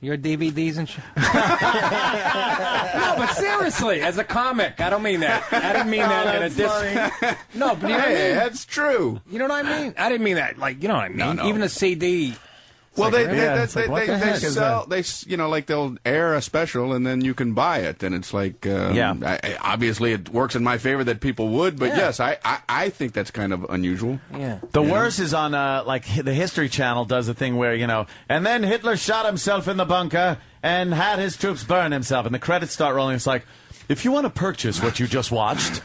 your DVDs and shit. No, but seriously, as a comic, I don't mean that. I didn't mean that in a diss. No, but you know what I mean? That's true. You know what I mean? I didn't mean that. Like, you know what I mean? No. Even a CD. Well, like, they sell. Like they'll air a special and then you can buy it, and it's like obviously it works in my favor that people would, but yes, I think that's kind of unusual. Yeah. The worst is on like the History Channel does a thing where and then Hitler shot himself in the bunker and had his troops burn himself, and the credits start rolling. It's like, if you want to purchase what you just watched,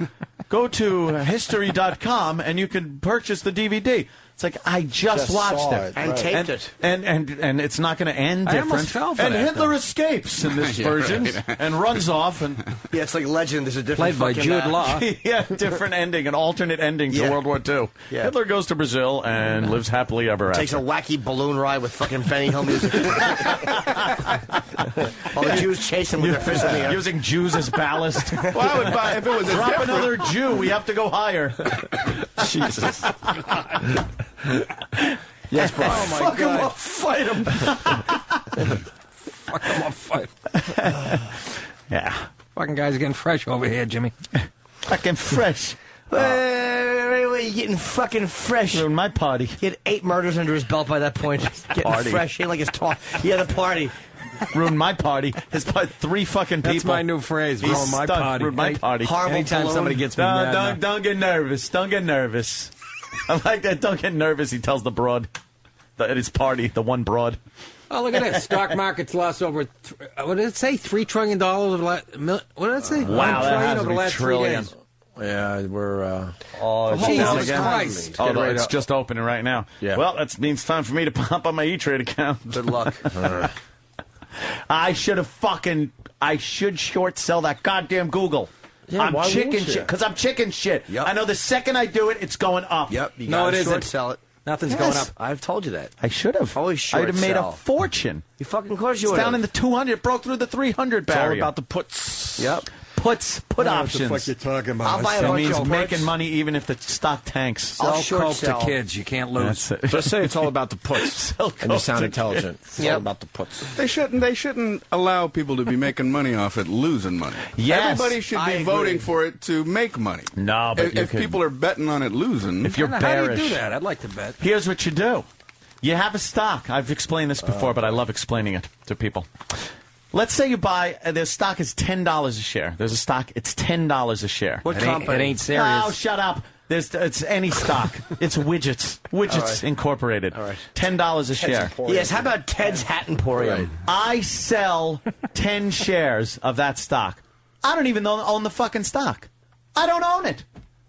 go to history.com and you can purchase the DVD. It's like, I just watched it. And taped it. And it's not going to end I different. almost fell for and that, Hitler though. escapes in this version and runs off. And Yeah, it's like Legend. There's a different Played by Jude Law. yeah, different ending, an alternate ending to World War II. Yeah. Hitler goes to Brazil and lives happily ever after. Takes a wacky balloon ride with fucking Benny Hill music. While the Jews chase him with their fists in the air. Using Jews as ballast. Well, I would buy if it was a Drop different- another Jew. We have to go higher. Jesus. Yes, Brian. Oh, my Fuck him God. up, fight him. Fuck them up, fight. Yeah. Fucking guys getting fresh over here, Jimmy. Fucking fresh. Wait, you getting fucking fresh. Ruined my party. He had 8 murders under his belt by that point. Getting Party. fresh. He had like his talk. He had a party. Ruined my party. His 3 fucking people. That's my new phrase. He's Ruin my stuck. party. Ruined my party. Horrible Anytime balloon. somebody gets me mad. Don't get nervous. Don't get nervous. I like that. Don't get nervous. He tells the broad at his party, the one broad. Oh, look at that. Stock market's lost over, what did it say? $3 trillion over the last, what did it say? Wow, $1 that trillion has over to the be last trillion. 3 days. Yeah, we're. Jesus Christ. Although it's just opening right now. Yeah. Well, that means time for me to pump on my E-Trade account. Good luck. I should short sell that goddamn Google. Yeah, I'm why chicken won't you? shit because I'm chicken shit. Yep. I know the second I do it, it's going up. Yep. You No, gotta it short isn't. sell it. Nothing's Yes. going up. I've told you that. I should have. Always short I'd have made sell. a fortune. You fucking course you It's would. down in the 200. It broke through the 300 It's all barrier. about the puts. Yep. Put options. talking about? I'll buy a That bunch means of making puts. money even if the stock tanks. Sell short coke sell. to kids. You can't lose. That's it. Just say it's all about the puts. Sell And you coke sound to intelligent. It's all about the puts. They shouldn't allow people to be making money off it losing money. Yes, Everybody should I be agree. voting for it to make money. No, but if people are betting on it losing, if you're How bearish, do you do that? I'd like to bet. here's what you do. You have a stock. I've explained this before, but I love explaining it to people. Let's say you buy, their stock is $10 a share. There's a stock, it's $10 a share. What It company? ain't serious. Oh, shut up. It's any stock. It's Widgets. Widgets Incorporated. All right. $10 a share. Yes, how about Ted's Hat Emporium? I sell 10 shares of that stock. I don't even own the fucking stock. I don't own it.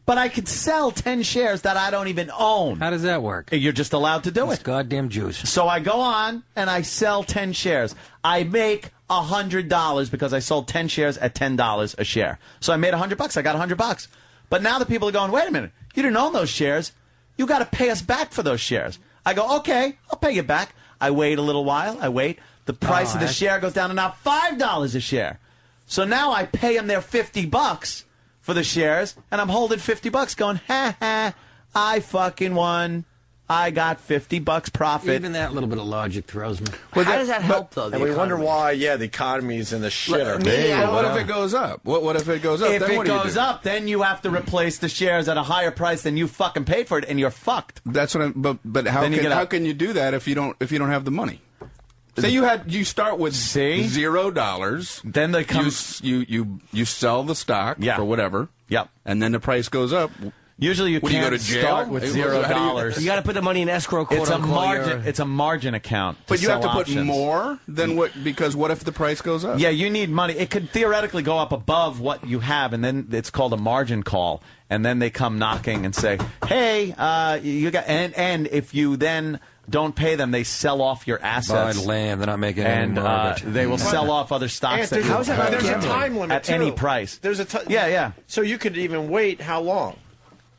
But I could sell 10 shares that I don't even own. How does that work? You're just allowed to do It's it. goddamn Jews. So I go on and I sell 10 shares. I make $100 because I sold 10 shares at $10 a share. So I made $100. I got $100. But now the people are going, wait a minute. You didn't own those shares. You got to pay us back for those shares. I go, okay, I'll pay you back. I wait a little while. I wait. The price of the share goes down to now $5 a share. So now I pay them their $50 for the shares, and I'm holding $50 going, ha ha, I fucking won. I got $50 profit. Even that little bit of logic throws me. How does that help, though? And we wonder why, the economy's in the shitter. Well, what if it goes up? What if it goes up? If Then it what do you goes do? up, then you have to replace the shares at a higher price than you fucking paid for it, and you're fucked. That's what I'm. But how Then you can get how up. can you do that if you don't have the money? Say you start with $0. Then they come. You sell the stock for whatever. Yep. And then the price goes up. Usually you What, do you can't go to jail? start with How do you- $0. You got to put the money in escrow, quote It's a unquote. margin. It's a margin account. But you have to sell put options. more than what? Because what if the price goes up? Yeah, you need money. It could theoretically go up above what you have, and then it's called a margin call. And then they come knocking and say, "Hey, you got." And if you then don't pay them, they sell off your assets. Buy land, they're not making any mortgage. They will sell off other stocks. There's a time limit at any price. There's a yeah. So you could even wait how long?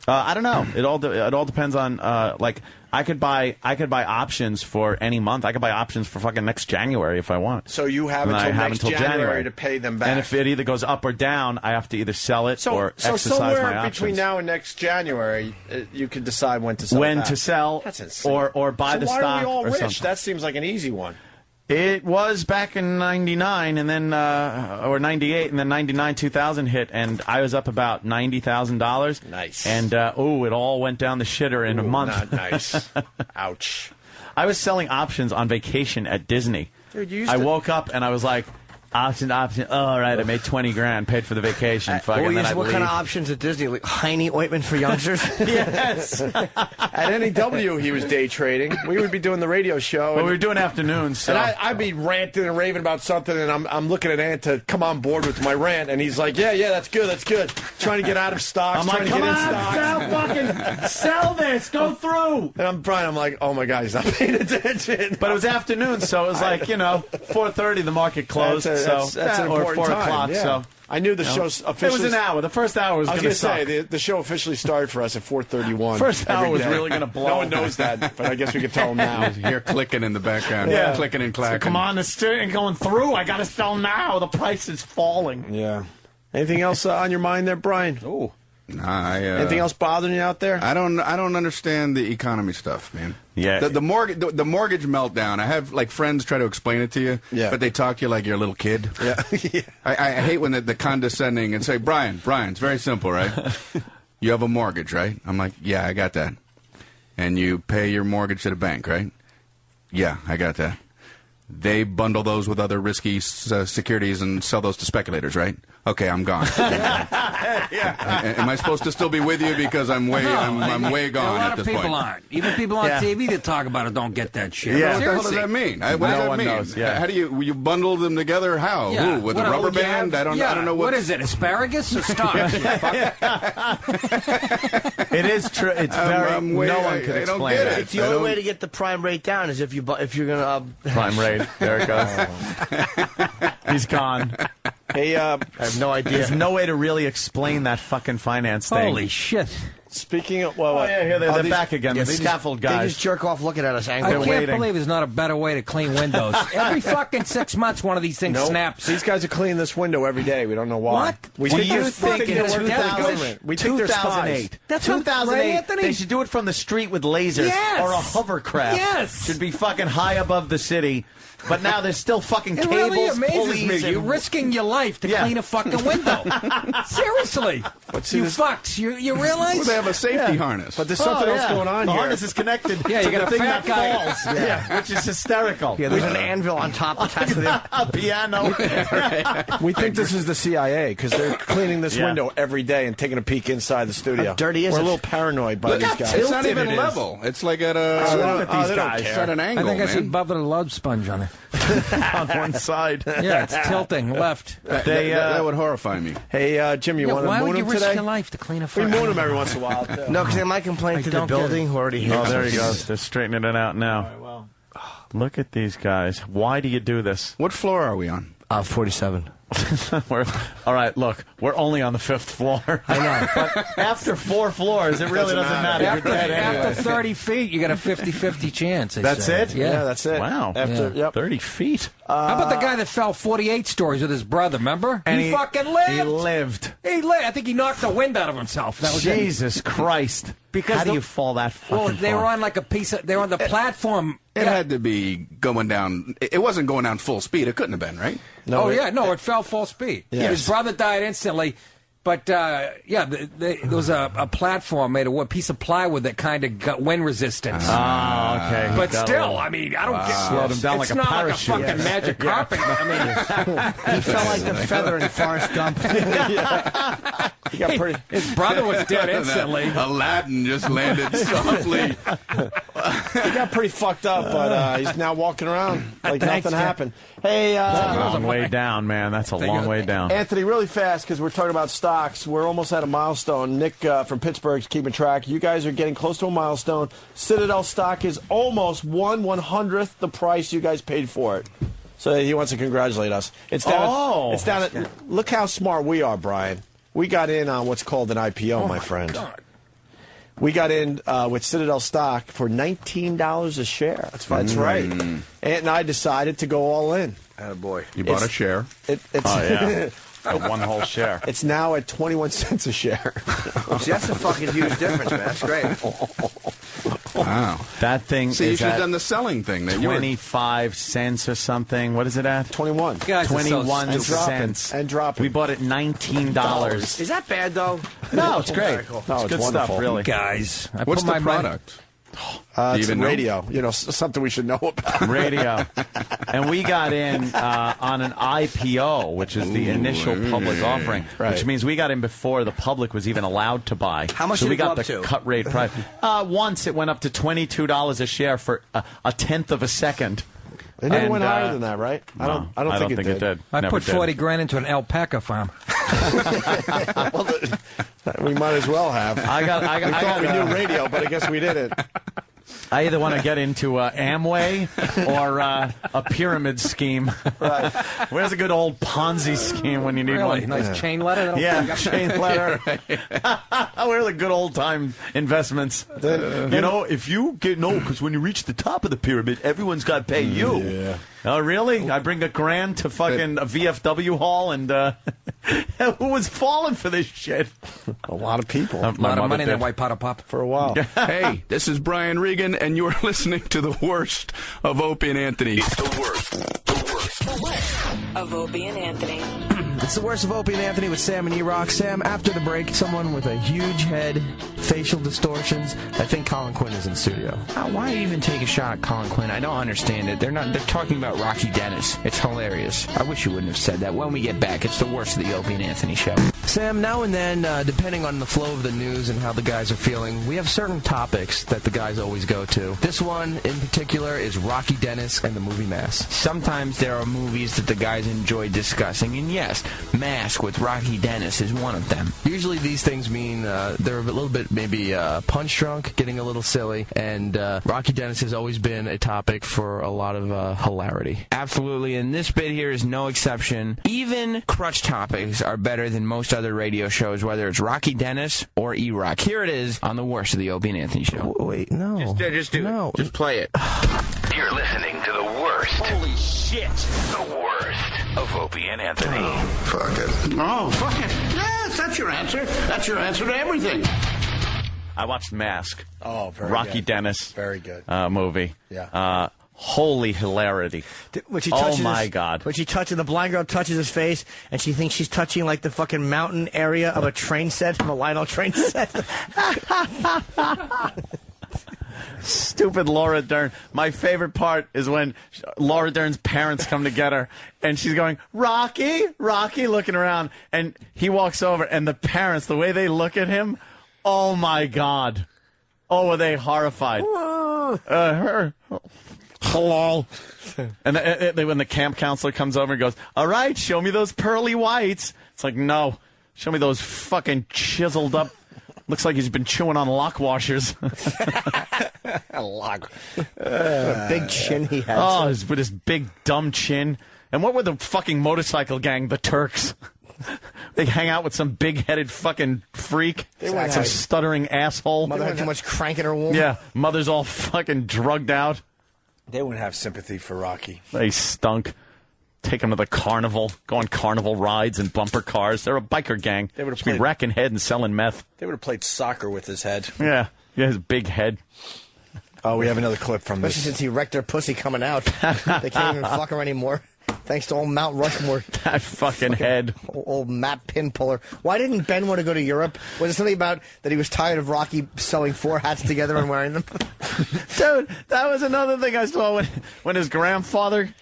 I don't know. It all depends on like I could buy options for any month. I could buy options for fucking next January if I want. So you have until next January to pay them back. And if it either goes up or down, I have to either sell it or exercise my options. So somewhere between now and next January, you can decide when to sell. That's insane. or buy the stock. Why are we all or rich? something. That seems like an easy one. It was back in '99, and then or '98, and then '99, 2000 hit, and I was up about $90,000. Nice. And it all went down the shitter in a month. Not nice. Ouch. I was selling options on vacation at Disney. Dude, I woke up and I was like, option. All right, I made $20,000, paid for the vacation. What kind of options at Disney? Like Heine ointment for youngsters? Yes. At NEW, he was day trading. We would be doing the radio show. Well, we were doing afternoons. So. And I'd be ranting and raving about something, and I'm looking at Ant to come on board with my rant, and he's like, yeah, that's good. Trying to get out of stocks. I'm like, come on, sell this, go through. And I'm like, oh my God, he's not paying attention. But it was afternoon, so it was like, 4:30 the market closed. That's an or important 4 time. o'clock. Yeah. So I knew the show's officially. It was an hour. The first hour was going to suck. say the show officially started for us at 4:31. First hour was really going to blow. No one knows that, but I guess we could tell them now. You hear clicking in the background. Yeah. Clicking and clacking. So come on, the steering going through. I got to sell now. The price is falling. Yeah. Anything else on your mind there, Brian? Oh. Nah, anything else bothering you out there? I don't understand the economy stuff, man. Yeah. The mortgage meltdown. I have friends try to explain it to you, but they talk to you like you're a little kid. Yeah. I hate when the condescending and say, Brian, it's very simple, right? You have a mortgage, right? I'm like, yeah, I got that. And you pay your mortgage to the bank, right? Yeah, I got that. They bundle those with other risky securities and sell those to speculators, right? Okay, I'm gone. Am I supposed to still be with you because I'm way gone at this point? A lot of people aren't. Even people on TV that talk about it don't get that shit. Yeah. What the hell does that mean? What does that mean? Knows, yeah. How do you bundle them together? How? Yeah. Ooh, with a rubber band? I don't know what is it? Asparagus or stocks? It is true. It's very. No one can explain it. It's the only way to get the prime rate down is if you're going to prime rate. There it goes. He's gone. Hey, I have no idea. There's no way to really explain that fucking finance thing. Holy shit. Speaking of, here they're back again. The scaffold guys. They just jerk off looking at us I angry. can't believe there's not a better way to clean windows. Every fucking 6 months, one of these things snaps. These guys are cleaning this window every day. We don't know why. What? We think in 2008, we think they're spies. That's 2008, right, Anthony? they should do it from the street with lasers or a hovercraft. Yes. Should be fucking high above the city. But now there's still fucking it cables, really amazes pulleys, me. You're risking your life to clean a fucking window. Seriously. You fucks. You realize? Well, they have a safety harnnis. But there's something else going on the here. harness is connected you to got the a thing fat that falls, which is hysterical. Yeah, there's an anvil on top attached to the piano. We think this is the CIA because they're cleaning this window every day and taking a peek inside the studio. How dirty is We're it? a little paranoid by these guys. It's not even level. It's like at these guys. It's at an angle, I think I see man. Bubba the Love Sponge on it. On one side. Yeah, it's tilting left. That would horrify me. Hey, Jim, you want to why moon would you him risk today? your life to clean a We fucking moon him every once in a while. Too. No, because they might complain to the building who already here. Oh, there he goes. They're straightening it out now. Look at these guys. Why do you do this? What floor are we on? 47. All right, look, we're only on the 5th floor. I know. But after 4 floors, it really doesn't matter. You're dead anyway. After 30 feet, you got a 50-50 chance. That's it? Yeah, that's it. Wow. After 30 feet. How about the guy that fell 48 stories with his brother, remember? And he fucking lived. He lived. He lived. I think he knocked the wind out of himself. That was Jesus Christ. Because how do you fall that fucking they were on like a piece of... They were on the platform. It had to be going down... It wasn't going down full speed. It couldn't have been, right? No, it fell full speed. Yes. His brother died instantly. But, there was a platform made of a piece of plywood that kind of got wind resistance. Okay. But still, I mean, I don't get... Slowed him down it's like a not parachute. like a fucking magic carpet. I mean... He fell like the feather in Forrest Gump. He got pretty... His brother was dead instantly. Aladdin just landed softly He got pretty fucked up, but he's now walking around like nothing happened. Hey, That's a long way down, man. That's a long way down. Anthony, really fast, because we're talking about stocks. We're almost at a milestone. Nick from Pittsburgh's keeping track. You guys are getting close to a milestone. Citadel stock is almost 1/100th the price you guys paid for it. So he wants to congratulate us. It's down. It's down. Look how smart we are, Brian. We got in on what's called an IPO, my friend. God. We got in with Citadel stock for $19 a share. That's right. Ant and I decided to go all in. Attaboy. You bought a share? One whole share. It's now at 21 cents a share. See, that's a fucking huge difference, man. That's great. Wow. That thing See, you is should have at done the selling thing. 25 cents or something. What is it at? 21. Guys, 21 it's so cents. And dropping. We bought it $19. Is that bad, though? No, it's great. No, It's good wonderful. stuff, really. Guys, I What's put the my money- product? It's even know? radio. You know, something we should know about. Radio. And we got in on an IPO, which is the initial public offering, which means we got in before the public was even allowed to buy. How much so did we it go got up the to? cut rate price. Once it went up to $22 a share for a tenth of a second. It never went higher than that, right? I don't think it did. I Never put 40 grand into an alpaca farm. We might as well have. We thought we knew radio, but I guess we didn't. I either want to get into Amway or a pyramid scheme. Right. Where's a good old Ponzi scheme when you need Really? one? Nice chain letter? Yeah, chain letter. Where are the good old time investments? You know, if you get because when you reach the top of the pyramid, everyone's got to pay you. Yeah. Oh, really? I bring $1,000 to fucking a VFW hall, and who was falling for this shit? A lot of people. A lot of money in that white pot of pop. For a while. Hey, this is Brian Regan, and you're listening to the worst of Opie and Anthony. It's the worst. Of Opie and Anthony. It's the worst of Opie and Anthony with Sam and E-Rock. Sam, after the break, someone with a huge head, facial distortions. I think Colin Quinn is in studio. Why even take a shot at Colin Quinn? I don't understand it. They're talking about Rocky Dennis. It's hilarious. I wish you wouldn't have said that. When we get back, it's the worst of the Opie and Anthony show. Sam, now and then, depending on the flow of the news and how the guys are feeling, we have certain topics that the guys always go to. This one, in particular, is Rocky Dennis and the movie Mask. Sometimes there are movies that the guys enjoy discussing, and yes, Mask with Rocky Dennis is one of them. Usually these things mean they're a little bit maybe punch drunk, getting a little silly, and Rocky Dennis has always been a topic for a lot of hilarity. Absolutely, and this bit here is no exception. Even crutch topics are better than most other radio shows, whether it's Rocky Dennis or E-Rock. Here it is on the worst of the Opie and Anthony show. Wait, no. Just do it. Just play it. You're listening to the worst. Holy shit. The worst of Opie and Anthony. Fuck it. No, fuck it. Yes, that's your answer. That's your answer to everything. I watched Mask. Oh, very Rocky good. Dennis. Very good. Movie. Yeah. Holy hilarity. When she Oh, touches my God. When she touches, the blind girl touches his face, and she thinks she's touching like the fucking mountain area of a train set, of a Lionel train set. Stupid Laura Dern. My favorite part is when Laura Dern's parents come to get her, and she's going, Rocky, Rocky, looking around, and he walks over, and the parents, the way they look at him, oh my God. Oh, were they horrified. Hello. And when the camp counselor comes over and goes, all right, show me those pearly whites. It's like, no, show me those fucking chiseled up. Looks like he's been chewing on lock washers. Lock. What a big chin he has. Oh, with his big dumb chin. And what were the fucking motorcycle gang, the Turks? They hang out with some big-headed fucking freak. Some stuttering asshole. Mother had too much crank in her womb. Yeah, mother's all fucking drugged out. They wouldn't have sympathy for Rocky. They stunk. Take him to the carnival, go on carnival rides and bumper cars. They're a biker gang. They would have be racking head and selling meth. They would have played soccer with his head. Yeah, his big head. Oh, we have another clip from Especially since he wrecked her pussy coming out. They can't even fuck her anymore. Thanks to old Mount Rushmore. That fucking head. Old Matt Pinpuller. Why didn't Ben want to go to Europe? Was it something about that he was tired of Rocky sewing 4 hats together and wearing them? Dude, that was another thing I saw when his grandfather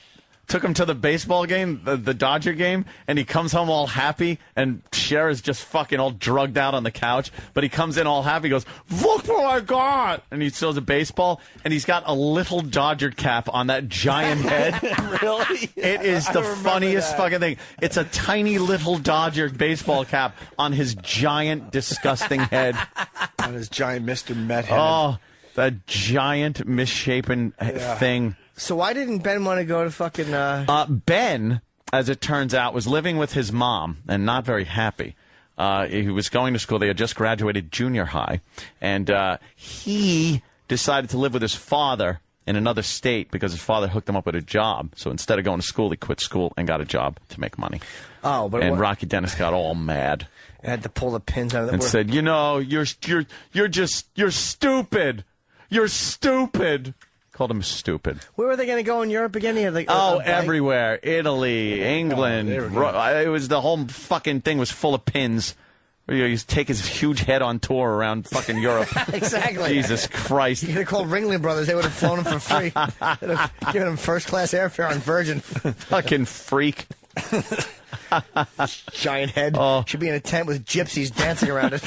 took him to the baseball game, the Dodger game, and he comes home all happy, and Cher is just fucking all drugged out on the couch, but he comes in all happy, he goes, look what I got! And he throws a baseball, and he's got a little Dodger cap on that giant head. Really? It is the funniest fucking thing. It's a tiny little Dodger baseball cap on his giant, disgusting head. On his giant Mr. Met head. Oh, that giant, misshapen thing. So why didn't Ben want to go to fucking... Ben, as it turns out, was living with his mom and not very happy. He was going to school. They had just graduated junior high. And he decided to live with his father in another state because his father hooked him up with a job. So instead of going to school, he quit school and got a job to make money. Oh, but and Rocky Dennis got all mad. And had to pull the pins out of the... And said, you know, you're stupid. You're stupid. Called him stupid. Where were they going to go in Europe again? He had like, everywhere. Italy, England. It was the whole fucking thing was full of pins. You take his huge head on tour around fucking Europe. Exactly. Jesus Christ. You could have called Ringling Brothers. They would have flown him for free. They'd have given him first-class airfare on Virgin. Fucking freak. Giant head. Should be in a tent with gypsies dancing around it.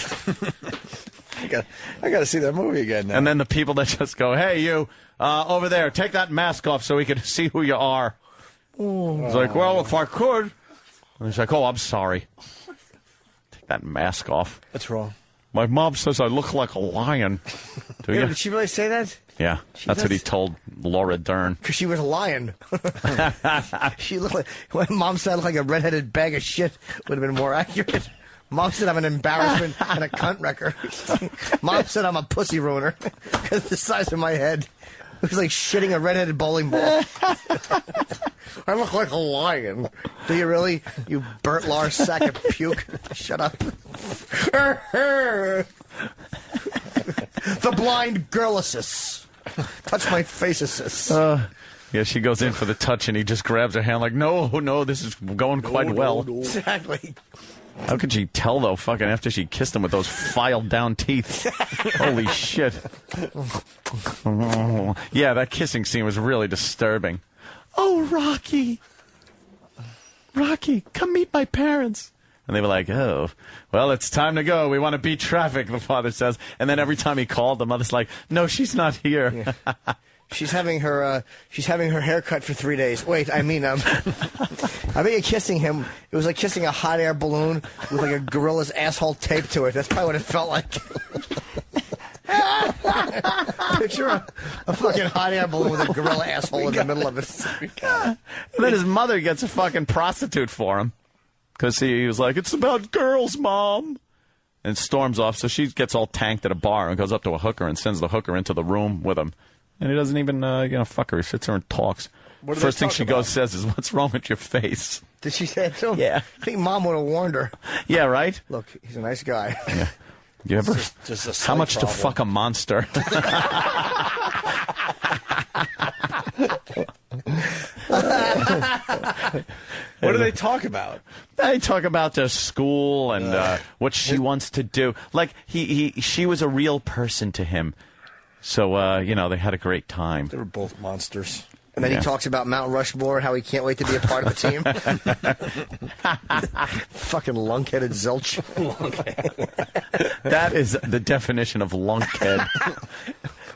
I got to see that movie again now. And then the people that just go, hey, you, over there, take that mask off so we can see who you are. He's like, well, if I could. And he's like, oh, I'm sorry. Take that mask off. What's wrong? My mom says I look like a lion. Do you? Did she really say that? Yeah, that's what he told Laura Dern. Because she was a lion. She looked like... When Mom said like a redheaded bag of shit would have been more accurate. Mom said I'm an embarrassment and a cunt wrecker. Mom said I'm a pussy ruiner because the size of my head. It was like shitting a redheaded bowling ball. I look like a lion. Do you really? You Bert Lars sack of puke. Shut up. The blind girlicis. Touch my faces. Yeah, she goes in for the touch and he just grabs her hand like, no, this is going quite well. No. Exactly. How could she tell, though, fucking after she kissed him with those filed-down teeth? Holy shit. Yeah, that kissing scene was really disturbing. Oh, Rocky, come meet my parents. And they were like, oh, well, it's time to go. We want to beat traffic, the father says. And then every time he called, the mother's like, no, she's not here. Yeah. She's having her hair cut for 3 days. Wait, I mean, I bet you kissing him, it was like kissing a hot air balloon with like a gorilla's asshole taped to it. That's probably what it felt like. Picture a fucking hot air balloon with a gorilla asshole in the middle of it. And then his mother gets a fucking prostitute for him. Because he was like, it's about girls, Mom. And storms off, so she gets all tanked at a bar and goes up to a hooker and sends the hooker into the room with him. And he doesn't even, fuck her. He sits there and talks. First thing she says is, what's wrong with your face? Did she say it to him? Yeah. I think Mom would have warned her. Yeah, right? Look, he's a nice guy. Yeah. You ever? Just how much problem. To fuck a monster? What do they talk about? They talk about their school and what she wants to do. Like she was a real person to him. So they had a great time. They were both monsters. And then he talks about Mount Rushmore, how he can't wait to be a part of the team. Fucking lunkheaded zilch. That is the definition of lunkhead.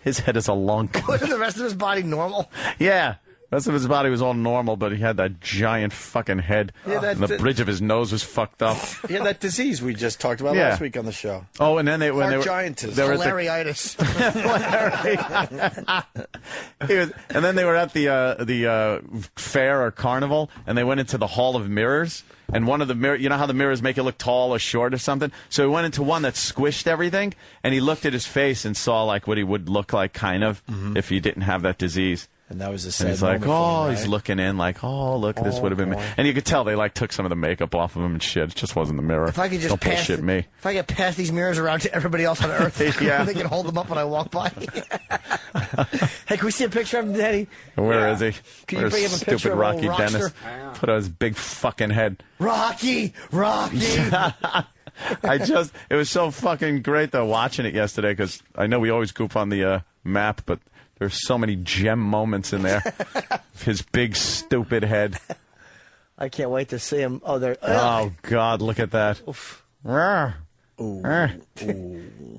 His head is a lunk. Wasn't the rest of his body normal? Yeah. The rest of his body was all normal, but he had that giant fucking head. Yeah, and the bridge of his nose was fucked up. Yeah, that disease we just talked about last week on the show. Oh, and then when they were Filariitis. And then they were at the fair or carnival, and they went into the Hall of Mirrors. And one of the mirrors, you know how the mirrors make you look tall or short or something? So he went into one that squished everything, and he looked at his face and saw like what he would look like, kind of, if he didn't have that disease. And that was a sad And he's like, moment for him, he's looking in like, look, this would have been me. And you could tell they like took some of the makeup off of him and shit. It just wasn't the mirror. If I could just Don't bullshit me. If I could pass these mirrors around to everybody else on Earth, Yeah. they can hold them up when I walk by. Hey, can we see a picture of him, Daddy? Where is he? Can you bring him a picture Stupid of Rocky old Dennis. Rockster? Put on his big fucking head. Rocky! It was so fucking great though watching it yesterday because I know we always goof on the map, but there's so many gem moments in there. his big stupid head. I can't wait to see him. Oh, there. Oh God, look at that.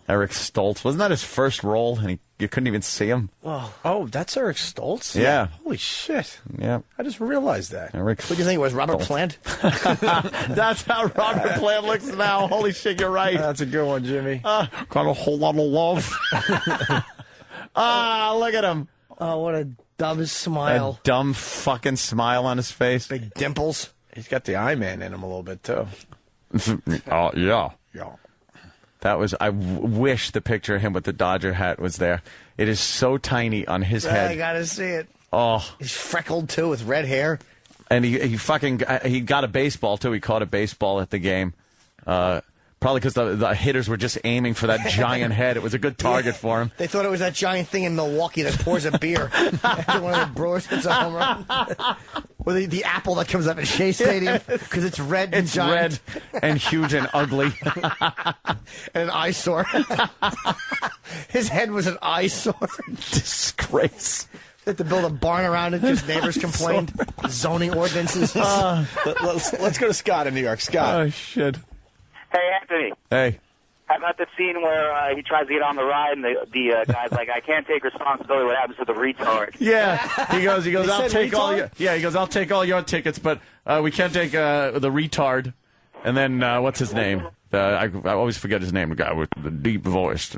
Eric Stoltz. Wasn't that his first role? And you couldn't even see him. Oh, that's Eric Stoltz? Yeah. Holy shit. Yeah. I just realized that. Eric What do you think it was, Robert Plant? That's how Robert Plant looks now. Holy shit, you're right. That's a good one, Jimmy. Got a whole lot of love. Look at him. Oh, what a dumb smile. A dumb fucking smile on his face. Big dimples. He's got the eye man in him a little bit, too. Oh, yeah. Yeah. That was, I wish the picture of him with the Dodger hat was there. It is so tiny on his head. I gotta see it. Oh. He's freckled, too, with red hair. And he got a baseball, too. He caught a baseball at the game. Probably because the hitters were just aiming for that giant head. It was a good target for him. They thought it was that giant thing in Milwaukee that pours a beer. After one of the Brewers hits a home run. Or the apple that comes up at Shea Stadium because it's red and giant. Red and huge and ugly. And an eyesore. His head was an eyesore. Disgrace. They had to build a barn around it because neighbors complained. Zoning ordinances. Let's go to Scott in New York. Scott. Oh, shit. Hey, Anthony. Hey. How about the scene where he tries to get on the ride and the guy's like, I can't take responsibility. What happens to the retard? Yeah. He goes, I'll take retard? all your, he goes, I'll take all your tickets, but we can't take the retard. And then, what's his name? I always forget his name, the guy with the deep voice.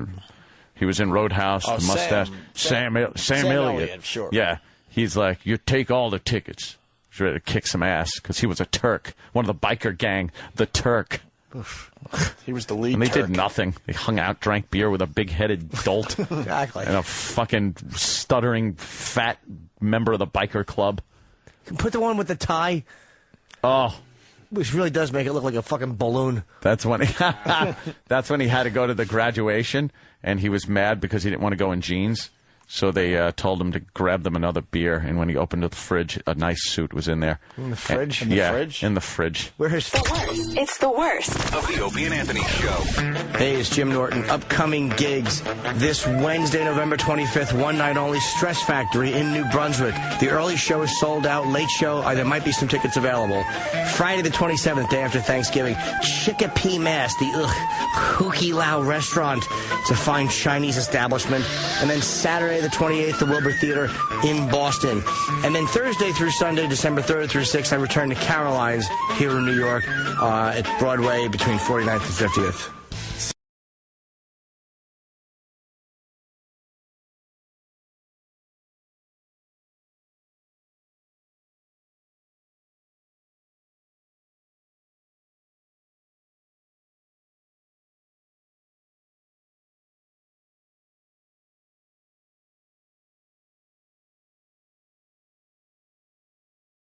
He was in Roadhouse, the mustache. Sam Elliott. Sure. Yeah. He's like, you take all the tickets. He's ready to kick some ass because he was a Turk. One of the biker gang, the Turk. He was the lead. And they Turk. did nothing. They hung out, drank beer with a big-headed dolt. Exactly. And a fucking stuttering, fat member of the biker club. Put the one with the tie. Oh. Which really does make it look like a fucking balloon. That's when he had to go to the graduation, and he was mad because he didn't want to go in jeans. So they told him to grab them another beer, and when he opened the fridge, a nice suit was in there. In the fridge? In the fridge. Where his It's the worst of the Opie and Anthony Show. Hey, it's Jim Norton. Upcoming gigs this Wednesday, November 25th, one night only, Stress Factory in New Brunswick. The early show is sold out. Late show, there might be some tickets available. Friday the 27th, day after Thanksgiving, Chicopee, Mass, the Hookie Lao restaurant. It's a fine Chinese establishment. And then Saturday the 28th, the Wilbur Theater in Boston. And then Thursday through Sunday, December 3rd through 6th, I return to Caroline's here in New York at Broadway between 49th and 50th.